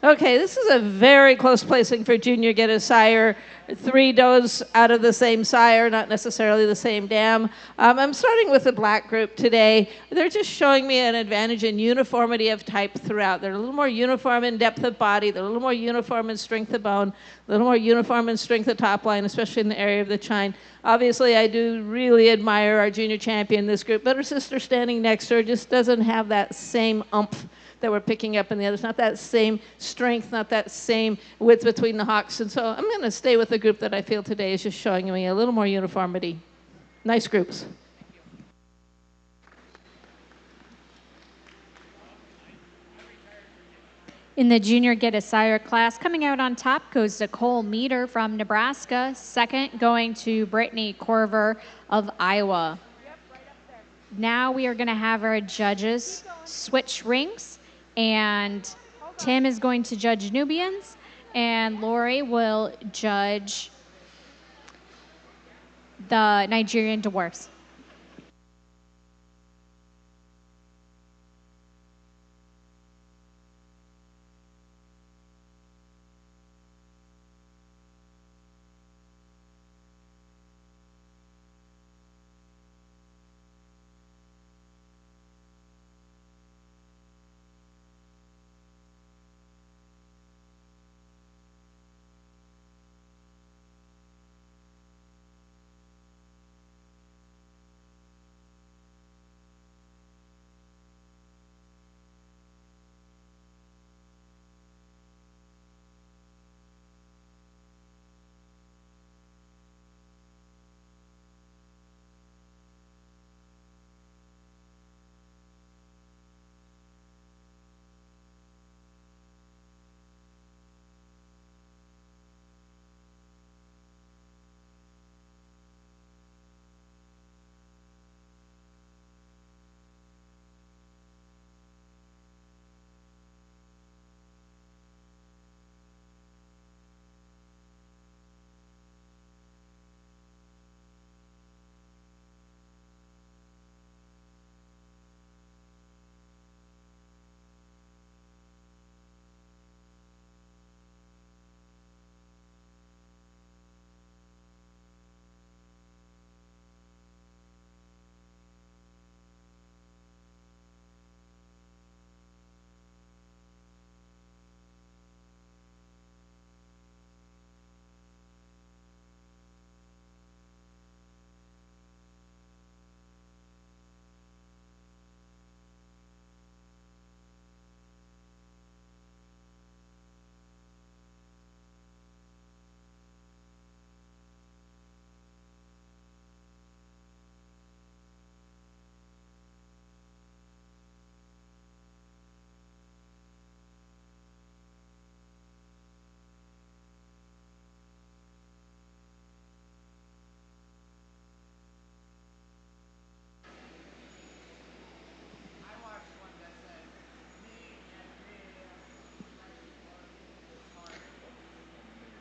E: Okay, this is a very close placing for Junior Get a Sire. 3 does out of the same sire, not necessarily the same dam. I'm starting with the black group today. They're just showing me an advantage in uniformity of type throughout. They're a little more uniform in depth of body. They're a little more uniform in strength of bone, a little more uniform in strength of top line, especially in the area of the chine. Obviously, I do really admire our junior champion in this group, but her sister standing next to her just doesn't have that same umph that we're picking up in the others. Not that same strength, not that same width between the hocks. And so I'm going to stay with the group that I feel today is just showing me a little more uniformity. Nice groups.
B: In the Junior Get a Sire class, coming out on top goes Nicole Meter from Nebraska. Second going to Brittany Corver of Iowa. Now we are going to have our judges switch rings, and Tim is going to judge Nubians, and Lori will judge the Nigerian dwarfs.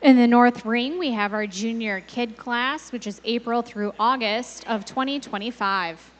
B: In the North Ring, we have our junior kid class, which is April through August of 2025.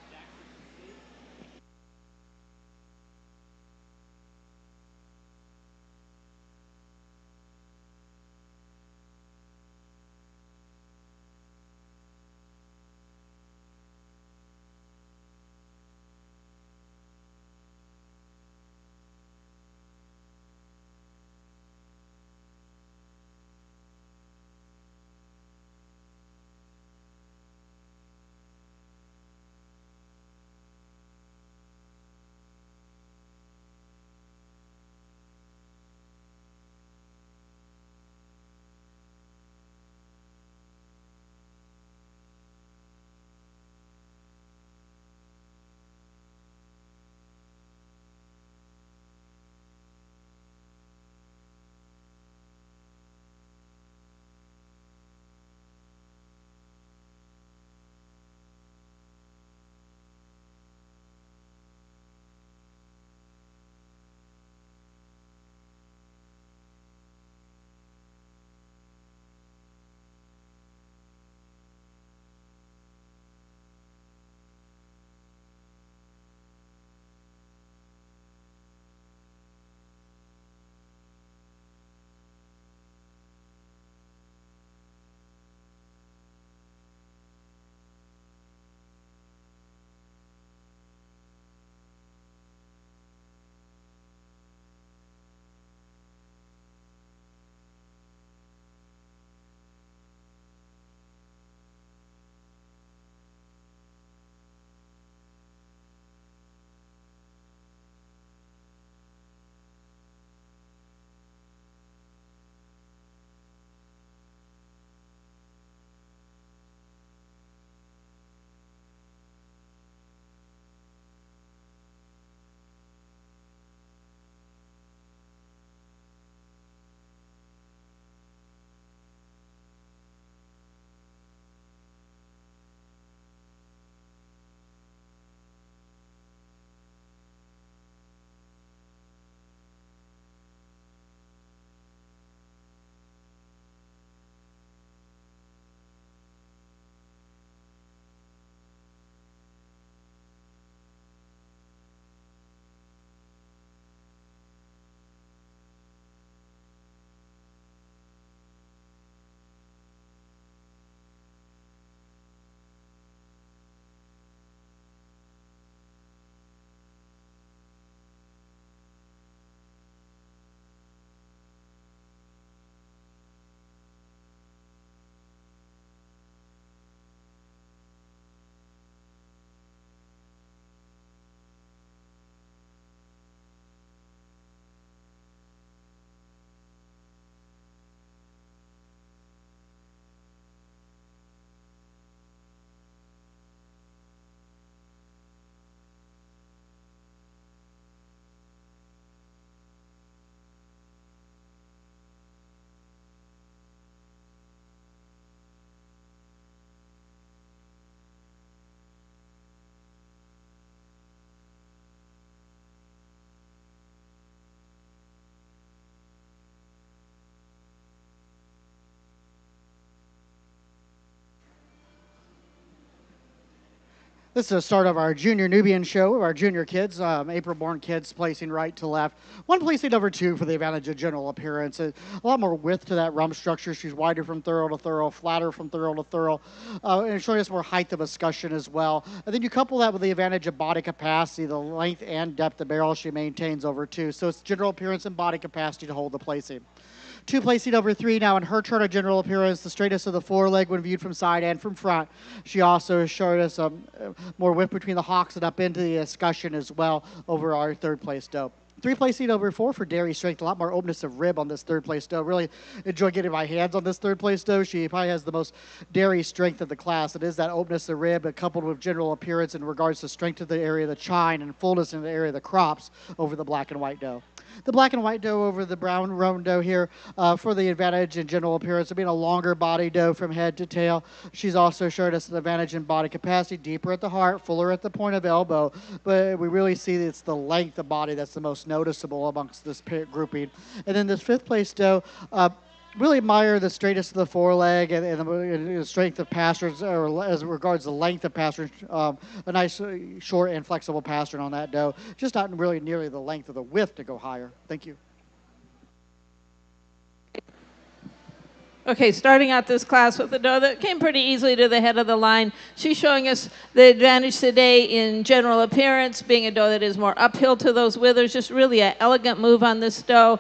A: This is the start of our junior Nubian show of our junior kids, April-born kids placing right to left. One placing over two for the advantage of general appearance. A lot more width to that rump structure. She's wider from thorough to thorough, flatter from thorough to thorough, and showing us more height of escutcheon as well. And then you couple that with the advantage of body capacity, the length and depth of barrel she maintains over two. So it's general appearance and body capacity to hold the placing. Two placing over three now in her chart of general appearance, the straightest of the foreleg when viewed from side and from front. She also showed us more width between the hocks and up into the escutcheon as well over our third place doe. Three placing over four for dairy strength, a lot more openness of rib on this third place doe. Really enjoy getting my hands on this third place doe. She probably has the most dairy strength of the class. It is that openness of rib coupled with general appearance in regards to strength of the area of the chine and fullness in the area of the crops over the black and white doe. The black and white doe over the brown roan doe here for the advantage in general appearance of being a longer body doe from head to tail. She's also showed us an advantage in body capacity, deeper at the heart, fuller at the point of elbow. But we really see it's the length of body that's the most noticeable amongst this grouping. And then this fifth place doe, really admire the straightness of the foreleg and the strength of pastures, or as regards the length of pastures. A nice, short and flexible pastern on that doe. Just not really nearly the length of the width to go higher. Thank you.
E: Okay, starting out this class with a doe that came pretty easily to the head of the line. She's showing us the advantage today in general appearance, being a doe that is more uphill to those withers. Just really an elegant move on this doe.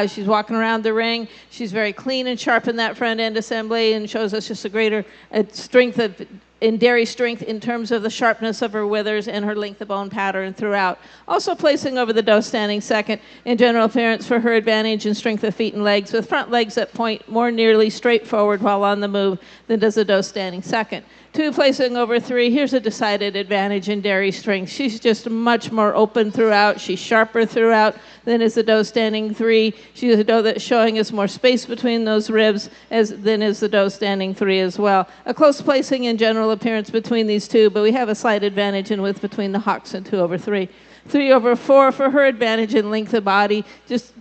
E: She's walking around the ring. She's very clean and sharp in that front end assembly and shows us just a greater strength of in dairy strength in terms of the sharpness of her withers and her length of bone pattern throughout. Also placing over the doe standing second in general appearance for her advantage in strength of feet and legs, with front legs that point more nearly straight forward while on the move than does the doe standing second. Two, placing over three, here's a decided advantage in dairy strength. She's just much more open throughout. She's sharper throughout than is the doe standing three. She's a doe that's showing us more space between those ribs than is the doe standing three as well. A close placing in general appearance between these two, but we have a slight advantage in width between the hocks and 2 over 3. 3 over 4 for her advantage in length of body. Just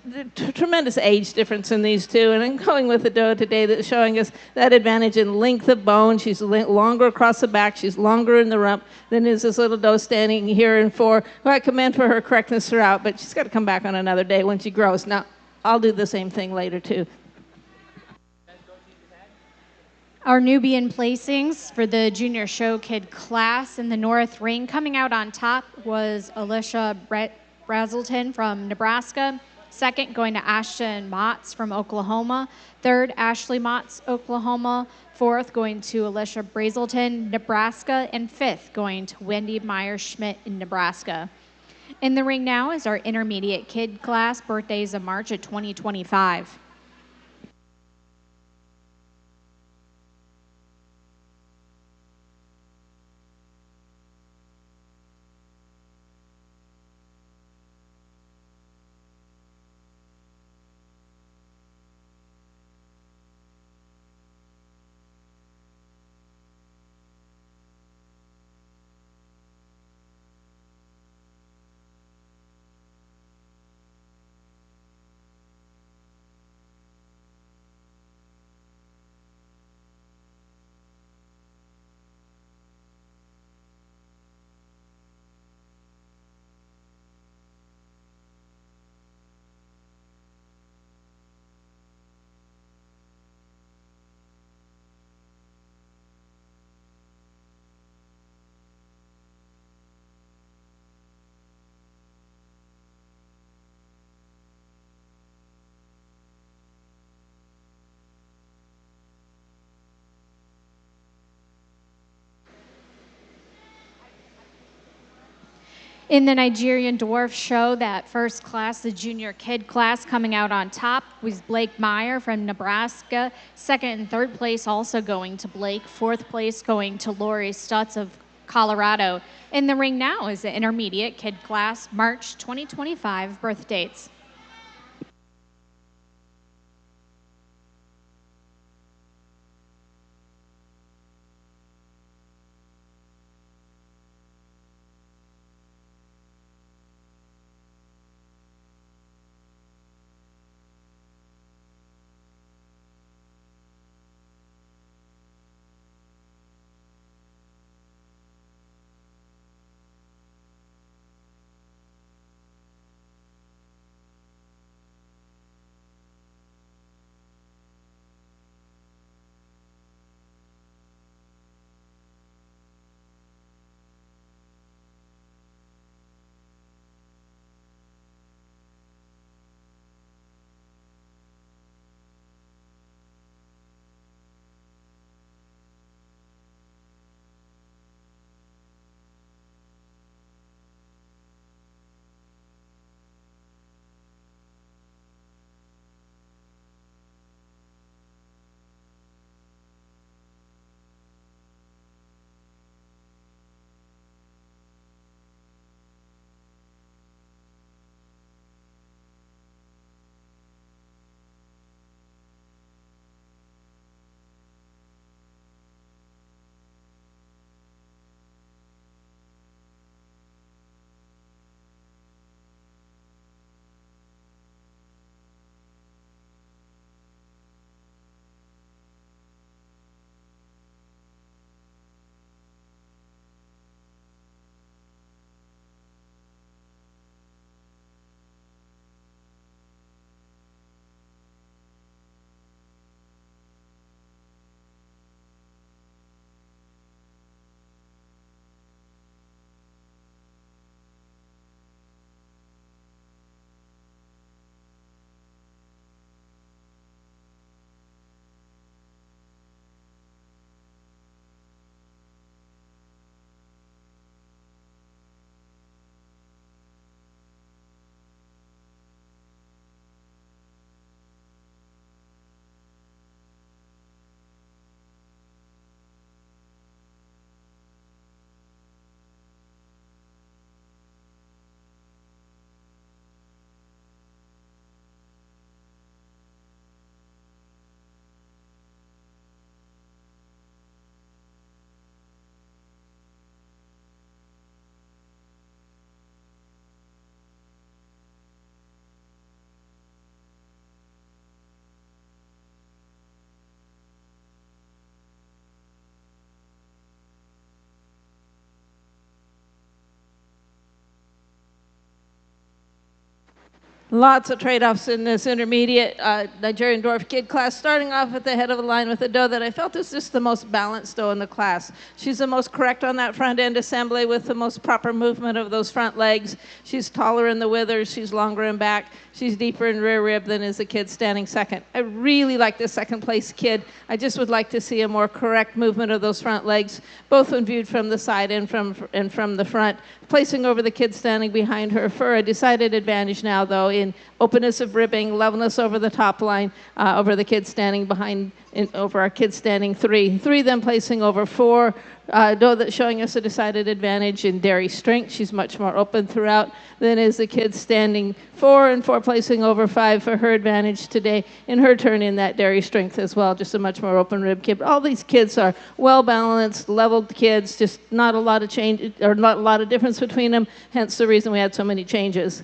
E: tremendous age difference in these two. And I'm going with the doe today that's showing us that advantage in length of bone. She's longer across the back. She's longer in the rump than is this little doe standing here in 4, who I commend for her correctness throughout, but she's got to come back on another day when she grows. Now, I'll do the same thing later, too.
B: Our Nubian placings for the junior show kid class in the North Ring. Coming out on top was Alicia Brazelton from Nebraska. Second, going to Ashton Motts from Oklahoma. Third, Ashley Motts, Oklahoma. Fourth, going to Alicia Brazelton, Nebraska. And fifth, going to Wendy Meyer-Schmidt in Nebraska. In the ring now is our intermediate kid class, birthdays of March of 2025. In the Nigerian Dwarf show, that first class, the junior kid class, coming out on top was Blake Meyer from Nebraska. Second and third place also going to Blake. Fourth place going to Lori Stutz of Colorado. In the ring now is the intermediate kid class, March 2025 birth dates.
E: Lots of trade-offs in this intermediate Nigerian dwarf kid class, starting off at the head of the line with a doe that I felt is just the most balanced doe in the class. She's the most correct on that front end assembly with the most proper movement of those front legs. She's taller in the withers, she's longer in back, she's deeper in rear rib than is the kid standing second. I really like this second place kid. I just would like to see a more correct movement of those front legs, both when viewed from the side and from the front, placing over the kid standing behind her for a decided advantage now, though, in openness of ribbing, levelness over the top line, over the kid standing behind, over our kid standing three. Three then placing over four, doe that's showing us a decided advantage in dairy strength. She's much more open throughout than is the kid standing four, and four placing over five for her advantage today in her turn in that dairy strength as well, just a much more open rib kid. But all these kids are well balanced, leveled kids, just not a lot of change, or not a lot of difference between them, hence the reason we had so many changes.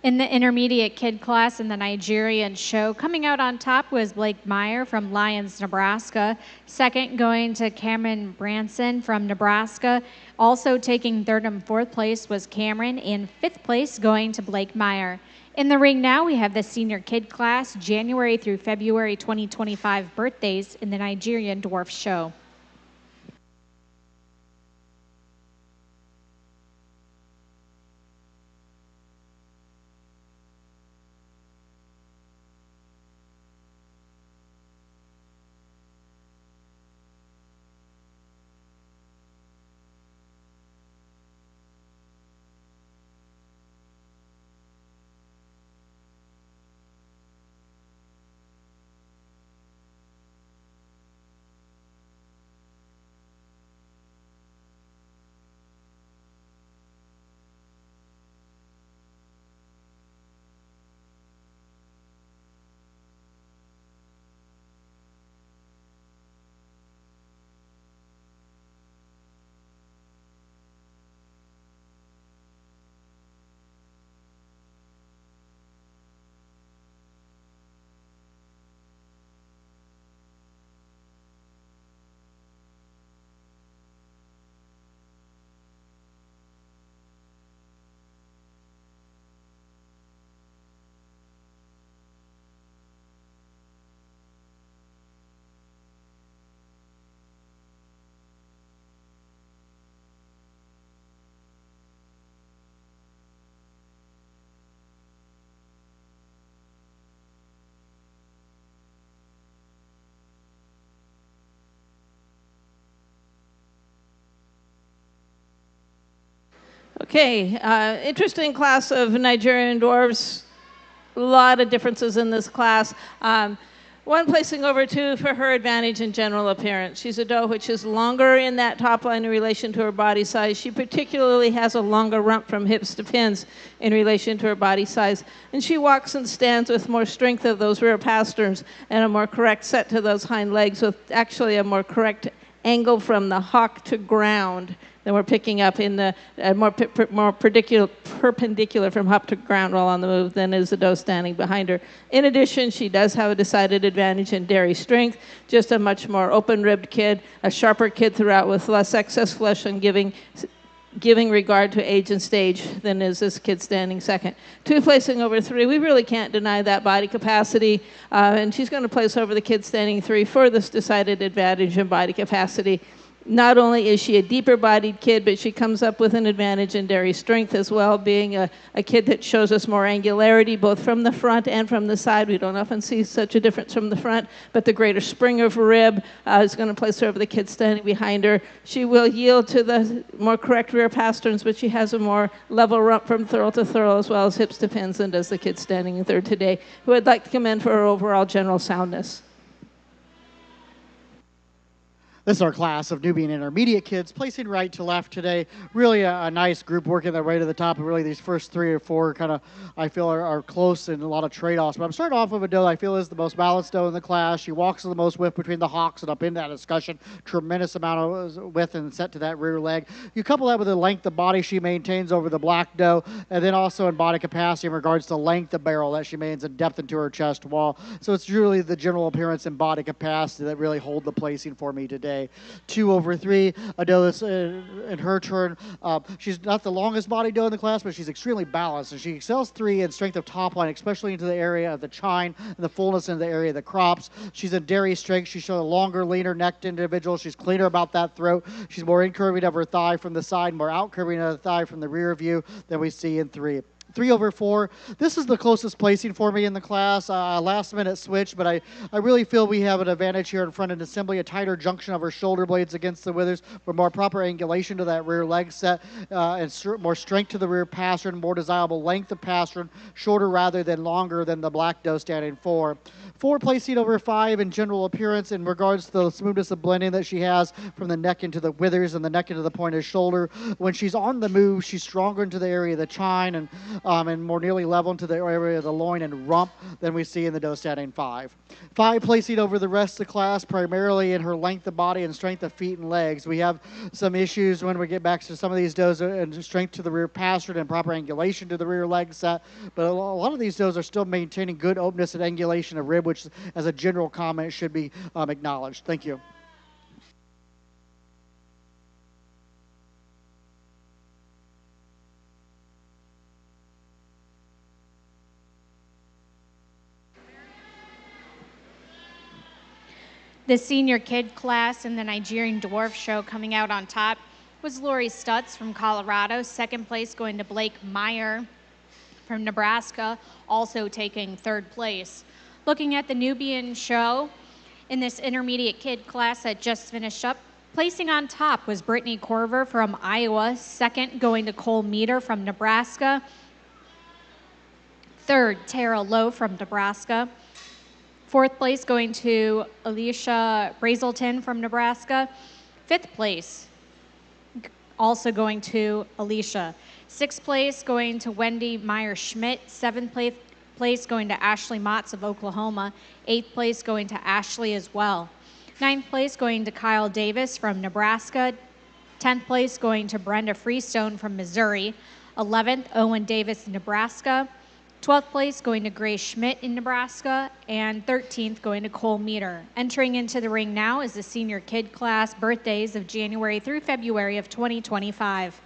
B: In the intermediate kid class in the Nigerian show, coming out on top was Blake Meyer from Lyons, Nebraska. Second going to Cameron Branson from Nebraska. Also taking third and fourth place was Cameron, and fifth place going to Blake Meyer. In the ring now, we have the senior kid class, January through February 2025 birthdays in the Nigerian dwarf show.
E: Okay, interesting class of Nigerian dwarves. A lot of differences in this class. One placing over two for her advantage in general appearance. She's a doe which is longer in that top line in relation to her body size. She particularly has a longer rump from hips to pins in relation to her body size. And she walks and stands with more strength of those rear pasterns and a more correct set to those hind legs with actually a more correct angle from the hock to ground than we're picking up in the more perpendicular from hop to ground while on the move than is the doe standing behind her. In addition, she does have a decided advantage in dairy strength, just a much more open-ribbed kid, a sharper kid throughout with less excess flesh and giving regard to age and stage than is this kid standing second. 2 placing over 3, we really can't deny that body capacity, and she's going to place over the kid standing 3 for this decided advantage in body capacity. Not only is she a deeper-bodied kid, but she comes up with an advantage in dairy strength as well, being a kid that shows us more angularity, both from the front and from the side. We don't often see such a difference from the front, but the greater spring of rib is going to place her over the kid standing behind her. She will yield to the more correct rear pasterns, but she has a more level rump from thurl to thurl, as well as hips to pins, and does the kid standing in third today, who I'd like to commend for her overall general soundness.
A: This is our class of Nubian intermediate kids, placing right to left today. Really a nice group working their way to the top. And really these first 3 or 4 kind of, I feel, are close and a lot of trade-offs. But I'm starting off with a doe I feel is the most balanced doe in the class. She walks the most width between the hocks and up in that discussion. Tremendous amount of width and set to that rear leg. You couple that with the length of body she maintains over the black doe, and then also in body capacity in regards to length of barrel that she maintains and depth into her chest wall. So it's really the general appearance and body capacity that really hold the placing for me today. 2 over 3, a doe that's in her turn. She's not the longest body doe in the class, but she's extremely balanced, and she excels 3 in strength of top line, especially into the area of the chine and the fullness in the area of the crops. She's in dairy strength. She's shown a longer, leaner necked individual. She's cleaner about that throat. She's more incurving of her thigh from the side, more outcurving of the thigh from the rear view than we see in 3. 3 over 4. This is the closest placing for me in the class. Last minute switch, but I really feel we have an advantage here in front end assembly, a tighter junction of her shoulder blades against the withers, with more proper angulation to that rear leg set, and more strength to the rear pastern, more desirable length of pastern, shorter rather than longer than the black doe standing 4. 4 placing over 5 in general appearance in regards to the smoothness of blending that she has from the neck into the withers and the neck into the point of shoulder. When she's on the move, she's stronger into the area of the chine and more nearly level into the area of the loin and rump than we see in the doe standing 5. 5 placing over the rest of the class primarily in her length of body and strength of feet and legs. We have some issues when we get back to some of these does and strength to the rear pastern and proper angulation to the rear leg set, but a lot of these does are still maintaining good openness and angulation of rib, which as a general comment should be acknowledged. Thank you.
B: The senior kid class in the Nigerian Dwarf Show coming out on top was Lori Stutz from Colorado. Second place going to Blake Meyer from Nebraska, also taking 3rd place. Looking at the Nubian show in this intermediate kid class that just finished up, placing on top was Brittany Corver from Iowa. Second going to Cole Meter from Nebraska. 3rd, Tara Lowe from Nebraska. 4th place going to Alicia Brazelton from Nebraska. 5th place also going to Alicia. 6th place going to Wendy Meyer-Schmidt. 7th place going to Ashley Motz of Oklahoma. 8th place going to Ashley as well. 9th place going to Kyle Davis from Nebraska. 10th place going to Brenda Freestone from Missouri. 11th, Owen Davis, Nebraska. 12th place going to Grace Schmidt in Nebraska, and 13th going to Cole Meter. Entering into the ring now is the senior kid class, birthdays of January through February of 2025.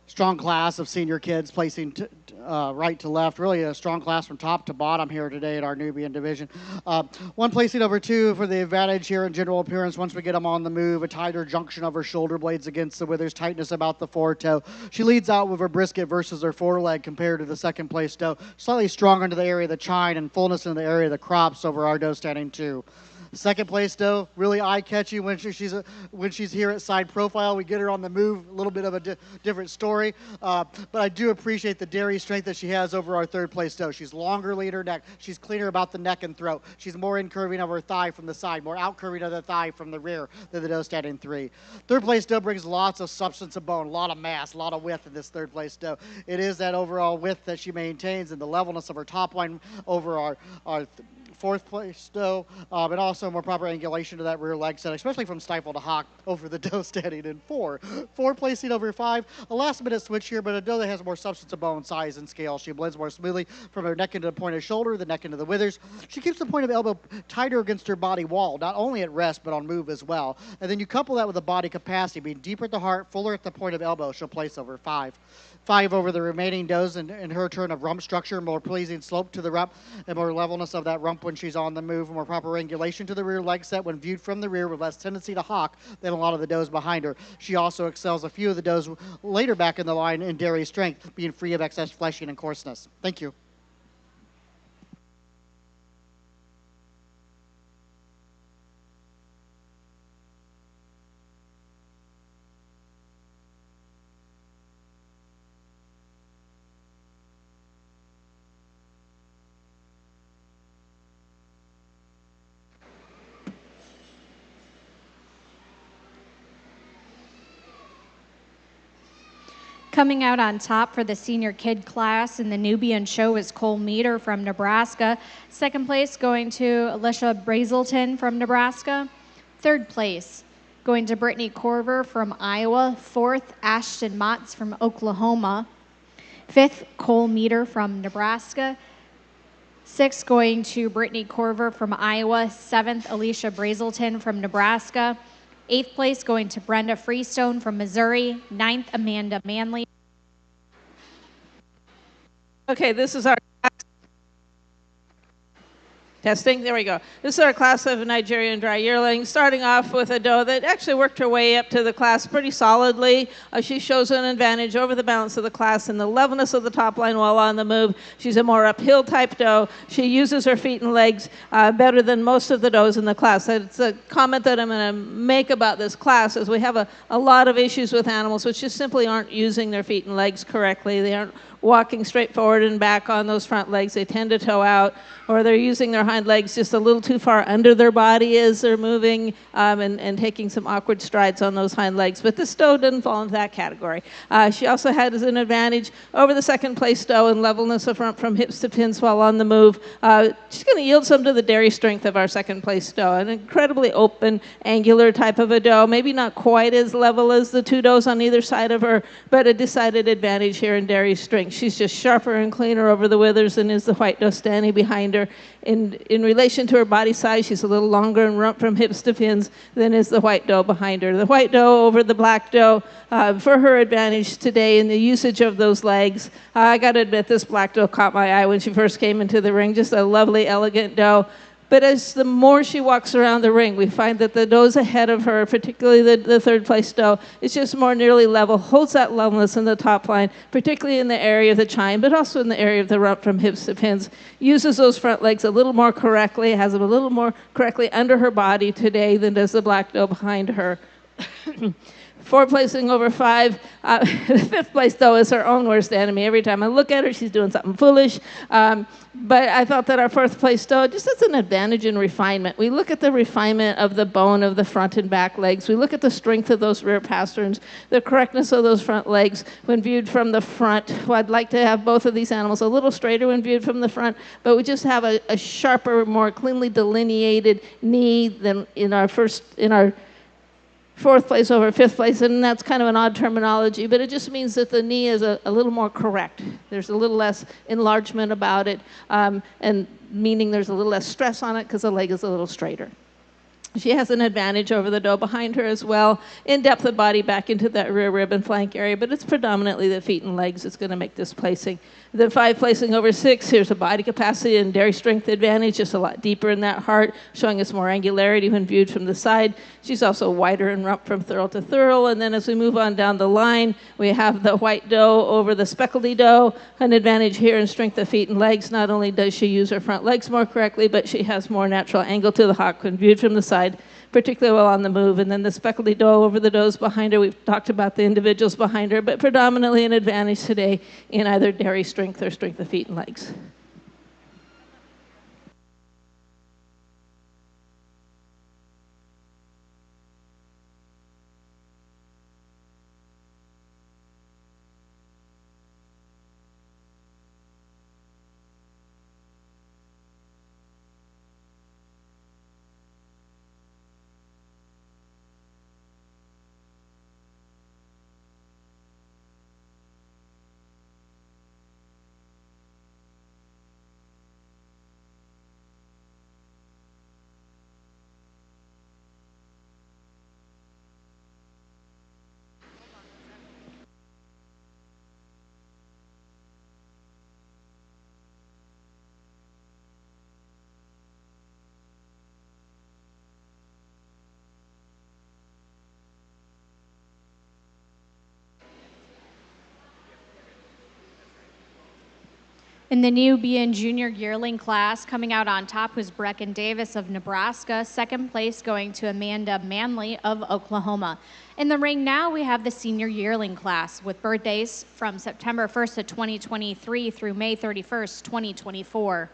A: strong class of senior kids placing right to left. Really a strong class from top to bottom here today at our Nubian division. One placing over 2 for the advantage here in general appearance once we get them on the move. A tighter junction of her shoulder blades against the withers, tightness about the foretoe. She leads out with her brisket versus her foreleg compared to the second place doe. Slightly stronger into the area of the chine and fullness in the area of the crops over our doe standing 2. Second place doe, really eye-catchy when she's here at side profile. We get her on the move, a little bit of a different story. But I do appreciate the dairy strength that she has over our third place doe. She's longer lead her neck. She's cleaner about the neck and throat. She's more in-curving of her thigh from the side, more out-curving of the thigh from the rear than the doe standing 3. Third place doe brings lots of substance of bone, a lot of mass, a lot of width in this third place doe. It is that overall width that she maintains and the levelness of her top line over our fourth place doe, and also more proper angulation to that rear leg set, especially from stifle to hock over the doe standing in 4. 4 placing over 5. A last minute switch here, but a doe that has more substance of bone, size, and scale. She blends more smoothly from her neck into the point of shoulder, the neck into the withers. She keeps the point of elbow tighter against her body wall, not only at rest, but on move as well. And then you couple that with the body capacity, being deeper at the heart, fuller at the point of elbow. She'll place over 5. 5 over the remaining does in her turn of rump structure, more pleasing slope to the rump and more levelness of that rump when she's on the move, more proper angulation to the rear leg set when viewed from the rear with less tendency to hock than a lot of the does behind her. She also excels a few of the does later back in the line in dairy strength, being free of excess fleshing and coarseness. Thank you.
B: Coming out on top for the senior kid class in the Nubian show is Cole Meter from Nebraska. Second place going to Alicia Brazelton from Nebraska. Third place going to Brittany Corver from Iowa. Fourth, Ashton Motz from Oklahoma. Fifth, Cole Meter from Nebraska. Sixth, going to Brittany Corver from Iowa. Seventh, Alicia Brazelton from Nebraska. Eighth place going to Brenda Freestone from Missouri. Ninth, Amanda Manley.
E: Okay, this is our testing. There we go. This is our class of Nigerian dry yearlings, starting off with a doe that actually worked her way up to the class pretty solidly. She shows an advantage over the balance of the class in the levelness of the top line while on the move. She's a more uphill type doe. She uses her feet and legs better than most of the does in the class. It's a comment that I'm going to make about this class is we have a lot of issues with animals which just simply aren't using their feet and legs correctly. They aren't walking straight forward and back on those front legs. They tend to toe out, or they're using their hind legs just a little too far under their body as they're moving and taking some awkward strides on those hind legs. But this doe didn't fall into that category. She also had as an advantage over the second place doe in levelness of front from hips to pins while on the move. She's going to yield some to the dairy strength of our second place doe. An incredibly open, angular type of a doe, maybe not quite as level as the 2 does on either side of her, but a decided advantage here in dairy strength. She's just sharper and cleaner over the withers than is the white doe standing behind her. In relation to her body size, she's a little longer in rump from hips to pins than is the white doe behind her. The white doe over the black doe, for her advantage today in the usage of those legs. I got to admit, this black doe caught my eye when she first came into the ring. Just a lovely, elegant doe. But as the more she walks around the ring, we find that the does ahead of her, particularly the third place doe, is just more nearly level, holds that levelness in the top line, particularly in the area of the chine, but also in the area of the rump from hips to pins, uses those front legs a little more correctly, has them a little more correctly under her body today than does the black doe behind her. 4 placing over 5. The 5th place, though, is her own worst enemy. Every time I look at her, she's doing something foolish. But I thought that our 4th place doe just has an advantage in refinement. We look at the refinement of the bone of the front and back legs. We look at the strength of those rear pasterns, the correctness of those front legs when viewed from the front. Well, I'd like to have both of these animals a little straighter when viewed from the front, but we just have a sharper, more cleanly delineated knee than in our 4th place over 5th place, and that's kind of an odd terminology, but it just means that the knee is a little more correct. There's a little less enlargement about it, and meaning there's a little less stress on it because the leg is a little straighter. She has an advantage over the doe behind her as well, in depth of body back into that rear rib and flank area, but it's predominantly the feet and legs that's going to make this placing. Then 5 placing over 6, here's a body capacity and dairy strength advantage, just a lot deeper in that heart, showing us more angularity when viewed from the side. She's also wider in rump from thurl to thurl, and then as we move on down the line, we have the white doe over the speckledy doe, an advantage here in strength of feet and legs. Not only does she use her front legs more correctly, but she has more natural angle to the hock when viewed from the side, particularly well on the move. And then the speckledy doe over the does behind her. We've talked about the individuals behind her, but predominantly an advantage today in either dairy strength or strength of feet and legs.
B: In the Nubian junior yearling class, coming out on top was Brecken Davis of Nebraska, second place going to Amanda Manley of Oklahoma. In the ring now, we have the senior yearling class with birthdays from September 1st of 2023 through May 31st, 2024.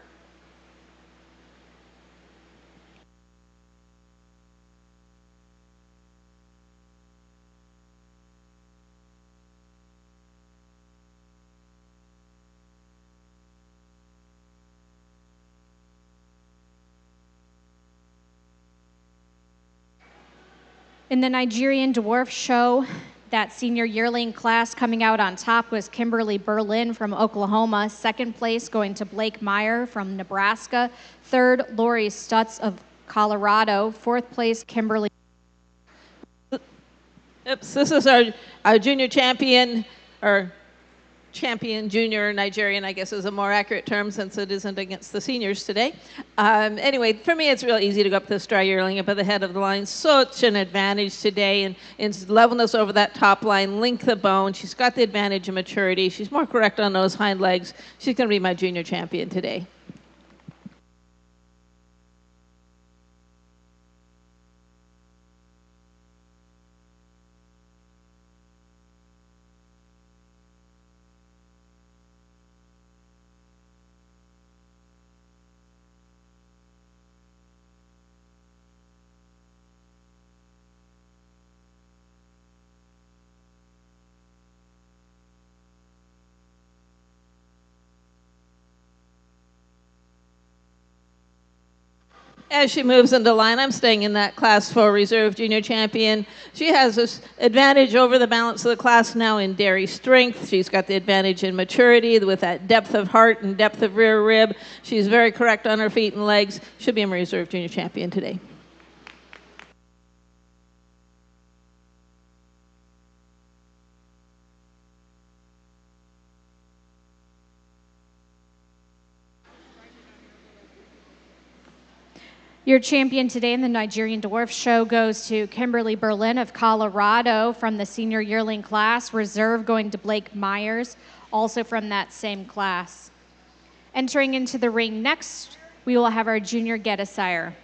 B: In the Nigerian Dwarf Show, that senior yearling class coming out on top was Kimberly Berlin from Oklahoma, second place going to Blake Meyer from Nebraska, third Lori Stutz of Colorado, fourth place Kimberly.
E: Oops, this is our junior champion, or champion junior Nigerian, I guess is a more accurate term since it isn't against the seniors today. Anyway, for me, it's real easy to go up this dry yearling up at the head of the line. Such an advantage today in levelness over that top line, length of bone. She's got the advantage of maturity. She's more correct on those hind legs. She's going to be my junior champion today. As she moves into line, I'm staying in that class 4 reserve junior champion. She has this advantage over the balance of the class now in dairy strength. She's got the advantage in maturity with that depth of heart and depth of rear rib. She's very correct on her feet and legs. Should be a reserve junior champion today.
B: Your champion today in the Nigerian Dwarf Show goes to Kimberly Berlin of Colorado from the senior yearling class, reserve going to Blake Myers, also from that same class. Entering into the ring next, we will have our junior get-a-sire.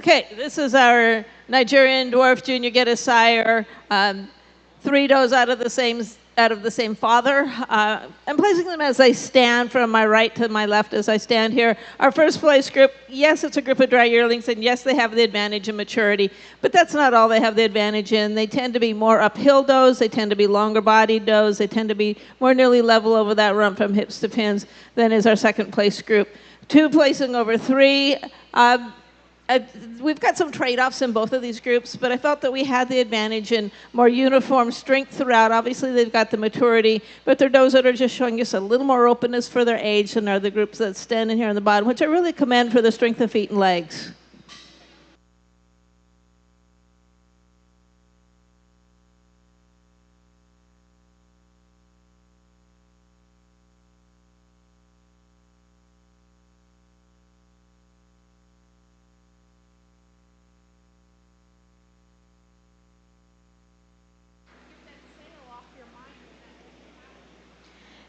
E: Okay, this is our Nigerian dwarf junior get a sire. 3 does out of the same father. I'm placing them as I stand from my right to my left as I stand here. Our first place group, yes, it's a group of dry yearlings, and yes, they have the advantage in maturity, but that's not all they have the advantage in. They tend to be more uphill does, they tend to be longer bodied does, they tend to be more nearly level over that rump from hips to pins than is our second place group. 2 placing over 3. We've got some trade-offs in both of these groups, but I felt that we had the advantage in more uniform strength throughout. Obviously, they've got the maturity, but they're those that are just showing us a little more openness for their age than are the groups that stand in here on the bottom, which I really commend for the strength of feet and legs.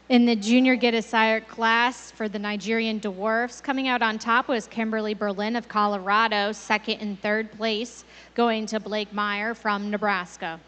B: In the junior get a sire class for the Nigerian dwarfs, coming out on top was Kimberly Berlin of Colorado, second and third place, going to Blake Meyer from Nebraska.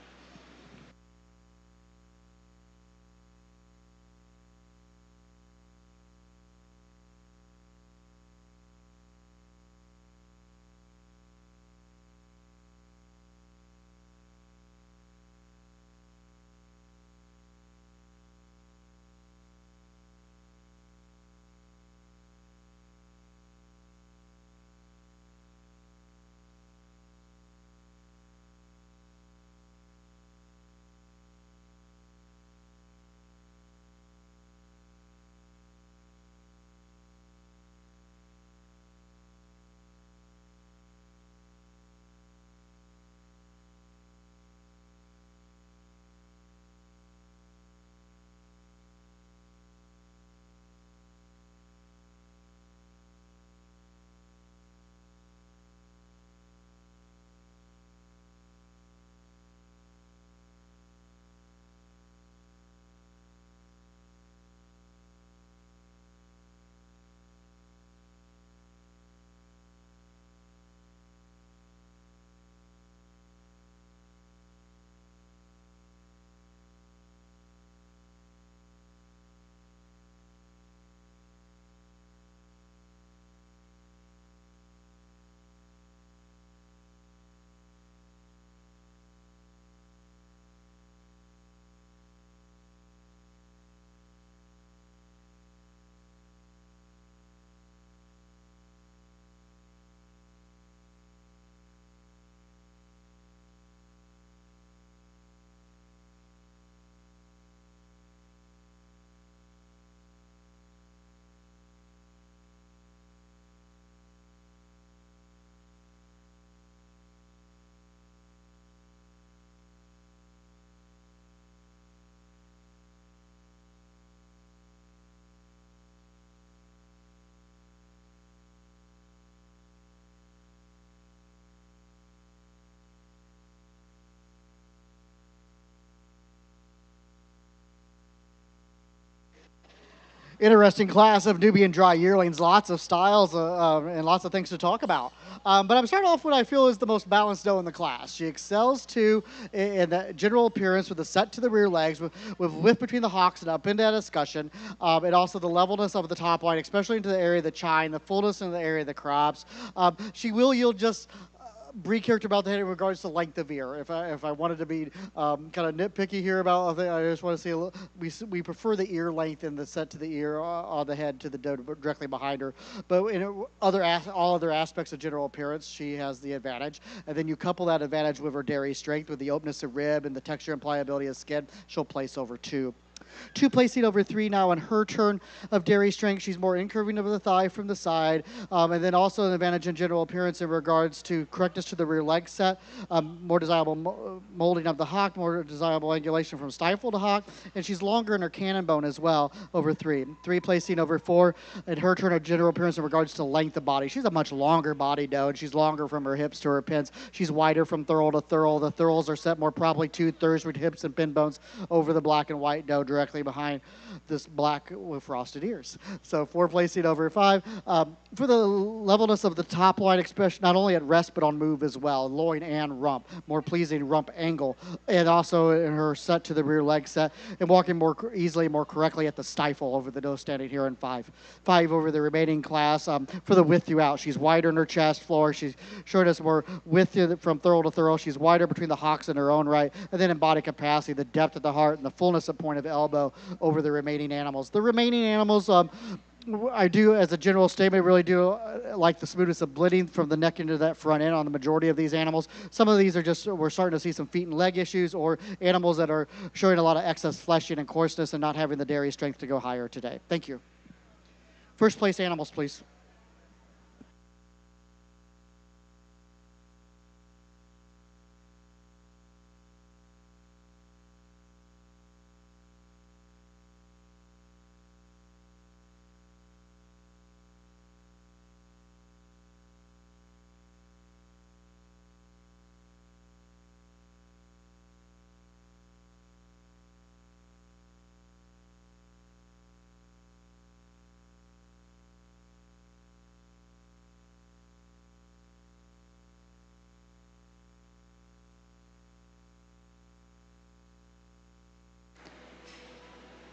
A: Interesting class of Nubian dry yearlings. Lots of styles and lots of things to talk about. But I'm starting off with what I feel is the most balanced doe in the class. She excels too in the general appearance with the set to the rear legs, with width between the hocks and up into that discussion, and also the levelness of the top line, especially into the area of the chine, the fullness in the area of the crops. She will yield just breed character about the head in regards to length of ear. If I wanted to be kind of nitpicky here about, I just want to see a little, we prefer the ear length in the set to the ear on the head to the doe directly behind her. But in all other aspects of general appearance, she has the advantage. And then you couple that advantage with her dairy strength, with the openness of rib and the texture and pliability of skin, she'll place over 2. 2 placing over 3 now on her turn of dairy strength. She's more incurving of the thigh from the side. And then also an advantage in general appearance in regards to correctness to the rear leg set, more desirable molding of the hock, more desirable angulation from stifle to hock. And she's longer in her cannon bone as well, over 3. 3 placing over 4 in her turn of general appearance in regards to length of body. She's a much longer body doe, and she's longer from her hips to her pins. She's wider from thurl to thurl. The thurls are set more properly 2/3 with hips and pin bones over the black and white doe directly behind this black with frosted ears. So 4 placing over 5. For the levelness of the top line expression, not only at rest but on move as well, loin and rump, more pleasing rump angle, and also in her set to the rear leg set, and walking more easily, more correctly at the stifle over the nose, standing here in 5. 5 over the remaining class. For the width throughout, she's wider in her chest floor. She's showing us more width from thorough to thorough. She's wider between the hocks in her own right, and then in body capacity, the depth of the heart and the fullness of point of elbow over the remaining animals. The remaining animals, I do, as a general statement, really do like the smoothness of bleeding from the neck into that front end on the majority of these animals. Some of these are just, we're starting to see some feet and leg issues, or animals that are showing a lot of excess fleshing and coarseness and not having the dairy strength to go higher today. Thank you. First place animals, please.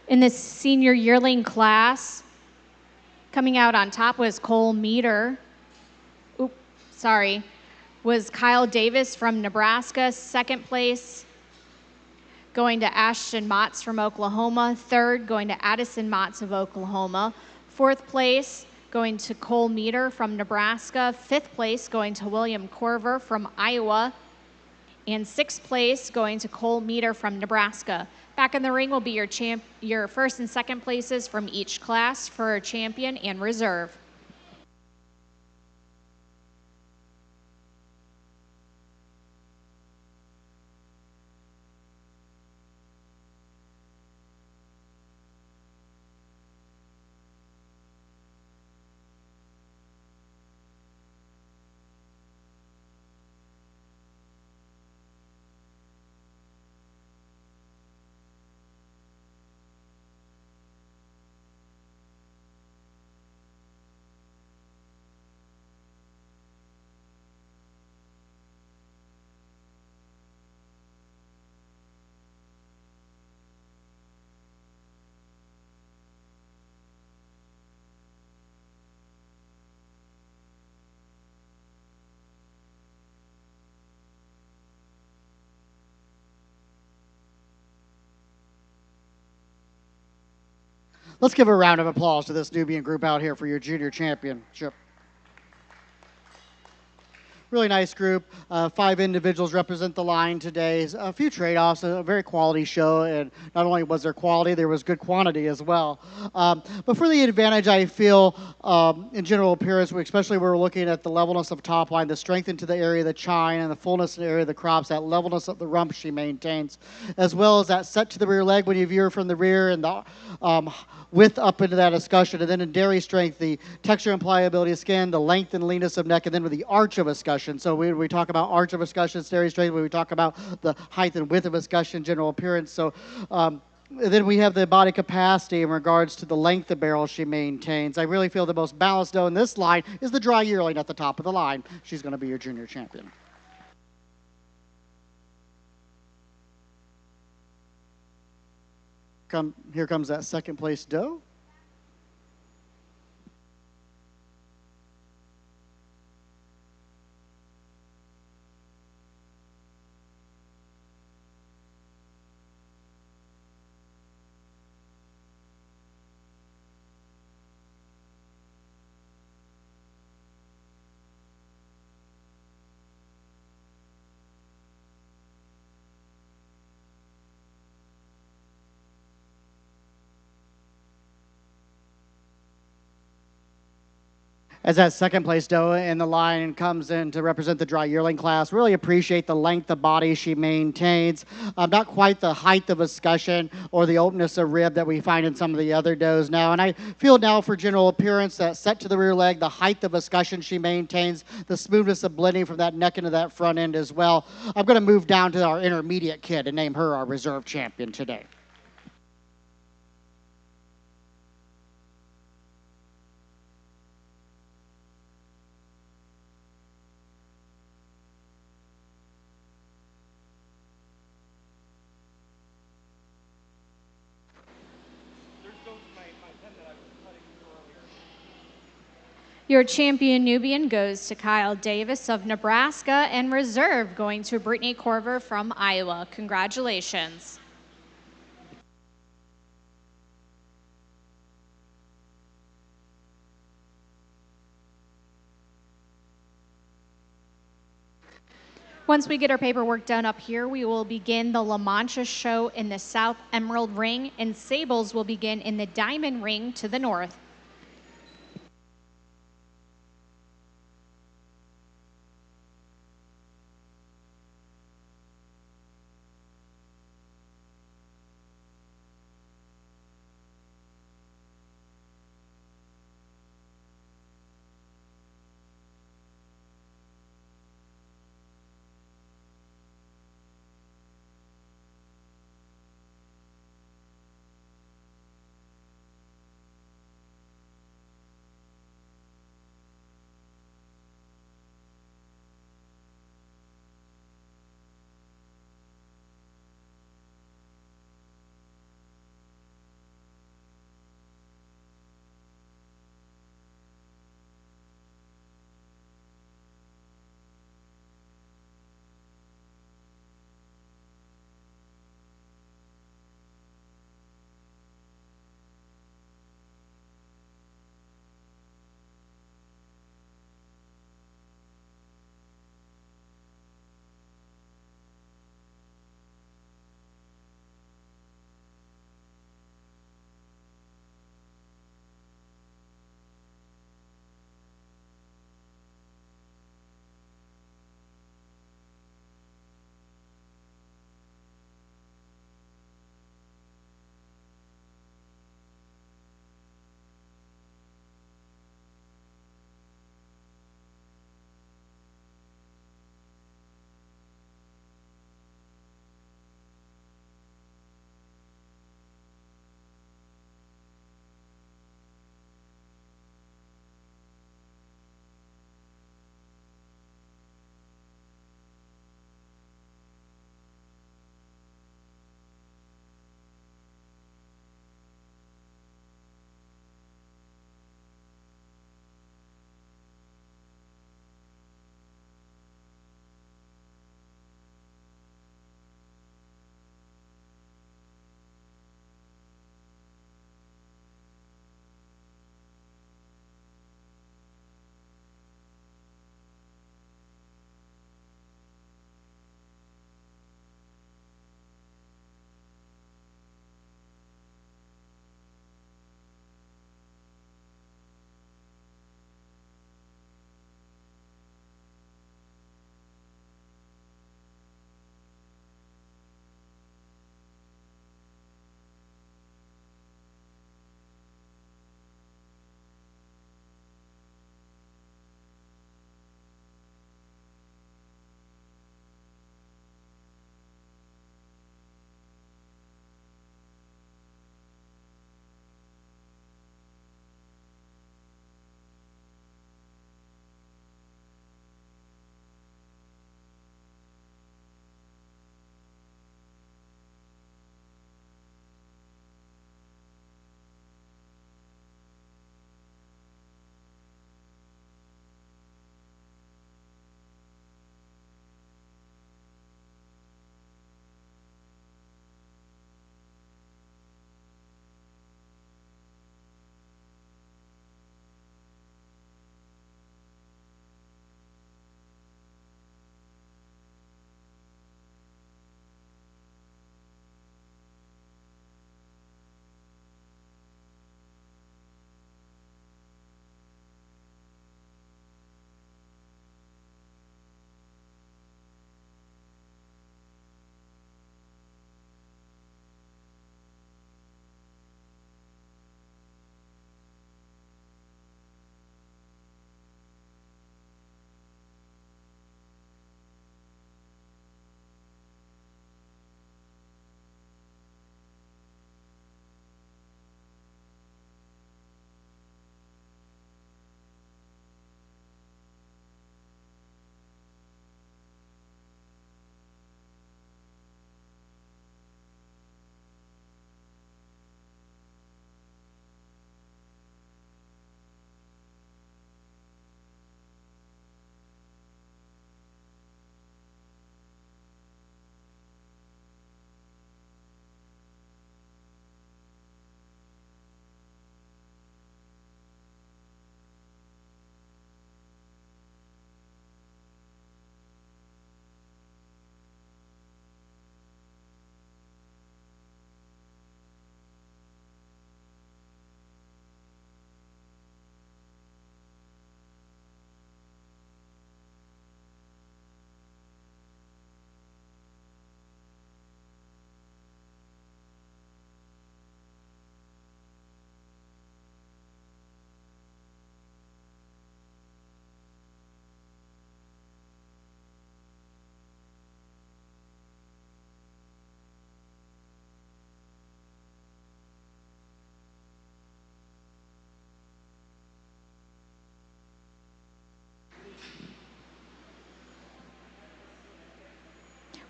B: In this senior yearling class, coming out on top was Cole Meter. Was Kyle Davis from Nebraska, second place. Going to Ashton Motts from Oklahoma, third. Going to Addison Motts of Oklahoma. Fourth place, going to Cole Meter from Nebraska. Fifth place, going to William Corver from Iowa. And sixth place, going to Cole Meter from Nebraska. Back in the ring will be your first and second places from each class for champion and reserve.
A: Let's give a round of applause to this Nubian group out here for your junior championship. Really nice group. 5 individuals represent the line today. A few trade-offs, a very quality show, and not only was there quality, there was good quantity as well. But for the advantage, I feel, in general appearance, especially when we're looking at the levelness of top line, the strength into the area of the chine, and the fullness in the area of the crops, that levelness of the rump she maintains, as well as that set to the rear leg when you view her from the rear, and the width up into that escutcheon, and then in dairy strength, the texture and pliability of skin, the length and leanness of neck, and then with the arch of escutcheon. So when we talk about arch of escutcheon, dairy strength, when we talk about the height and width of escutcheon, general appearance. So then we have the body capacity in regards to the length of barrel she maintains. I really feel the most balanced doe in this line is the dry yearling at the top of the line. She's going to be your junior champion. Here comes that second place doe. As that second place doe in the line comes in to represent the dry yearling class. Really appreciate the length of body she maintains. Not quite the height of escutcheon or the openness of rib that we find in some of the other does now. And I feel now for general appearance that set to the rear leg, the height of escutcheon she maintains, the smoothness of blending from that neck into that front end as well. I'm going to move down to our intermediate kid and name her our reserve champion today.
B: Your champion Nubian goes to Kyle Davis of Nebraska, and reserve going to Brittany Corver from Iowa. Congratulations. Once we get our paperwork done up here, we will begin the La Mancha show in the South Emerald Ring, and Sables will begin in the Diamond Ring to the north.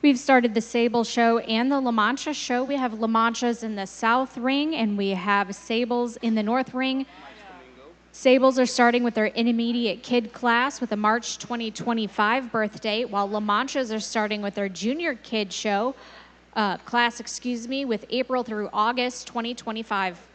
B: We've started the Sable Show and the La Mancha Show. We have La Manchas in the south ring, and we have Sables in the north ring. Sables are starting with their intermediate kid class with a March 2025 birth date, while La Manchas are starting with their junior kid show class, with April through August 2025.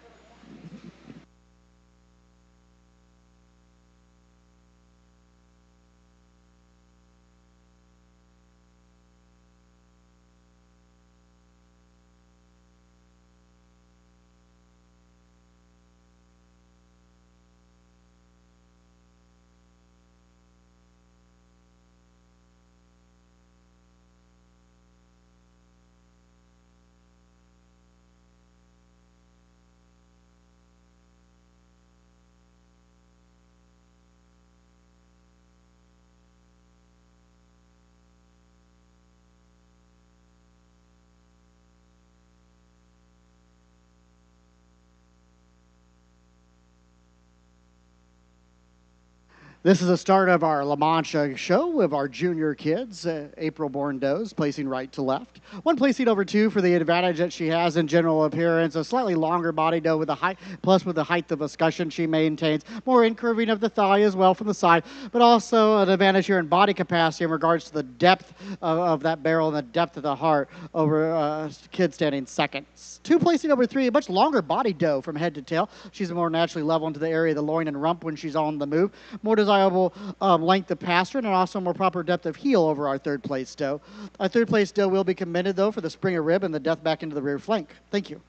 A: This is the start of our La Mancha show with our junior kids, April-born does, placing right to left. One placing over two for the advantage that she has in general appearance, a slightly longer body doe with the height, plus with the height of escutcheon she maintains, more incurving of the thigh as well from the side, but also an advantage here in body capacity in regards to the depth of that barrel and the depth of the heart over kid standing second. Two placing over three, a much longer body doe from head to tail. She's more naturally level into the area of the loin and rump when she's on the move. More desirable length of pastern and also more proper depth of heel over our third place doe. Our third place doe will be commended though for the Springer rib and the death back into the rear flank. Thank you.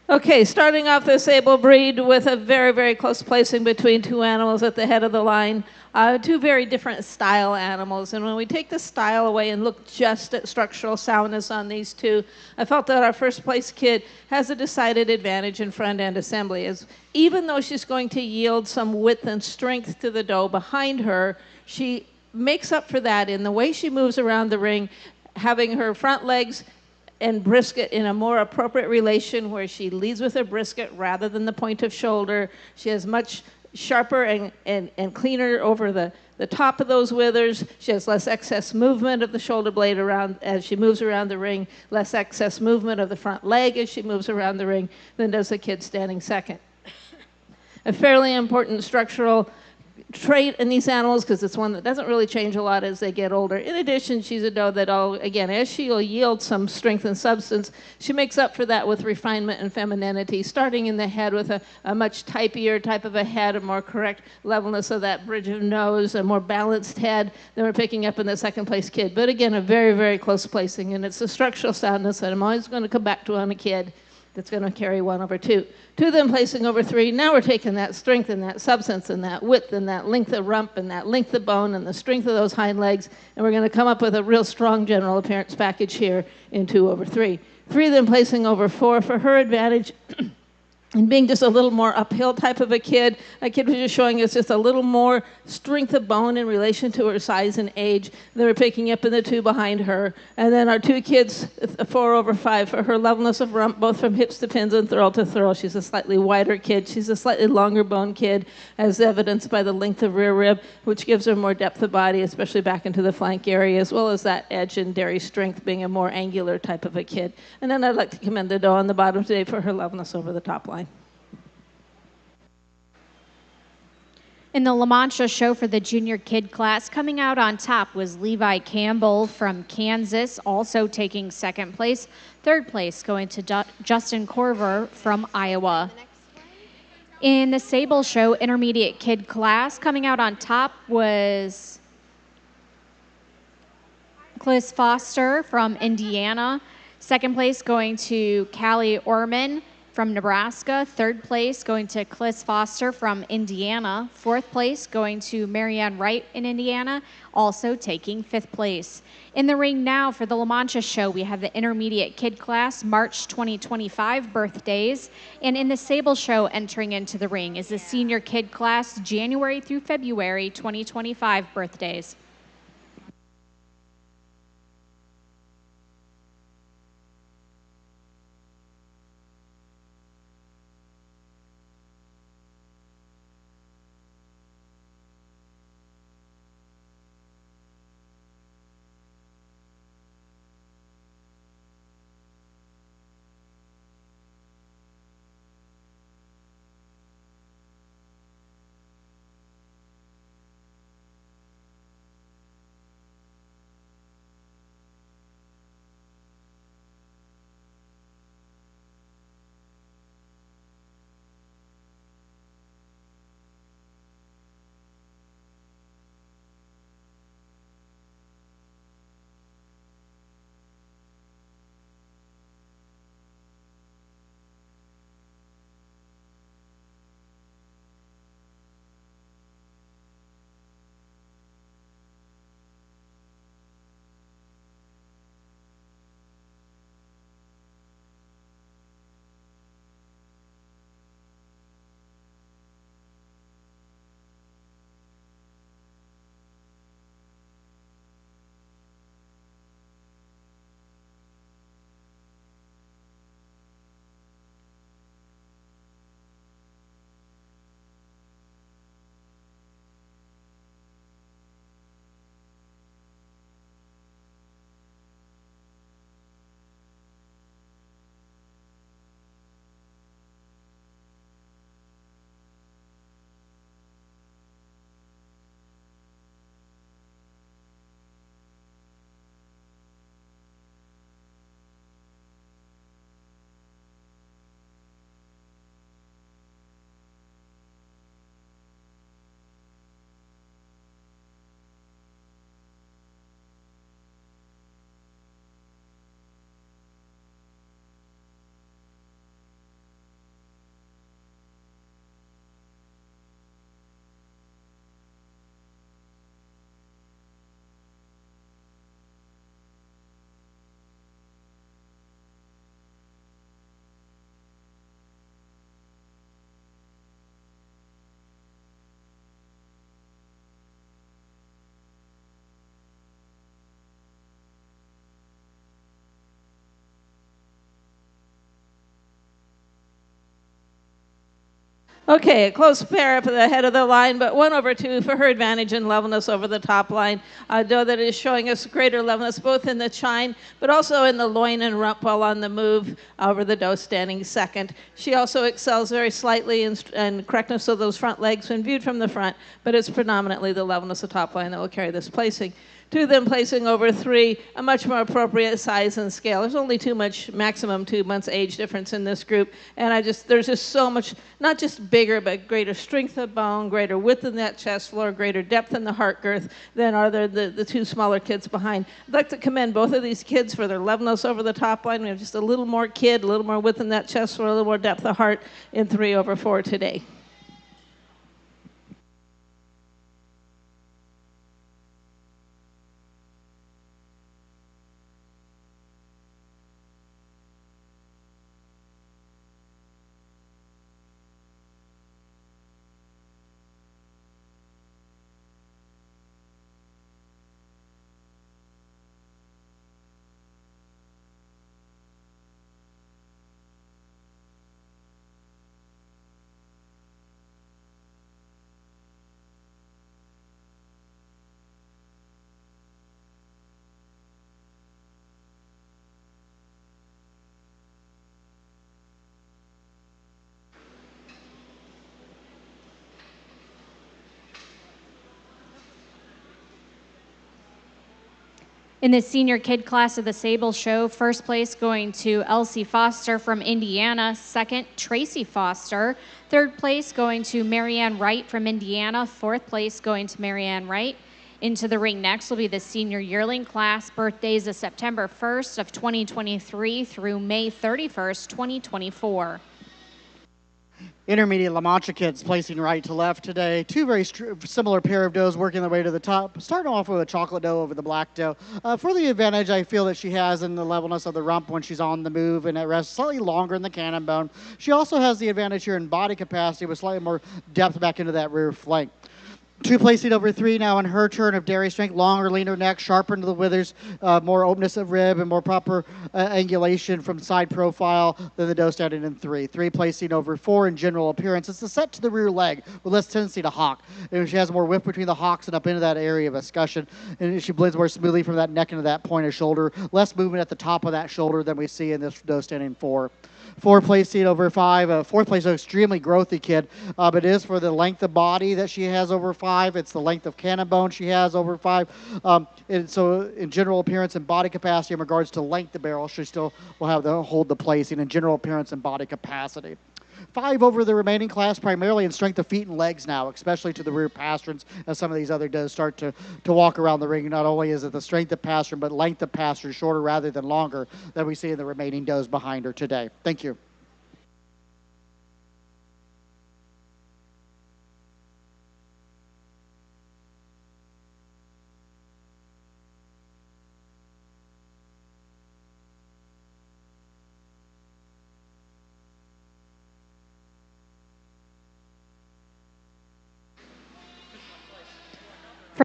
E: Okay, starting off this able breed with a very, very close placing between two animals at the head of the line. Two very different style animals. And when we take the style away and look just at structural soundness on these two, I felt that our first place kid has a decided advantage in front end assembly. As even though she's going to yield some width and strength to the doe behind her, she makes up for that in the way she moves around the ring, having her front legs and brisket in a more appropriate relation where she leads with her brisket rather than the point of shoulder. She has much sharper and cleaner over the top of those withers. She has less excess movement of the shoulder blade around as she moves around the ring, less excess movement of the front leg as she moves around the ring than does the kid standing second. A fairly important structural trait in these animals, because it's one that doesn't really change a lot as they get older. In addition, she's a doe that, again, as she'll yield some strength and substance, she makes up for that with refinement and femininity, starting in the head with a much typier type of a head, a more correct levelness of that bridge of nose, a more balanced head than we're picking up in the second place kid. But again, a very, very close placing, and it's the structural soundness that I'm always going to come back to on a kid that's going to carry 1 over 2. 2 then placing over 3. Now we're taking that strength and that substance and that width and that length of rump and that length of bone and the strength of those hind legs, and we're going to come up with a real strong general appearance package here in 2 over 3. 3 then placing over 4 for her advantage and being just a little more uphill type of a kid. That kid was just showing us just a little more strength of bone in relation to her size and age. They were picking up in the two behind her. And then our two kids, 4/5, for her levelness of rump, both from hips to pins and throw to throw. She's a slightly wider kid. She's a slightly longer bone kid, as evidenced by the length of rear rib, which gives her more depth of body, especially back into the flank area, as well as that edge and dairy strength, being a more angular type of a kid. And then I'd like to commend the doe on the bottom today for her levelness over the top line.
B: In the La Mancha show for the junior kid class, coming out on top was Levi Campbell from Kansas, also taking second place. Third place going to Justin Corver from Iowa. In the Sable show intermediate kid class, coming out on top was Cliss Foster from Indiana. Second place going to Callie Orman from Nebraska. Third place going to Cliss Foster from Indiana. Fourth place going to Marianne Wright in Indiana, also taking fifth place. In the ring now for the La Mancha show, we have the intermediate kid class, March 2025 birthdays. And in the Sable show, entering into the ring is the senior kid class, January through February 2025 birthdays.
E: Okay, a close pair up at the head of the line, but 1/2 for her advantage in levelness over the top line. A doe that is showing us greater levelness both in the chine, but also in the loin and rump while on the move over the doe standing second. She also excels very slightly in correctness of those front legs when viewed from the front, but it's predominantly the levelness of top line that will carry this placing. Two of them placing over 3, a much more appropriate size and scale. There's only maximum 2 months age difference in this group, and there's just so much, not just bigger, but greater strength of bone, greater width in that chest floor, greater depth in the heart girth than are the two smaller kids behind. I'd like to commend both of these kids for their levelness over the top line. We have just a little more kid, a little more width in that chest floor, a little more depth of heart in 3/4 today.
B: In the senior kid class of the Sable Show, first place going to Elsie Foster from Indiana, second, Tracy Foster, third place going to Marianne Wright from Indiana, fourth place going to Marianne Wright. Into the ring next will be the senior yearling class, birthdays of September 1st of 2023 through May 31st, 2024.
A: Intermediate La Mancha kids placing right to left today. Two very similar pair of does working their way to the top. Starting off with a chocolate doe over the black doe. For the advantage I feel that she has in the levelness of the rump when she's on the move and at rest, slightly longer in the cannon bone. She also has the advantage here in body capacity with slightly more depth back into that rear flank. Two placing over three now in her turn of dairy strength, longer, leaner neck, sharper into the withers, more openness of rib, and more proper angulation from side profile than the doe standing in three. Three placing over four in general appearance. It's the set to the rear leg with less tendency to hawk. And she has more width between the hocks and up into that area of escutcheon. And she blends more smoothly from that neck into that point of shoulder. Less movement at the top of that shoulder than we see in this doe standing four. Four placing over five. Fourth place, an extremely growthy kid, but it is for the length of body that she has over five. It's the length of cannon bone she has over five. And so in general appearance and body capacity in regards to length of barrel, she still will have to hold the placing in general appearance and body capacity. Five over the remaining class, primarily in strength of feet and legs now, especially to the rear pasterns, as some of these other does start to walk around the ring. Not only is it the strength of pastern, but length of pastern, shorter rather than longer, that we see in the remaining does behind her today. Thank you.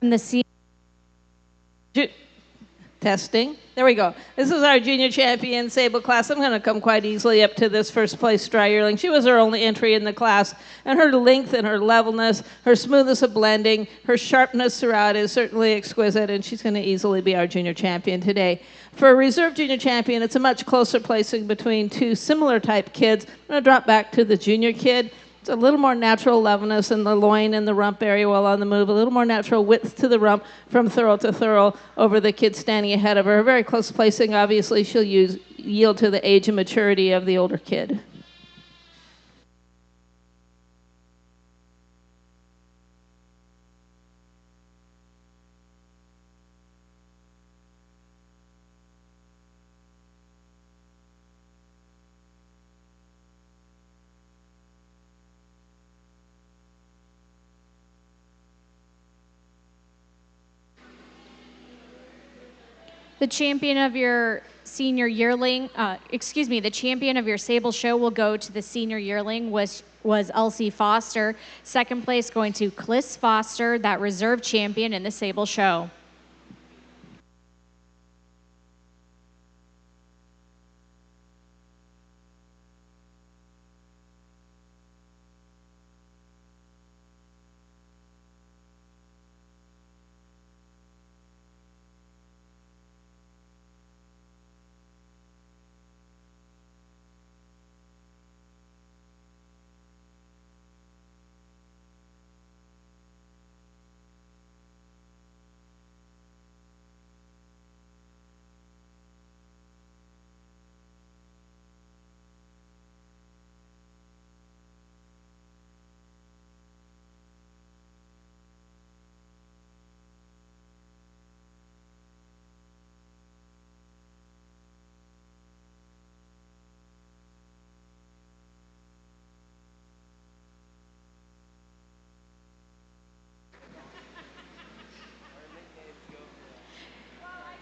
B: From the senior
E: Testing. There we go. This is our junior champion sable class. I'm going to come quite easily up to this first place dry yearling. She was her only entry in the class, and her length and her levelness, her smoothness of blending, her sharpness throughout is certainly exquisite, and she's going to easily be our junior champion today. For a reserve junior champion, it's a much closer placing between two similar type kids. I'm going to drop back to the junior kid. It's a little more natural levelness in the loin and the rump area while on the move, a little more natural width to the rump from thurl to thurl over the kid standing ahead of her. A very close placing, obviously, she'll yield to the age and maturity of the older kid.
B: The champion of your senior yearling, the champion of your Sable Show will go to the senior yearling, which was Elsie Foster. Second place going to Cliss Foster, that reserve champion in the Sable Show.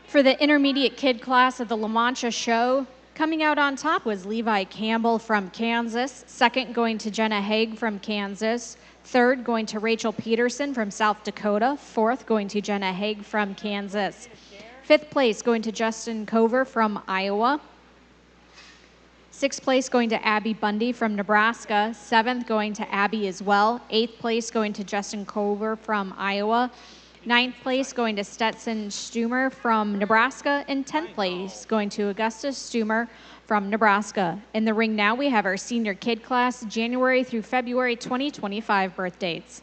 B: For the intermediate kid class of the La Mancha Show, coming out on top was Levi Campbell from Kansas. Second going to Jenna Haig from Kansas. Third going to Rachel Peterson from South Dakota. Fourth going to Jenna Haig from Kansas. Fifth place going to Justin Cover from Iowa. Sixth place going to Abby Bundy from Nebraska. Seventh going to Abby as well. Eighth place going to Justin Cover from Iowa. Ninth place going to Stetson Stumer from Nebraska, and 10th place going to Augustus Stumer from Nebraska. In the ring now, we have our senior kid class, January through February 2025 birth dates.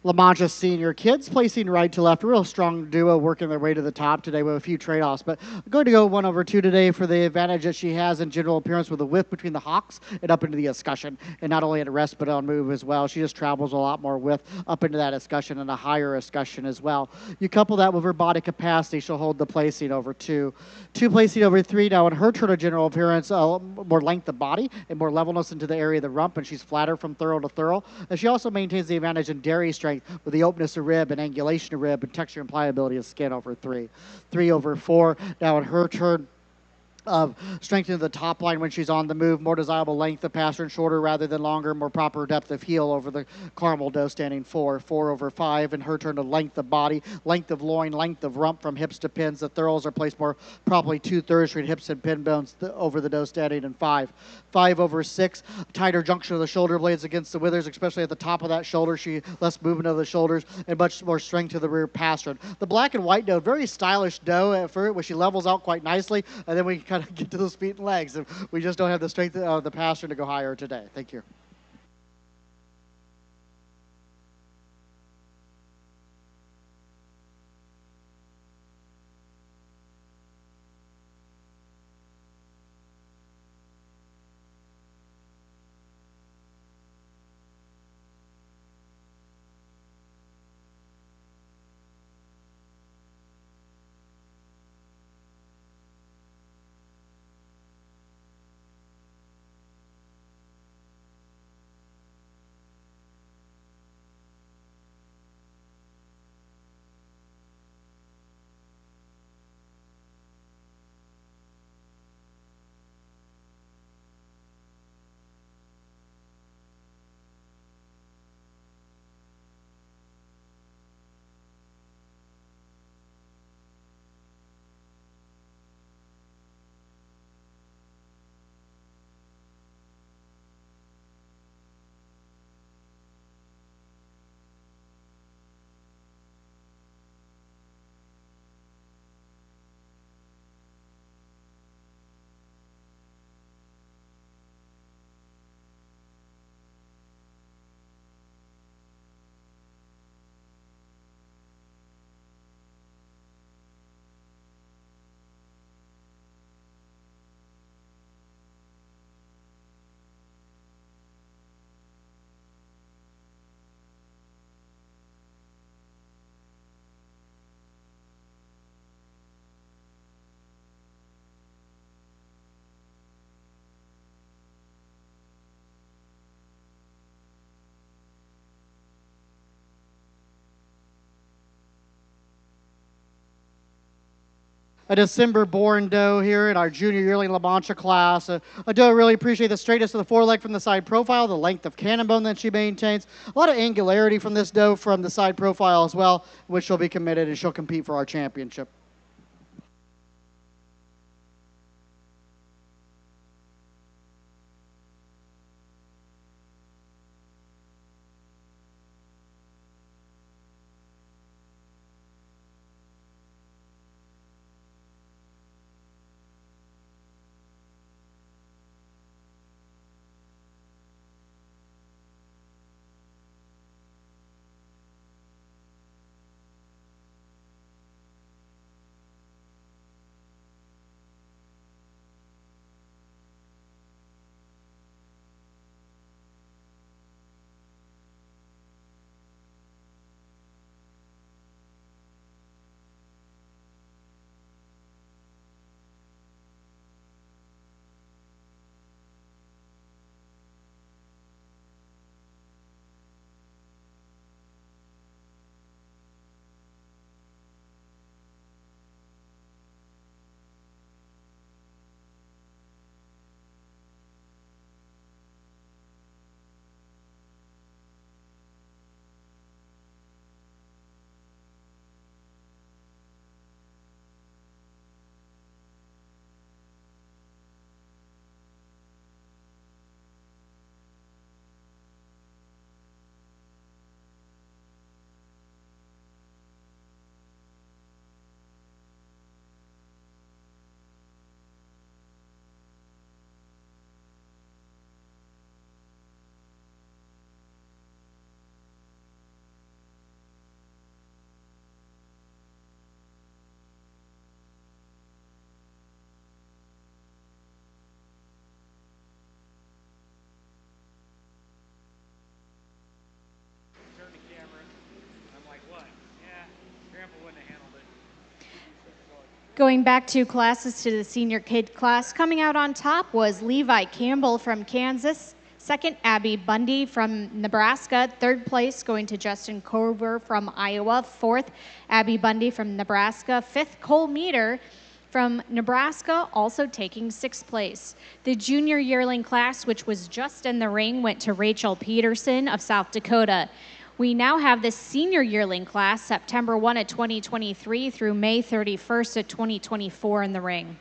A: La Mancha senior kids placing right to left, a real strong duo working their way to the top today with a few trade-offs. But I'm going to go 1/2 today for the advantage that she has in general appearance with a whip between the hocks and up into the escutcheon. And not only at rest, but on move as well. She just travels a lot more width up into that escutcheon and a higher escutcheon as well. You couple that with her body capacity, she'll hold the placing over 2. 2 placing over 3 now in her turn of general appearance, more length of body and more levelness into the area of the rump, and she's flatter from thorough to thorough. And she also maintains the advantage in dairy strength with the openness of rib and angulation of rib and texture and pliability of skin over 3. 3 over 4 now in her turn of strengthening the top line when she's on the move, more desirable length of passer and shorter rather than longer, more proper depth of heel over the caramel doe standing 4. 4 over 5 in her turn to length of body, length of loin, length of rump from hips to pins. The thurls are placed more properly 2/3 between hips and pin bones over the doe standing and 5. 5 over 6, tighter junction of the shoulder blades against the withers, especially at the top of that shoulder. She less movement of the shoulders and much more strength to the rear pastern. The black and white doe, very stylish doe for it, where she levels out quite nicely, and then we kind of get to those feet and legs. And we just don't have the strength of the pastern to go higher today. Thank you. A December-born doe here in our junior yearling La Mancha class. A doe really appreciate the straightness of the foreleg from the side profile, the length of cannon bone that she maintains. A lot of angularity from this doe from the side profile as well, which she'll be committed and she'll compete for our championship.
G: Going back to classes to the senior kid class, coming out on top was Levi Campbell from Kansas. Second, Abby Bundy from Nebraska. Third place going to Justin Cover from Iowa. Fourth, Abby Bundy from Nebraska. Fifth, Cole Meter from Nebraska, also taking sixth place. The junior yearling class, which was just in the ring, went to Rachel Peterson of South Dakota. We now have the senior yearling class, September 1 of 2023 through May 31st of 2024 in the ring.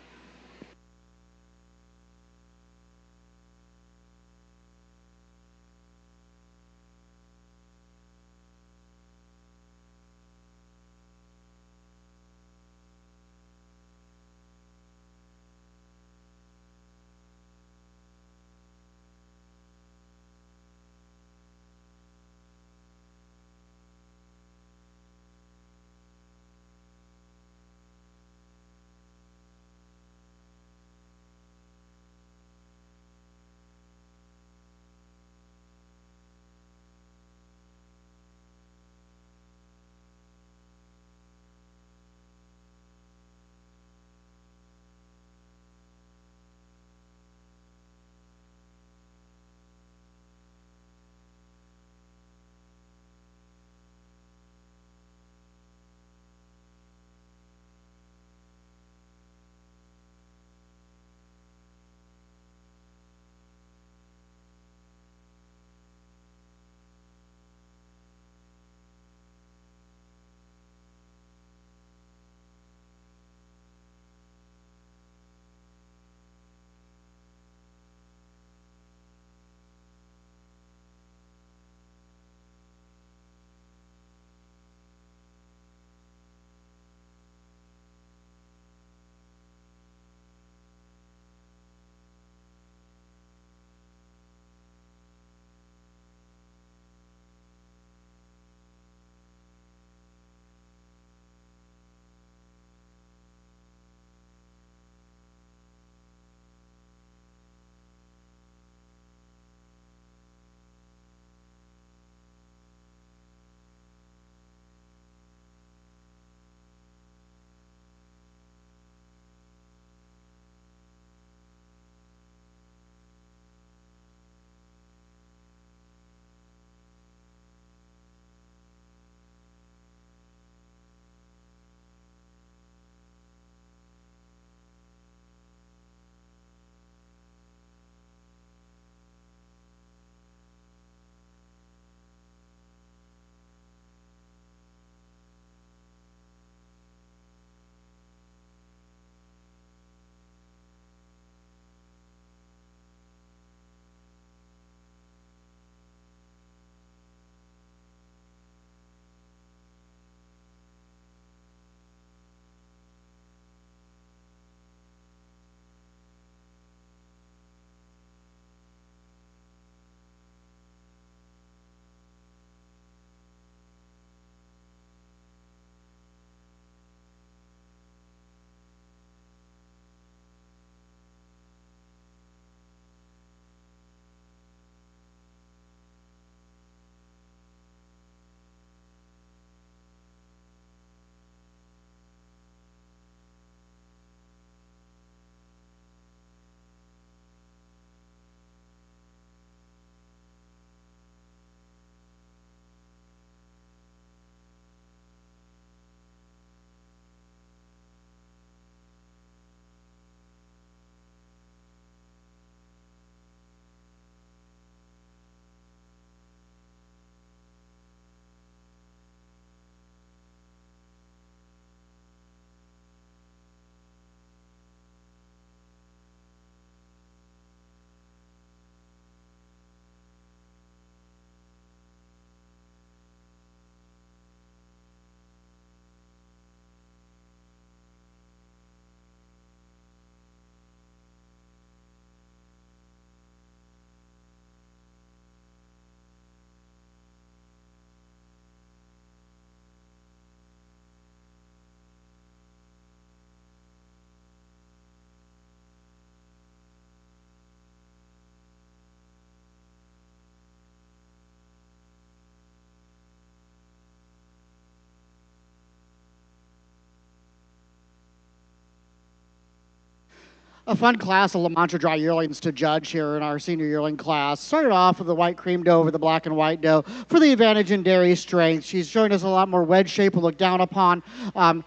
A: A fun class of La Mancha dry yearlings to judge here in our senior yearling class. Started off with the white cream doe over the black and white doe for the advantage in dairy strength. She's showing us a lot more wedge shape. We'll look down upon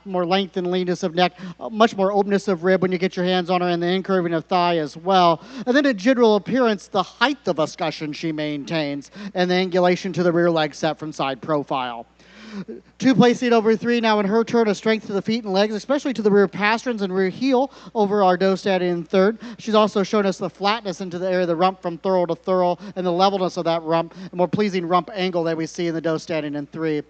A: more length and leanness of neck, much more openness of rib when you get your hands on her, and the incurving of thigh as well. And then in general appearance, the height of escutcheon she maintains, and the angulation to the rear leg set from side profile. Two placing over three now in her turn of strength to the feet and legs, especially to the rear pasterns and rear heel over our doe standing in third. She's also shown us the flatness into the area of the rump from thorough to thorough and the levelness of that rump, a more pleasing rump angle that we see in the doe standing in three.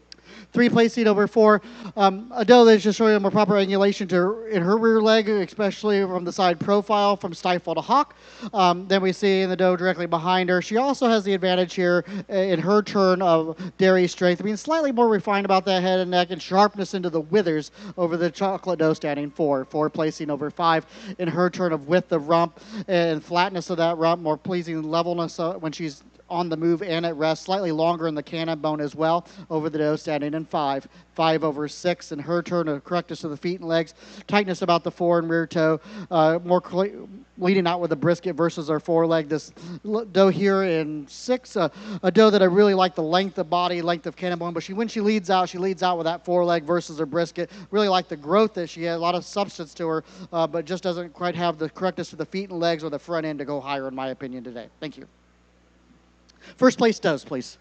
A: Three placing over four. A doe that's just showing a more proper angulation in her rear leg, especially from the side profile from stifle to hock. Then we see in the doe directly behind her. She also has the advantage here in her turn of dairy strength, being slightly more refined about that head and neck and sharpness into the withers over the chocolate doe standing four. Four placing over five in her turn of width of rump and flatness of that rump, more pleasing levelness when she's on the move and at rest, slightly longer in the cannon bone as well over the doe standing in five. Five over six in her turn of correctness of the feet and legs, tightness about the fore and rear toe, leading out with a brisket versus our foreleg. This doe here in six, a doe that I really like the length of body, length of cannon bone, but when she leads out with that foreleg versus her brisket. Really like the growth that she has, a lot of substance to her, but just doesn't quite have the correctness of the feet and legs or the front end to go higher in my opinion today. Thank you. First place does, please.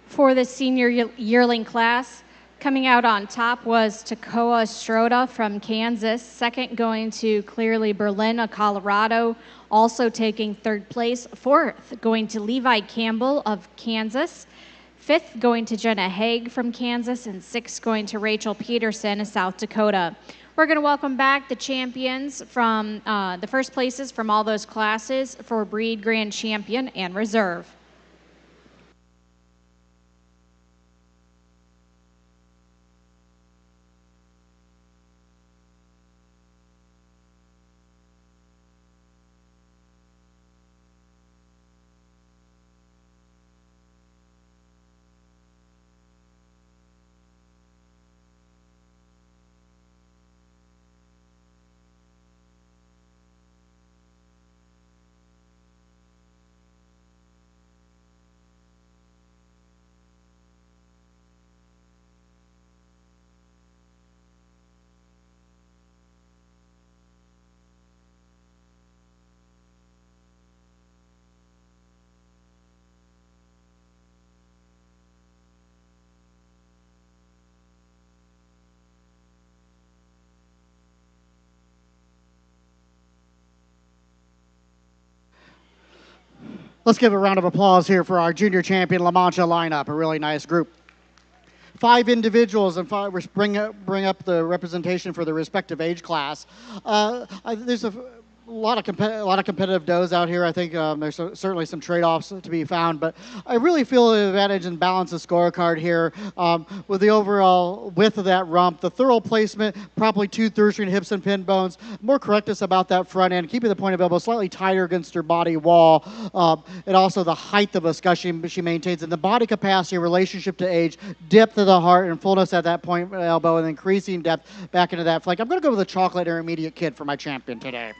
G: For the senior yearling class, coming out on top was Tacoa Stroda from Kansas, second going to Clearly Berlin of Colorado, also taking third place, fourth going to Levi Campbell of Kansas, fifth going to Jenna Haig from Kansas, and sixth going to Rachel Peterson of South Dakota. We're going to welcome back the champions from the first places from all those classes for Breed Grand Champion and Reserve.
A: Let's give a round of applause here for our junior champion La Mancha lineup, a really nice group. Five individuals and bring up the representation for the respective age class. There's a lot of competitive does out here. I think there's certainly some trade-offs to be found, but I really feel the advantage and balance of scorecard here with the overall width of that rump, the thorough placement, probably 2 third-string hips and pin bones, more correctness about that front end, keeping the point of elbow slightly tighter against her body wall, and also the height of escutcheon she maintains, and the body capacity relationship to age, depth of the heart, and fullness at that point elbow, and increasing depth back into that flank. I'm going to go with the chocolate intermediate kid for my champion today.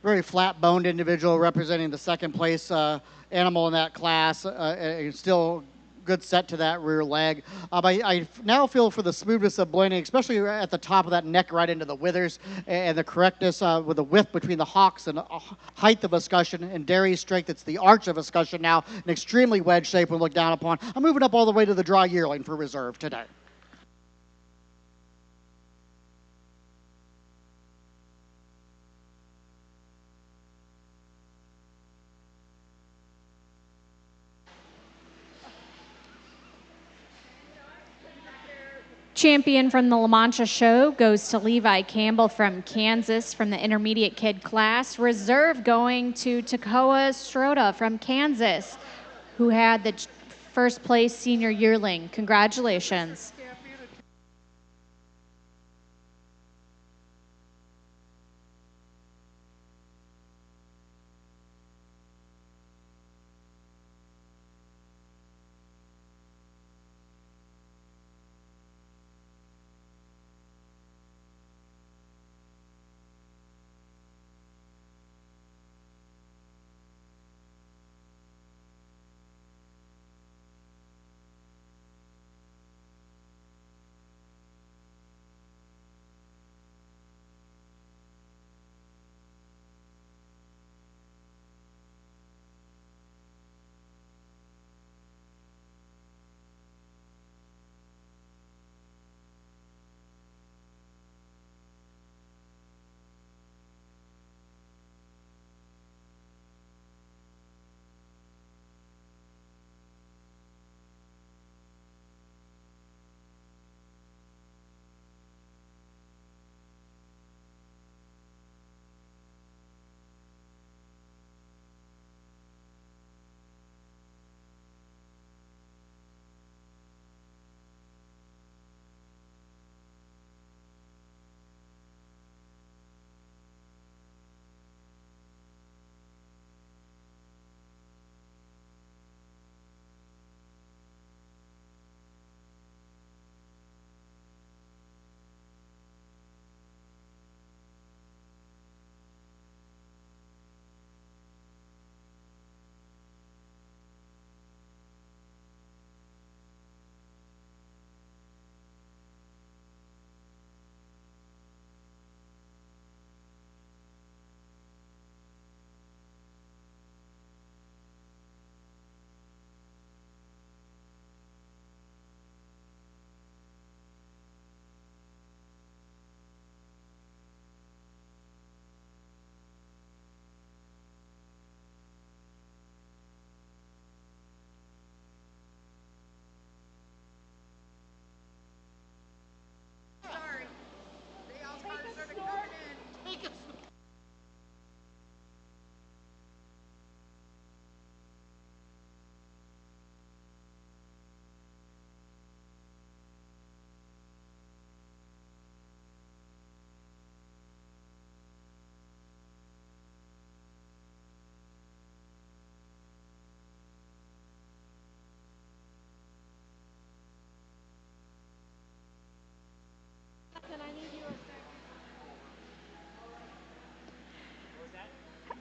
A: very flat-boned individual representing the second place animal in that class, and still good set to that rear leg. I now feel for the smoothness of blending, especially at the top of that neck right into the withers, and the correctness with the width between the hocks and height of escutcheon, and Derry's strength. It's the arch of escutcheon now, an extremely wedge shape when looked down upon. I'm moving up all the way to the draw yearling for reserve today.
G: Champion from the La Mancha show goes to Levi Campbell from Kansas from the intermediate kid class. Reserve going to Takoa Strota from Kansas, who had the first place senior yearling. Congratulations.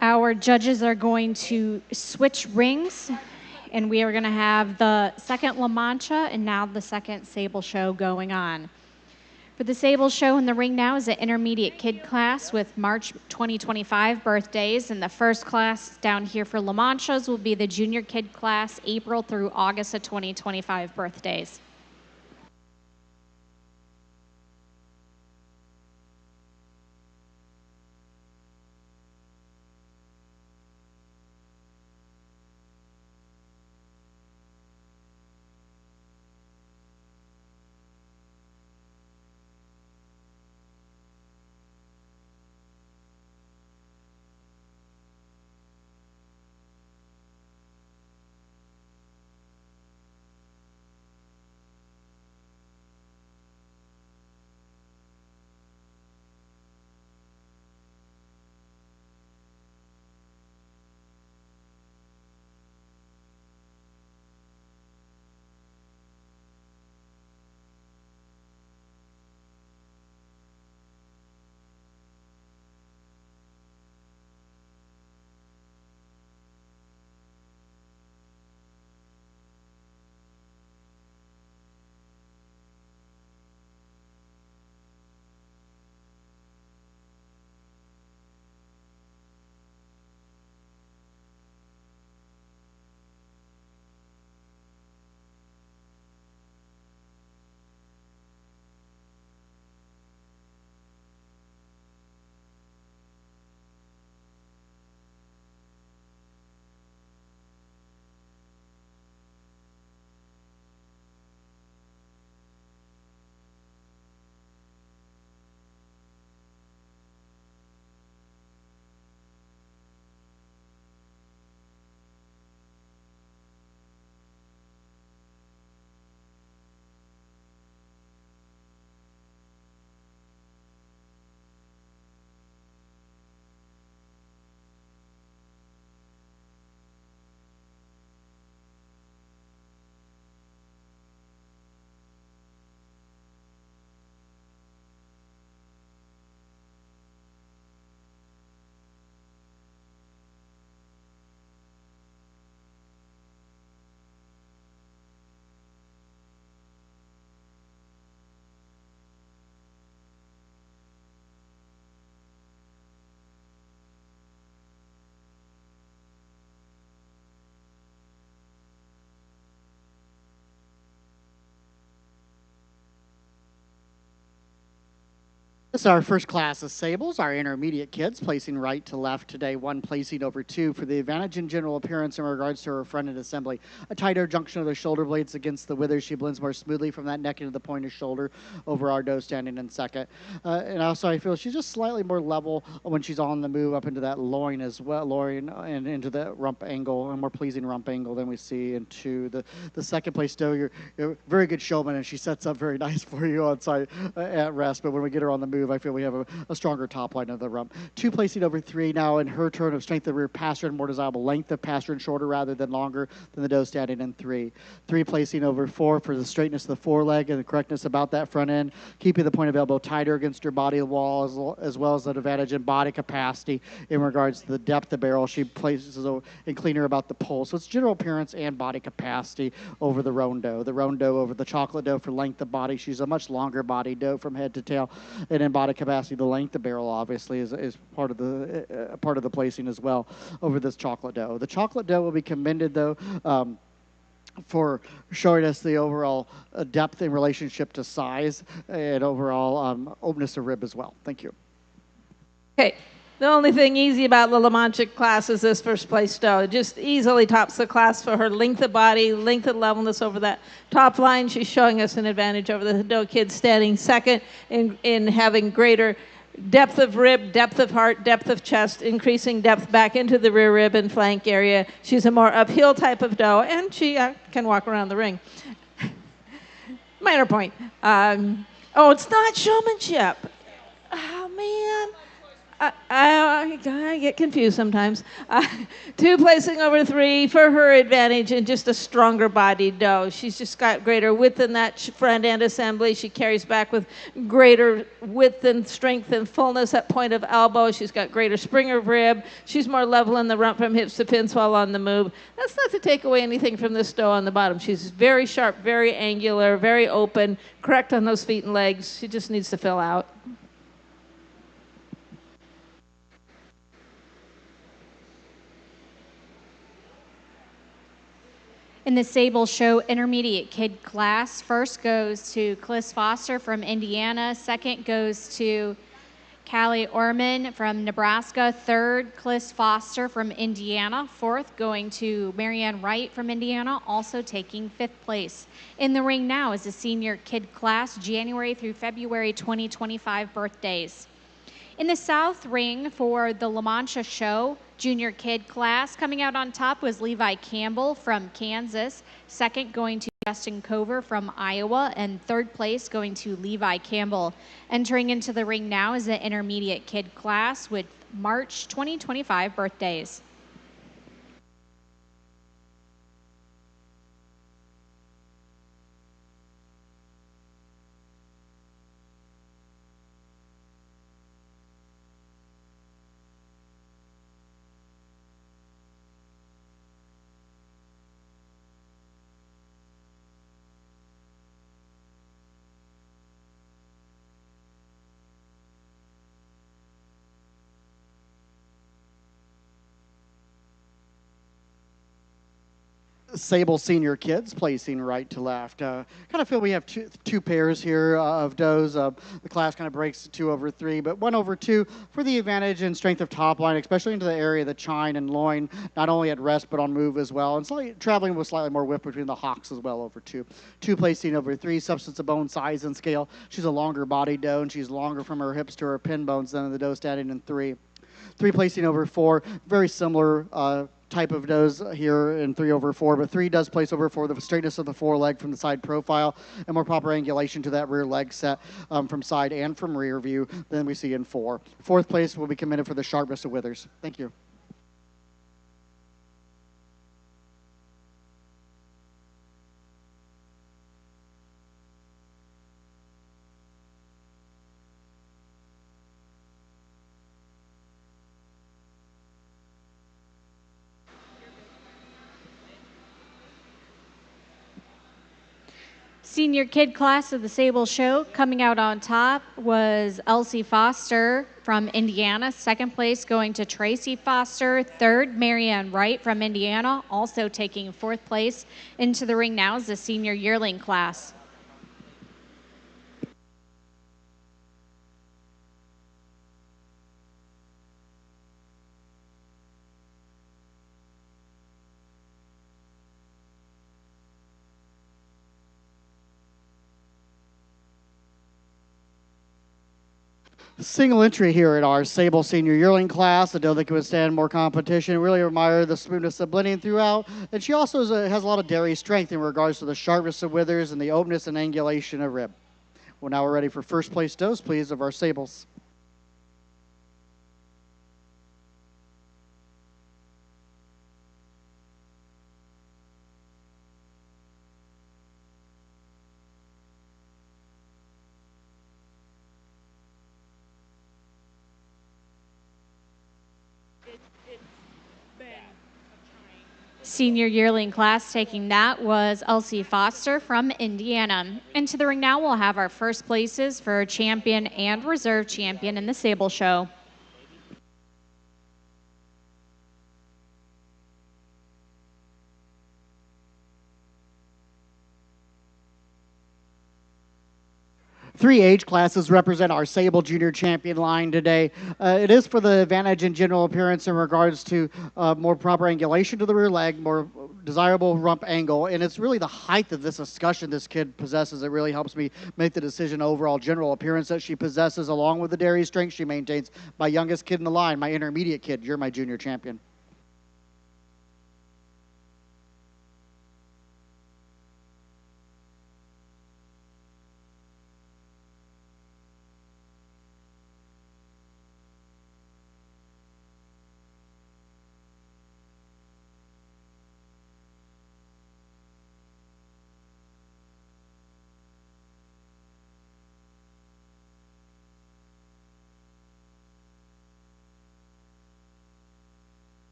G: Our judges are going to switch rings, and we are going to have the second La Mancha and now the second Sable show going on. For the Sable show in the ring now is an intermediate kid class with March 2025 birthdays, and the first class down here for La Manchas will be the junior kid class, April through August of 2025 birthdays.
A: This is our first class of sables, our intermediate kids, placing right to left today, one placing over two for the advantage in general appearance in regards to her front end assembly. A tighter junction of the shoulder blades against the withers. She blends more smoothly from that neck into the point of shoulder over our doe standing in second. And also I feel she's just slightly more level when she's on the move up into that loin as well, loin and into the rump angle, a more pleasing rump angle than we see into the second place doe. You're a very good showman, and she sets up very nice for you on side at rest, but when we get her on the move, I feel we have a stronger top line of the rump. Two placing over three now in her turn of strength of rear pasture and more desirable length of pasture and shorter rather than longer than the doe standing in three. Three placing over four for the straightness of the foreleg and the correctness about that front end, keeping the point of elbow tighter against her body wall as well as an advantage in body capacity in regards to the depth of barrel. She places and cleaner about the pole. So it's general appearance and body capacity over the roan doe. The roan doe over the chocolate doe for length of body. She's a much longer body doe from head to tail, and in body capacity, the length of barrel obviously is part of the placing as well over this chocolate doe. The chocolate doe will be commended though for showing us the overall depth in relationship to size and overall openness of rib as well. Thank you.
E: Okay. The only thing easy about the La Mancha class is this first place doe. It just easily tops the class for her length of body, length of levelness over that top line. She's showing us an advantage over the doe kid standing second in having greater depth of rib, depth of heart, depth of chest, increasing depth back into the rear rib and flank area. She's a more uphill type of doe, and she can walk around the ring. Minor point. Oh, it's not showmanship. Oh, man. I get confused sometimes. Two placing over three for her advantage and just a stronger bodied doe. She's just got greater width in that front end assembly. She carries back with greater width and strength and fullness at point of elbow. She's got greater spring of rib. She's more level in the rump from hips to pins while on the move. That's not to take away anything from this doe on the bottom. She's very sharp, very angular, very open, correct on those feet and legs. She just needs to fill out.
G: In the Sable Show Intermediate Kid class, first goes to Cliss Foster from Indiana. Second goes to Callie Orman from Nebraska. Third, Cliss Foster from Indiana. Fourth, going to Marianne Wright from Indiana, also taking fifth place. In the ring now is the Senior Kid class, January through February 2025 birthdays. In the South ring for the La Mancha Show Junior Kid class, coming out on top was Levi Campbell from Kansas. Second going to Justin Cover from Iowa, and third place going to Levi Campbell. Entering into the ring now is the Intermediate Kid class with March 2025 birthdays.
A: Sable senior kids placing right to left. Kind of feel we have two pairs here of does. The class kind of breaks to 2 over 3, but 1 over 2 for the advantage and strength of top line, especially into the area of the chine and loin, not only at rest but on move as well, and slightly, traveling with slightly more width between the hocks as well over 2. 2 placing over 3, substance of bone size and scale. She's a longer body doe, and she's longer from her hips to her pin bones than the doe standing in 3. 3 placing over 4, very similar type of does here in 3 over 4, but 3 does place over 4, the straightness of the foreleg from the side profile and more proper angulation to that rear leg set from side and from rear view than we see in 4. 4th place will be commended for the sharpness of withers. Thank you.
G: Senior Kid class of the Sable Show, coming out on top was Elsie Foster from Indiana. Second place going to Tracy Foster. Third, Marianne Wright from Indiana, also taking 4th place. Into the ring now is the senior yearling class.
A: Single entry here at our Sable Senior Yearling class. A doe that can withstand more competition. Really admire the smoothness of blending throughout. And she also has a lot of dairy strength in regards to the sharpness of withers and the openness and angulation of rib. Well, now we're ready for first place does, please, of our Sables.
G: Senior yearling class taking that was Elsie Foster from Indiana. Into the ring now, we'll have our first places for champion and reserve champion in the Sable Show.
A: Three age classes represent our Sable Junior Champion line today. It is for the advantage in general appearance in regards to more proper angulation to the rear leg, more desirable rump angle, and it's really the height of this discussion this kid possesses that really helps me make the decision overall general appearance that she possesses along with the dairy strength she maintains. My youngest kid in the line, my intermediate kid, you're my junior champion.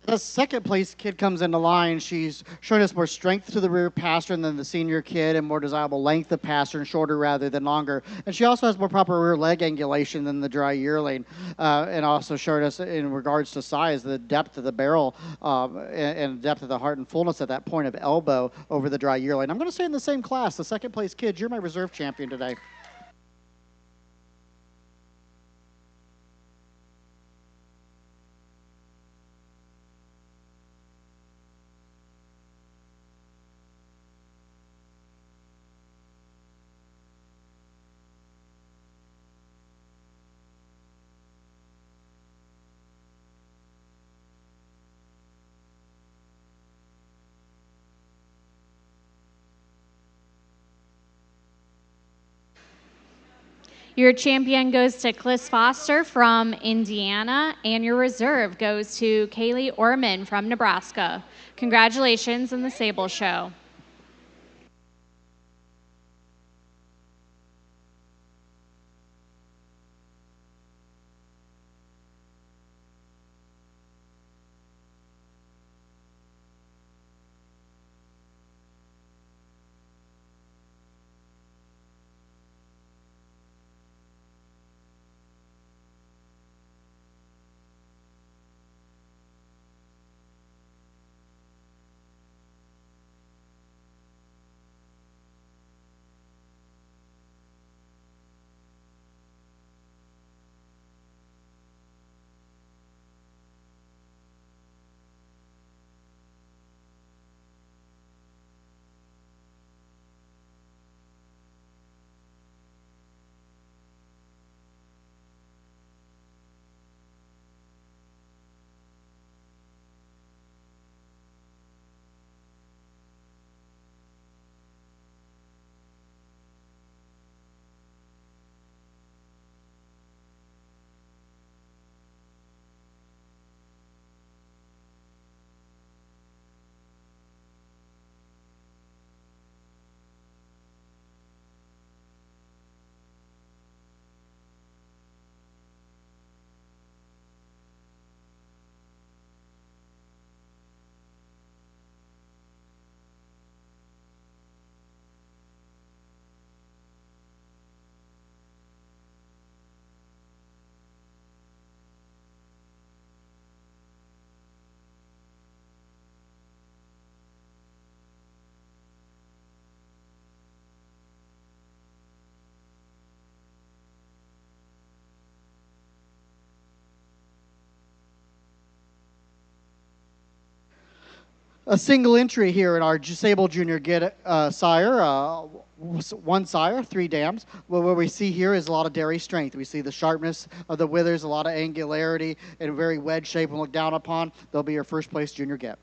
A: The second place kid comes into line. She's showing us more strength to the rear pastern than the senior kid and more desirable length of pastern, shorter rather than longer. And she also has more proper rear leg angulation than the dry yearling. And also showed us in regards to size, the depth of the barrel and depth of the heart and fullness at that point of elbow over the dry yearling. I'm going to say in the same class, the second place kid, you're my reserve champion today.
G: Your champion goes to Cliss Foster from Indiana, and your reserve goes to Kaylee Orman from Nebraska. Congratulations in the Sable Show.
A: a single entry here in our Sable Junior Get sire. One sire, 3 dams. Well, what we see here is a lot of dairy strength. We see the sharpness of the withers, a lot of angularity, and a very wedge shape when looked down upon. They'll be your first place junior get.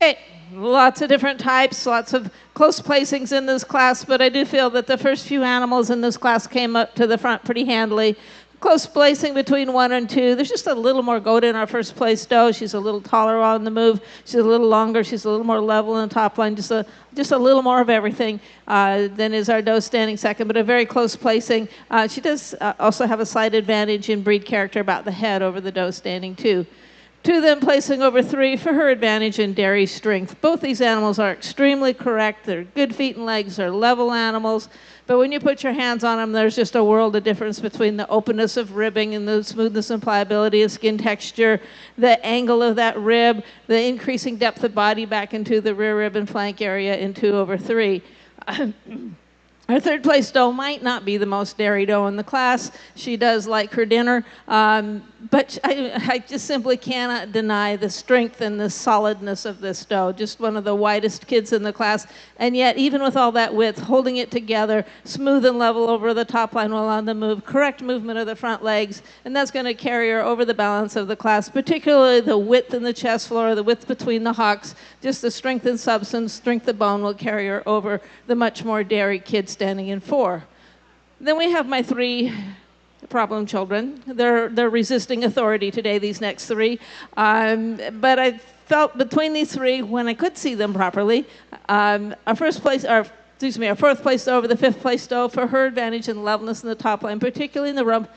E: Okay, lots of different types, lots of close placings in this class, but I do feel that the first few animals in this class came up to the front pretty handily. Close placing between 1 and 2. There's just a little more goat in our first place doe. She's a little taller on the move. She's a little longer. She's a little more level in the top line. Just a little more of everything than is our doe standing second, but a very close placing. She does also have a slight advantage in breed character about the head over the doe standing 2. 2 then placing over 3 for her advantage in dairy strength. Both these animals are extremely correct. They're good feet and legs. They're level animals. But when you put your hands on them, there's just a world of difference between the openness of ribbing and the smoothness and pliability of skin texture, the angle of that rib, the increasing depth of body back into the rear rib and flank area in 2 over 3. Our third place doe might not be the most dairy doe in the class. She does like her dinner, but I just simply cannot deny the strength and the solidness of this doe. Just one of the widest kids in the class, and yet even with all that width, holding it together, smooth and level over the top line while on the move, correct movement of the front legs, and that's going to carry her over the balance of the class, particularly the width in the chest floor, the width between the hocks, just the strength and substance, strength of bone will carry her over the much more dairy kids standing in 4. Then we have my 3 problem children. They're resisting authority today, these next three. But I felt between these three, when I could see them properly, our fourth place over the fifth place doe for her advantage in levelness in the top line, particularly in the rump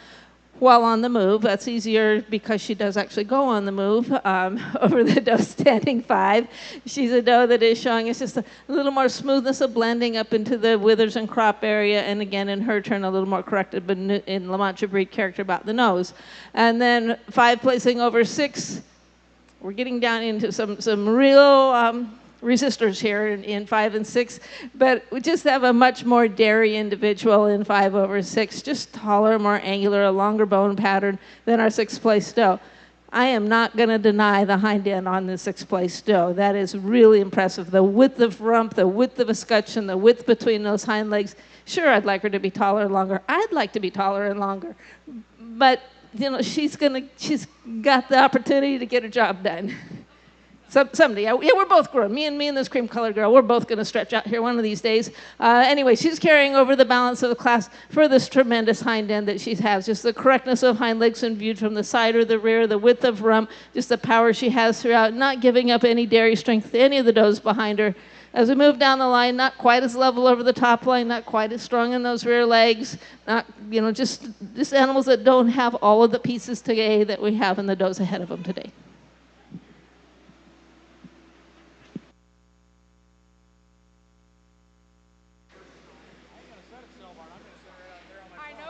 E: while on the move. That's easier because she does actually go on the move over the doe standing 5. She's a doe that is showing us just a little more smoothness of blending up into the withers and crop area, and again, in her turn, a little more corrected but in La Mancha breed character about the nose. And then 5 placing over 6, we're getting down into some real resistors here in 5 and 6, but we just have a much more dairy individual in 5 over 6, just taller, more angular, a longer bone pattern than our 6th place doe. I am not going to deny the hind end on the 6th place doe. That is really impressive. The width of rump, the width of escutcheon, the width between those hind legs. Sure, I'd like her to be taller and longer. I'd like to be taller and longer, but she's got the opportunity to get her job done. Someday, yeah, we're both growing. Me and this cream-colored girl, we're both going to stretch out here one of these days. Anyway, she's carrying over the balance of the class for this tremendous hind end that she has. Just the correctness of hind legs when viewed from the side or the rear, the width of rump, just the power she has throughout, not giving up any dairy strength to any of the does behind her. As we move down the line, not quite as level over the top line, not quite as strong in those rear legs, not, just animals that don't have all of the pieces today that we have in the does ahead of them today.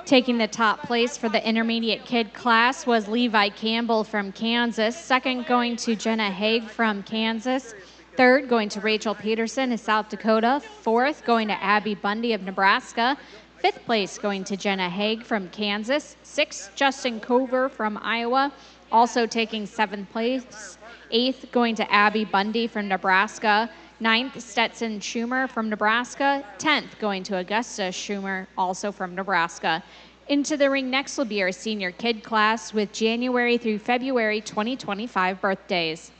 G: Taking the top place for the intermediate kid class was Levi Campbell from Kansas. Second going to Jenna Haig from Kansas. Third going to Rachel Peterson of South Dakota. Fourth going to Abby Bundy of Nebraska. Fifth place going to Jenna Haig from Kansas. Sixth, Justin Cover from Iowa. Also taking 7th place. Eighth going to Abby Bundy from Nebraska. 9th, Stetson Schumer from Nebraska. 10th, going to Augusta Schumer, also from Nebraska. Into the ring next will be our senior kid class with January through February 2025 birthdays.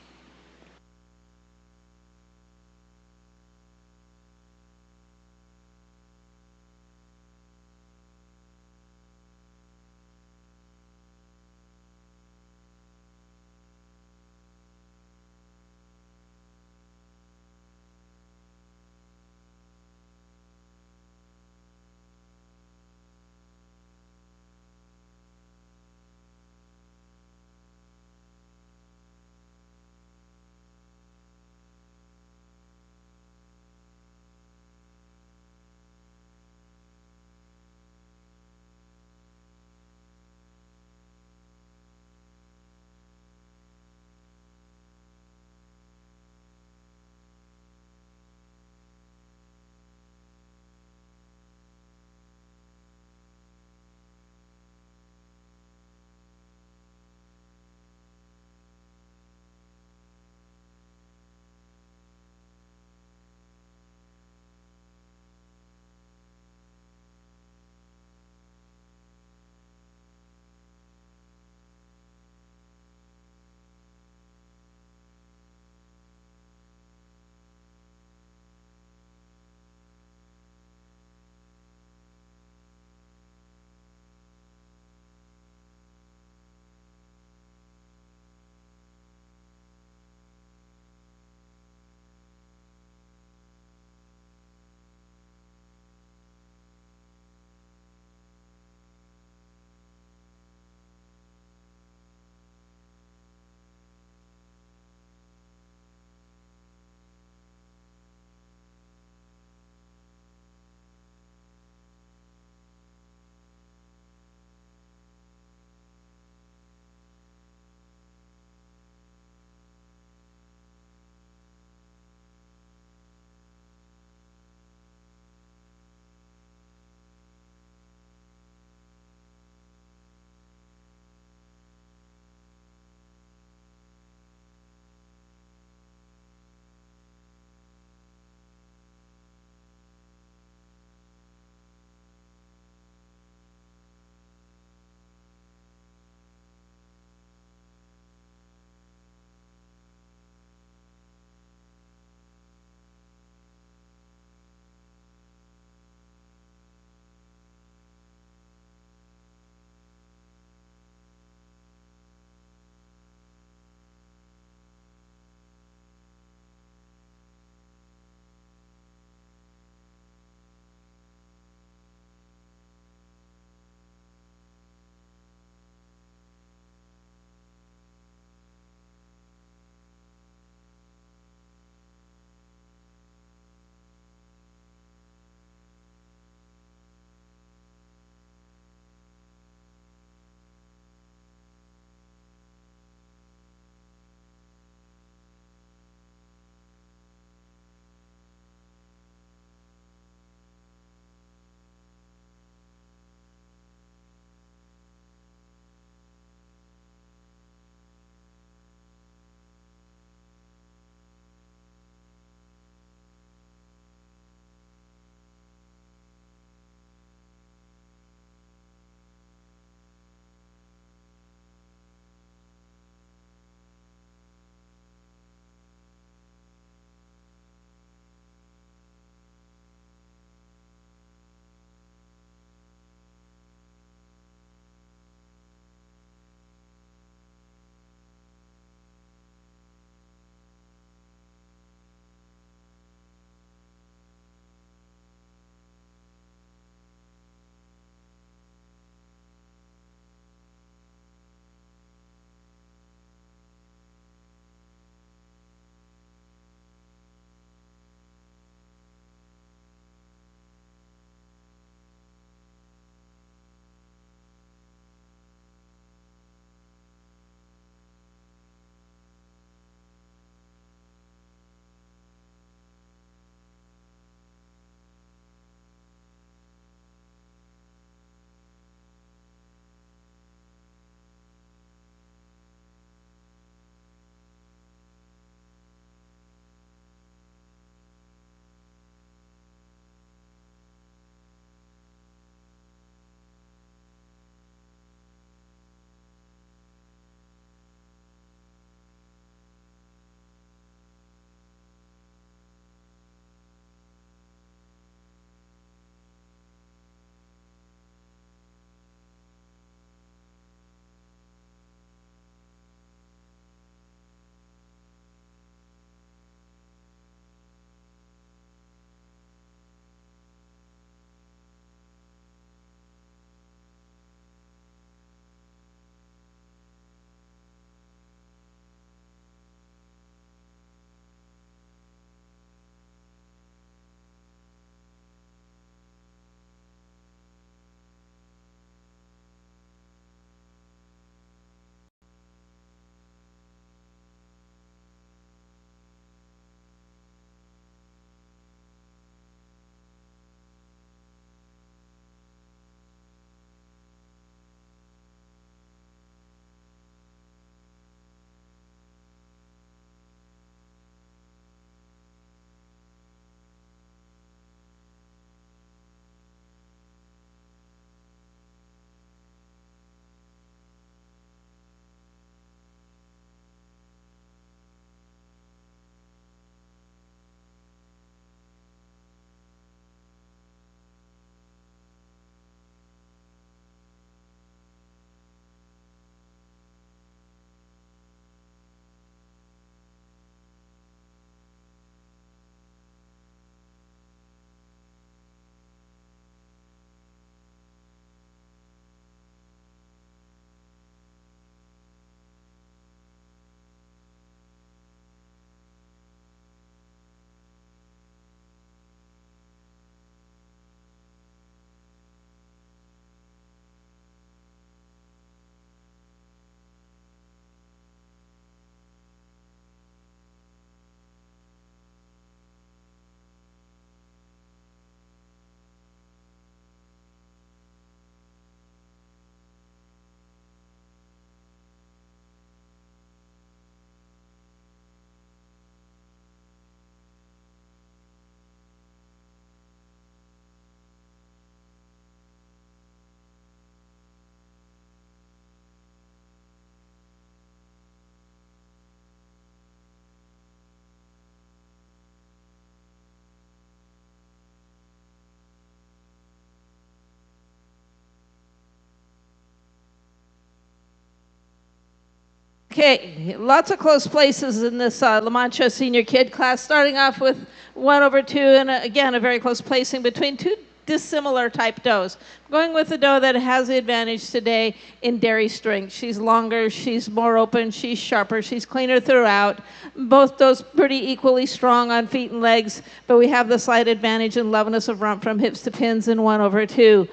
E: Okay, lots of close places in this La Mancha Senior Kid class, starting off with 1/2, and again, a very close placing between two dissimilar type does. Going with the doe that has the advantage today in dairy strength. She's longer, she's more open, she's sharper, she's cleaner throughout. Both does pretty equally strong on feet and legs, but we have the slight advantage in levelness of rump from hips to pins in 1/2.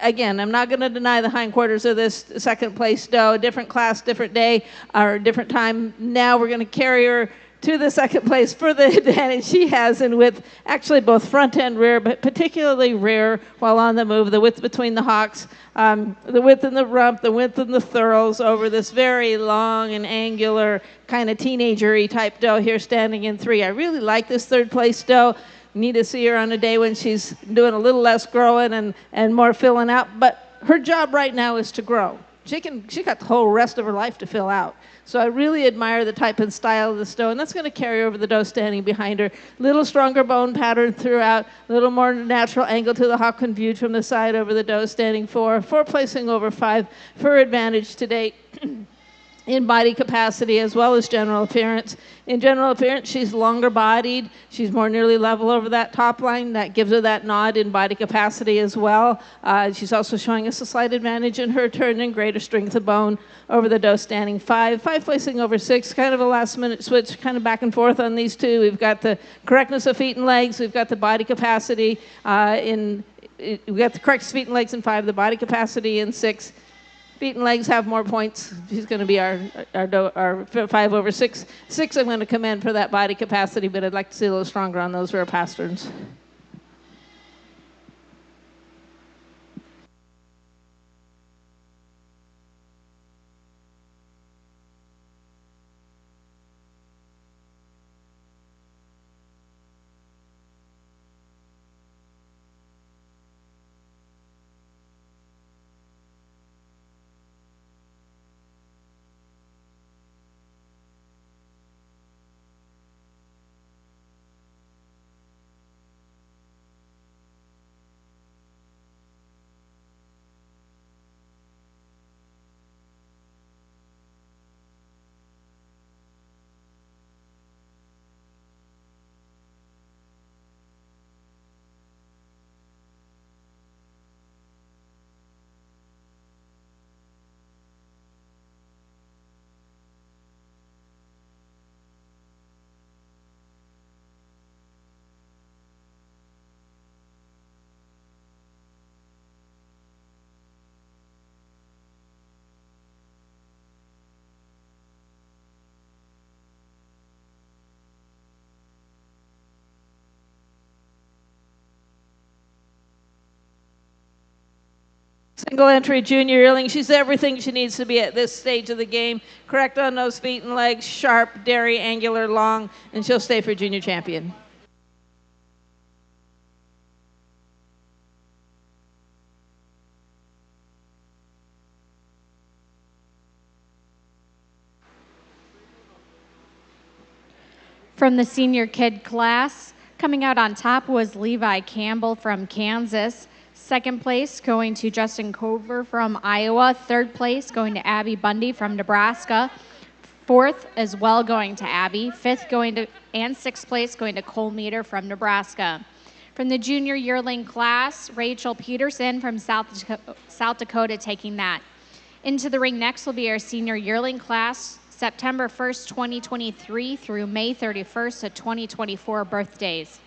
E: Again, I'm not going to deny the hindquarters of this second place doe. Different class, different day, or different time. Now we're going to carry her to the second place for the advantage she has in width, actually both front and rear, but particularly rear while on the move, the width between the hocks, the width in the rump, the width in the thurls over this very long and angular kind of teenager-y type doe here standing in 3. I really like this third place doe. Need to see her on a day when she's doing a little less growing and more filling out, but her job right now is to grow. She got the whole rest of her life to fill out. So I really admire the type and style of this doe, and that's going to carry over the doe standing behind her. Little stronger bone pattern throughout, a little more natural angle to the hock when viewed from the side over the doe standing 4. 4 placing over 5 for advantage to date. In body capacity as well as general appearance. In general appearance, she's longer bodied. She's more nearly level over that top line. That gives her that nod in body capacity as well. She's also showing us a slight advantage in her turn and greater strength of bone over the doe standing 5. 5 placing over 6, kind of a last minute switch, kind of back and forth on these two. We've got the correctness of feet and legs. We've got the body capacity we've got the correct feet and legs in 5, the body capacity in 6. Feet and legs have more points. She's going to be our 5/6. 6, I'm going to commend for that body capacity, but I'd like to see a little stronger on those rear pasterns. Single entry junior yearling. She's everything she needs to be at this stage of the game. Correct on those feet and legs, sharp, dairy, angular, long, and she'll stay for junior champion.
G: From the senior kid class, coming out on top was Levi Campbell from Kansas. Second place going to Justin Cover from Iowa. Third place going to Abby Bundy from Nebraska. Fourth as well going to Abby. Fifth going to, and sixth place going to Cole Meter from Nebraska. From the junior yearling class, Rachel Peterson from South Dakota taking that. Into the ring next will be our senior yearling class, September 1st, 2023 through May 31st of 2024 birthdays.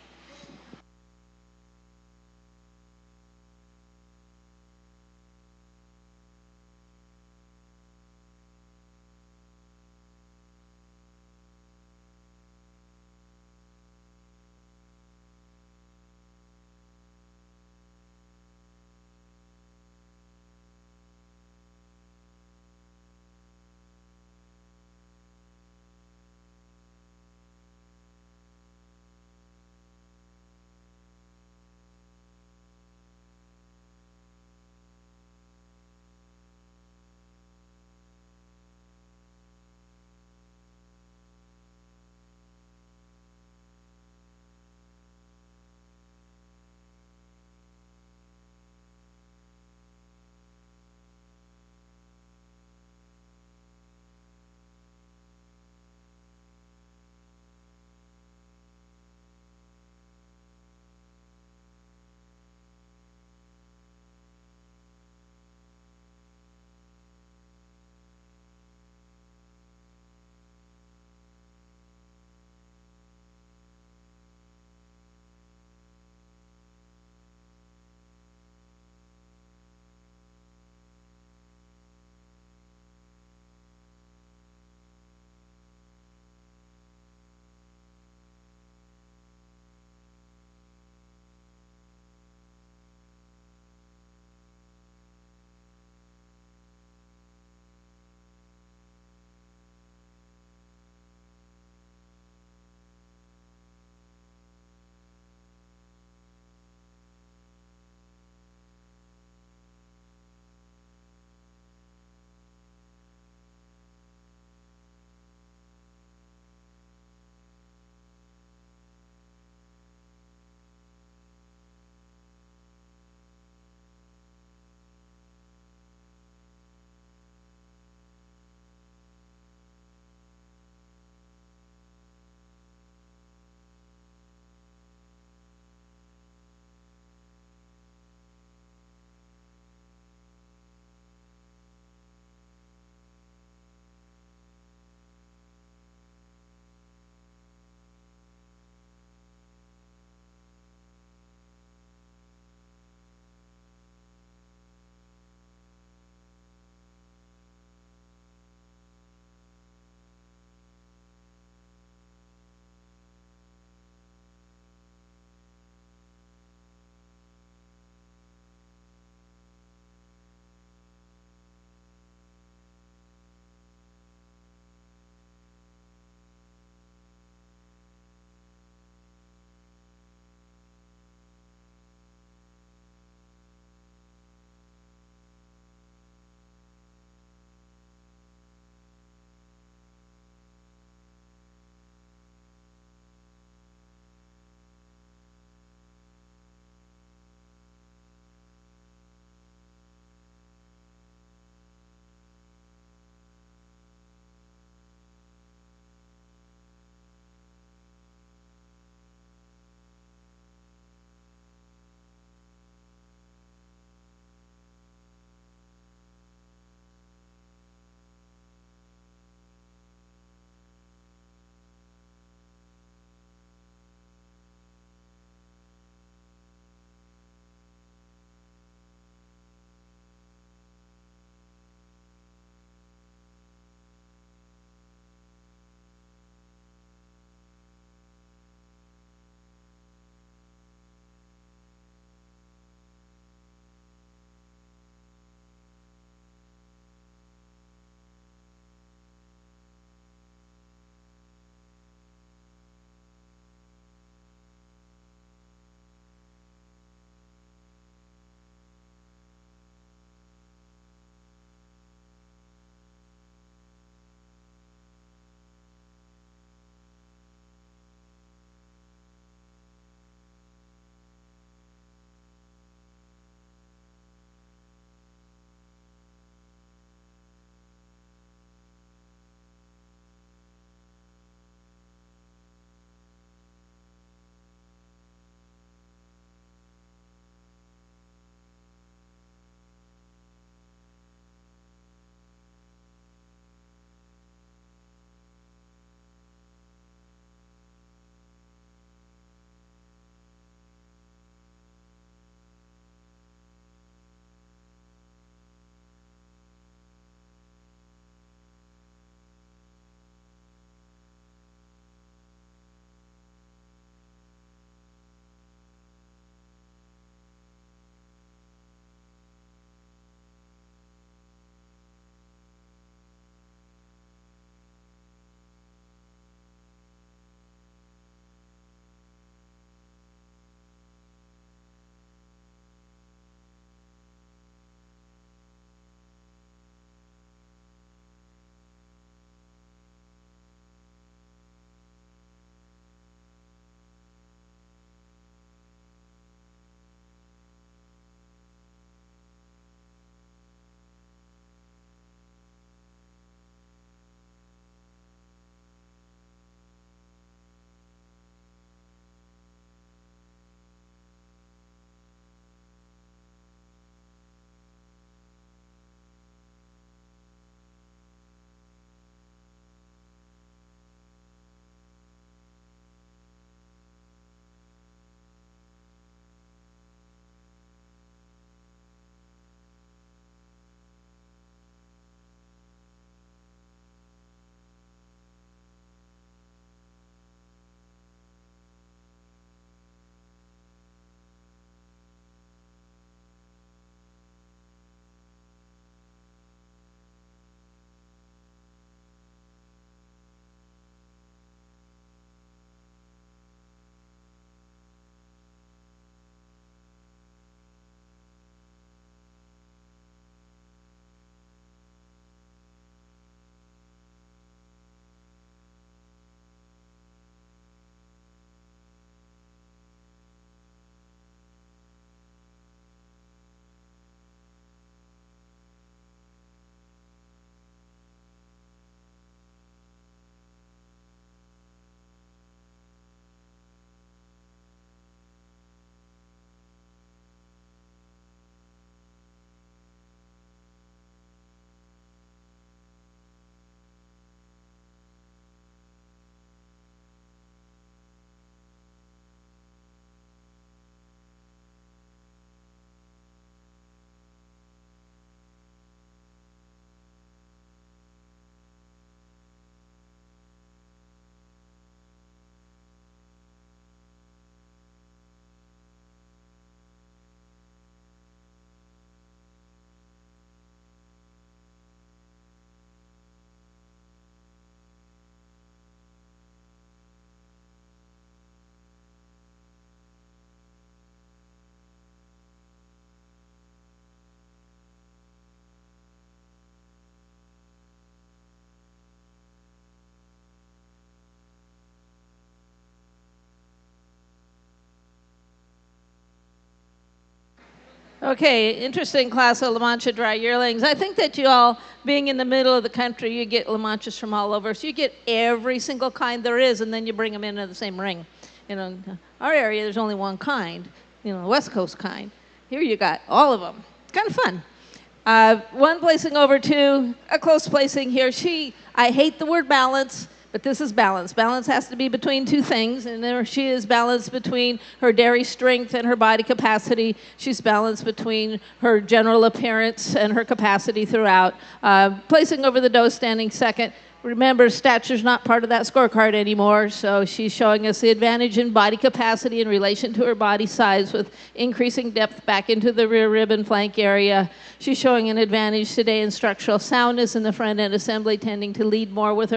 E: Okay, interesting class of La Mancha dry yearlings. I think that you all, being in the middle of the country, you get La Manchas from all over. So you get every single kind there is, and then you bring them into the same ring. Our area, there's only one kind, the West Coast kind. Here you got all of them. It's kind of fun. One placing over two, a close placing here. I hate the word balance, but this is balance. Balance has to be between two things, and there she is balanced between her dairy strength and her body capacity. She's balanced between her general appearance and her capacity throughout. Placing over the doe, standing second. Remember, stature's not part of that scorecard anymore, so she's showing us the advantage in body capacity in relation to her body size with increasing depth back into the rear rib and flank area. She's showing an advantage today in structural soundness in the front end assembly, tending to lead more with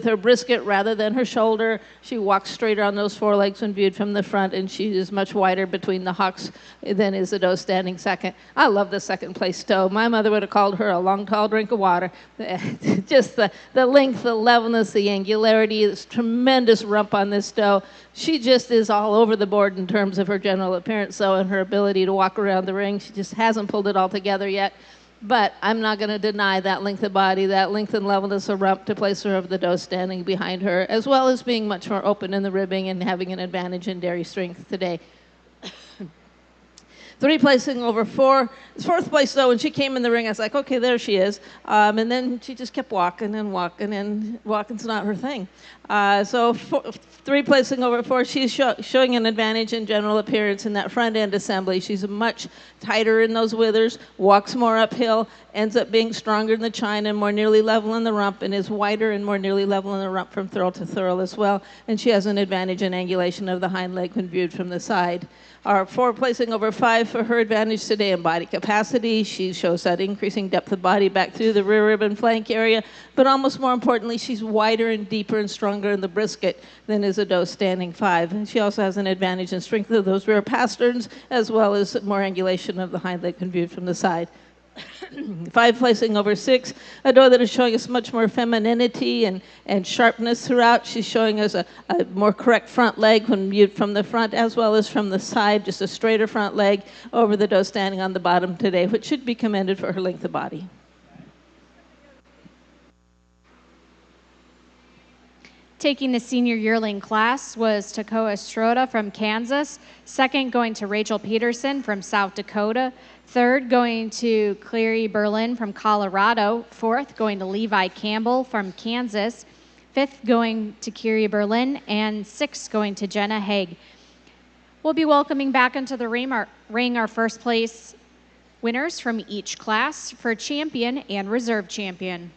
E: her brisket rather than her shoulder. She walks straighter on those forelegs when viewed from the front, and she is much wider between the hocks than is the doe standing second. I love the second place doe. My mother would have called her a long, tall drink of water. Just the length, the levelness, the angularity, this tremendous rump on this doe. She just is all over the board in terms of her general appearance, though, and her ability to walk around the ring. She just hasn't pulled it all together yet. But I'm not going to deny that length of body, that length and levelness of rump to place her over the doe standing behind her, as well as being much more open in the ribbing and having an advantage in dairy strength today. Three placing over four. Fourth place, though, when she came in the ring, I was like, okay, there she is. And then she just kept walking and walking, and walking's not her thing. Three placing over four, she's showing an advantage in general appearance in that front end assembly. She's much tighter in those withers, walks more uphill, ends up being stronger in the chine and more nearly level in the rump, and is wider and more nearly level in the rump from thurl to thurl as well. And she has an advantage in angulation of the hind leg when viewed from the side. Our four placing over five for her advantage today in body capacity. She shows that increasing depth of body back through the rear rib and flank area, but almost more importantly, she's wider and deeper and stronger in the brisket than is a doe standing five. And she also has an advantage in strength of those rear pasterns, as well as more angulation of the hind leg when viewed from the side. Five placing over six, a doe that is showing us much more femininity and sharpness throughout. She's showing us a more correct front leg when viewed from the front as well as from the side, just a straighter front leg over the doe standing on the bottom today, which should be commended for her length of body.
G: Taking the senior yearling class was Takoa Stroda from Kansas. Second, going to Rachel Peterson from South Dakota. Third, going to Clary Berlin from Colorado. Fourth, going to Levi Campbell from Kansas. Fifth, going to Kiri Berlin. And sixth, going to Jenna Haig. We'll be welcoming back into the ring our first place winners from each class for champion and reserve champion.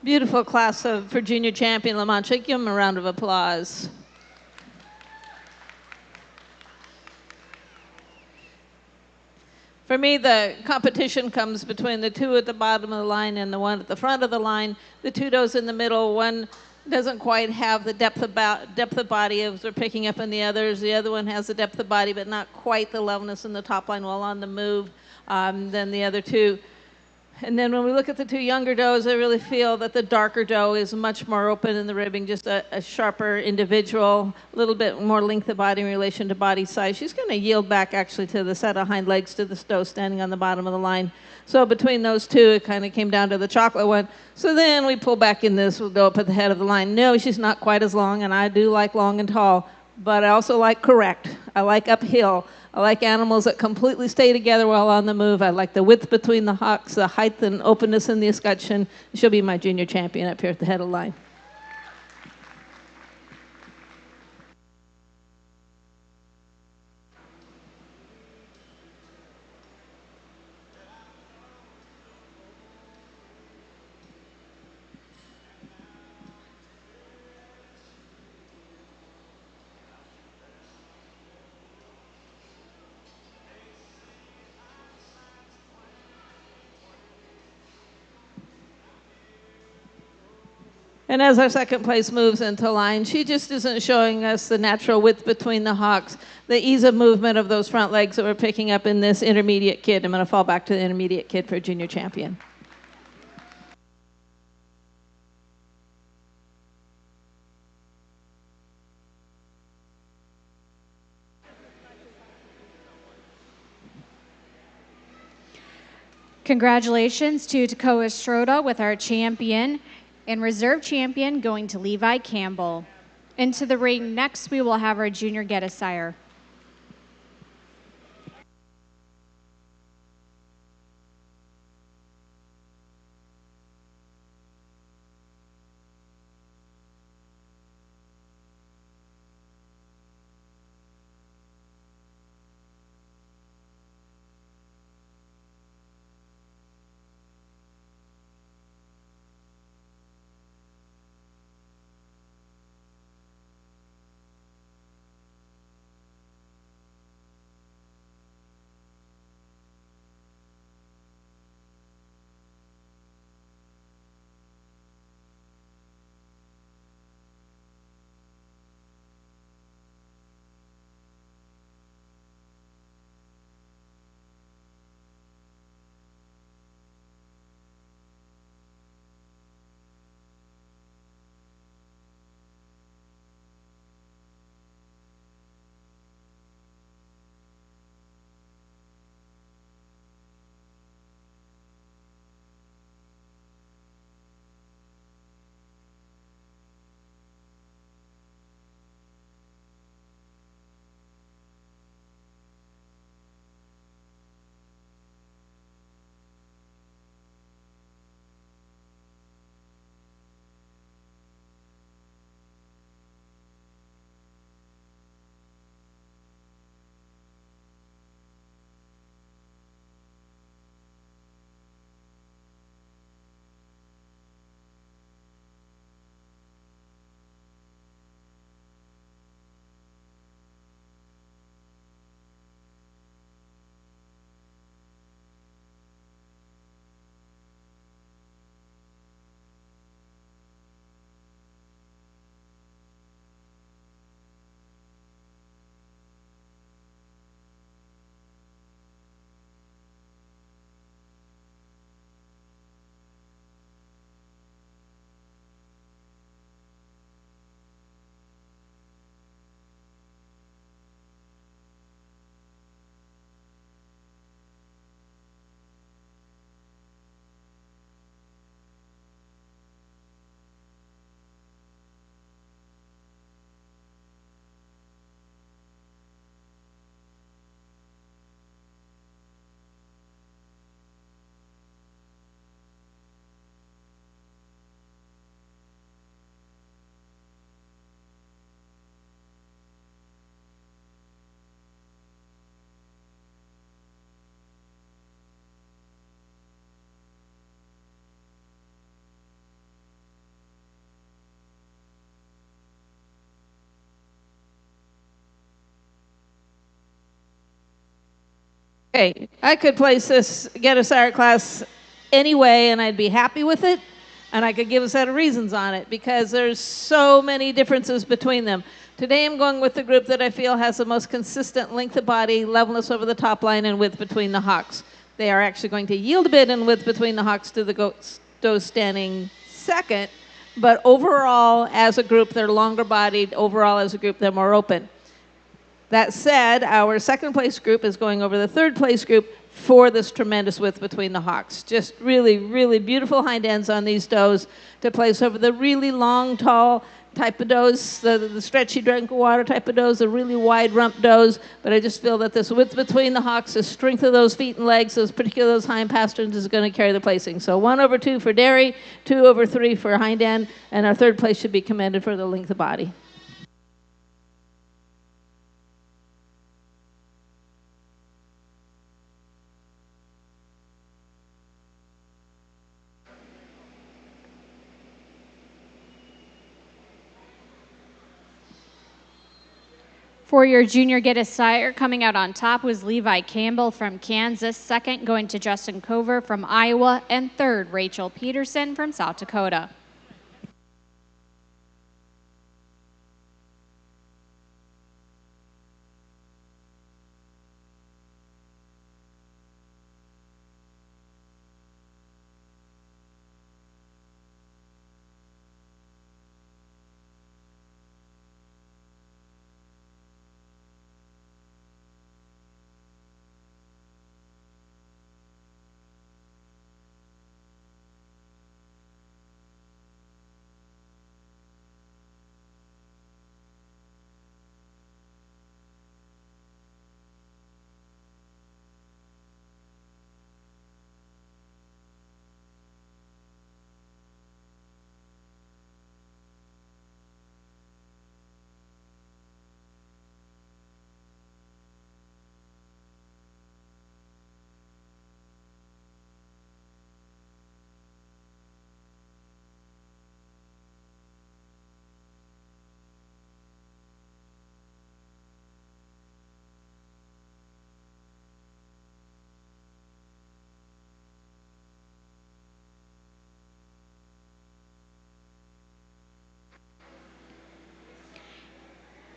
E: Beautiful class for junior champion La Mancha. Give them a round of applause. For me, the competition comes between the two at the bottom of the line and the one at the front of the line. The two does in the middle, one doesn't quite have the depth of body as we're picking up in the others. The other one has the depth of body, but not quite the levelness in the top line while on the move than the other two. And then when we look at the two younger does, I really feel that the darker doe is much more open in the ribbing, just a sharper individual, a little bit more length of body in relation to body size. She's going to yield back actually to the set of hind legs to the doe standing on the bottom of the line. So between those two, it kind of came down to the chocolate one. So then we pull back in this, we'll go up at the head of the line. No, she's not quite as long, and I do like long and tall, but I also like correct. I like uphill. I like animals that completely stay together while on the move. I like the width between the hocks, the height and openness in the escutcheon. She'll be my junior champion up here at the head of the line. And as our second place moves into line, she just isn't showing us the natural width between the hocks, the ease of movement of those front legs that we're picking up in this intermediate kid. I'm going to fall back to the intermediate kid for junior champion.
G: Congratulations to Takoa Stroda with our champion, and reserve champion going to Levi Campbell. Into the ring next, we will have our junior get a sire.
E: Okay, I could place this get a SIRE class anyway, and I'd be happy with it, and I could give a set of reasons on it because there's so many differences between them. Today I'm going with the group that I feel has the most consistent length of body, levelness over the top line, and width between the hocks. They are actually going to yield a bit in width between the hocks to the does standing second, but overall, as a group, they're longer bodied. Overall, as a group, they're more open. That said, our second place group is going over the third place group for this tremendous width between the hocks. Just really, really beautiful hind ends on these does to place over the really long, tall type of does, the stretchy drink of water type of does, the really wide rump does. But I just feel that this width between the hocks, the strength of those feet and legs, particularly those hind pasterns, is going to carry the placing. So 1/2 for dairy, 2/3 for hind end, and our third place should be commended for the length of body.
G: For your junior get a sire, coming out on top was Levi Campbell from Kansas, second going to Justin Cover from Iowa, and third Rachel Peterson from South Dakota.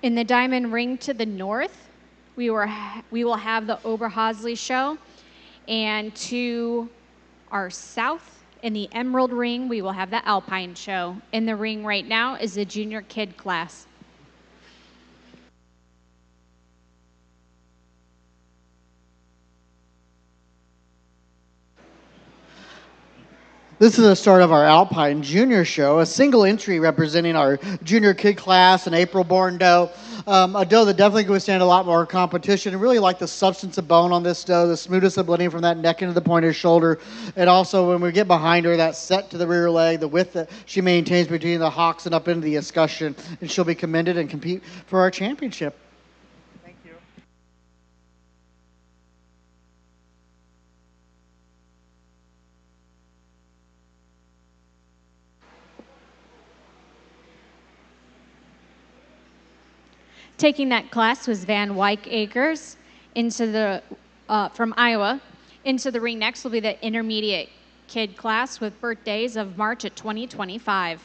G: In the diamond ring to the north, we will have the Oberhausley show. And to our south, in the emerald ring, we will have the Alpine show. In the ring right now is the junior kid class.
A: This is the start of our Alpine Junior Show, a single entry representing our junior kid class, an April-born doe. A doe that definitely can withstand a lot more competition. I really like the substance of bone on this doe, the smoothest of blending from that neck into the point of the shoulder. And also, when we get behind her, that set to the rear leg, the width that she maintains between the hocks and up into the escutcheon. And she'll be commended and compete for our championship.
F: Thank you.
G: Taking that class was Van Wyck Acres from Iowa. Into the ring next will be the intermediate kid class with birthdays of March at 2025.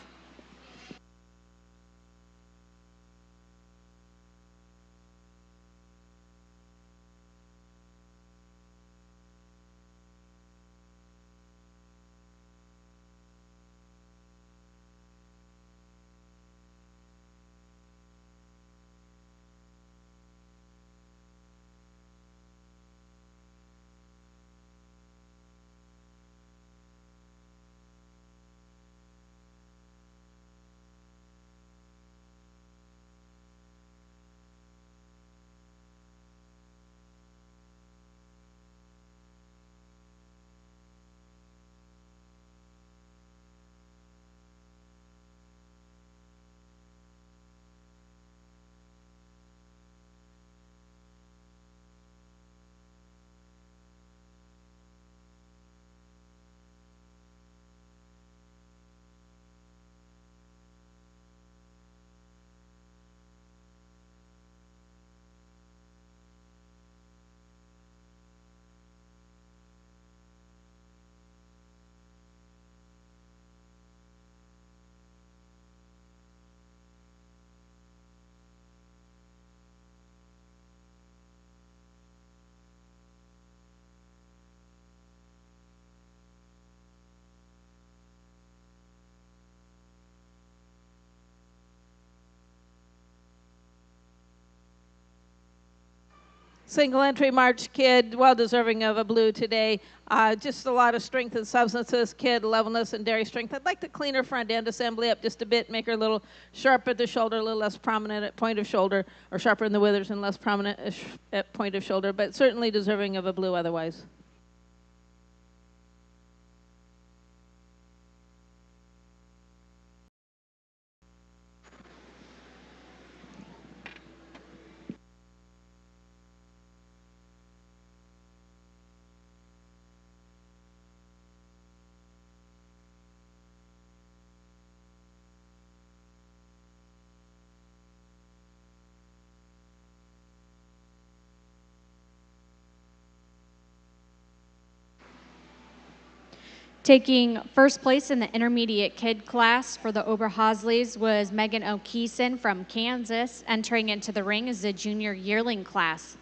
E: single entry March kid, well deserving of a blue today. Just a lot of strength and substance to this kid, levelness and dairy strength. I'd like to clean her front end assembly up just a bit, make her a little sharp at the shoulder, a little less prominent at point of shoulder, or sharper in the withers and less prominent at point of shoulder, but certainly deserving of a blue otherwise.
G: Taking first place in the intermediate kid class for the Oberhasleys was Megan O'Keeson from Kansas. Entering into the ring is the junior yearling class.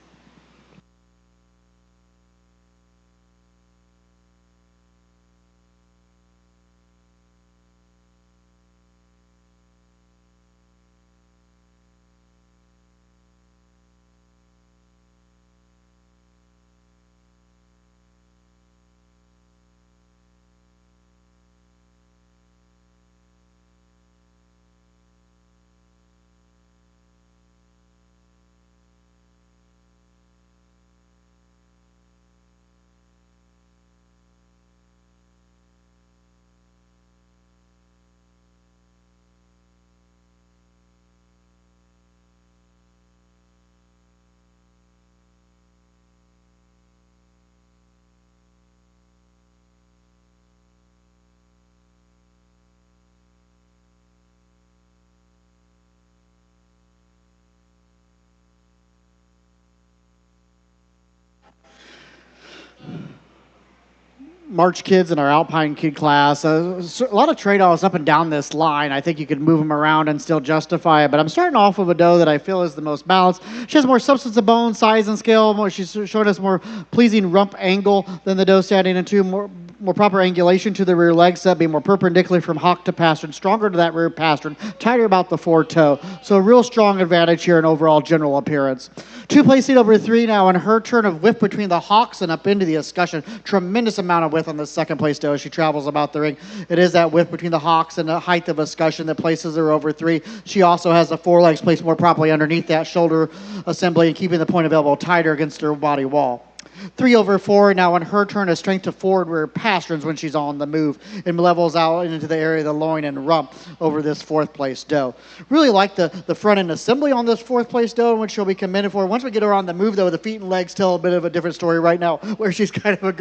A: March kids in our Alpine kid class. A lot of trade-offs up and down this line. I think you could move them around and still justify it. But I'm starting off with a doe that I feel is the most balanced. She has more substance of bone, size, and scale. She's showing us more pleasing rump angle than the doe standing into. More proper angulation to the rear leg set, being more perpendicular from hock to pastern, stronger to that rear pastern, tighter about the forefoot. So a real strong advantage here in overall general appearance. Two placing over 3 now, and her turn of width between the hocks and up into the escutcheon. Tremendous amount of width on the second place doe as she travels about the ring. It is that width between the hocks and the height of escutcheon that places her over 3. She also has the forelegs placed more properly underneath that shoulder assembly and keeping the point of elbow tighter against her body wall. 3 over 4 now on her turn of strength to forward rear pasterns when she's on the move and levels out into the area of the loin and rump over this 4th place doe. Really like the front end assembly on this 4th place doe, which she'll be commended for. Once we get her on the move, though, the feet and legs tell a bit of a different story right now, where she's kind of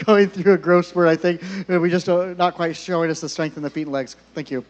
A: going through a growth spurt, I think. We just not quite showing us the strength in the feet and legs. Thank you.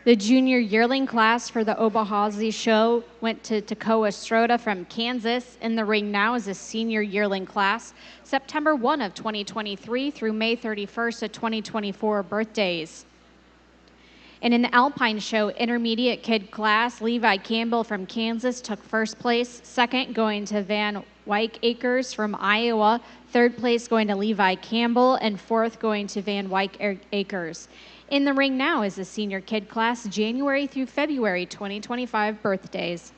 G: The junior yearling class for the Oberhasli show went to Takoa Stroda from Kansas. In the ring now is a senior yearling class, September 1 of 2023 through May 31st of 2024 birthdays. And in the Alpine show intermediate kid class, Levi Campbell from Kansas took first place, second going to Van Wyck Acres from Iowa, third place going to Levi Campbell, and fourth going to Van Wyck Acres. In the ring now is the senior kid class, January through February 2025 birthdays.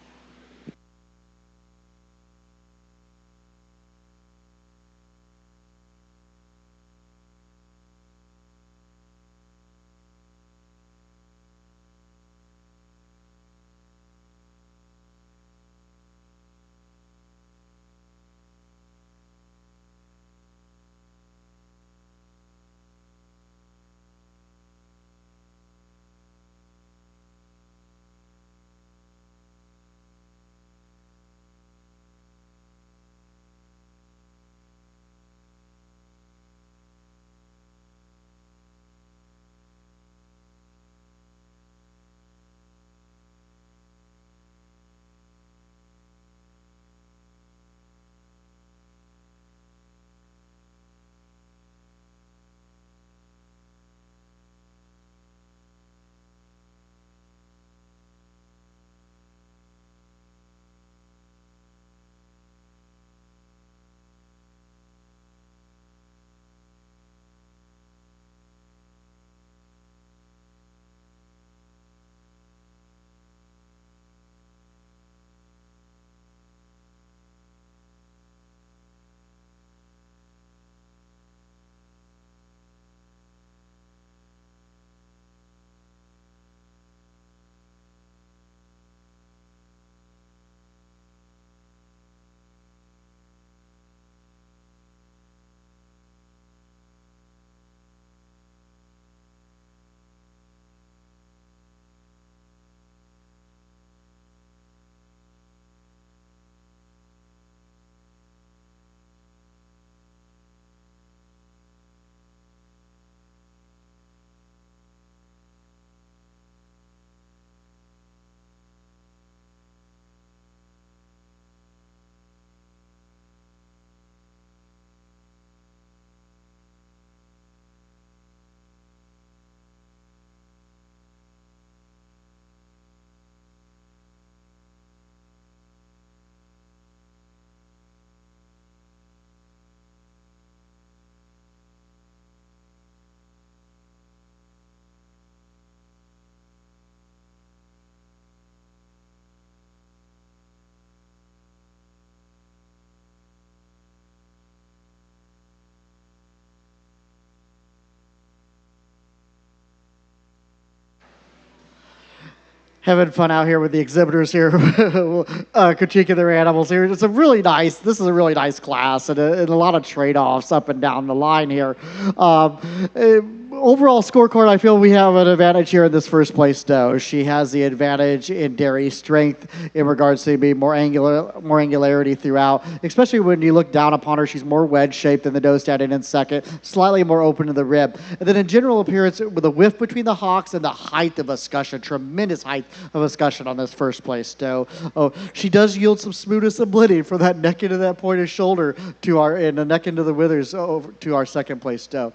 A: having fun out here with the exhibitors here, critiquing their animals here. It's a really nice. This is a really nice class, and a lot of trade-offs up and down the line here. Um, eh, Overall scorecard, I feel we have an advantage here in this first place doe. She has the advantage in dairy strength in regards to being more angularity throughout, especially when you look down upon her. She's more wedge shaped than the doe standing in second, slightly more open to the rib. And then in general appearance, with a width between the hocks and the height of escutcheon, tremendous height of escutcheon on this first place doe. Oh, she does yield some smoothness and bleeding from that neck into that pointed shoulder to our, and the neck into the withers over to our second place doe.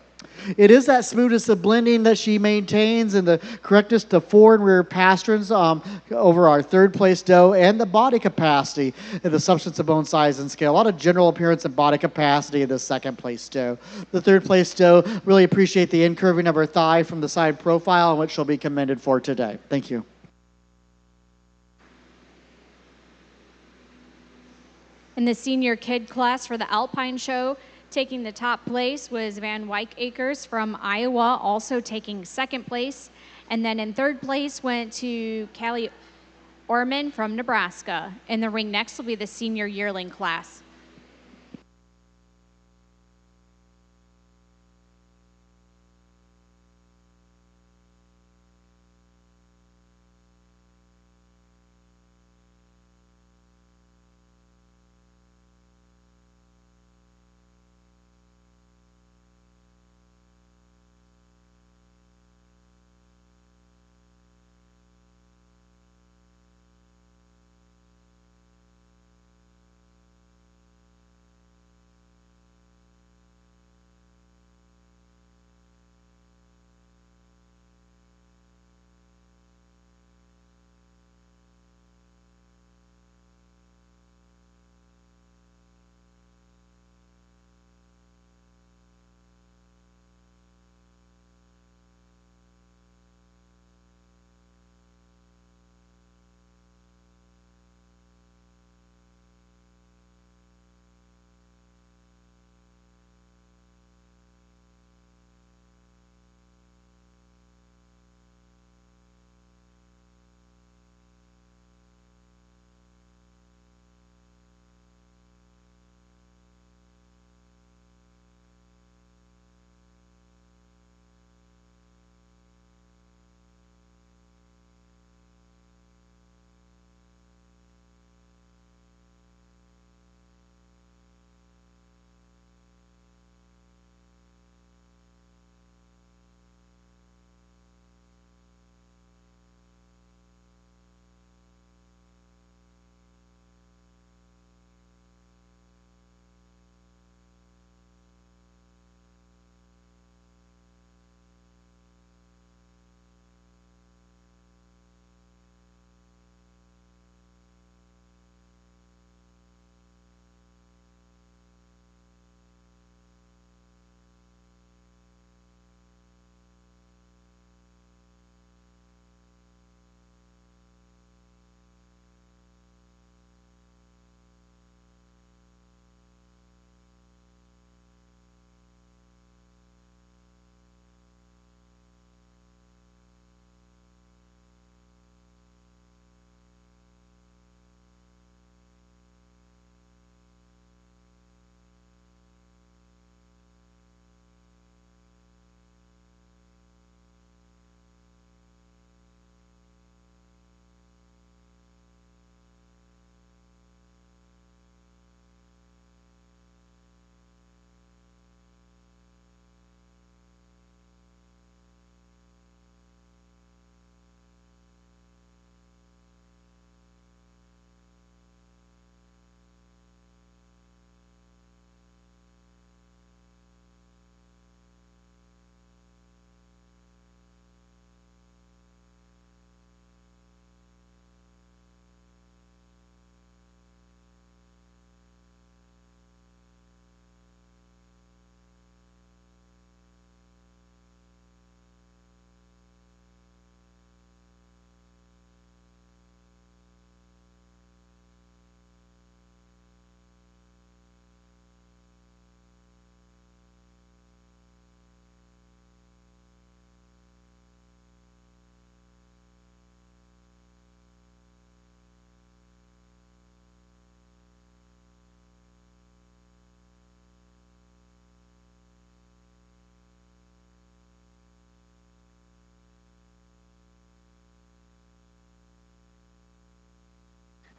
A: It is that smoothness of blending that she maintains and the correctness to fore and rear pasterns over our third place doe, and the body capacity and the substance of bone size and scale. A lot of general appearance and body capacity in the second place doe. The third place doe, really appreciate the incurving of her thigh from the side profile, and which she'll be commended for today. Thank you.
G: In the senior kid class for the Alpine show, taking the top place was Van Wyck Acres from Iowa, also taking second place. And then in third place went to Callie Orman from Nebraska. In the ring next will be the senior yearling class.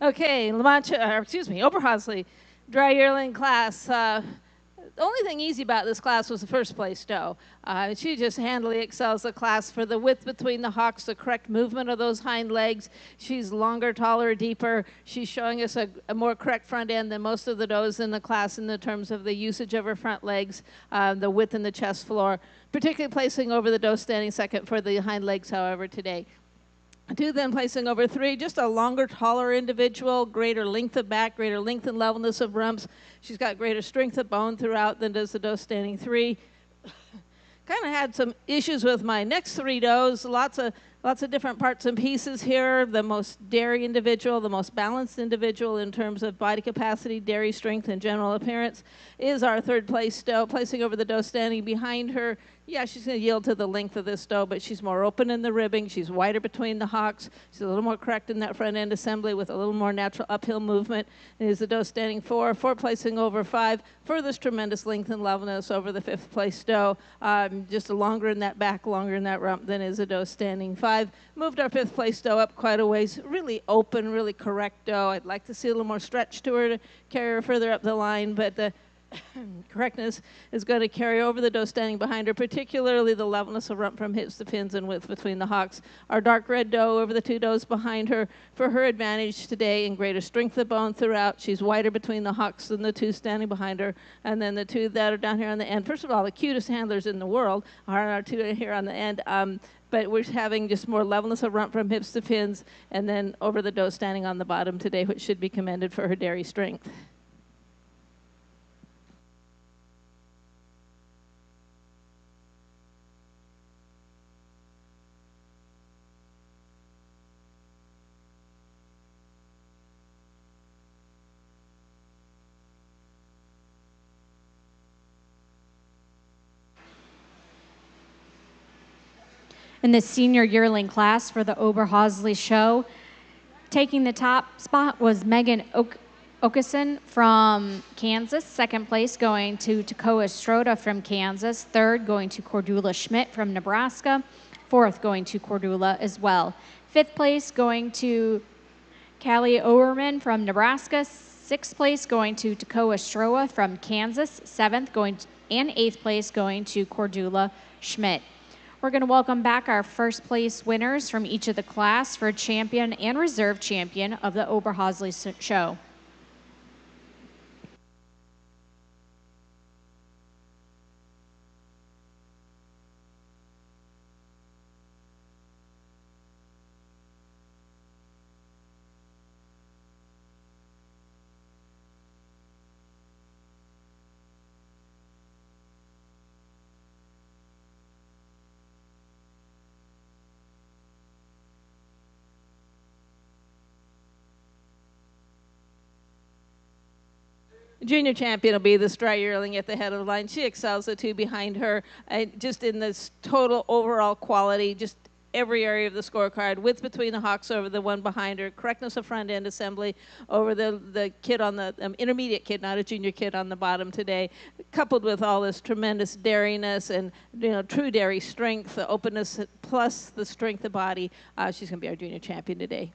E: Okay, Oberhausley, dry yearling class. The only thing easy about this class was the first place doe. She just handily excels the class for the width between the hocks, the correct movement of those hind legs. She's longer, taller, deeper. She's showing us a more correct front end than most of the does in the class in the terms of the usage of her front legs, the width in the chest floor, particularly placing over the doe standing second for the hind legs, however, today. 2, then placing over 3, just a longer, taller individual, greater length of back, greater length and levelness of rumps. She's got greater strength of bone throughout than does the doe standing 3. Kind of had some issues with my next 3 does. Lots of different parts and pieces here. The most dairy individual, the most balanced individual in terms of body capacity, dairy strength, and general appearance is our 3rd place doe, placing over the doe standing behind her. Yeah, she's going to yield to the length of this doe, but she's more open in the ribbing. She's wider between the hocks. She's a little more correct in that front end assembly with a little more natural uphill movement. And is the doe standing 4, placing over 5 for this tremendous length and levelness over the 5th place doe. Just longer in that back, longer in that rump than is a doe standing 5. Moved our 5th place doe up quite a ways. Really open, really correct doe. I'd like to see a little more stretch to her to carry her further up the line, but the correctness is going to carry over the doe standing behind her, particularly the levelness of rump from hips to pins and width between the hocks. Our dark red doe over the 2 does behind her for her advantage today in greater strength of bone throughout. She's wider between the hocks than the 2 standing behind her. And then the 2 that are down here on the end. First of all, the cutest handlers in the world are our 2 here on the end. But we're having just more levelness of rump from hips to pins, and then over the doe standing on the bottom today, which should be commended for her dairy strength.
G: In the senior yearling class for the Oberhausley show, taking the top spot was Megan Okeson from Kansas. 2nd place going to Takoa Stroda from Kansas. 3rd going to Cordula Schmidt from Nebraska. 4th going to Cordula as well. 5th place going to Callie Owerman from Nebraska. 6th place going to Takoa Stroa from Kansas. 7th going to, and 8th place going to Cordula Schmidt. We're going to welcome back our 1st place winners from each of the class for champion and reserve champion of the Oberhausley show.
E: Junior champion will be this dry yearling at the head of the line. She excels the 2 behind her, just in this total overall quality, just every area of the scorecard. Width between the hocks over the one behind her, correctness of front end assembly over the kid on the intermediate kid, not a junior kid on the bottom today, coupled with all this tremendous dairiness and true dairy strength, the openness plus the strength of body. She's going to be our junior champion today.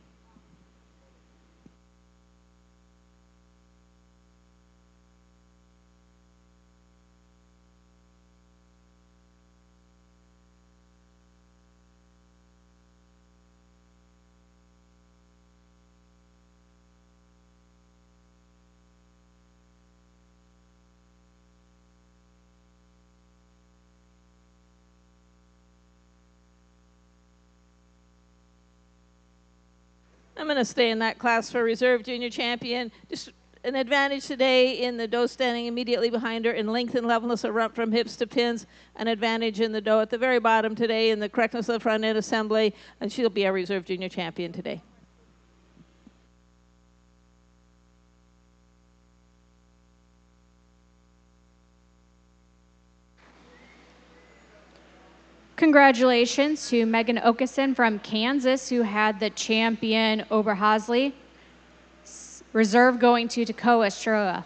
E: I'm going to stay in that class for reserve junior champion. Just an advantage today in the doe standing immediately behind her in length and levelness of rump from hips to pins. An advantage in the doe at the very bottom today in the correctness of the front end assembly. And she'll be our reserve junior champion today.
G: Congratulations to Megan Okeson from Kansas, who had the champion Oberhausley. Reserve going to Takoa Stroa.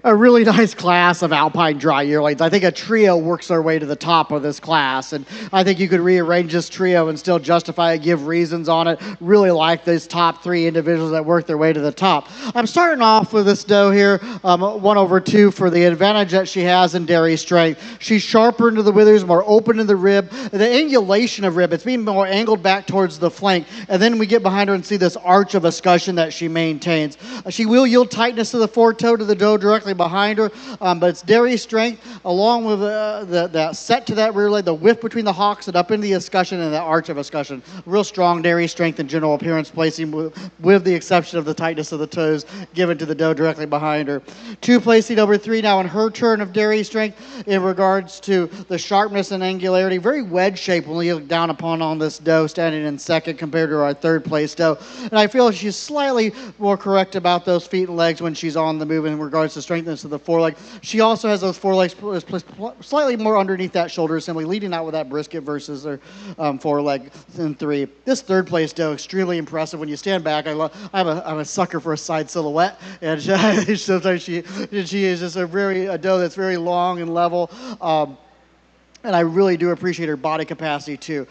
A: A really nice class of alpine dry yearlings. I think a trio works their way to the top of this class, and I think you could rearrange this trio and still justify it, give reasons on it. Really like these top three individuals that work their way to the top. I'm starting off with this doe here, 1/2 for the advantage that she has in dairy strength. She's sharper into the withers, more open to the rib. The angulation of rib, it's being more angled back towards the flank, and then we get behind her and see this arch of escutcheon that she maintains. She will yield tightness to the foretoe to the doe directly behind her, but it's dairy strength along with that set to that rear leg, the width between the hocks and up into the escutcheon and the arch of escutcheon. Real strong dairy strength and general appearance placing with the exception of the tightness of the toes given to the doe directly behind her. 2 placing over 3 now in her turn of dairy strength in regards to the sharpness and angularity. Very wedge shape when you look down upon on this doe standing in second compared to our 3rd place doe. And I feel she's slightly more correct about those feet and legs when she's on the move in regards to strengthness of the foreleg. She also has those forelegs slightly more underneath that shoulder assembly, leading out with that brisket versus her foreleg in 3. This 3rd place doe, extremely impressive. When you stand back, I'm a sucker for a side silhouette, and sometimes she is just a doe that's very long and level. And I really do appreciate her body capacity, too.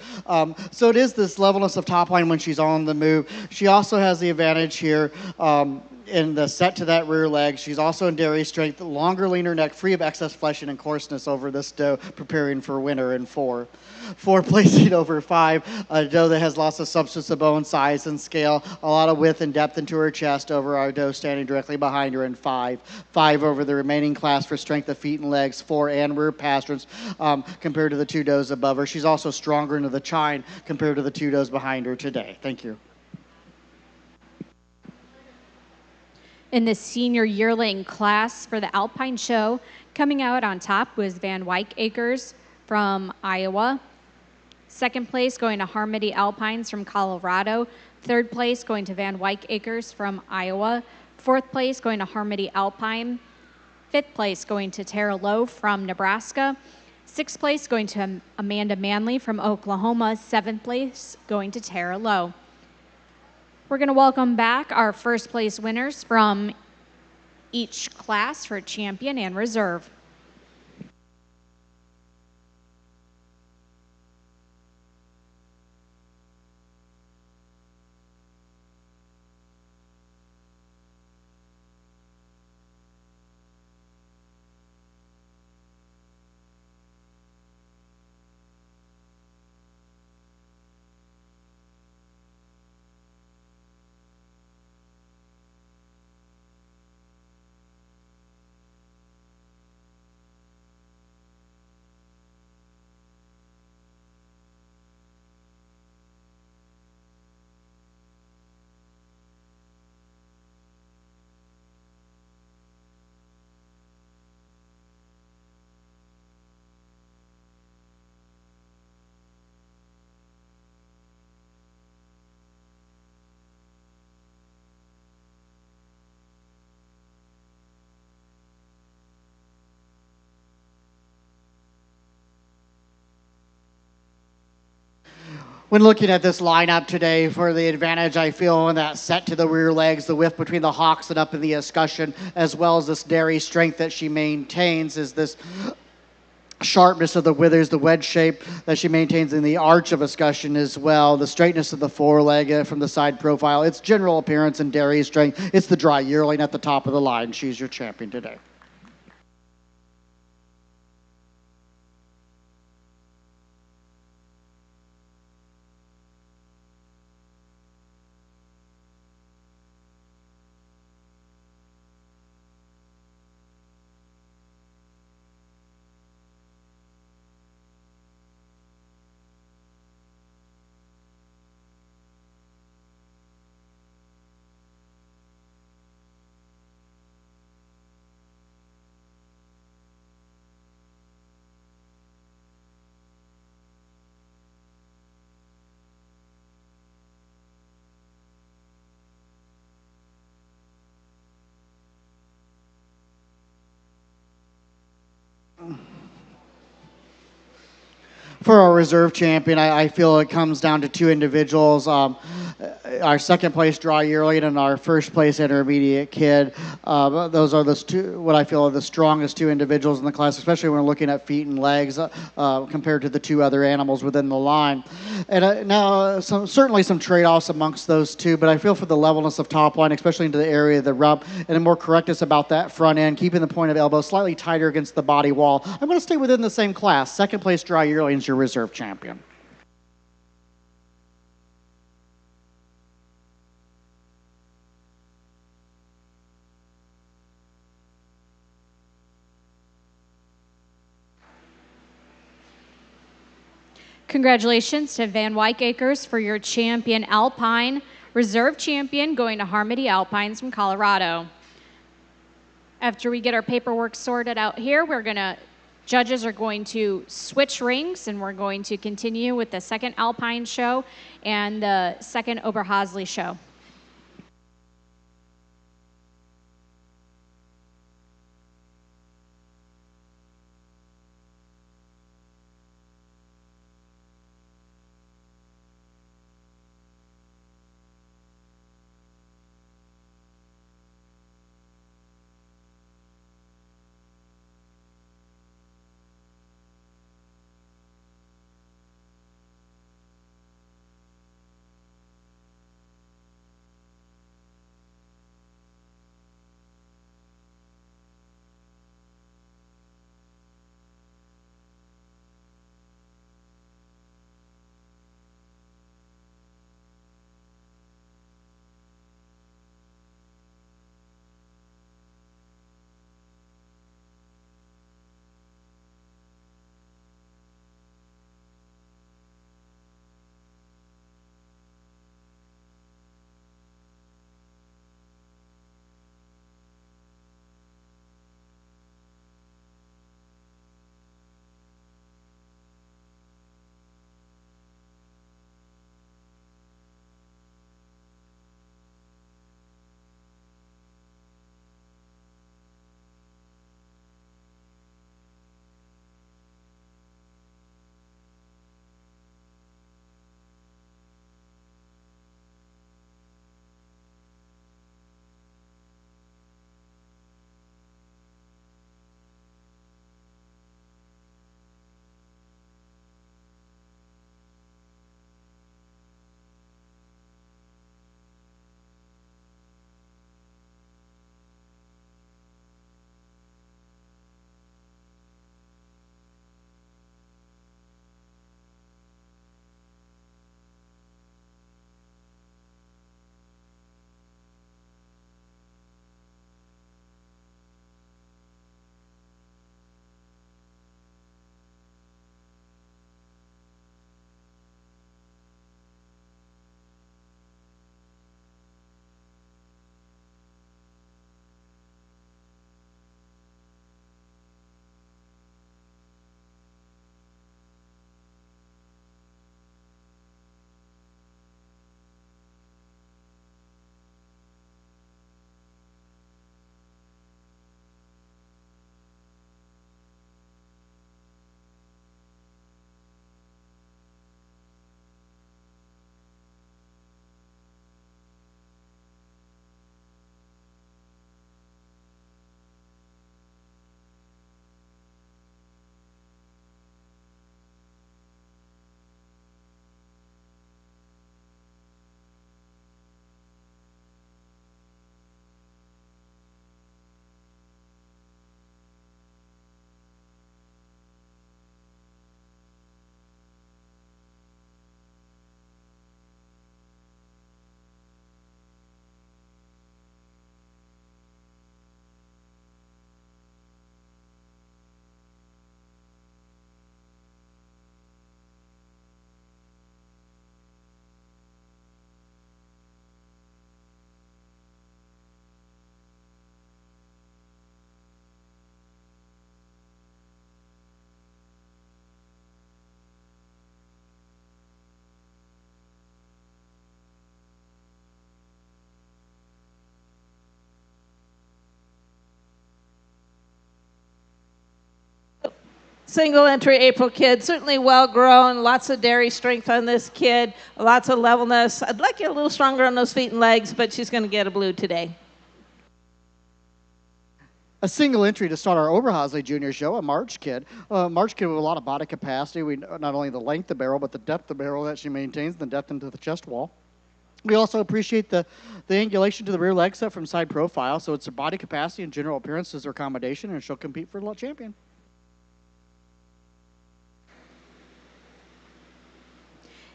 A: So it is this levelness of top line when she's on the move. She also has the advantage here in the set to that rear leg. She's also in dairy strength, longer, leaner neck, free of excess fleshing and coarseness over this doe, preparing for winter in 4. 4 placing over 5, a doe that has lots of substance of bone, size, and scale, a lot of width and depth into her chest over our doe standing directly behind her in 5. 5 over the remaining class for strength of feet and legs, 4 and rear pasterns compared to the 2 does above her. She's also stronger into the chine compared to the 2 does behind her today. Thank you.
G: In the senior yearling class for the Alpine Show, coming out on top was Van Wyck Acres from Iowa. 2nd place going to Harmony Alpines from Colorado. 3rd place going to Van Wyck Acres from Iowa. 4th place going to Harmony Alpine. 5th place going to Tara Lowe from Nebraska. 6th place going to Amanda Manley from Oklahoma. 7th place going to Tara Lowe. We're going to welcome back our 1st place winners from each class for champion and reserve.
A: When looking at this lineup today, for the advantage I feel in that set to the rear legs, the width between the hocks and up in the escutcheon, as well as this dairy strength that she maintains, is this sharpness of the withers, the wedge shape that she maintains in the arch of escutcheon as well, the straightness of the foreleg from the side profile, its general appearance and dairy strength. It's the dry yearling at the top of the line. She's your champion today. For our reserve champion, I feel it comes down to two individuals. Our second place draw yearling and our first place intermediate kid. Those are the two, what I feel are the strongest two individuals in the class, especially when we're looking at feet and legs compared to the two other animals within the line. And now, certainly some trade-offs amongst those two, but I feel for the levelness of top line, especially into the area of the rump, and the more correctness about that front end, keeping the point of elbow slightly tighter against the body wall. I'm going to stay within the same class. Second place draw yearling is your reserve champion.
G: Congratulations to Van Wyckacres for your champion Alpine. Reserve champion going to Harmony Alpines from Colorado. After we get our paperwork sorted out here, judges are going to switch rings and we're going to continue with the second Alpine show and the second Oberhausley show.
E: Single entry April kid, certainly well grown, lots of dairy strength on this kid, lots of levelness. I'd like you a little stronger on those feet and legs, but she's going to get a blue today.
A: A single entry to start our Oberhausley Junior Show, a March kid. March kid with a lot of body capacity. We not only the length of barrel, but the depth of barrel that she maintains, the depth into the chest wall. We also appreciate the angulation to the rear leg set from side profile, so it's her body capacity and general appearance is her accommodation, and she'll compete for champion.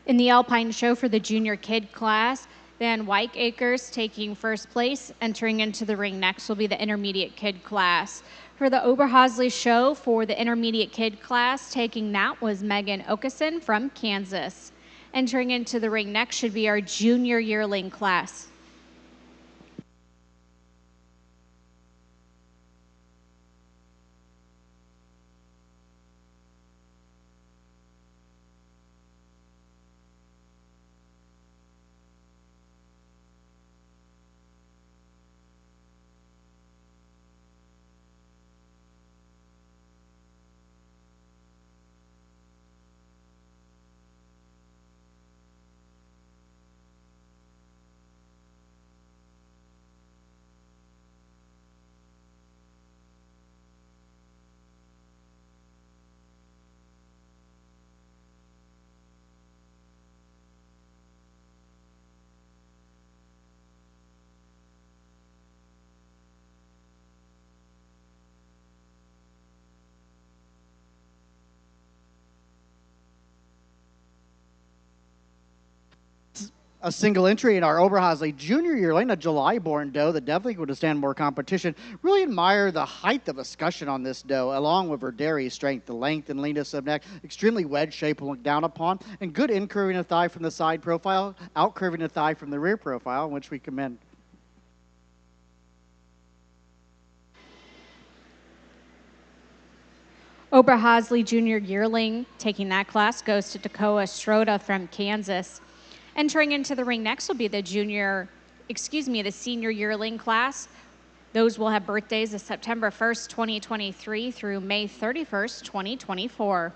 G: In the Alpine Show for the junior kid class, Van Wyck Acres taking first place. Entering into the ring next will be the intermediate kid class. For the Oberhausley Show for the intermediate kid class, taking that was Megan Okeson from Kansas. Entering into the ring next should be our junior yearling class.
A: A single entry in our Oberhausley Junior yearling, a July-born doe that definitely would stand more competition. Really admire the height of escutcheon on this doe, along with her dairy strength, the length and leanness of neck, extremely wedge shape to look down upon, and good in-curving of thigh from the side profile, out-curving of thigh from the rear profile, which we commend.
G: Oberhausley Junior Yearling taking that class goes to Dakota Stroda from Kansas. Entering into the ring next will be the senior yearling class. Those will have birthdays of September 1st, 2023 through May 31st, 2024.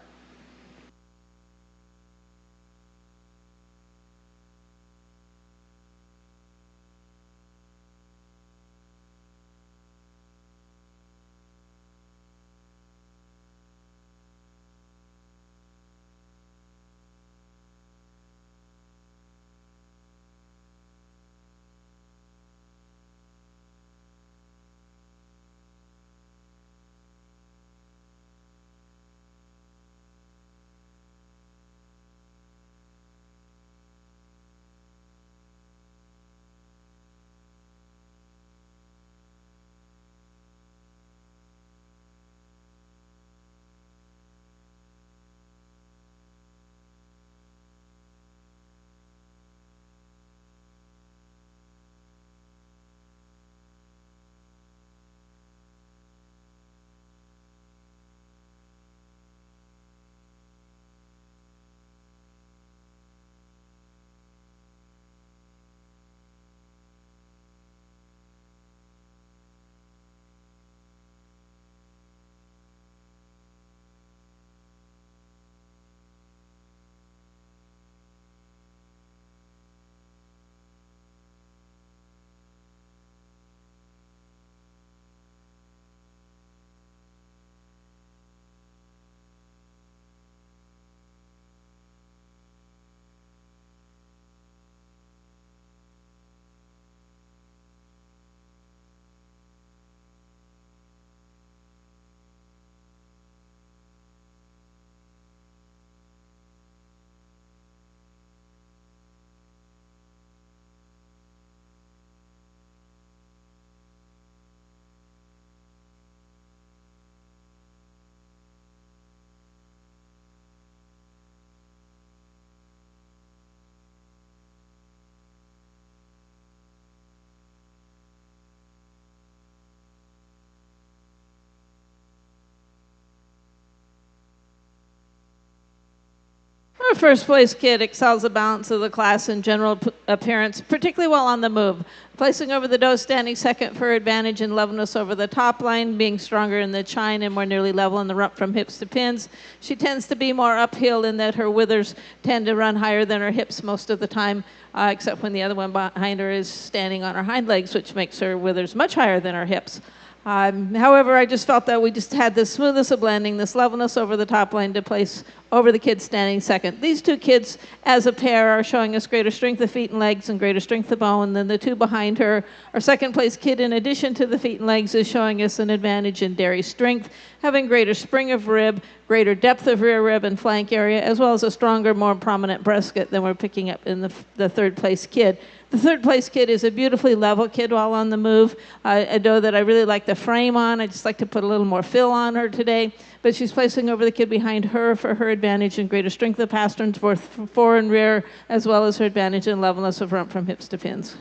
E: first place kid excels the balance of the class in general appearance, particularly while on the move. Placing over the doe, standing second for her advantage in levelness over the top line, being stronger in the chine and more nearly level in the rump from hips to pins. She tends to be more uphill in that her withers tend to run higher than her hips most of the time, except when the other one behind her is standing on her hind legs, which makes her withers much higher than her hips. However, I just felt that we just had this smoothness of blending, this levelness over the top line to place over the kid standing second. These two kids as a pair are showing us greater strength of feet and legs and greater strength of bone than the two behind her. Our second place kid, in addition to the feet and legs, is showing us an advantage in dairy strength, having greater spring of rib, greater depth of rear rib and flank area, as well as a stronger, more prominent brisket than we're picking up in the third place kid. The third place kid is a beautifully level kid while on the move, a doe that I really like the frame on. I just like to put a little more fill on her today, but she's placing over the kid behind her for her advantage in greater strength of pasterns, both fore and rear, as well as her advantage in levelness of rump from hips to pins.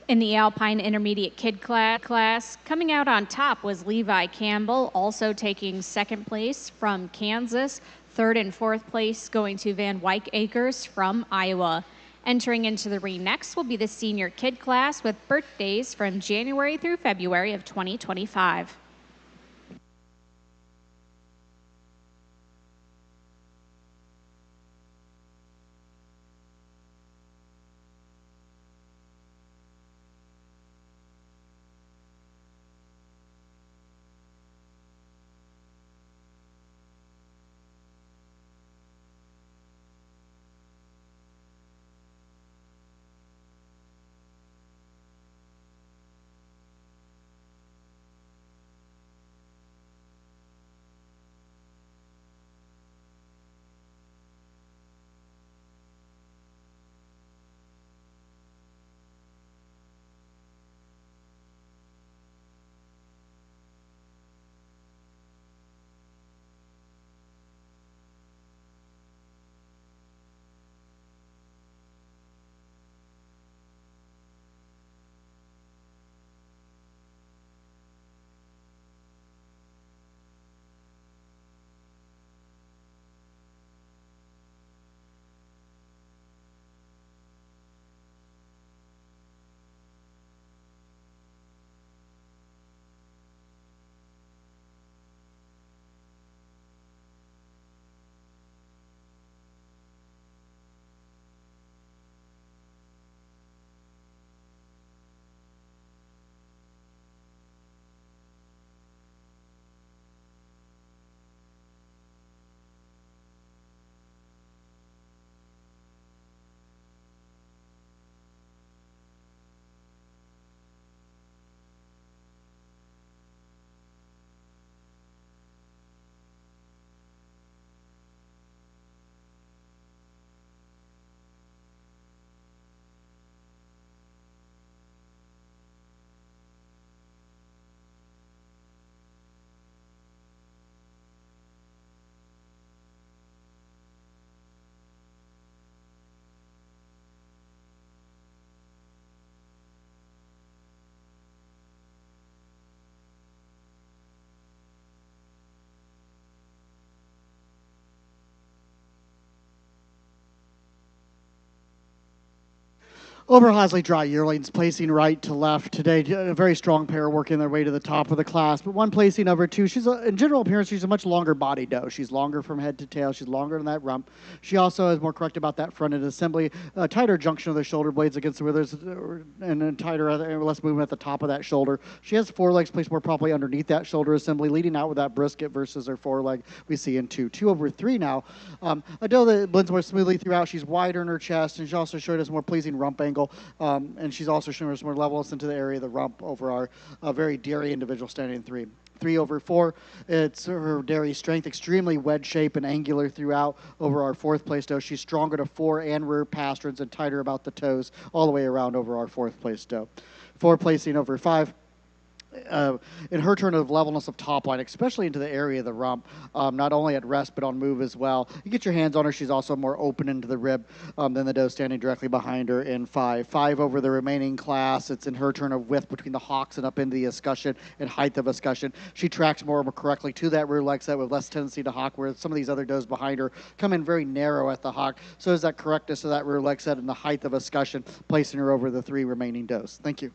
G: In the Alpine Intermediate Kid class, coming out on top was Levi Campbell, also taking second place from Kansas. Third and fourth place going to Van Wyck Acres from Iowa. Entering into the ring next will be the senior kid class with birthdays from January through February of 2025.
A: Over Hosley Dry yearlings placing right to left today. A very strong pair working their way to the top of the class. But one placing over two. In general appearance, she's a much longer body doe. She's longer from head to tail. She's longer in that rump. She also is more correct about that front end assembly. Tighter junction of the shoulder blades against the withers, and then tighter, less movement at the top of that shoulder. She has forelegs placed more properly underneath that shoulder assembly, leading out with that brisket versus her foreleg we see in two. 2 over 3 now. A doe that blends more smoothly throughout. She's wider in her chest, and she also showed us more pleasing rump angle. And she's also showing us more levelness into the area of the rump over our very dairy individual standing in 3. 3 over 4, it's her dairy strength, extremely wedge shape and angular throughout over our fourth place doe. She's stronger to fore and rear pasterns and tighter about the toes all the way around over our fourth place doe. 4 placing over 5. in her turn of levelness of top line, especially into the area of the rump, not only at rest but on move as well. You get your hands on her, she's also more open into the rib than the doe standing directly behind her in 5. 5 over the remaining class. It's in her turn of width between the hocks and up into the escutcheon and height of escutcheon. She tracks more correctly to that rear leg set with less tendency to hock, where some of these other does behind her come in very narrow at the hock. So is that correctness of that rear leg set and the height of escutcheon, placing her over the 3 remaining does. Thank you.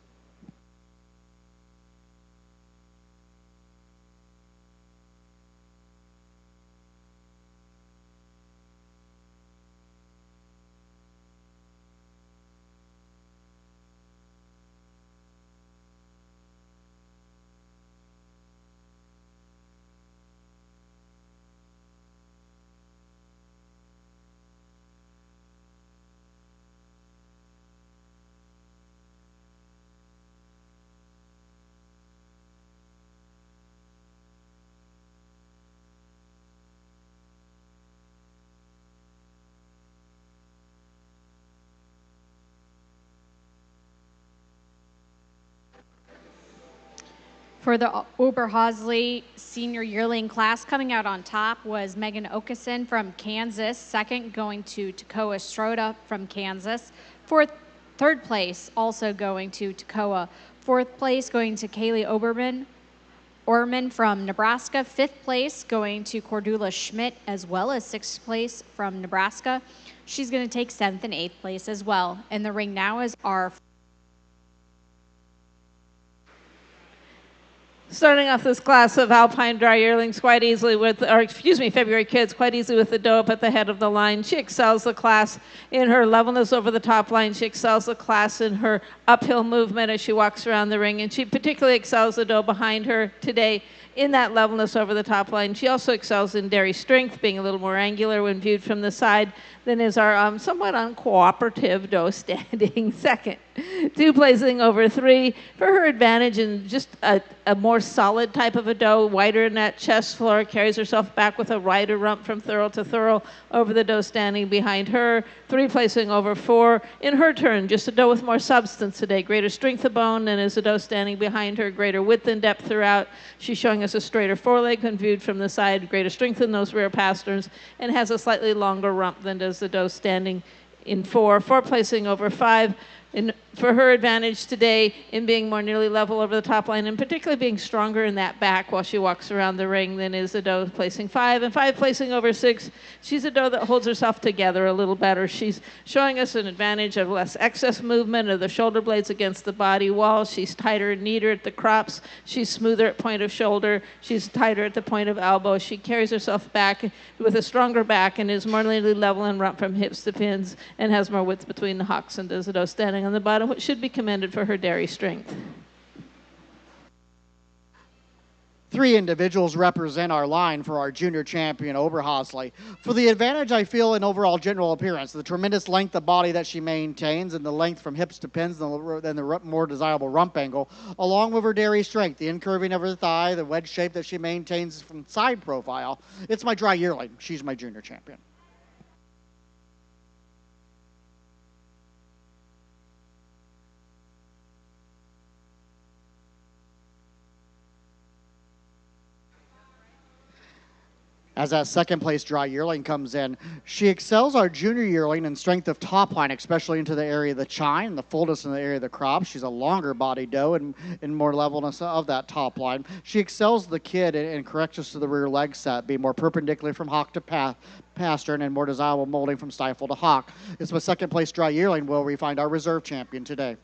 G: For the Oberhausley senior yearling class, coming out on top was Megan Okeson from Kansas. Second, going to Toccoa Stroda from Kansas. Third place, also going to Toccoa. Fourth place, going to Kaylee Orman from Nebraska. Fifth place, going to Cordula Schmidt, as well as sixth place from Nebraska. She's going to take seventh and eighth place as well. And the ring now is our
E: Starting off this class of Alpine dry yearlings quite easily February kids quite easily with the doe up at the head of the line. She excels the class in her levelness over the top line. She excels the class in her uphill movement as she walks around the ring. And she particularly excels the doe behind her today in that levelness over the top line. She also excels in dairy strength, being a little more angular when viewed from the side than is our somewhat uncooperative doe standing second. 2 placing over 3 for her advantage in just a more solid type of a doe, wider in that chest floor, carries herself back with a wider rump from thurl to thurl over the doe standing behind her. 3 placing over 4 in her turn, just a doe with more substance today, greater strength of bone than is the doe standing behind her, greater width and depth throughout. She's showing us a straighter foreleg when viewed from the side, greater strength in those rear pasterns, and has a slightly longer rump than does the doe standing in 4. 4 placing over 5 for her advantage today in being more nearly level over the top line, and particularly being stronger in that back while she walks around the ring than is the doe placing 5. And 5 placing over 6, she's a doe that holds herself together a little better. She's showing us an advantage of less excess movement of the shoulder blades against the body wall. She's tighter and neater at the crops. She's smoother at point of shoulder. She's tighter at the point of elbow. She carries herself back with a stronger back and is more nearly level in rump from hips to pins and has more width between the hocks and does the doe standing on the bottom, which should be commended for her dairy strength.
A: 3 individuals represent our line for our junior champion, Oberhausley. For the advantage, I feel, in overall general appearance, the tremendous length of body that she maintains and the length from hips to pins and the more desirable rump angle, along with her dairy strength, the incurving of her thigh, the wedge shape that she maintains from side profile. It's my dry yearling. She's my junior champion. As that second place dry yearling comes in, she excels our junior yearling in strength of top line, especially into the area of the chine, the fullness in the area of the crop. She's a longer body doe and more levelness of that top line. She excels the kid in correctness to the rear leg set, being more perpendicular from hock to pastern and more desirable molding from stifle to hock. It's my second place dry yearling where we find our reserve champion today.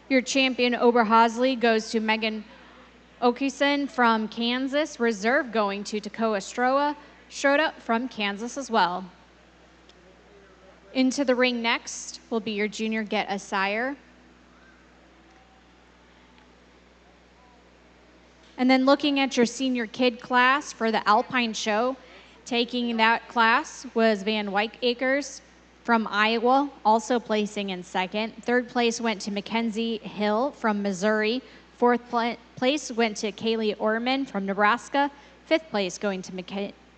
G: Your champion, Oberhausley, goes to Megan Okeson from Kansas. Reserve going to Toccoa Stroda from Kansas as well. Into the ring next will be your junior Get a Sire. And then looking at your senior kid class for the Alpine show, Taking that class was Van Wykeacres from Iowa, also placing in second. Third place went to Mackenzie Hill from Missouri. Fourth place went to Kaylee Orman from Nebraska. Fifth place going to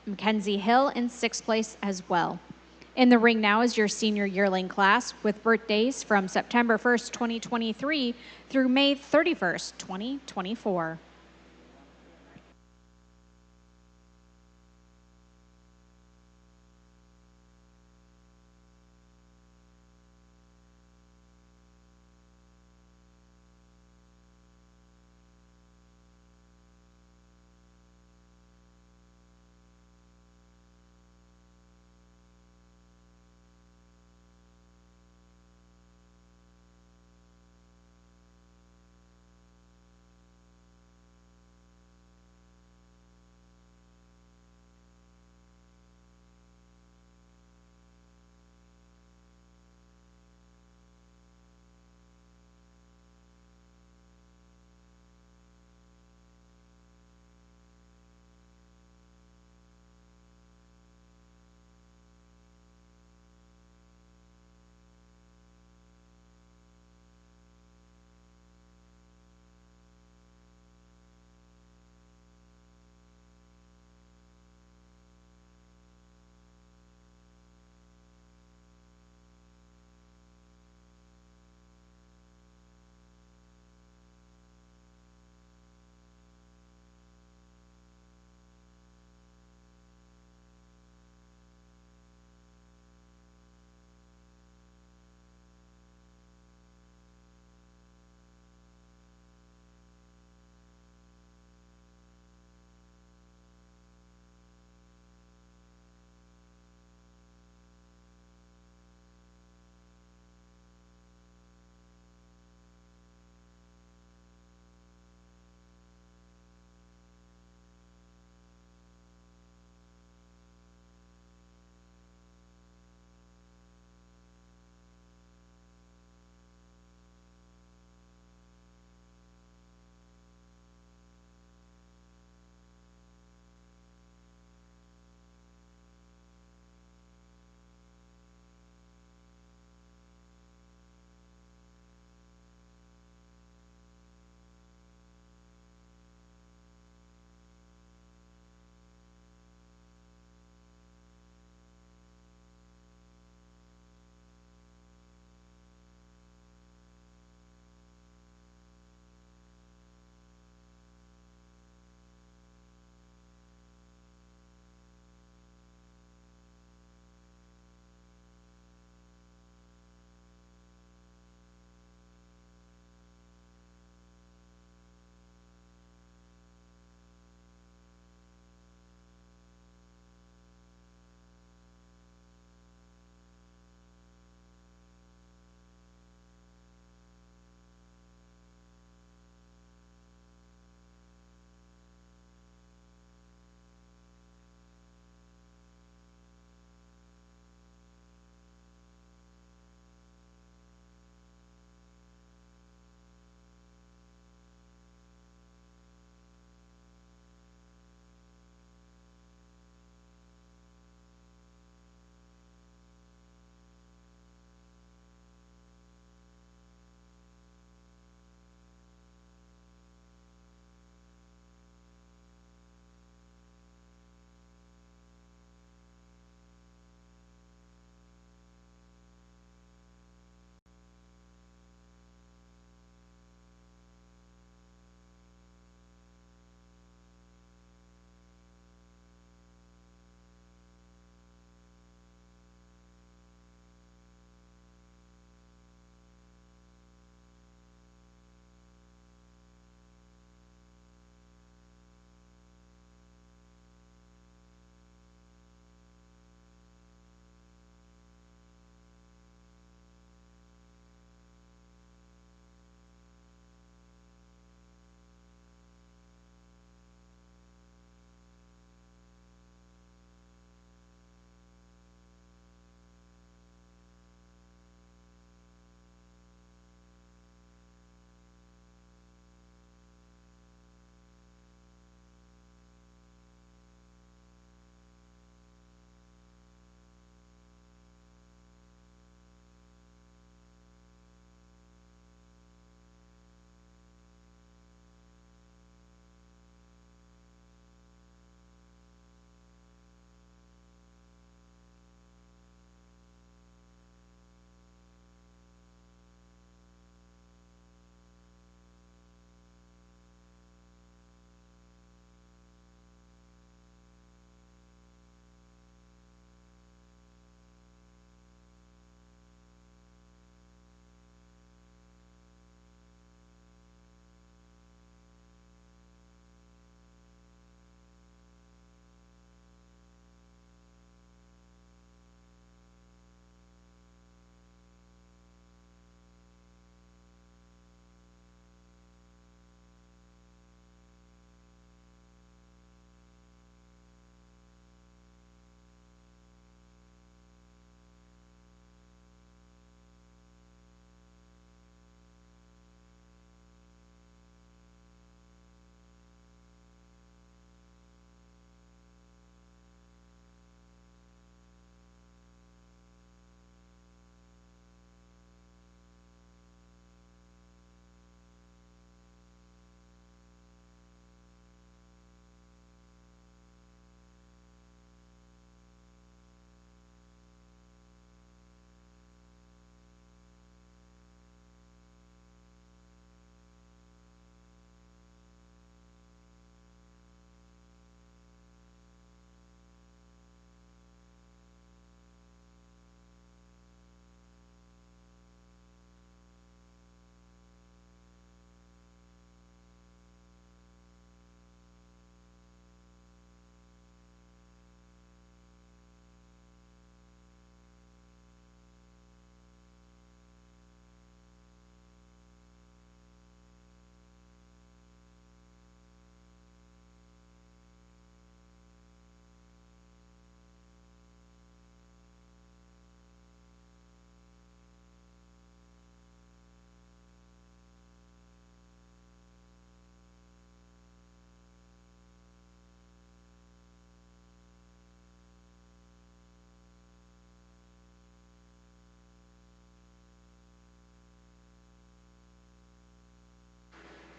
G: Mackenzie Hill, and sixth place as well. In the ring now is your senior yearling class with birthdays from September 1st, 2023 through May 31st, 2024.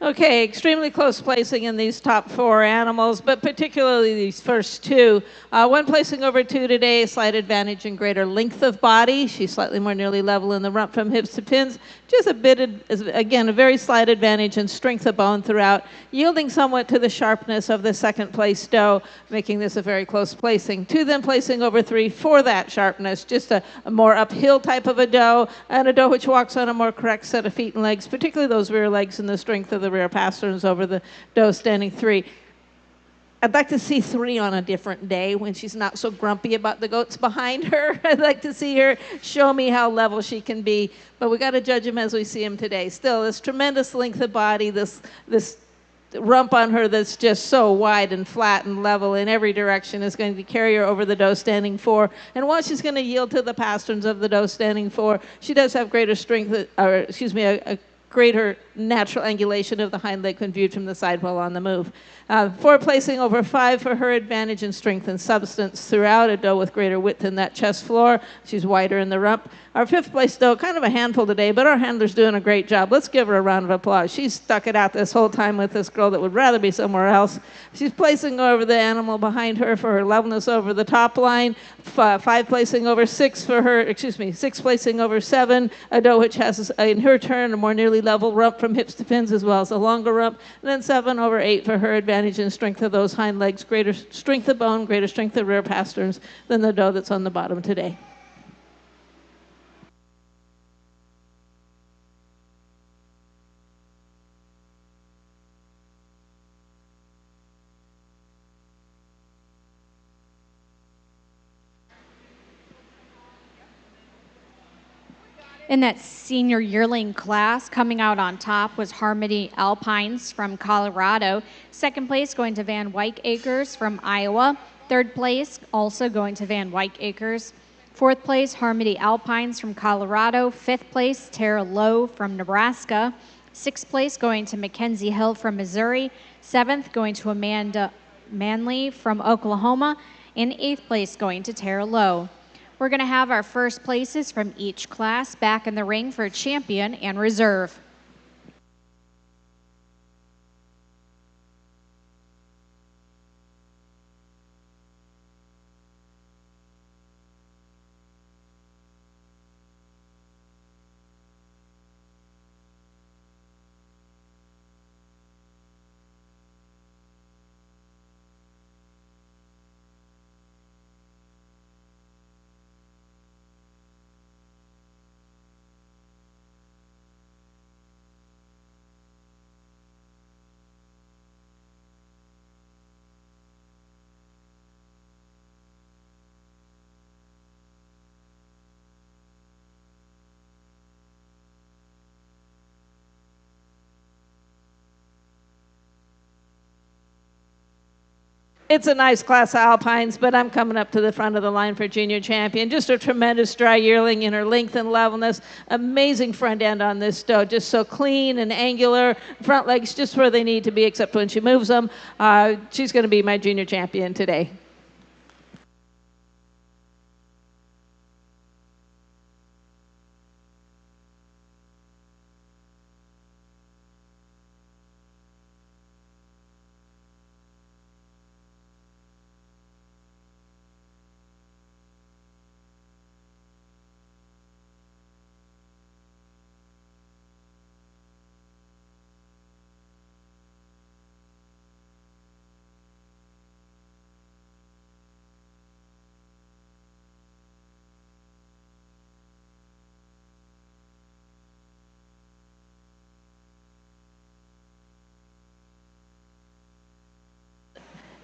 E: Okay, extremely close placing in these top 4 animals, but particularly these first 2. One placing over 2 today, slight advantage in greater length of body. She's slightly more nearly level in the rump from hips to pins. Just a bit, again, a very slight advantage in strength of bone throughout, yielding somewhat to the sharpness of the second place doe, making this a very close placing. 2 then placing over 3 for that sharpness, just a more uphill type of a doe, and a doe which walks on a more correct set of feet and legs, particularly those rear legs and the strength of the rear pasterns over the doe standing 3. I'd like to see 3 on a different day when she's not so grumpy about the goats behind her. I'd like to see her show me how level she can be, but we got to judge them as we see them today. Still, this tremendous length of body, this rump on her that's just so wide and flat and level in every direction is going to carry her over the doe standing 4. And while she's going to yield to the pasterns of the doe standing 4, she does have greater strength, or excuse me, a greater natural angulation of the hind leg when viewed from the side while on the move. 4 placing over 5 for her advantage in strength and substance throughout, a doe with greater width in that chest floor. She's wider in the rump. Our 5th place doe, kind of a handful today, but our handler's doing a great job. Let's give her a round of applause. She's stuck it out this whole time with this girl that would rather be somewhere else. She's placing over the animal behind her for her levelness over the top line. 5 placing over 6 for her, 6 placing over 7, a doe which has, in her turn, a more nearly level rump from hips to pins as well as a longer rump. And then 7 over 8 for her advantage in strength of those hind legs, greater strength of bone, greater strength of rear pasterns than the doe that's on the bottom today.
G: In that senior yearling class, coming out on top was Harmony Alpines from Colorado. Second place going to Van Wyck Acres from Iowa. Third place also going to Van Wyck Acres. Fourth place, Harmony Alpines from Colorado. Fifth place, Tara Lowe from Nebraska. Sixth place going to Mackenzie Hill from Missouri. Seventh going to Amanda Manley from Oklahoma. And eighth place going to Tara Lowe. We're going to have our first places from each class back in the ring for champion and reserve.
E: It's a nice class of Alpines, but I'm coming up to the front of the line for junior champion. Just a tremendous dry yearling in her length and levelness. Amazing front end on this doe, just so clean and angular. Front legs just where they need to be, except when she moves them. She's going to be my junior champion today.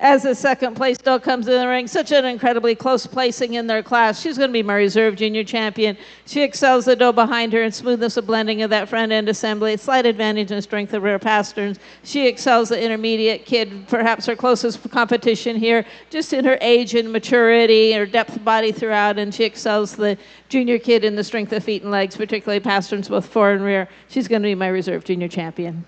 E: As the second place doe comes in the ring, such an incredibly close placing in their class. She's going to be my reserve junior champion. She excels the doe behind her in smoothness of blending of that front end assembly, slight advantage in strength of rear pasterns. She excels the intermediate kid, perhaps her closest competition here, just in her age and maturity, her depth of body throughout, and she excels the junior kid in the strength of feet and legs, particularly pasterns both fore and rear. She's going to be my reserve junior champion.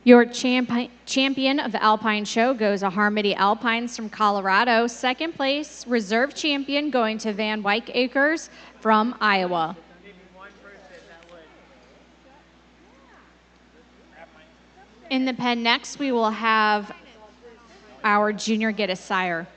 G: Your champion of the Alpine Show goes to Harmony Alpines from Colorado. Second place, reserve champion going to Van Wyck Acres from Iowa. In the pen next, we will have our junior get a sire.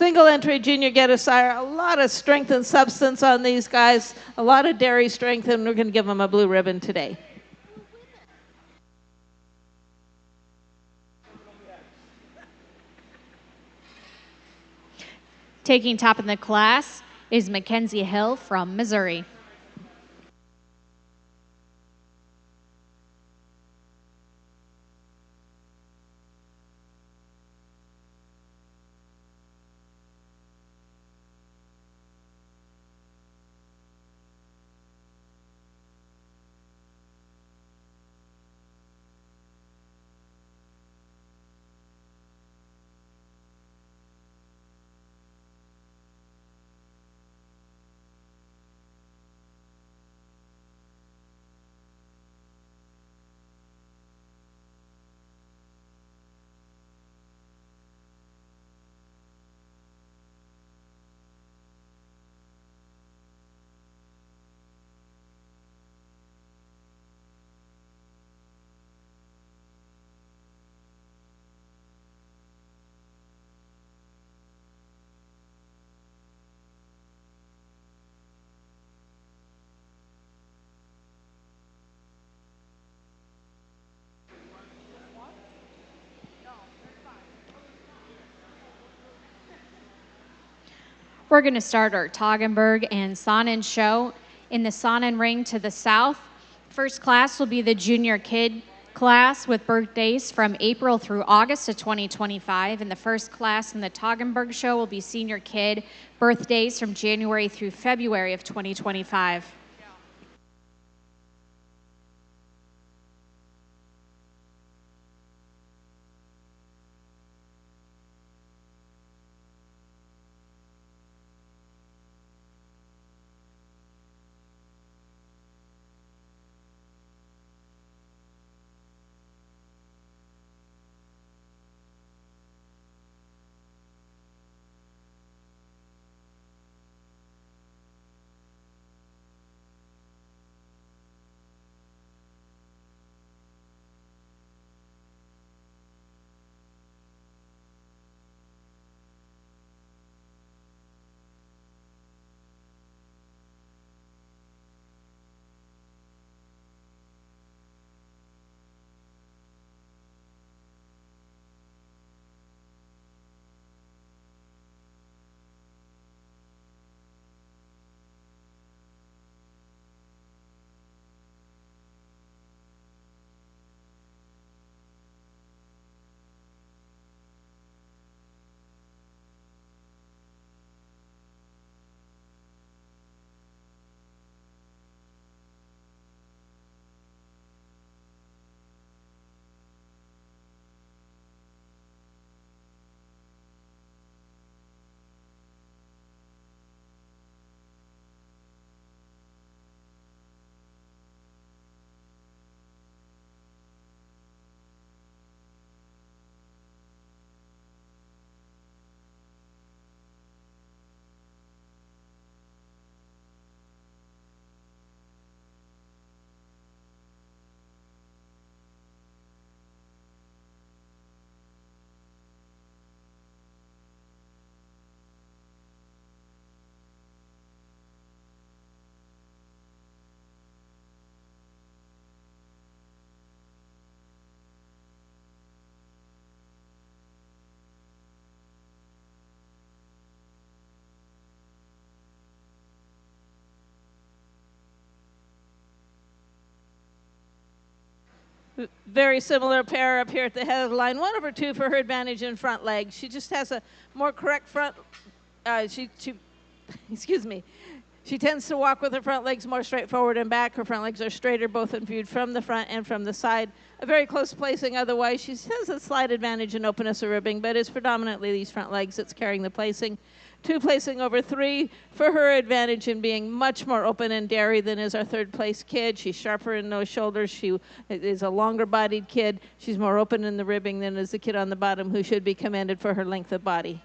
E: Single entry junior get a sire. A lot of strength and substance on these guys. A lot of dairy strength, and we're going to give them a blue ribbon today.
G: Taking top in the class is Mackenzie Hill from Missouri. We're going to start our Toggenburg and Sonnen show in the Sonnen ring to the south. First class will be the junior kid class with birthdays from April through August of 2025. And the first class in the Toggenburg show will be senior kid birthdays from January through February of 2025.
E: Very similar pair up here at the head of the line. 1/2 for her advantage in front leg. She just has a more correct front. She excuse me. She tends to walk with her front legs more straightforward and back. Her front legs are straighter, both in viewed from the front and from the side. A very close placing otherwise. She has a slight advantage in openness of ribbing, but it's predominantly these front legs that's carrying the placing. 2 placing over 3 for her advantage in being much more open and dairy than is our 3rd place kid. She's sharper in those shoulders. She is a longer bodied kid. She's more open in the ribbing than is the kid on the bottom, who should be commended for her length of body.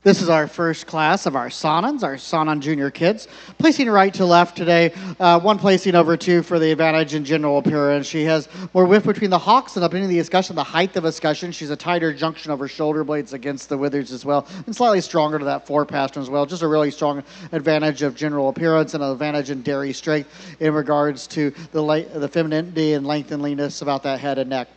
A: This is our first class of our Sonans, our Sonan Junior kids. Placing right to left today, 1 placing over 2 for the advantage in general appearance. She has more width between the hocks and up into the escutcheon, the height of escutcheon. She's a tighter junction of her shoulder blades against the withers as well, and slightly stronger to that fore pastern as well. Just a really strong advantage of general appearance and an advantage in dairy strength in regards to the femininity and length and leanness about that head and neck.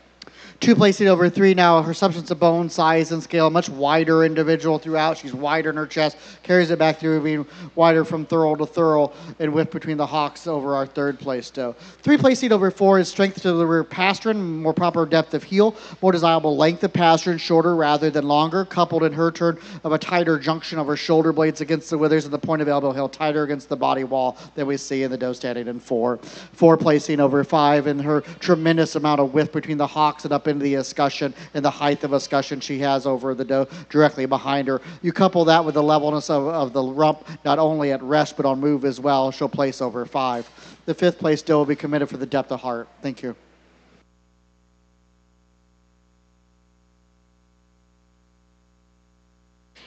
A: 2 placing over 3 now. Her substance of bone, size, and scale, much wider individual throughout. She's wider in her chest, carries it back through, being wider from thurl to thurl, and width between the hocks over our 3rd place doe. 3 placing over 4 is strength to the rear pastern, more proper depth of heel, more desirable length of pastern, shorter rather than longer, coupled in her turn of a tighter junction of her shoulder blades against the withers and the point of elbow heel, tighter against the body wall than we see in the doe standing in 4. 4 placing over 5 in her tremendous amount of width between the hocks and up into the escutcheon and the height of escutcheon she has over the doe directly behind her. You couple that with the levelness of the rump, not only at rest but on move as well. She'll place over 5. The 5th place doe will be committed for the depth of heart. Thank you.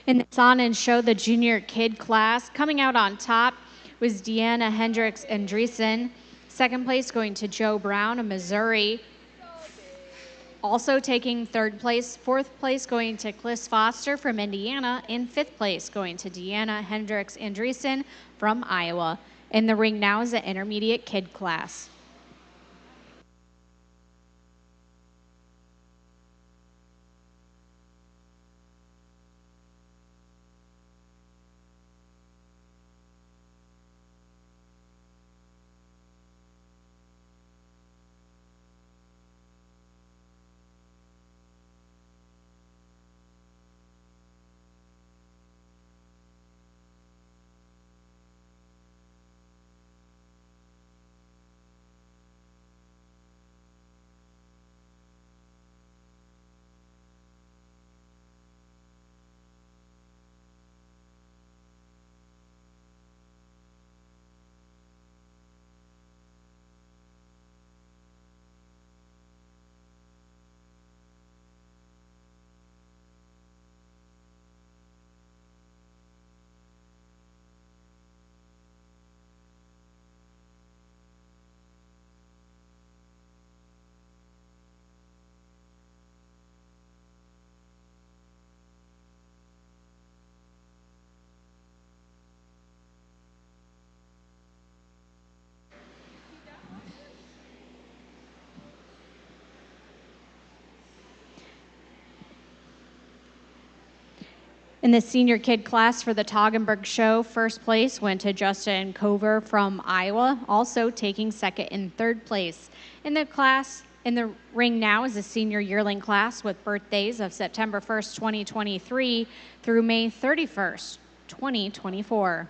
G: In the Sonnen show, the junior kid class, coming out on top was Deanna Hendricks Andreessen. 2nd place going to Joe Brown of Missouri. Also taking 3rd place. 4th place going to Cliss Foster from Indiana. And 5th place going to Deanna Hendricks Andreessen from Iowa. In the ring now is the intermediate kid class. In the senior kid class for the Toggenburg show, 1st place went to Justin Cover from Iowa, also taking 2nd and 3rd place. In the ring now is a senior yearling class with birthdays of September 1st, 2023 through May 31st, 2024.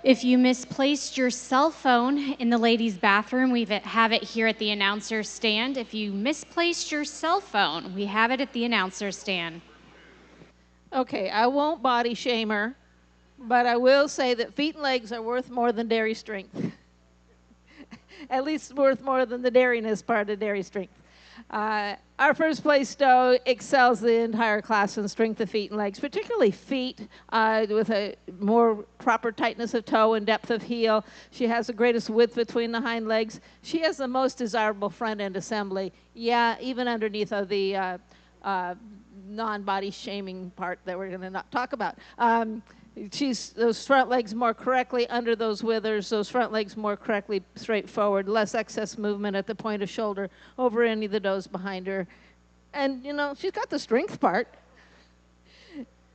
G: If you misplaced your cell phone in the ladies' bathroom, we have it here at the announcer stand. If you misplaced your cell phone, we have it at the announcer stand.
E: Okay, I won't body shame her, but I will say that feet and legs are worth more than dairy strength. At least worth more than the dairiness part of dairy strength. Our first place stow excels the entire class in strength of feet and legs, particularly feet with a more proper tightness of toe and depth of heel. She has the greatest width between the hind legs. She has the most desirable front end assembly. Yeah, even underneath of the non-body shaming part that we're going to not talk about. She's those front legs more correctly under those withers, those front legs more correctly straight forward, less excess movement at the point of shoulder over any of the does behind her. And, you know, she's got the strength part.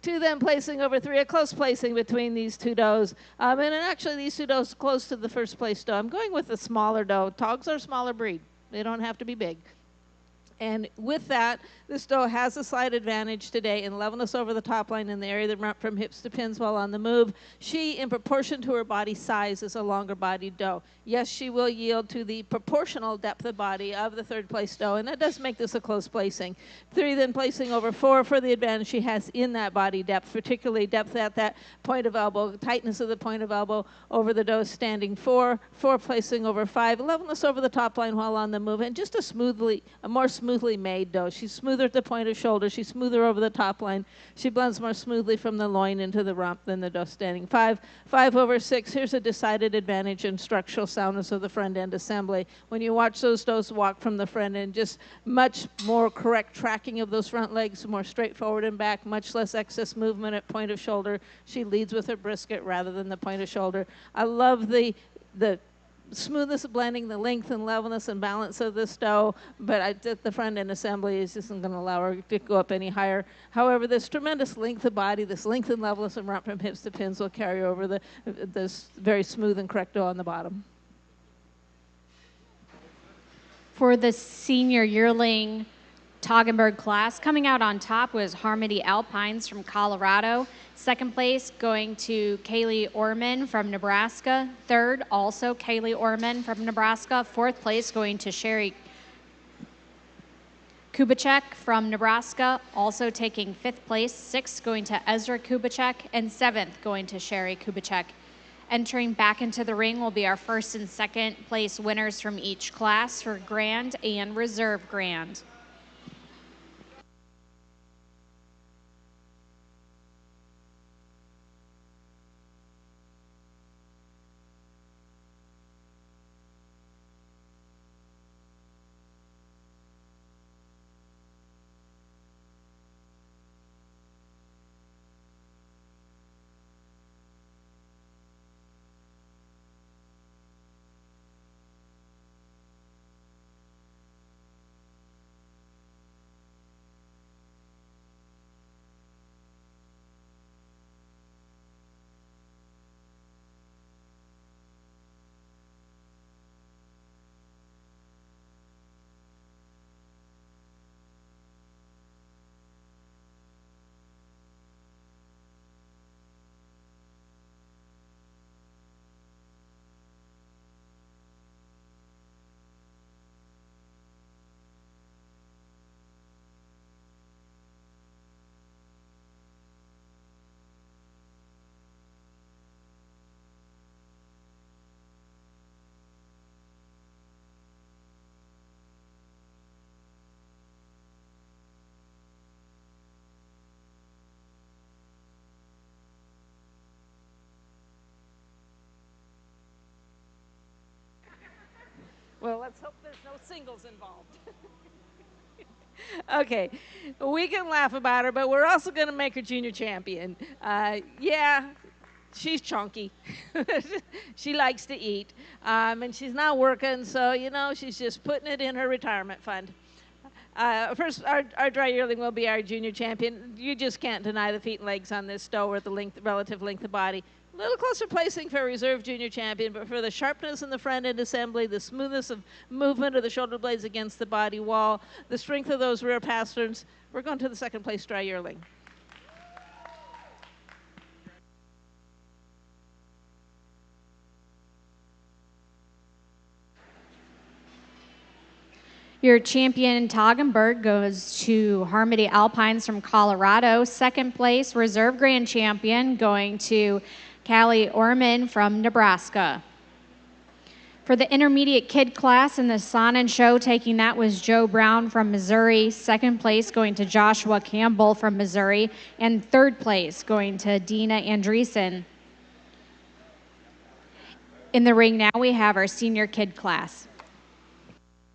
E: 2 then placing over 3, a close placing between these 2 does. And actually these 2 does close to the first place doe. I'm going with the smaller doe. Togs are a smaller breed. They don't have to be big. And with that, this doe has a slight advantage today in levelness over the top line in the area that rump from hips to pins while on the move. She, in proportion to her body size, is a longer bodied doe. Yes, she will yield to the proportional depth of body of the third place doe, and that does make this a close placing. 3 then placing over 4 for the advantage she has in that body depth, particularly depth at that point of elbow, tightness of the point of elbow over the doe standing 4, 4 placing over 5, levelness over the top line while on the move, and just a more smoothly made doe. She's smoother at the point of shoulder. She's smoother over the top line. She blends more smoothly from the loin into the rump than the doe standing 5. 5 over 6. Here's a decided advantage in structural soundness of the front end assembly. When you watch those does walk from the front end, just much more correct tracking of those front legs, more straightforward and back, much less excess movement at point of shoulder. She leads with her brisket rather than the point of shoulder. I love the smoothness of blending, the length and levelness and balance of this doe, but the front end assembly is just not going to allow her to go up any higher. However, this tremendous length of body, this length and levelness and rump from hips to pins will carry over this very smooth and correct doe on the bottom.
G: For the senior yearling Toggenburg class, coming out on top was Harmony Alpines from Colorado. Second place going to Kaylee Orman from Nebraska. Third, also Kaylee Orman from Nebraska. Fourth place going to Sherry Kubacek from Nebraska, also taking 5th place. 6th going to Ezra Kubacek, and 7th going to Sherry Kubacek. Entering back into the ring will be our 1st and 2nd place winners from each class for Grand and Reserve Grand.
E: Well, let's hope there's no singles involved. Okay, we can laugh about her, but we're also going to make her junior champion. Yeah, she's chunky. She likes to eat, and she's not working, so, you know, she's just putting it in her retirement fund. First, our dry yearling will be our junior champion. You just can't deny the feet and legs on this doe or the relative length of body. A little closer placing for a reserve junior champion, but for the sharpness in the front end assembly, the smoothness of movement of the shoulder blades against the body wall, the strength of those rear pasterns, we're going to the 2nd place dry yearling.
G: Your champion Toggenburg goes to Harmony Alpines from Colorado. Second place, reserve grand champion, going to Callie Orman from Nebraska. For the intermediate kid class in the Sonnen show, taking that was Joe Brown from Missouri. Second place going to Joshua Campbell from Missouri. And third place going to Dina Andreessen. In the ring now, we have our senior kid class.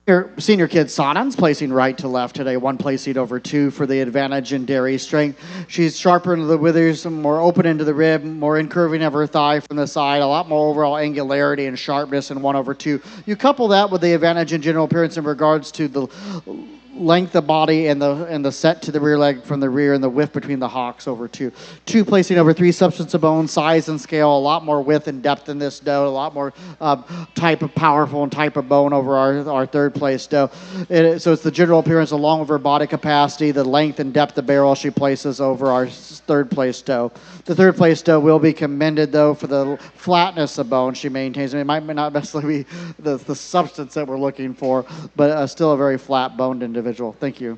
A: Your senior kid Sonnen's placing right to left today, one place seat over two for the advantage in dairy strength. She's sharper into the withers, more open into the rib, more incurving of her thigh from the side, a lot more overall angularity and sharpness in 1 over 2. You couple that with the advantage in general appearance in regards to the length of body and the set to the rear leg from the rear and the width between the hocks over 2. 2 placing over 3 substance of bone, size and scale, a lot more width and depth in this doe, a lot more type of powerful and type of bone over our third place doe. So it's the general appearance along with her body capacity, the length and depth of barrel she places over our third place doe. The third place doe will be commended though for the flatness of bone she maintains. I mean, it might not necessarily be the substance that we're looking for, but still a very flat boned individual. Thank you.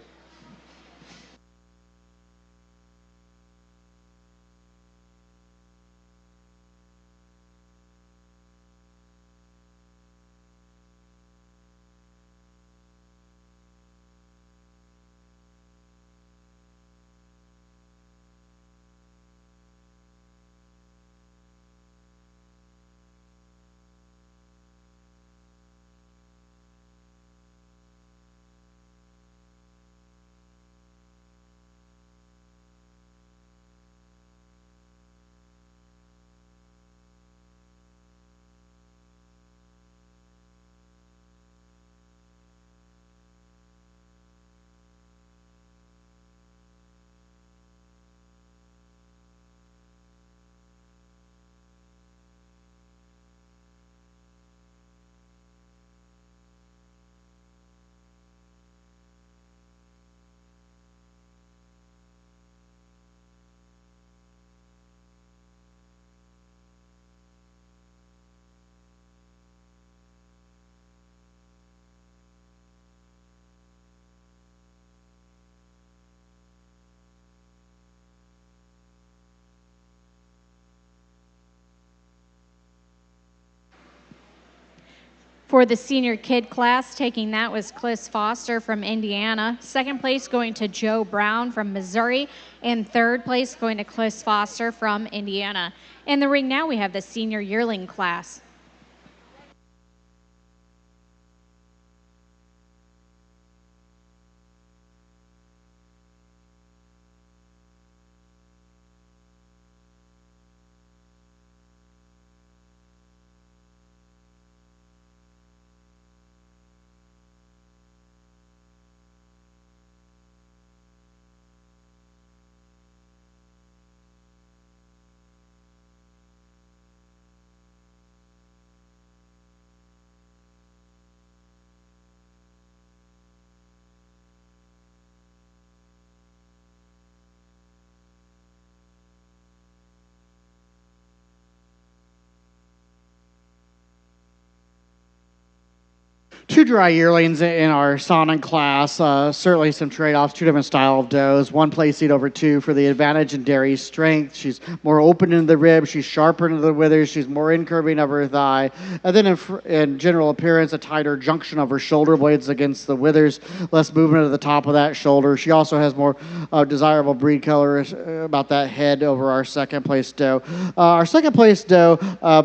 G: For the senior kid class, taking that was Cliss Foster from Indiana. Second place going to Joe Brown from Missouri. And third place going to Cliss Foster from Indiana. In the ring now, we have the senior yearling class.
A: Two dry yearlings in our Sonnen class. Certainly some trade-offs, 2 different style of does. 1 place seat over 2 for the advantage in dairy strength. She's more open into the rib. She's sharper into the withers. She's more incurving of her thigh. And then in general appearance, a tighter junction of her shoulder blades against the withers, less movement at the top of that shoulder. She also has more desirable breed color about that head over our second place doe. Our second place doe,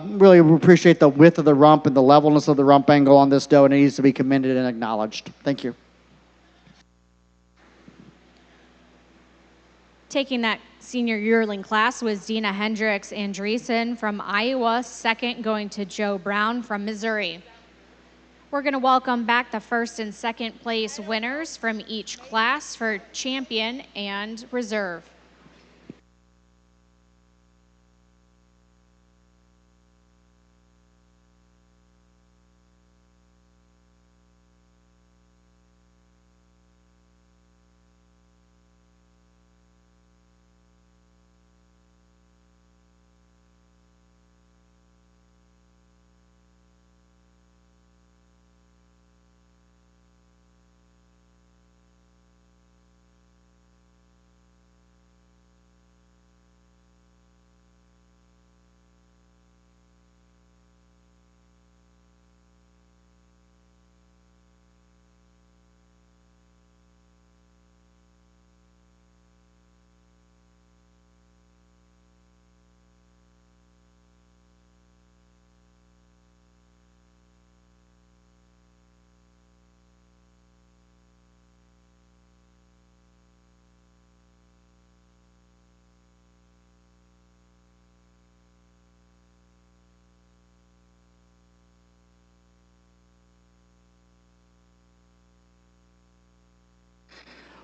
A: really appreciate the width of the rump and the levelness of the rump angle on this doe, and it needs to be commended and acknowledged. Thank you.
G: Taking that senior yearling class was Dina Hendricks Andreessen from Iowa. Second going to Joe Brown from Missouri. We're going to welcome back the first and second place winners from each class for champion and reserve.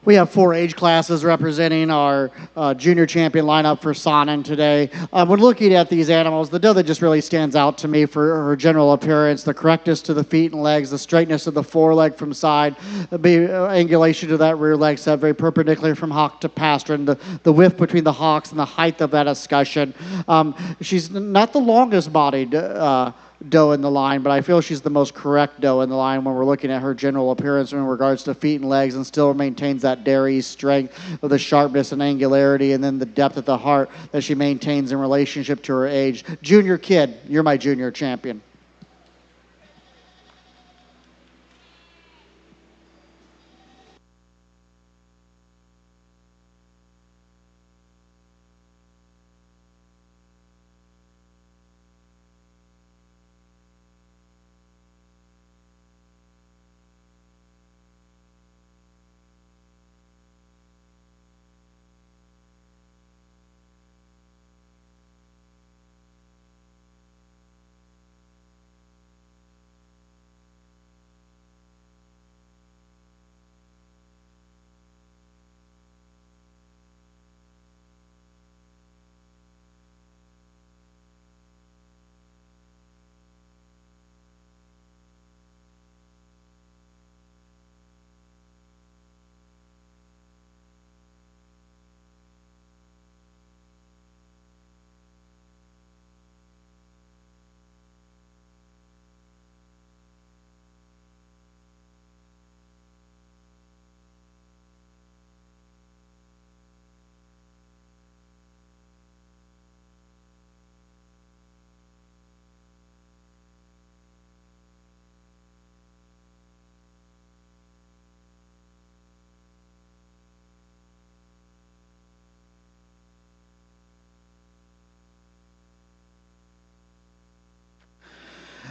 A: We have 4 age classes representing our junior champion lineup for Sonnen today. When looking at these animals, the doe that just really stands out to me for her general appearance, the correctness to the feet and legs, the straightness of the foreleg from side, the angulation to that rear leg set, very perpendicular from hock to pastern, the width between the hocks and the height of that escutcheon. She's not the longest bodied doe in the line, but I feel she's the most correct doe in the line when we're looking at her general appearance in regards to feet and legs, and still maintains that dairy strength of the sharpness and angularity, and then the depth at the heart that she maintains in relationship to her age. Junior kid, you're my junior champion.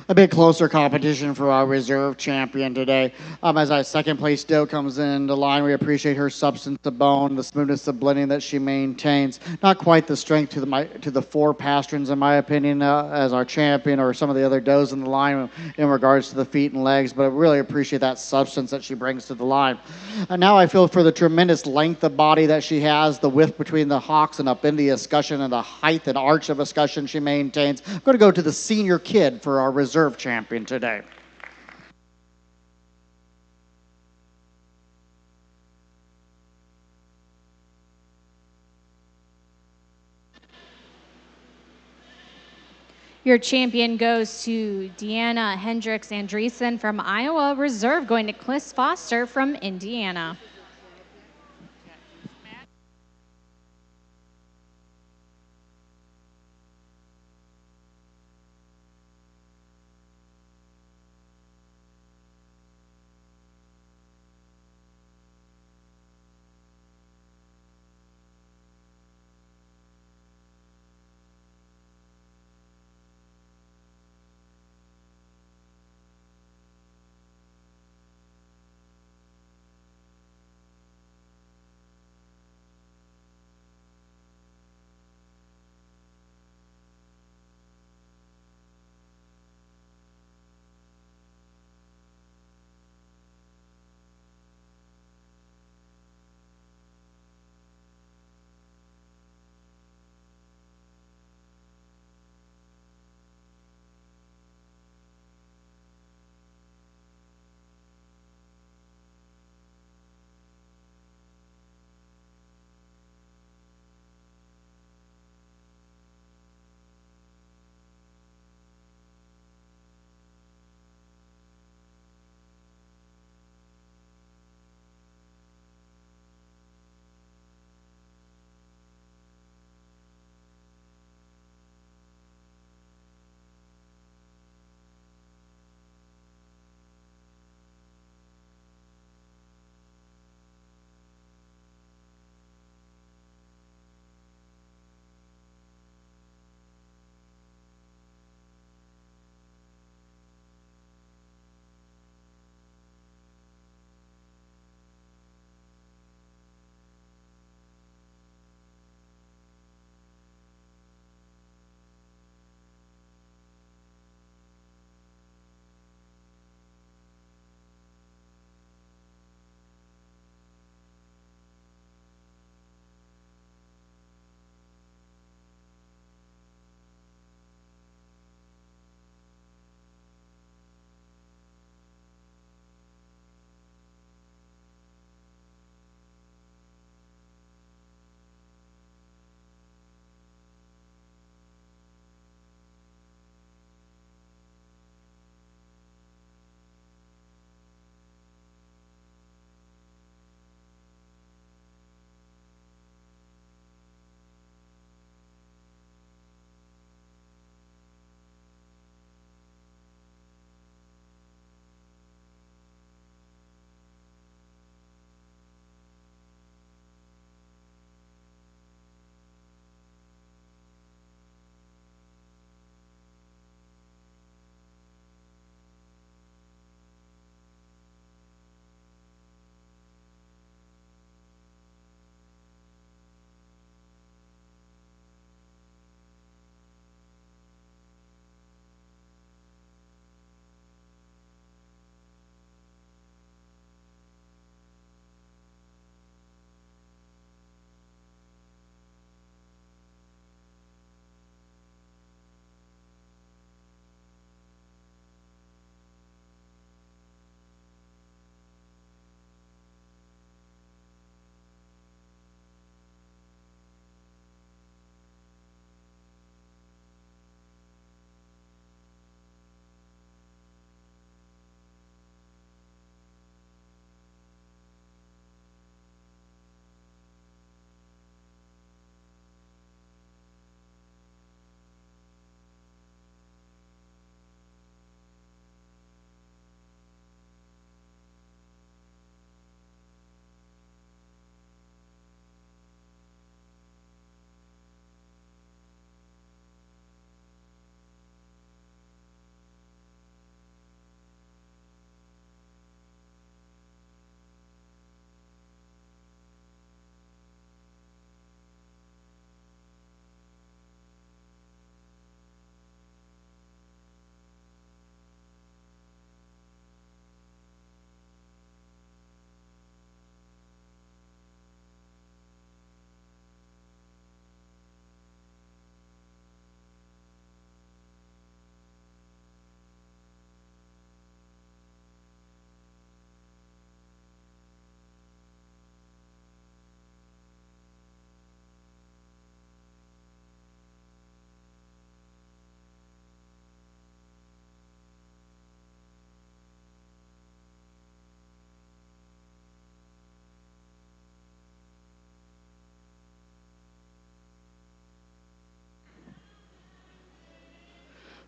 A: A bit closer competition for our reserve champion today. As our second place doe comes in the line, we appreciate her substance of bone, the smoothness of blending that she maintains. Not quite the strength to the 4 pasterns, in my opinion, as our champion, or some of the other does in the line in regards to the feet and legs, but I really appreciate that substance that she brings to the line. And now I feel for the tremendous length of body that she has, the width between the hocks and up in the escutcheon, and the height and arch of escutcheon she maintains. I'm going to go to the senior kid for our reserve champion today.
G: Your champion goes to Deanna Hendricks Andreessen from Iowa. Reserve going to Cliss Foster from Indiana.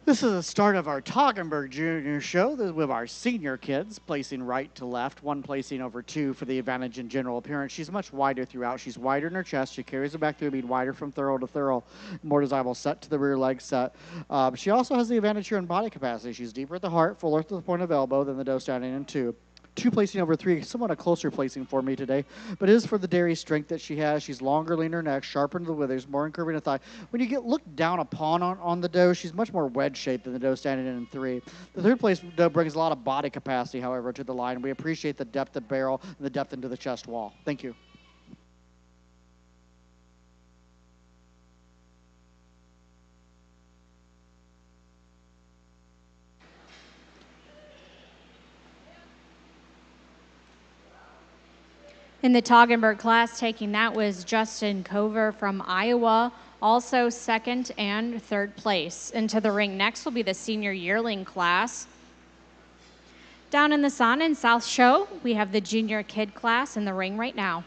A: This is the start of our Toggenburg Junior Show with our senior kids placing right to left, one placing over two for the advantage in general appearance. She's much wider throughout. She's wider in her chest. She carries it back through, being wider from thorough to thorough, more desirable set to the rear leg set. She also has the advantage here in body capacity. She's deeper at the heart, fuller to the point of elbow than the doe standing in two. Two placing over three, somewhat a closer placing for me today, but it is for the dairy strength that she has. She's longer, leaner neck, sharper into the withers, more incurving the thigh. When you get looked down upon on the doe, she's much more wedge-shaped than the doe standing in three. The third place doe brings a lot of body capacity, however, to the line. We appreciate the depth of barrel and the depth into the chest wall. Thank you.
G: In the Toggenburg class, taking that was Justin Cover from Iowa, also second and third place. Into the ring next will be the senior yearling class. Down in the sun in South Show, we have the junior kid class in the ring right now.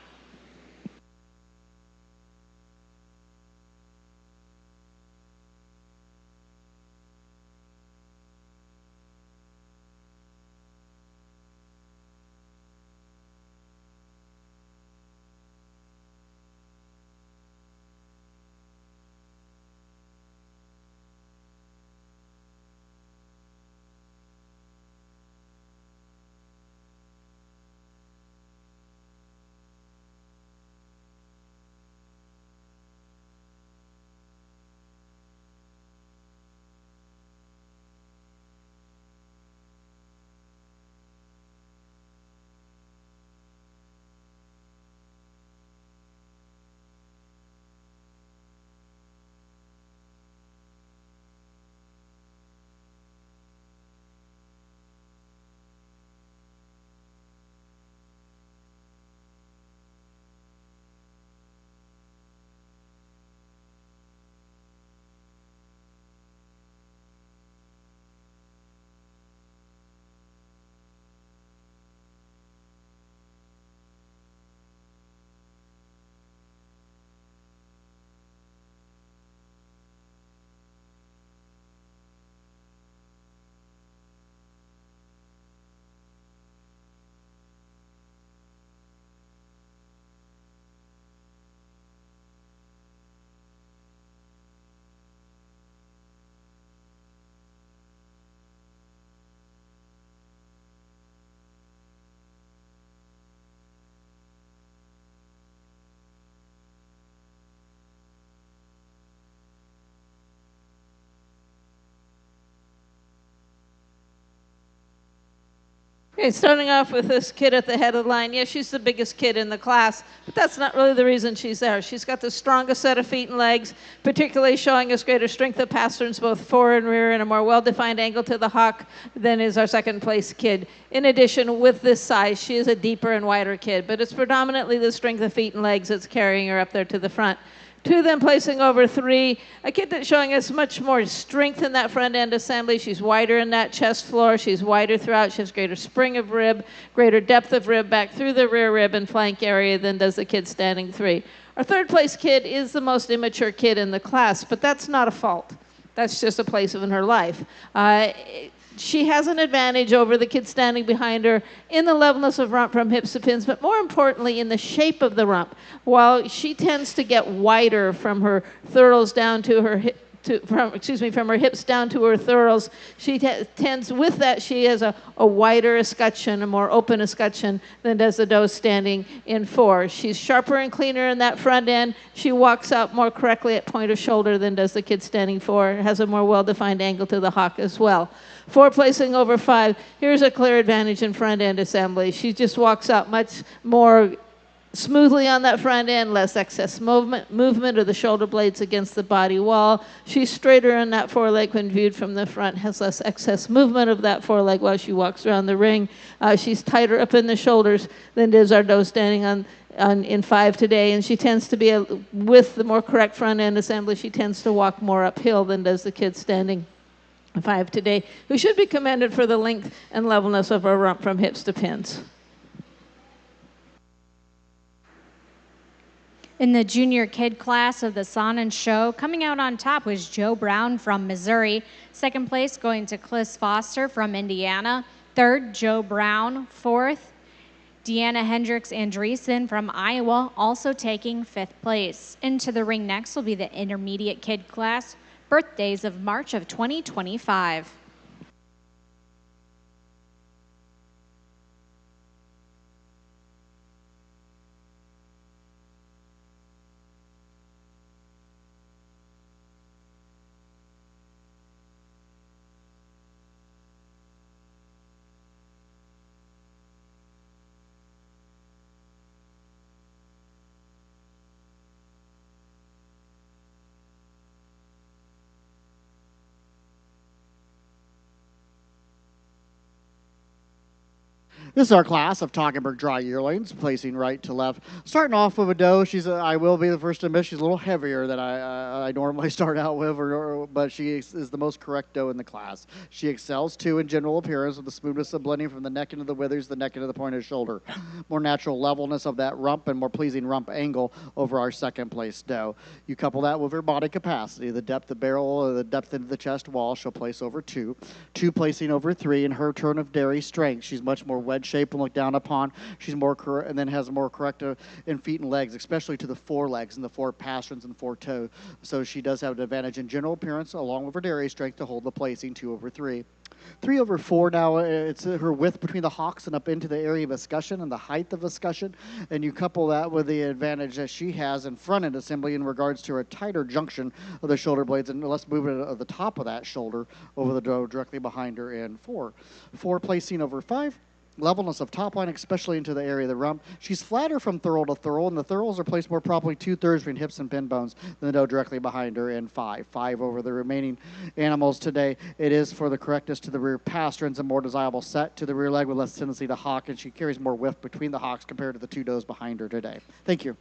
E: Okay, starting off with this kid at the head of the line. Yeah, she's the biggest kid in the class, but that's not really the reason she's there. She's got the strongest set of feet and legs, particularly showing us greater strength of pasterns, both fore and rear, and a more well-defined angle to the hock than is our second place kid. In addition, with this size, she is a deeper and wider kid, but it's predominantly the strength of feet and legs that's carrying her up there to the front. Two then placing over three, a kid that's showing us much more strength in that front end assembly. She's wider in that chest floor. She's wider throughout. She has greater spring of rib, greater depth of rib back through the rear rib and flank area than does the kid standing three. Our third place kid is the most immature kid in the class, but that's not a fault. That's just a place in her life. She has an advantage over the kid standing behind her in the levelness of rump from hips to pins, but more importantly in the shape of the rump. While she tends to get wider from her thurls down to her from her hips down to her thurls, she tends, with that, she has a wider escutcheon, a more open escutcheon than does the doe standing in four. She's sharper and cleaner in that front end. She walks out more correctly at point of shoulder than does the kid standing four. Has a more well-defined angle to the hock as well. Four placing over five, here's a clear advantage in front end assembly. She just walks out much more smoothly on that front end, less excess movement of the shoulder blades against the body wall. She's straighter in that foreleg when viewed from the front, has less excess movement of that foreleg while she walks around the ring. She's tighter up in the shoulders than does our doe standing in five today, and she tends to be, with the more correct front end assembly, she tends to walk more uphill than does the kid standing five today, who should be commended for the length and levelness of her rump from hips to pins.
G: In the junior kid class of the Sonnen Show, coming out on top was Joe Brown from Missouri. Second place going to Cliss Foster from Indiana. Third, Joe Brown. Fourth, Deanna Hendricks Andreessen from Iowa, also taking fifth place. Into the ring next will be the intermediate kid class, birthdays of March of 2025.
A: This is our class of Toggenburg dry yearlings, placing right to left. Starting off with a doe, I will be the first to admit, she's a little heavier than I normally start out with, but she is the most correct doe in the class. She excels, too, in general appearance with the smoothness of blending from the neck into the withers, the neck into the point of the shoulder. More natural levelness of that rump and more pleasing rump angle over our second place doe. You couple that with her body capacity, the depth of barrel, the depth into the chest wall, she'll place over 2. 2 placing over 3, and her turn of dairy strength. She's much more wedge shape and looked down upon. She's more and then has more corrective in feet and legs, especially to the forelegs and the 4 pasterns and 4 toe. So she does have an advantage in general appearance along with her dairy strength to hold the placing 2 over 3. 3 over 4 now, it's her width between the hocks and up into the area of escutcheon and the height of escutcheon. And you couple that with the advantage that she has in front end assembly in regards to a tighter junction of the shoulder blades and less movement of the top of that shoulder over the doe directly behind her in 4. 4 placing over 5. Levelness of top line, especially into the area of the rump. She's flatter from thurl to thurl, and the thurls are placed more properly 2/3 between hips and pin bones than the doe directly behind her in 5. 5 over the remaining animals today. It is for the correctness to the rear pasterns and more desirable set to the rear leg with less tendency to hock, and she carries more width between the hocks compared to the 2 does behind her today. Thank you.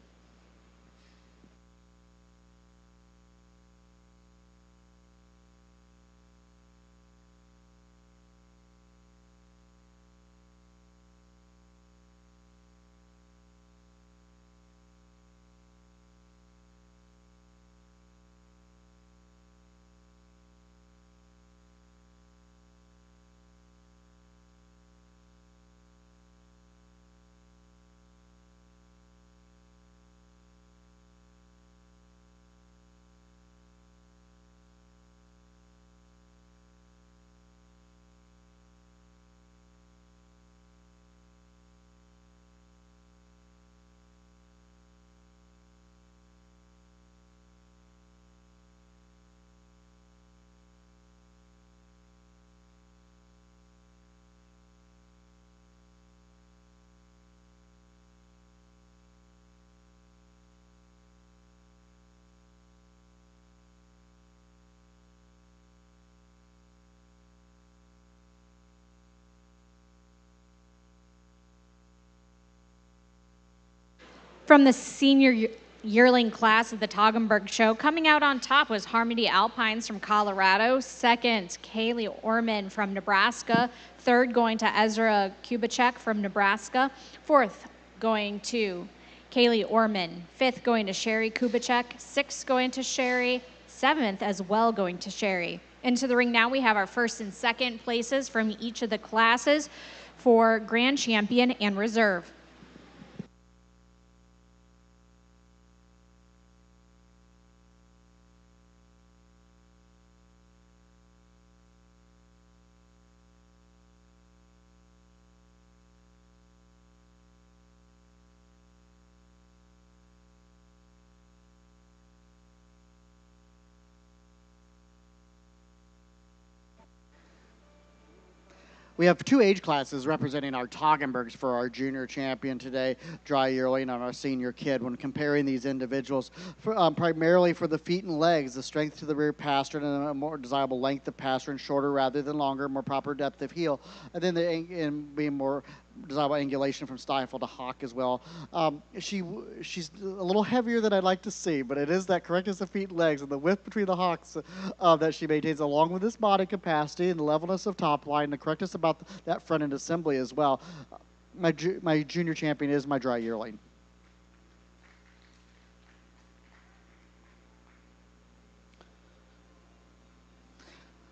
G: From the senior yearling class of the Toggenburg Show, coming out on top was Harmony Alpines from Colorado. Second, Kaylee Orman from Nebraska. Third, going to Ezra Kubicek from Nebraska. Fourth, going to Kaylee Orman. Fifth, going to Sherry Kubicek. Sixth, going to Sherry. Seventh, as well, going to Sherry. Into the ring now, we have our first and second places from each of the classes for Grand Champion and Reserve.
A: We have 2 age classes representing our Toggenburgs for our junior champion today, dry yearling, and our senior kid. When comparing these individuals, primarily for the feet and legs, the strength to the rear pastern and a more desirable length of pastern, shorter rather than longer, more proper depth of heel, and then being more desirable angulation from stifle to hock as well. She's a little heavier than I'd like to see, but it is that correctness of feet and legs and the width between the hocks that she maintains, along with this body capacity and the levelness of top line, the correctness about that front end assembly as well. My junior champion is my dry yearling.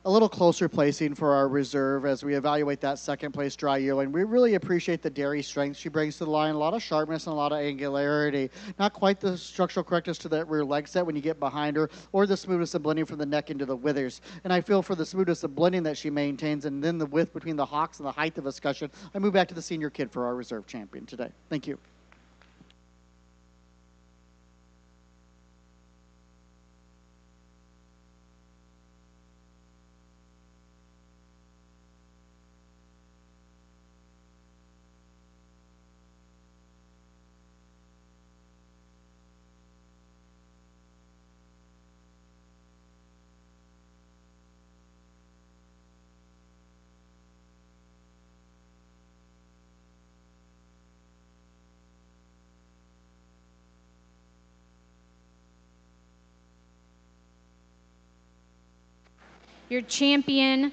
A: a little closer placing for our reserve as we evaluate that second place dry yearling. We really appreciate the dairy strength she brings to the line, a lot of sharpness and a lot of angularity. Not quite the structural correctness to that rear leg set when you get behind her, or the smoothness of blending from the neck into the withers. And I feel for the smoothness of blending that she maintains and then the width between the hocks and the height of escutcheon, I move back to the senior kid for our reserve champion today. Thank you.
G: Your champion,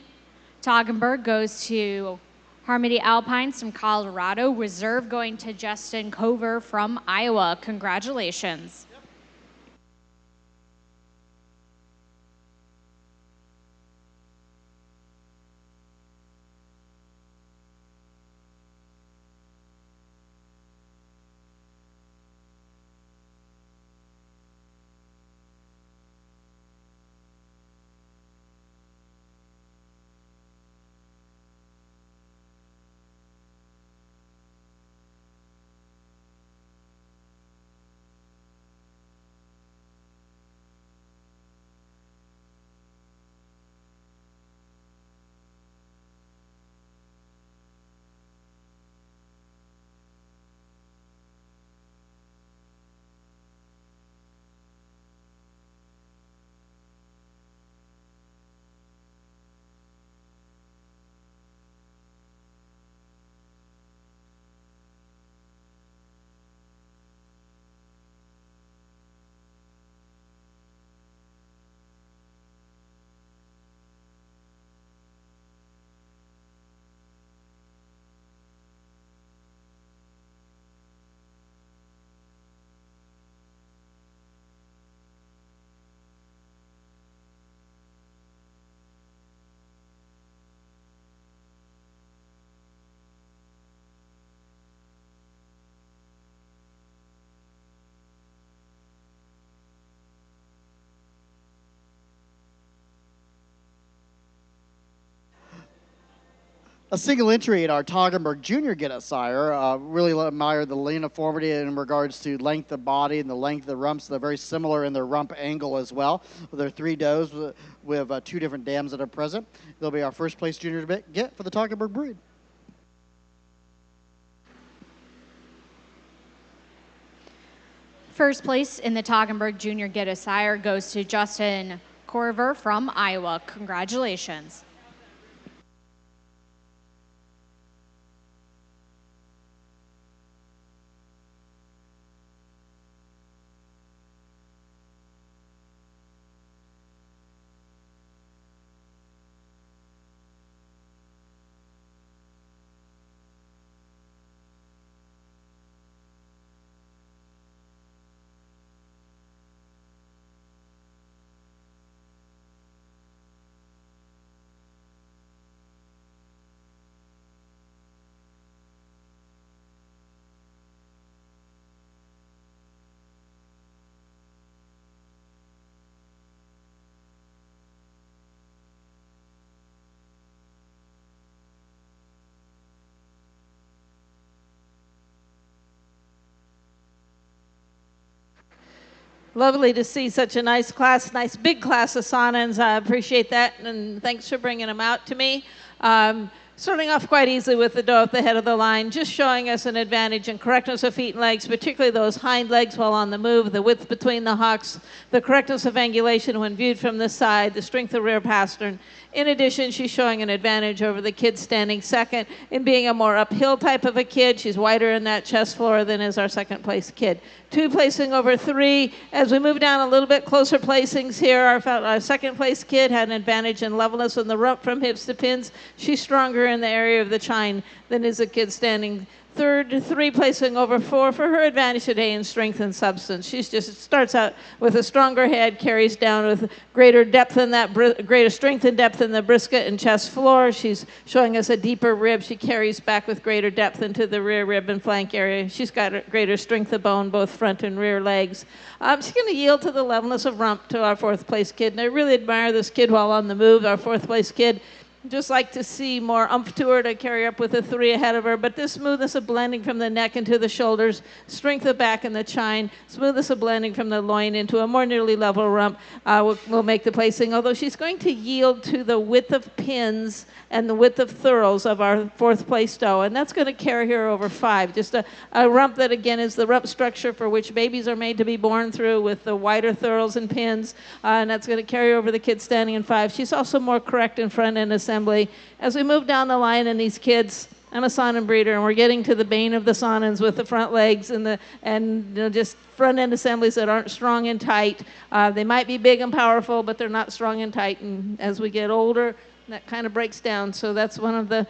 G: Toggenburg, goes to Harmony Alpines from Colorado. Reserve going to Justin Cover from Iowa. Congratulations.
A: A single entry in our Toggenburg Junior Get a Sire. Really admire the uniformity in regards to length of body and the length of the rumps. They're very similar in their rump angle as well. With their 3 does with 2 different dams that are present. They'll be our first place junior to get for the Toggenburg breed.
G: First place in the Toggenburg Junior Get a Sire goes to Justin Corver from Iowa. Congratulations.
E: Lovely to see such a nice class, nice big class of Sonans. I appreciate that, and thanks for bringing them out to me. Starting off quite easily with the doe at the head of the line, just showing us an advantage in correctness of feet and legs, particularly those hind legs while on the move, the width between the hocks, the correctness of angulation when viewed from the side, the strength of rear pastern. In addition, she's showing an advantage over the kid standing second in being a more uphill type of a kid. She's wider in that chest floor than is our second place kid. 2 placing over 3. As we move down a little bit closer placings here, our second place kid had an advantage in levelness in the rump from hips to pins. She's stronger stronger in the area of the chine than is a kid standing third, 3 placing over 4 for her advantage today in strength and substance. She's just starts out with a stronger head, carries down with greater depth in that, greater strength and depth in the brisket and chest floor. She's showing us a deeper rib. She carries back with greater depth into the rear rib and flank area. She's got greater strength of bone, both front and rear legs. She's going to yield to the levelness of rump to our 4th place kid, and I really admire this kid while on the move. Our 4th place kid, just like to see more umph to her to carry up with a 3 ahead of her, but this smoothness of blending from the neck into the shoulders, strength of back and the chine, smoothness of blending from the loin into a more nearly level rump will make the placing, although she's going to yield to the width of pins and the width of thurls of our 4th place doe, and that's going to carry her over 5. Just a rump that, again, is the rump structure for which babies are made to be born through, with the wider thurls and pins, and that's going to carry over the kid standing in 5. She's also more correct in front end assembly. As we move down the line in these kids, I'm a Saanen breeder, and we're getting to the bane of the Saanens with the front legs and just front end assemblies that aren't strong and tight. They might be big and powerful, but they're not strong and tight. And as we get older, that kind of breaks down. So that's one of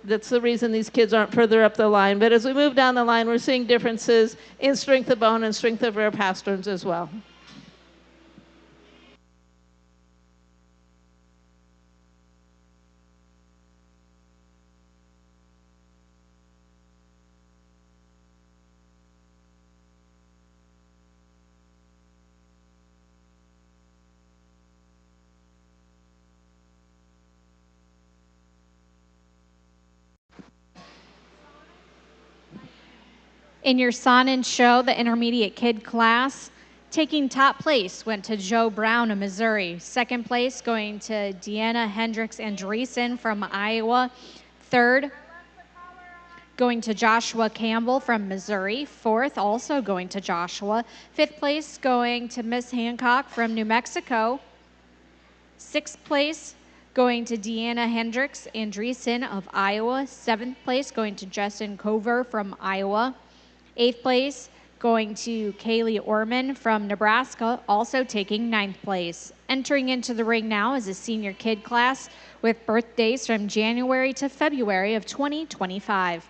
E: that's the reason these kids aren't further up the line. But as we move down the line, we're seeing differences in strength of bone and strength of rear pasterns as well.
G: In your Saanen show, the intermediate kid class, taking top place went to Joe Brown of Missouri. Second place going to Deanna Hendricks Andreessen from Iowa. Third going to Joshua Campbell from Missouri. Fourth also going to Joshua. Fifth place going to Miss Hancock from New Mexico. Sixth place going to Deanna Hendricks Andreessen of Iowa. Seventh place going to Justin Cover from Iowa. Eighth place going to Kaylee Orman from Nebraska, also taking 9th place. Entering into the ring now is a senior kid class with birthdays from January to February of 2025.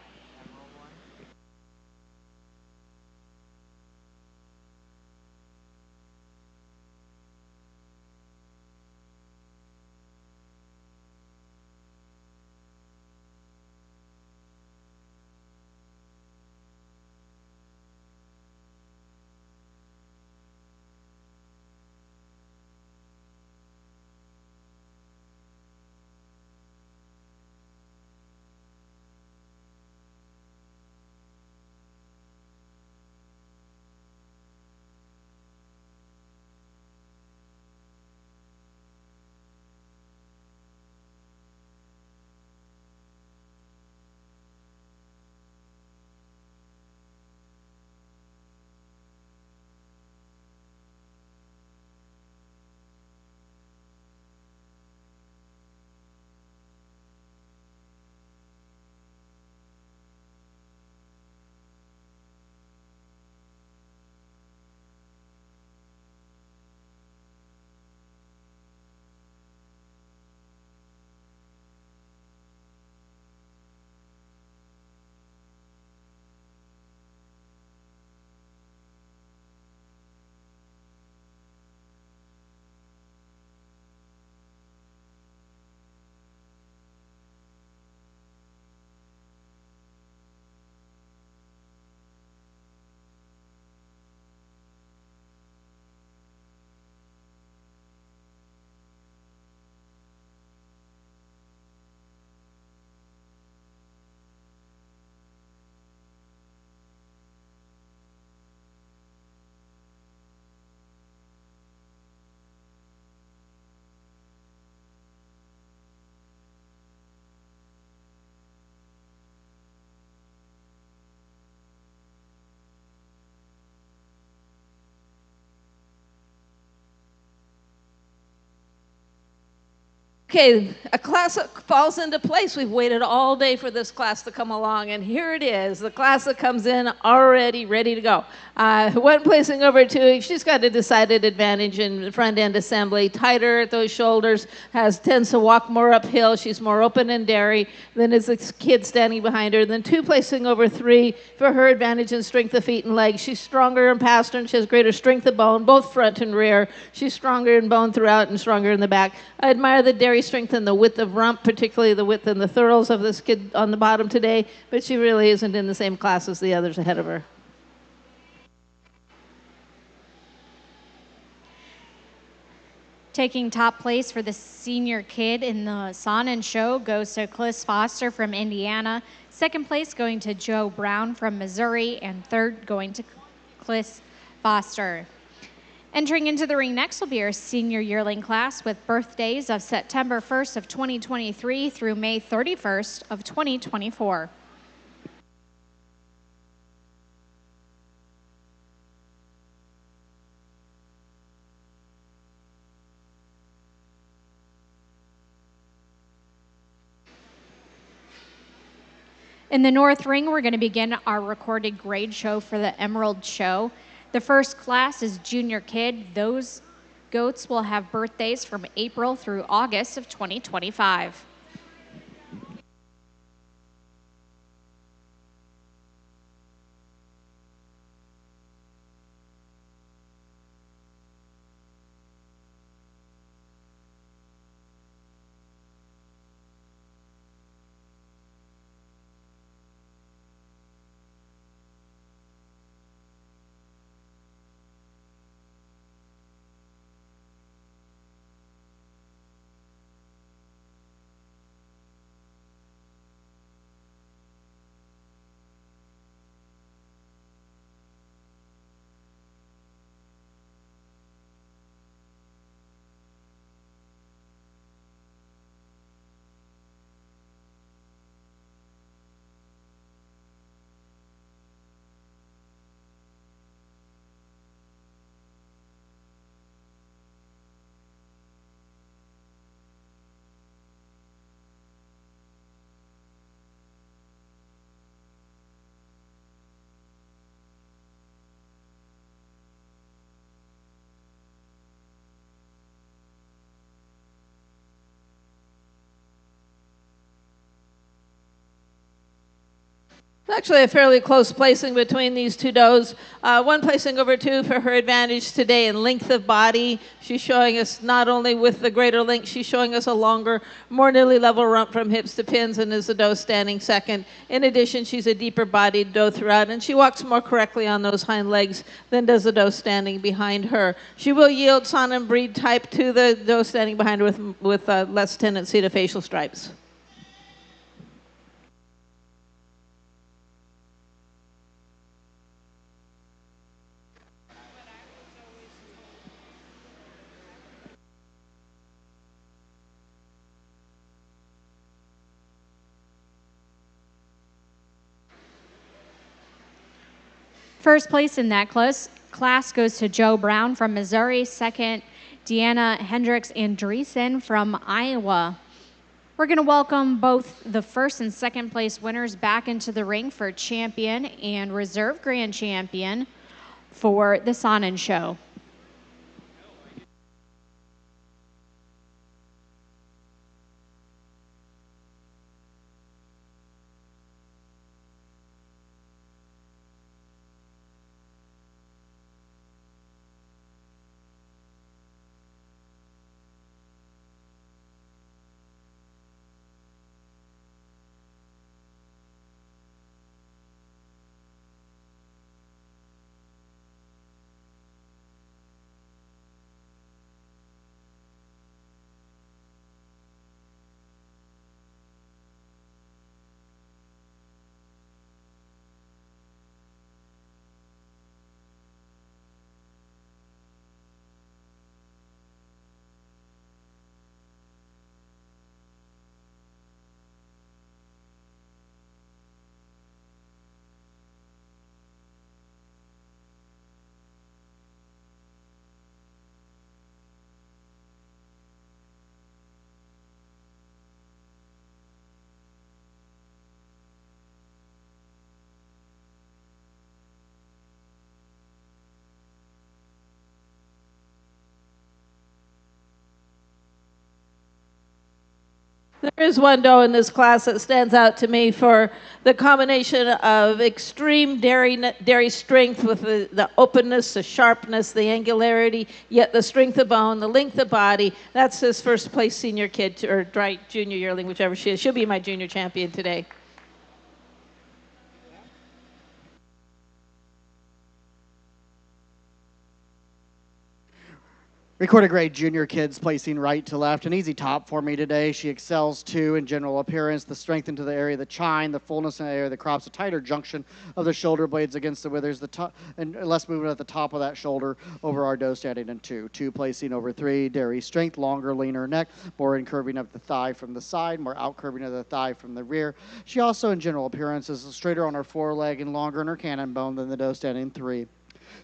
E: Okay, a class that falls into place. We've waited all day for this class to come along, and here it is, the class that comes in already ready to go. One placing over two, she's got a decided advantage in front end assembly, tighter at those shoulders, tends to walk more uphill. She's more open and daring than is the kid standing behind her. Then two placing over three, for her advantage in strength of feet and legs. She's stronger in pastern, she has greater strength of bone, both front and rear. She's stronger in bone throughout and stronger in the back. I admire the dairy strength and the width of rump, particularly the width and the thurls of this kid on the bottom today, but she really isn't in the same class as the others ahead of her.
G: Taking top place for the senior kid in the Sonnen show goes to Cliss Foster from Indiana. Second place going to Joe Brown from Missouri, and third going to Cliss Foster. Entering into the ring next will be our senior yearling class with birthdays of September 1st of 2023 through May 31st of 2024. In the North Ring, we're going to begin our recorded grade show for the Emerald Show. The first class is Junior Kid. Those goats will have birthdays from April through August of 2025.
E: Actually, a fairly close placing between these two does. One placing over two for her advantage today in length of body. She's showing us not only with the greater length, she's showing us a longer, more nearly level rump from hips to pins, and is the doe standing second. In addition, she's a deeper bodied doe throughout, and she walks more correctly on those hind legs than does the doe standing behind her. She will yield Sonnen breed type to the doe standing behind her with less tendency to facial stripes.
G: First place in that class goes to Joe Brown from Missouri. Second, Deanna Hendricks Andreessen from Iowa. We're going to welcome both the first and second place winners back into the ring for champion and reserve grand champion for the Sonnen show.
E: There is one doe in this class that stands out to me for the combination of extreme dairy strength with the openness, the sharpness, the angularity, yet the strength of bone, the length of body. That's this first place senior kid, or junior yearling, whichever she is. She'll be my junior champion today.
A: Recorded grade junior kids placing right to left. An easy top for me today. She excels too in general appearance, the strength into the area of the chine, the fullness in the area of the crops, a tighter junction of the shoulder blades against the withers, the top, and less movement at the top of that shoulder over our doe standing in two. Two placing over three. Dairy strength, longer, leaner neck, more incurving of the thigh from the side, more outcurving of the thigh from the rear. She also in general appearance is straighter on her foreleg and longer in her cannon bone than the doe standing in three.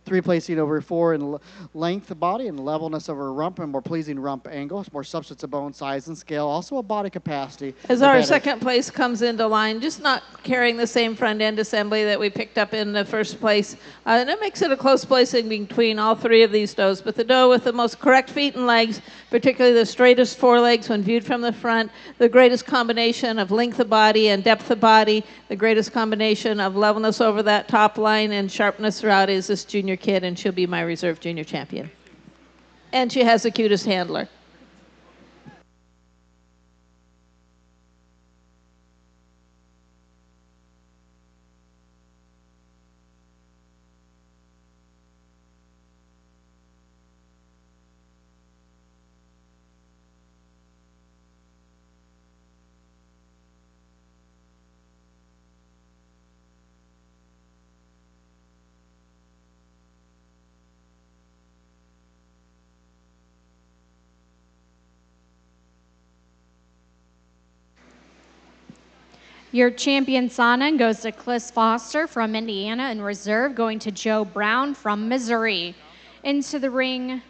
A: Three placing over four in length of body and levelness of her rump and more pleasing rump angle, more substance of bone size and scale, also a body capacity.
E: As our second place comes into line, just not carrying the same front end assembly that we picked up in the first place. And it makes it a close placing between all three of these does. But the doe with the most correct feet and legs, particularly the straightest forelegs when viewed from the front, the greatest combination of length of body and depth of body, the greatest combination of levelness over that top line and sharpness throughout is this junior kid, and she'll be my reserve junior champion. And she has the cutest handler.
G: Your champion Sana goes to Cliss Foster from Indiana, and reserve going to Joe Brown from Missouri. Into the ring.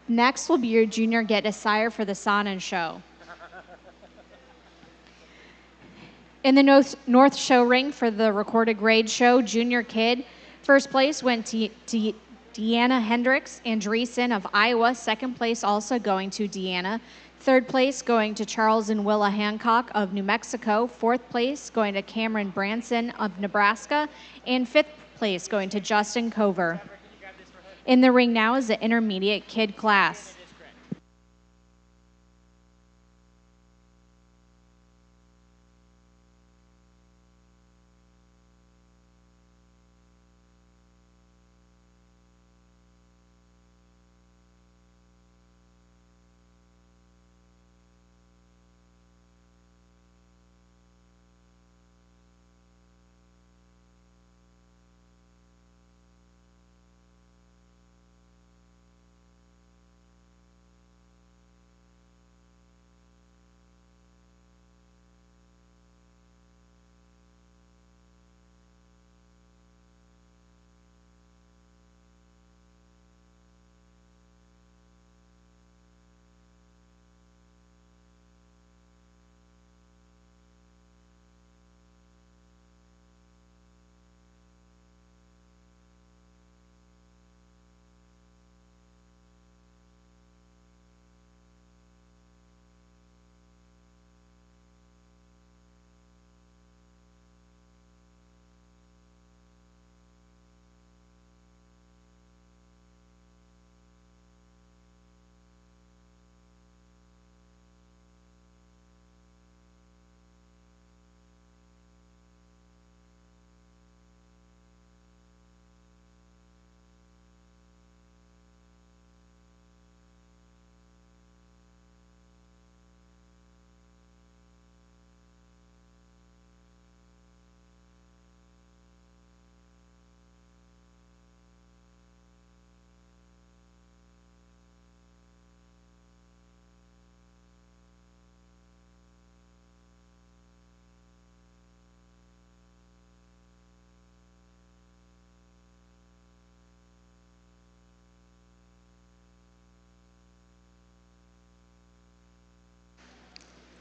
G: Next will be your junior get a sire for the Sana show. In the North Show ring for the recorded grade show, junior kid, first place went to Deanna Hendricks Andreessen of Iowa. Second place also going to Deanna. Third place going to Charles and Willa Hancock of New Mexico. Fourth place going to Cameron Branson of Nebraska. And fifth place going to Justin Cover. In the ring now is the intermediate kid class.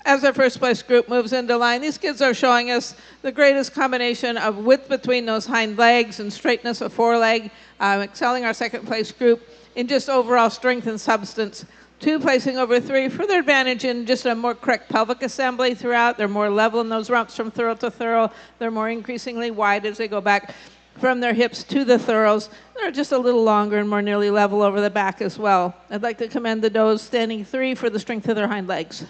E: As our first place group moves into line, these kids are showing us the greatest combination of width between those hind legs and straightness of foreleg, excelling our second place group in just overall strength and substance. 2 placing over 3 for their advantage in just a more correct pelvic assembly throughout. They're more level in those rumps from thorough to thorough. They're more increasingly wide as they go back from their hips to the thorougghs. They're just a little longer and more nearly level over the back as well. I'd like to commend the does standing 3 for the strength of their hind legs.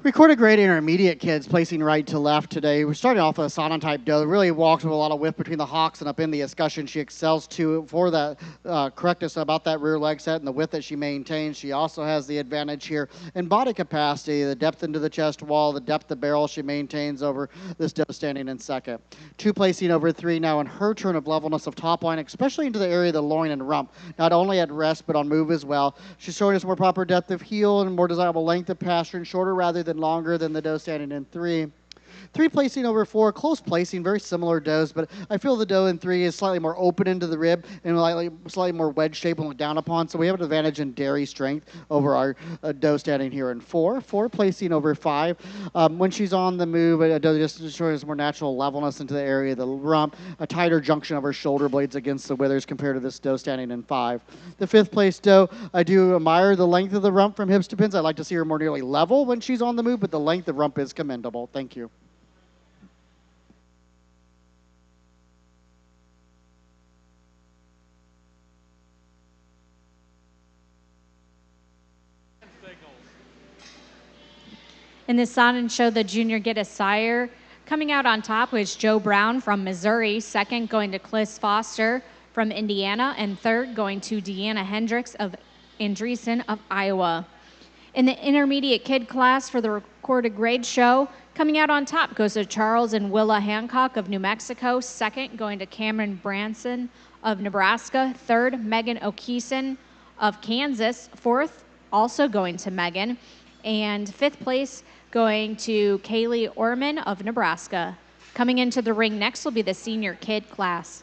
A: Recorded grade intermediate kids placing right to left today. We're starting off with a Sonnet-type doe. Really walks with a lot of width between the hocks and up in the escutcheon. She excels for that correctness about that rear leg set and the width that she maintains. She also has the advantage here in body capacity, the depth into the chest wall, the depth of barrel she maintains over this doe standing in second. 2 placing over 3 now in her turn of levelness of top line, especially into the area of the loin and rump. Not only at rest, but on move as well. She's showing us more proper depth of heel and more desirable length of pastern, shorter rather than longer than the doe standing in 3. 3 placing over 4, close placing, very similar does, but I feel the doe in 3 is slightly more open into the rib and slightly more wedge shape and look down upon, so we have an advantage in dairy strength over our doe standing here in 4. 4 placing over 5. When she's on the move, a doe just shows more natural levelness into the area of the rump, a tighter junction of her shoulder blades against the withers compared to this doe standing in 5. The 5th place doe, I do admire the length of the rump from hips to pins. I'd like to see her more nearly level when she's on the move, but the length of rump is commendable. Thank you.
G: In the Sonnet show, the junior get a sire. Coming out on top was Joe Brown from Missouri, second going to Cliss Foster from Indiana, and third going to Deanna Hendricks of Andreessen of Iowa. In the intermediate kid class for the recorded grade show, coming out on top goes to Charles and Willa Hancock of New Mexico, second going to Cameron Branson of Nebraska, third Megan O'Keeson of Kansas, fourth also going to Megan, and 5th place going to Kaylee Orman of Nebraska. Coming into the ring next will be the senior kid class.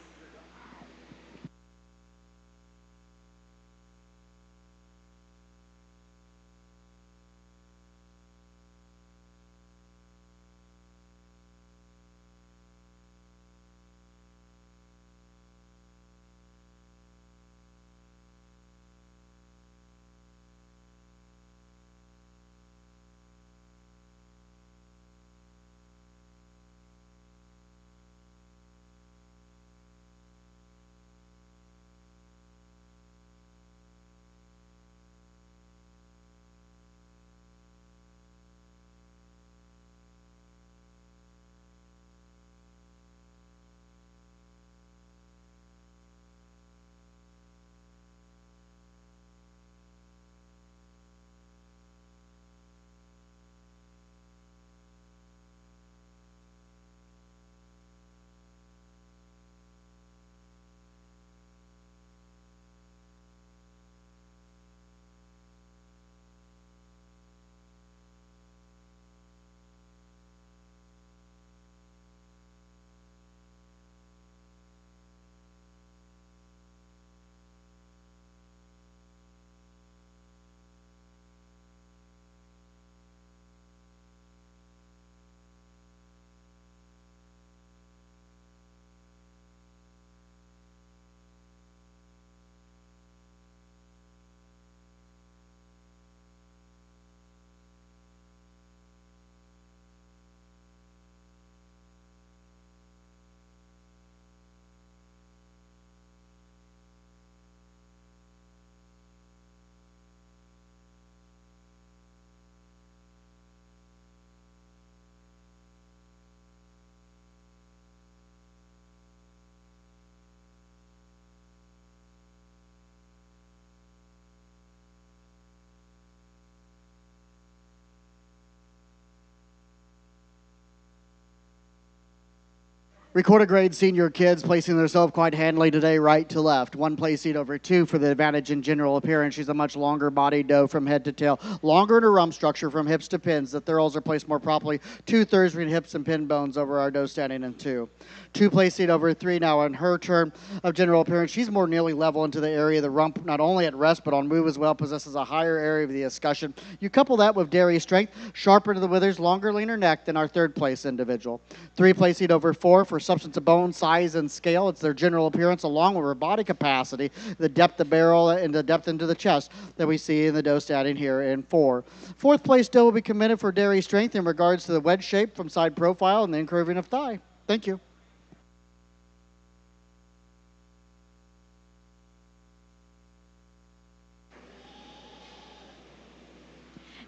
A: Recorded grade senior kids placing themselves quite handily today, right to left. 1 placing over 2 for the advantage in general appearance. She's a much longer bodied doe from head to tail. Longer in her rump structure from hips to pins. The thurls are placed more properly 2/3 between hips and pin bones over our doe standing in 2. 2 placing over 3 now in her turn of general appearance. She's more nearly level into the area of the rump, not only at rest but on move as well. Possesses a higher area of the escutcheon. You couple that with dairy strength, sharper to the withers, longer, leaner neck than our 3rd place individual. 3 placing over 4 for substance of bone, size, and scale. It's their general appearance along with their body capacity, the depth of barrel, and the depth into the chest that we see in the doe stallion here in 4. Fourth place doe will be commended for dairy strength in regards to the wedge shape from side profile and the incurving of thigh. Thank you.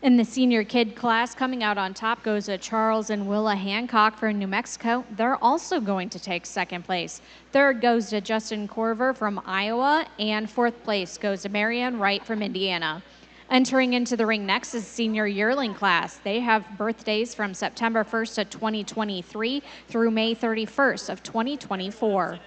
G: In the senior kid class, coming out on top goes Charles and Willa Hancock from New Mexico. They're also going to take second place. Third goes to Justin Corver from Iowa, and fourth place goes to Marianne Wright from Indiana. Entering into the ring next is senior yearling class. They have birthdays from September 1st of 2023 through May 31st of 2024.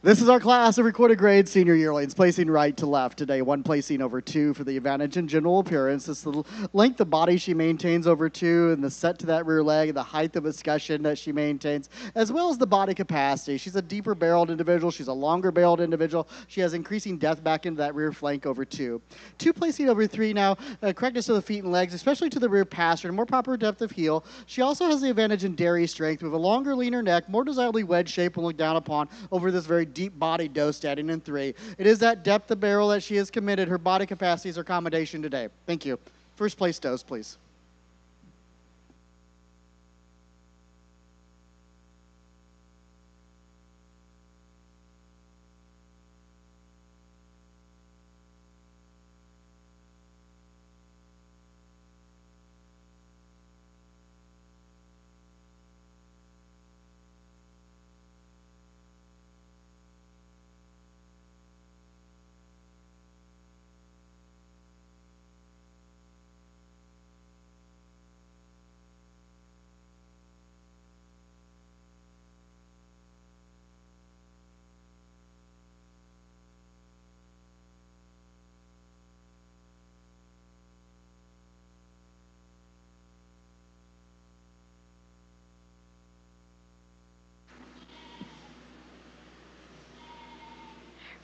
A: This is our class of recorded grade senior yearlings, placing right to left today. One placing over 2 for the advantage in general appearance. It's the length of body she maintains over 2 and the set to that rear leg, the height of escutcheon that she maintains, as well as the body capacity. She's a deeper barreled individual. She's a longer barreled individual. She has increasing depth back into that rear flank over 2. 2 placing over 3 now, correctness of the feet and legs, especially to the rear pasture, and more proper depth of heel. She also has the advantage in dairy strength with a longer, leaner neck, more desirably wedge shape when looked down upon over this very deep body doe standing in 3. It is that depth of barrel that she has committed. Her body capacity is her accommodation today. Thank you. First place does, please.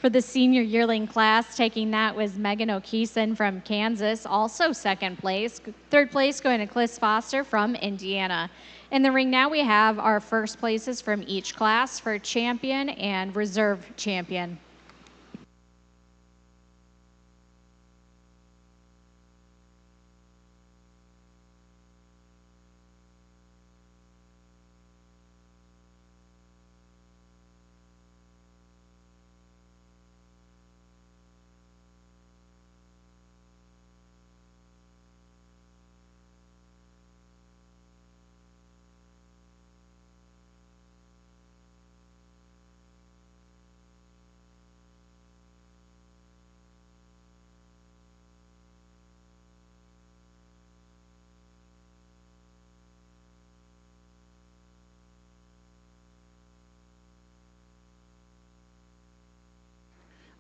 G: For the senior yearling class, taking that was Megan O'Keeson from Kansas, also second place. Third place going to Cliss Foster from Indiana. In the ring now, we have our first places from each class for champion and reserve champion.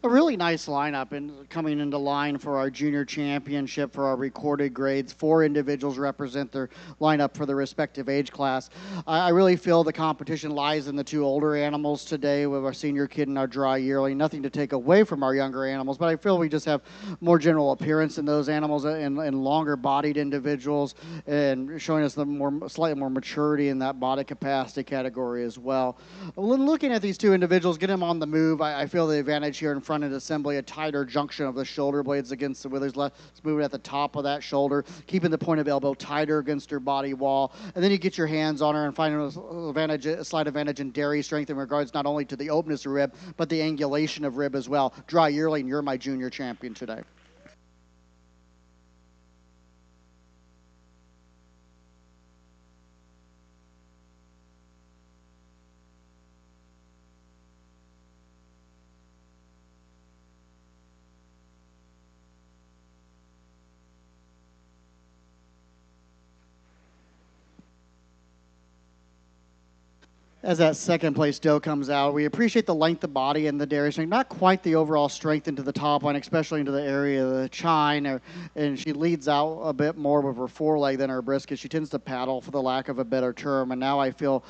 A: A really nice lineup and coming into line for our junior championship for our recorded grades. 4 individuals represent their lineup for their respective age class. I really feel the competition lies in the 2 older animals today with our senior kid and our dry yearling. Nothing to take away from our younger animals, but I feel we just have more general appearance in those animals and longer bodied individuals and showing us the slightly more maturity in that body capacity category as well. When looking at these 2 individuals, get them on the move, I feel the advantage here in front of assembly, a tighter junction of the shoulder blades against the withers, less moving at the top of that shoulder, keeping the point of elbow tighter against her body wall, and then you get your hands on her and finding a slight advantage in dairy strength in regards not only to the openness of rib, but the angulation of rib as well. Dry yearling, you're my junior champion today. As that second place doe comes out, we appreciate the length of body and the dairy strength, not quite the overall strength into the top line, especially into the area of the chine, and she leads out a bit more with her foreleg than her brisket. She tends to paddle, for the lack of a better term, and now I feel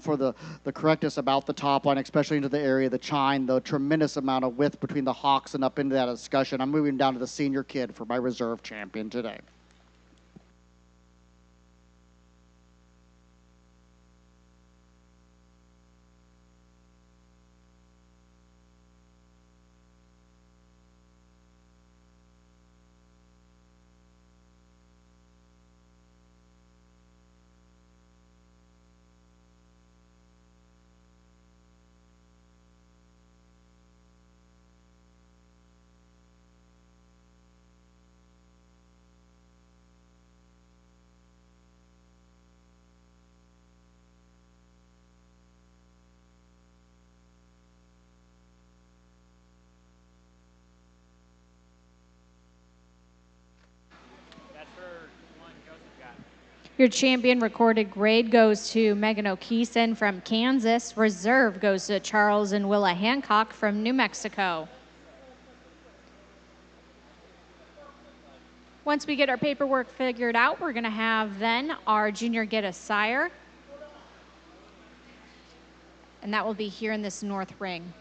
A: for the correctness about the top line, especially into the area of the chine, the tremendous amount of width between the hocks and up into that discussion. I'm moving down to the senior kid for my reserve champion today.
D: That's for one Joseph got.
G: Your champion recorded grade goes to Megan O'Keeson from Kansas. Reserve goes to Charles and Willa Hancock from New Mexico. Once we get our paperwork figured out, we're going to have then our junior get a sire. And that will be here in this north ring.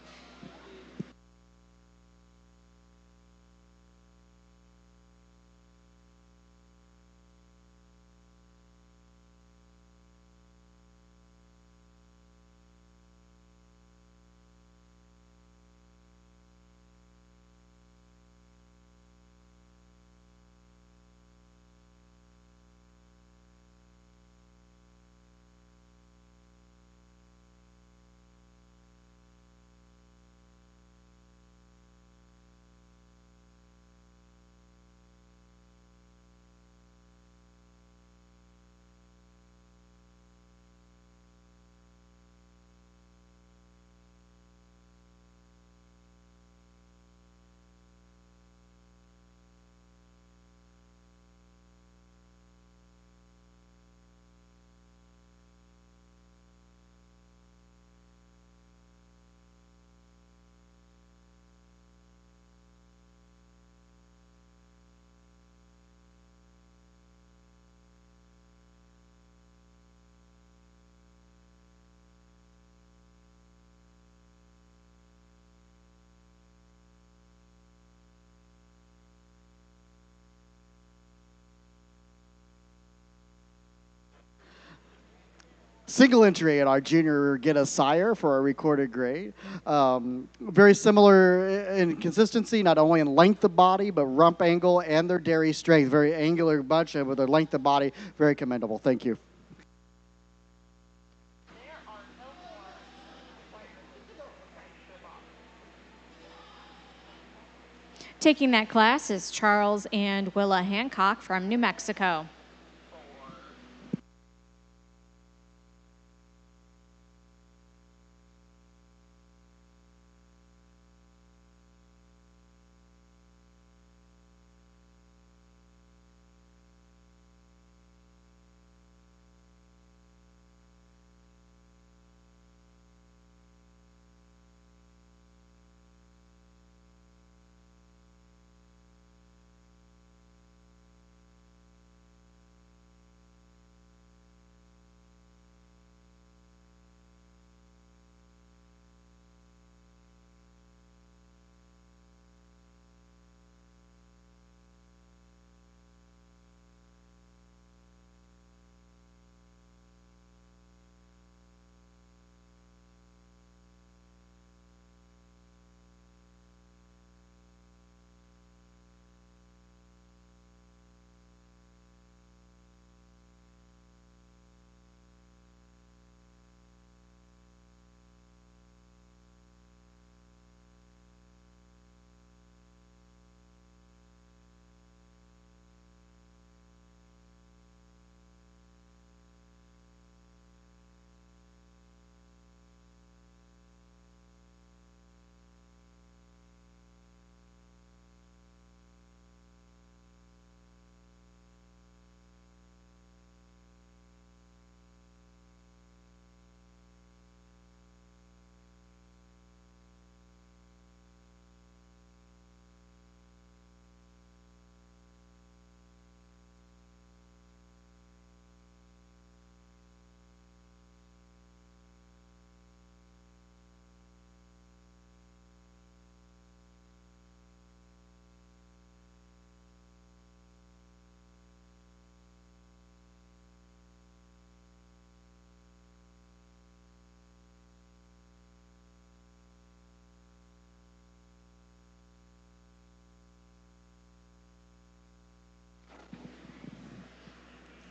A: single entry in our junior get a sire for a recorded grade. Very similar in consistency, not only in length of body, but rump angle and their dairy strength. Very angular bunch, and with their length of body, very commendable. Thank you.
G: Taking that class is Charles and Willa Hancock from New Mexico.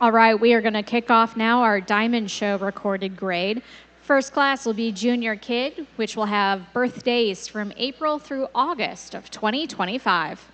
G: All right, we are going to kick off now our Diamond Show recorded grade. First class will be Junior Kid, which will have birthdays from April through August of 2025.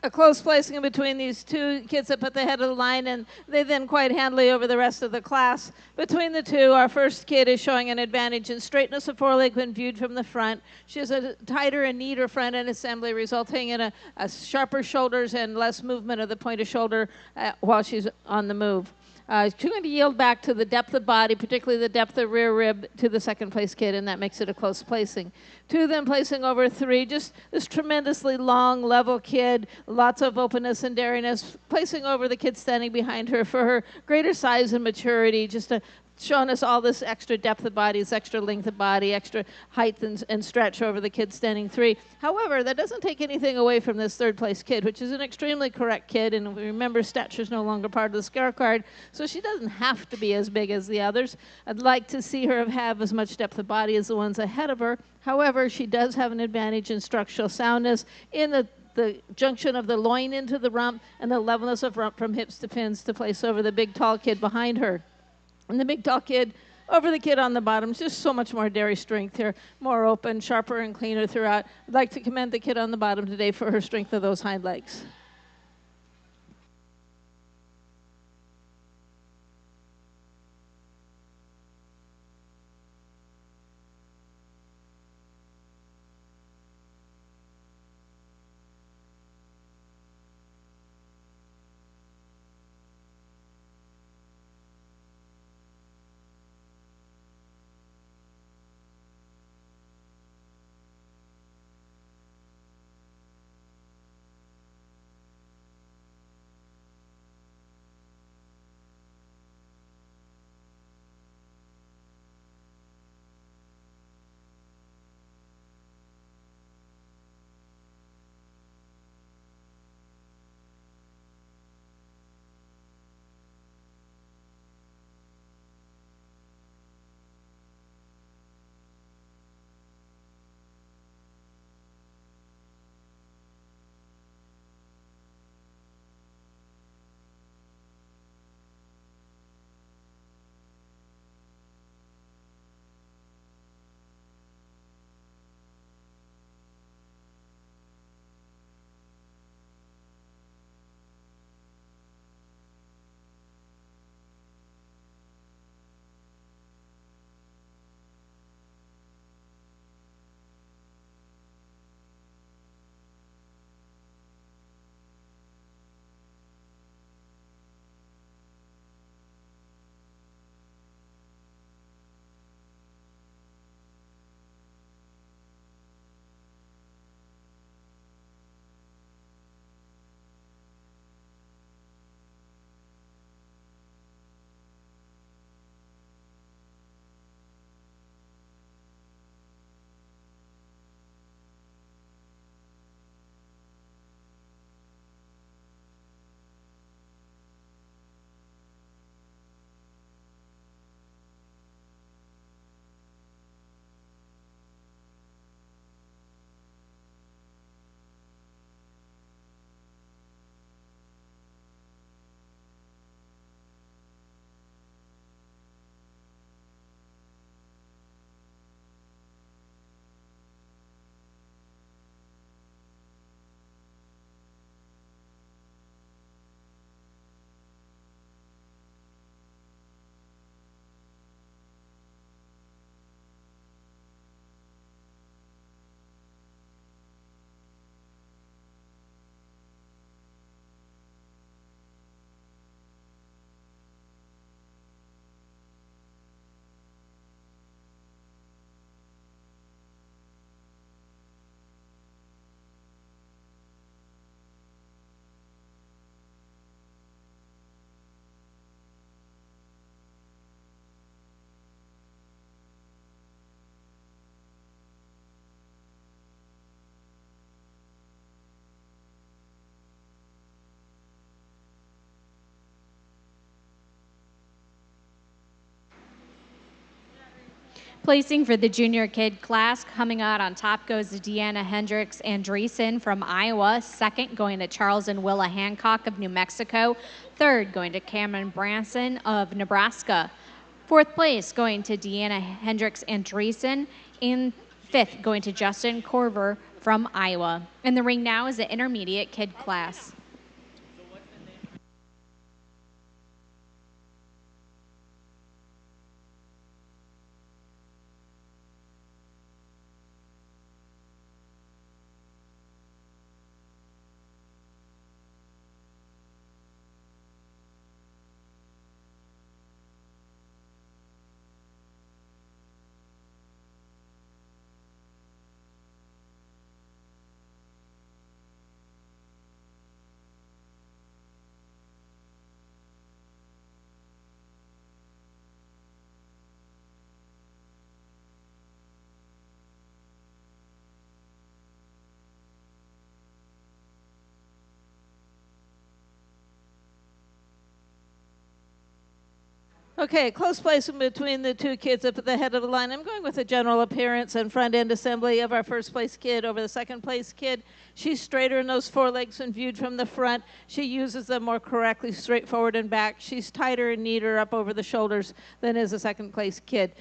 E: a close placing in between these two kids that put the head of the line, and they then quite handily over the rest of the class. Between the two, our first kid is showing an advantage in straightness of foreleg when viewed from the front. She has a tighter and neater front end assembly, resulting in a sharper shoulders and less movement of the point of shoulder while she's on the move. She's going to yield back to the depth of body, particularly the depth of rear rib, to the second place kid, and that makes it a close placing. Two of them placing over three, just this tremendously long, level kid, lots of openness and daringness, placing over the kid standing behind her for her greater size and maturity, just showing us all this extra depth of body, this extra length of body, extra height and stretch over the kid standing three. However, that doesn't take anything away from this third place kid, which is an extremely correct kid, and remember, stature is no longer part of the scorecard, so she doesn't have to be as big as the others. I'd like to see her have as much depth of body as the ones ahead of her. However, she does have an advantage in structural soundness in the junction of the loin into the rump and the levelness of rump from hips to pins to place over the big tall kid behind her. And the big tall kid over the kid on the bottom, just so much more dairy strength here, more open, sharper, and cleaner throughout. I'd like to commend the kid on the bottom today for her strength of those hind legs.
G: Placing for the junior kid class, coming out on top goes to Deanna Hendricks Andreessen from Iowa. Second going to Charles and Willa Hancock of New Mexico. Third going to Cameron Branson of Nebraska. Fourth place going to Deanna Hendricks Andreessen. In Fifth going to Justin Corver from Iowa. In the ring now is the intermediate kid class.
E: Okay, close placement between the two kids up at the head of the line. I'm going with the general appearance and front end assembly of our first place kid over the second place kid. She's straighter in those forelegs when viewed from the front. She uses them more correctly, straight forward and back. She's tighter and neater up over the shoulders than is the second place kid.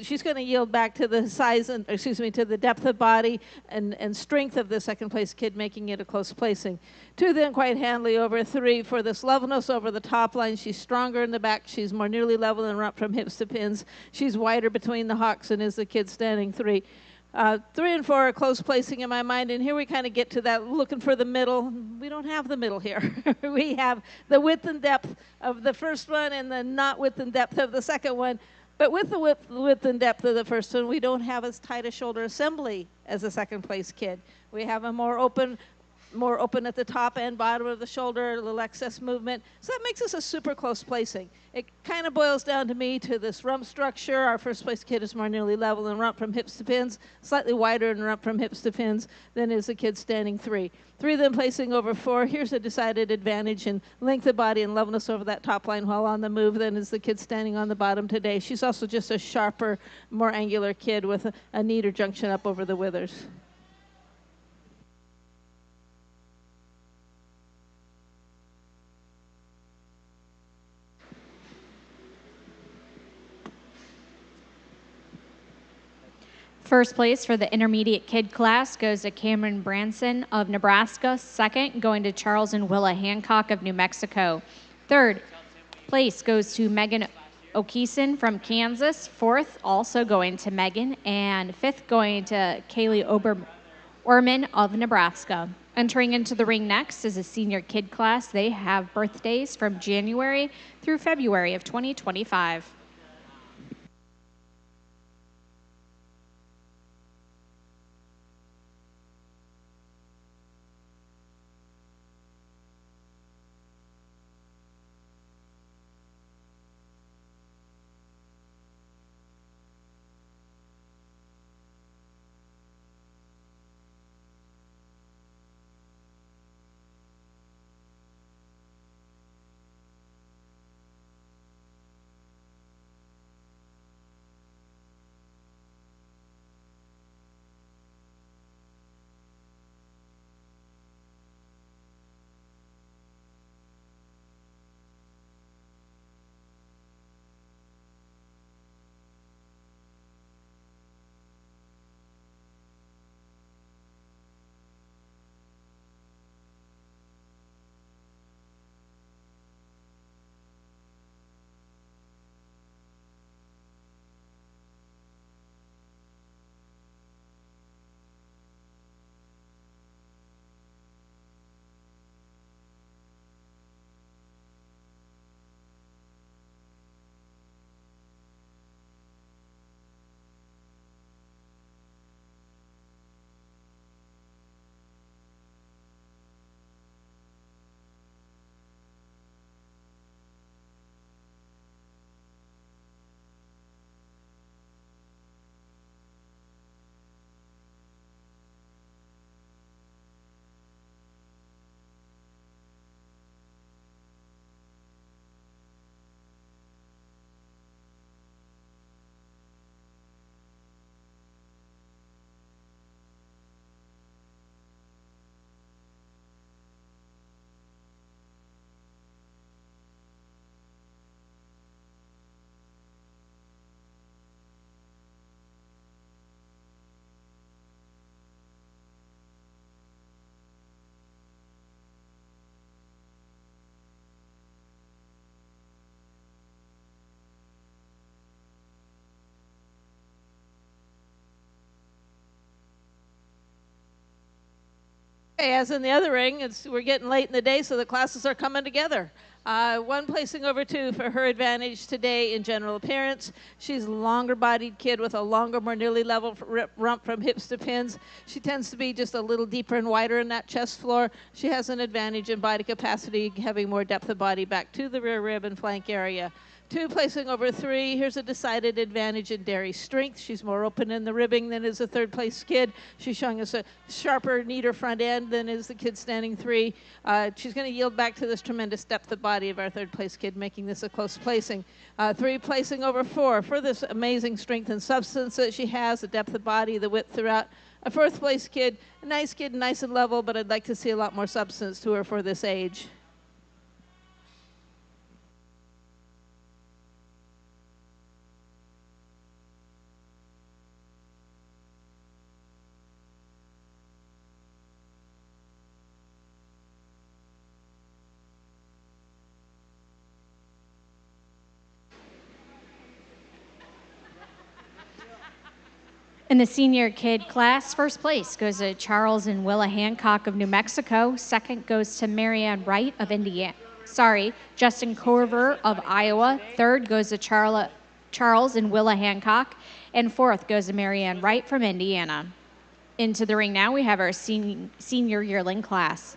E: She's going to yield back to the size and, to the depth of body and strength of the second place kid, making it a close placing. 2 then quite handily over 3 for this levelness over the top line. She's stronger in the back. She's more nearly level and up from hips to pins. She's wider between the hocks and is the kid standing 3. 3 and 4 are close placing in my mind, and here we kind of get to that looking for the middle. We don't have the middle here. We have the width and depth of the first one and the not width and depth of the second one. But with the width and depth of the first one, we don't have as tight a shoulder assembly as the second place kid. We have a more open at the top and bottom of the shoulder, a little excess movement. So that makes us a super close placing. It kind of boils down to me to this rump structure. Our first place kid is more nearly level in rump from hips to pins, slightly wider in rump from hips to pins than is the kid standing 3. 3 then placing over 4. Here's a decided advantage in length of body and levelness over that top line while on the move than is the kid standing on the bottom today. She's also just a sharper, more angular kid with a neater junction up over the withers.
G: First place for the intermediate kid class goes to Cameron Branson of Nebraska. Second, going to Charles and Willa Hancock of New Mexico. Third place goes to Megan Okeson from Kansas. Fourth, also going to Megan. And fifth, going to Kaylee Orman of Nebraska. Entering into the ring next is a senior kid class. They have birthdays from January through February of 2025.
E: Okay, as in the other ring, we're getting late in the day, so the classes are coming together. One placing over 2 for her advantage today in general appearance. She's a longer-bodied kid with a longer, more nearly level rump from hips to pins. She tends to be just a little deeper and wider in that chest floor. She has an advantage in body capacity, having more depth of body back to the rear rib and flank area. 2 placing over 3. Here's a decided advantage in dairy strength. She's more open in the ribbing than is a third-place kid. She's showing us a sharper, neater front end than is the kid standing 3. She's going to yield back to this tremendous depth of body of our third-place kid, making this a close placing. 3 placing over 4 for this amazing strength and substance that she has, the depth of body, the width throughout. A 4th-place kid, nice and level, but I'd like to see a lot more substance to her for this age.
G: In the senior kid class, first place goes to Charles and Willa Hancock of New Mexico. Second goes to Marianne Wright of Indiana. Justin Corver of Iowa. Third goes to Charles and Willa Hancock. And fourth goes to Marianne Wright from Indiana. Into the ring now, we have our senior yearling class.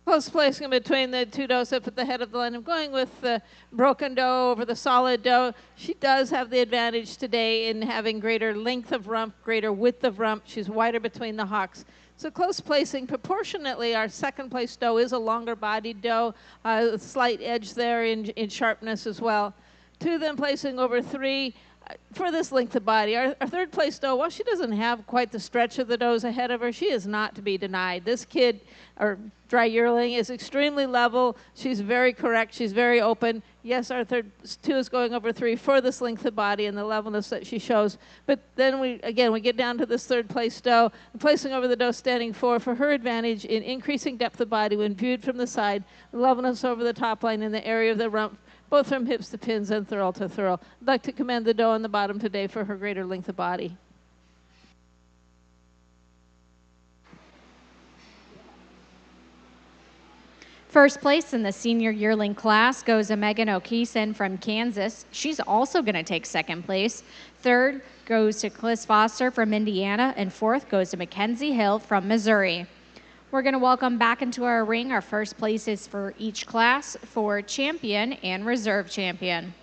E: close placing between the two does up at the head of the line. I'm going with the broken doe over the solid doe. She does have the advantage today in having greater length of rump, greater width of rump. She's wider between the hocks. So close placing, proportionately, our second place doe is a longer bodied doe, a slight edge there in sharpness as well. 2 then placing over 3 for this length of body. Our third place doe, while she doesn't have quite the stretch of the does ahead of her, she is not to be denied. This kid, or dry yearling, is extremely level. She's very correct. She's very open. Yes, our third 2 is going over 3 for this length of body and the levelness that she shows. But then we get down to this third place doe, placing over the doe standing 4 for her advantage in increasing depth of body when viewed from the side, levelness over the top line in the area of the rump, both from hips to pins and thurl to thurl. I'd like to commend the doe on the bottom today for her greater length of body.
G: First place in the senior yearling class goes to Megan O'Keeson from Kansas. She's also going to take second place. Third goes to Cliss Foster from Indiana, and fourth goes to Mackenzie Hill from Missouri. We're going to welcome back into our ring our first places for each class for champion and reserve champion.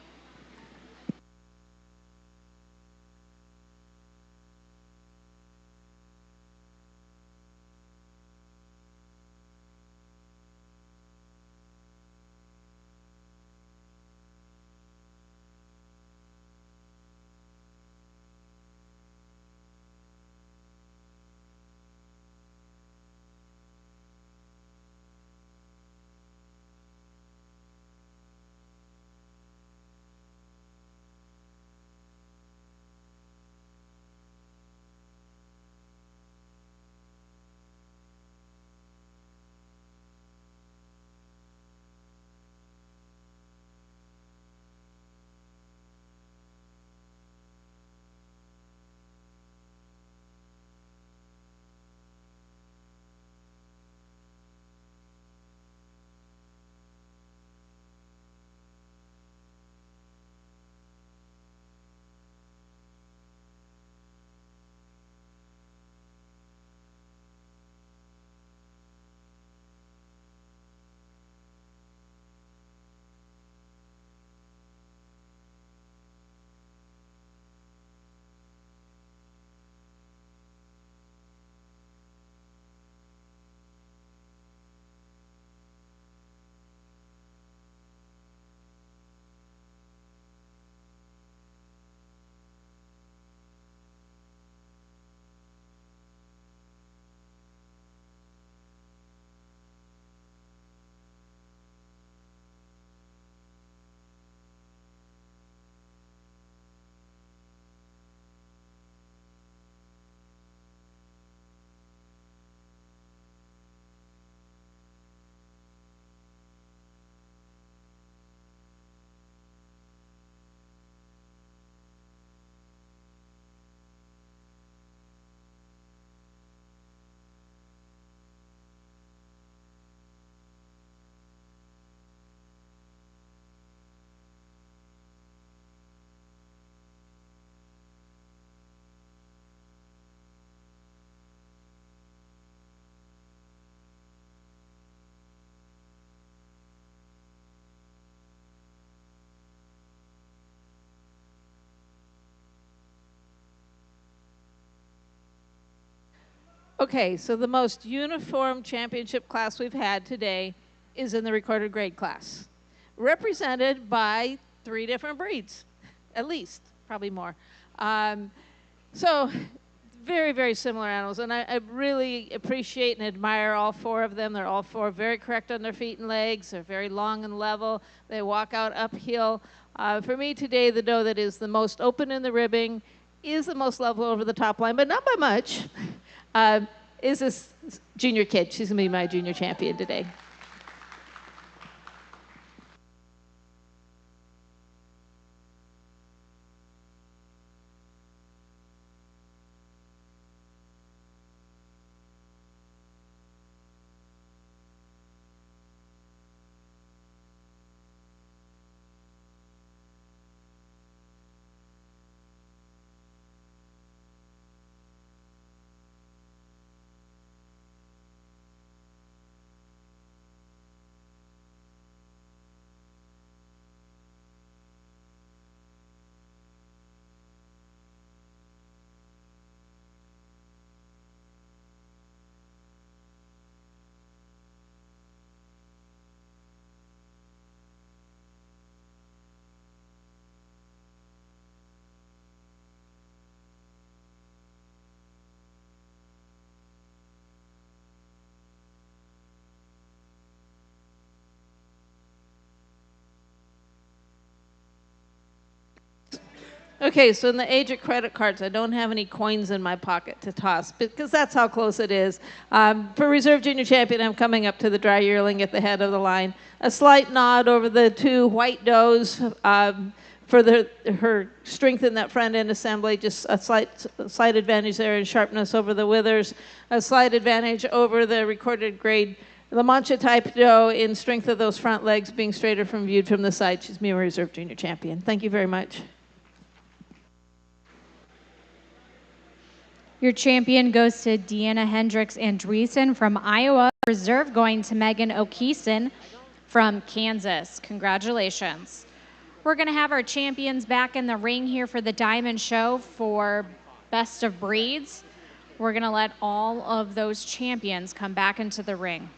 E: Okay, so the most uniform championship class we've had today is in the recorded grade class, represented by 3 different breeds, at least, probably more. So very, very similar animals, and I really appreciate and admire all 4 of them. They're all 4 very correct on their feet and legs. They're very long and level. They walk out uphill. For me today, the doe that is the most open in the ribbing is the most level over the top line, but not by much. Is this junior kid. She's going to be my junior champion today. Okay, so in the age of credit cards, I don't have any coins in my pocket to toss because that's how close it is. For Reserve Junior Champion, I'm coming up to the dry yearling at the head of the line. A slight nod over the two white does for her strength in that front end assembly, just a slight advantage there in sharpness over the withers, a slight advantage over the recorded grade La Mancha type doe in strength of those front legs being straighter from viewed from the side. She's MEWA Reserve Junior Champion. Thank you very much.
G: Your champion goes to Deanna Hendricks Andreessen from Iowa. Reserve going to Megan O'Keeson from Kansas. Congratulations. We're going to have our champions back in the ring here for the Diamond Show for Best of Breeds. We're going to let all of those champions come back into the ring.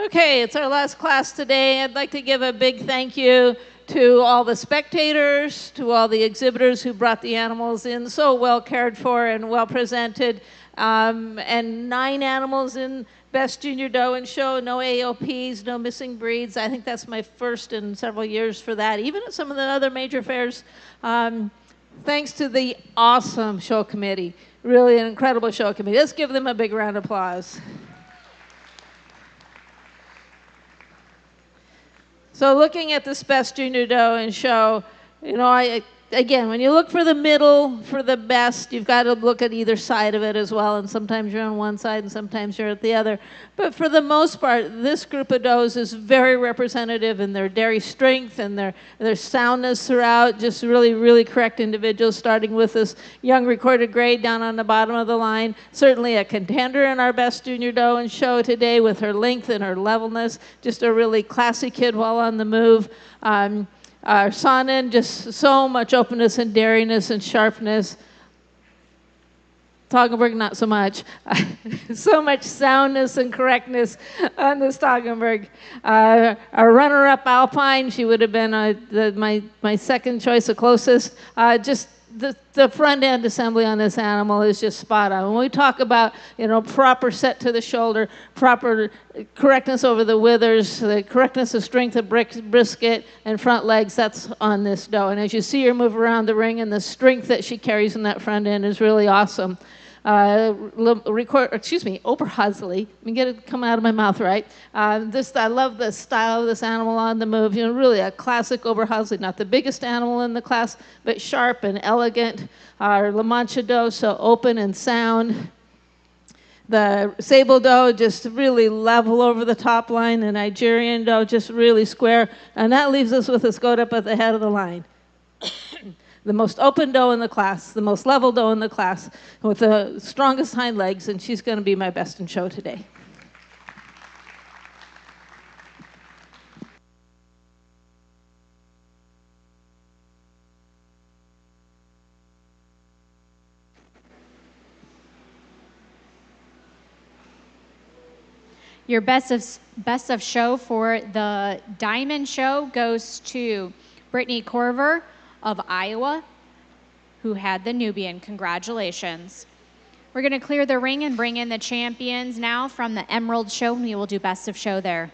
E: Okay, it's our last class today. I'd like to give a big thank you to all the spectators, to all the exhibitors who brought the animals in so well cared for and well presented, and 9 animals in Best Junior Doe and Show, no AOPs, no missing breeds. I think that's my first in several years for that, even at some of the other major fairs. Thanks to the awesome show committee, really an incredible show committee. Let's give them a big round of applause. So looking at this Best Junior Doe and Show, you know, again, when you look for the middle, for the best, you've got to look at either side of it as well, and sometimes you're on one side and sometimes you're at the other. But for the most part, this group of does is very representative in their dairy strength and their soundness throughout, just really, really correct individuals, starting with this young recorded grade down on the bottom of the line. Certainly a contender in our Best Junior Doe and Show today with her length and her levelness, just a really classy kid while on the move. Our Sonnen, just so much openness and dariness and sharpness. Toggenburg, not so much. So much soundness and correctness on this Toggenburg. Our runner-up Alpine, she would have been my second choice, the closest. Just the front end assembly on this animal is just spot on. When we talk about, you know, proper set to the shoulder, proper correctness over the withers, the correctness of strength of brisket and front legs, that's on this doe. And as you see her move around the ring and the strength that she carries in that front end is really awesome. Oberhausley. Let me get it come out of my mouth right. I love the style of this animal on the move. You know, really a classic Oberhausley. Not the biggest animal in the class, but sharp and elegant. Our La Mancha doe, so open and sound. The Sable doe, just really level over the top line. The Nigerian doe, just really square. And that leaves us with a Scotip at the head of the line. The most open doe in the class, the most level doe in the class, with the strongest hind legs, and she's going to be my best in show today.
G: Your best of show for the Diamond Show goes to Brittany Corver of Iowa, who had the Nubian. Congratulations. We're going to clear the ring and bring in the champions now from the Emerald Show, and we will do best of show there.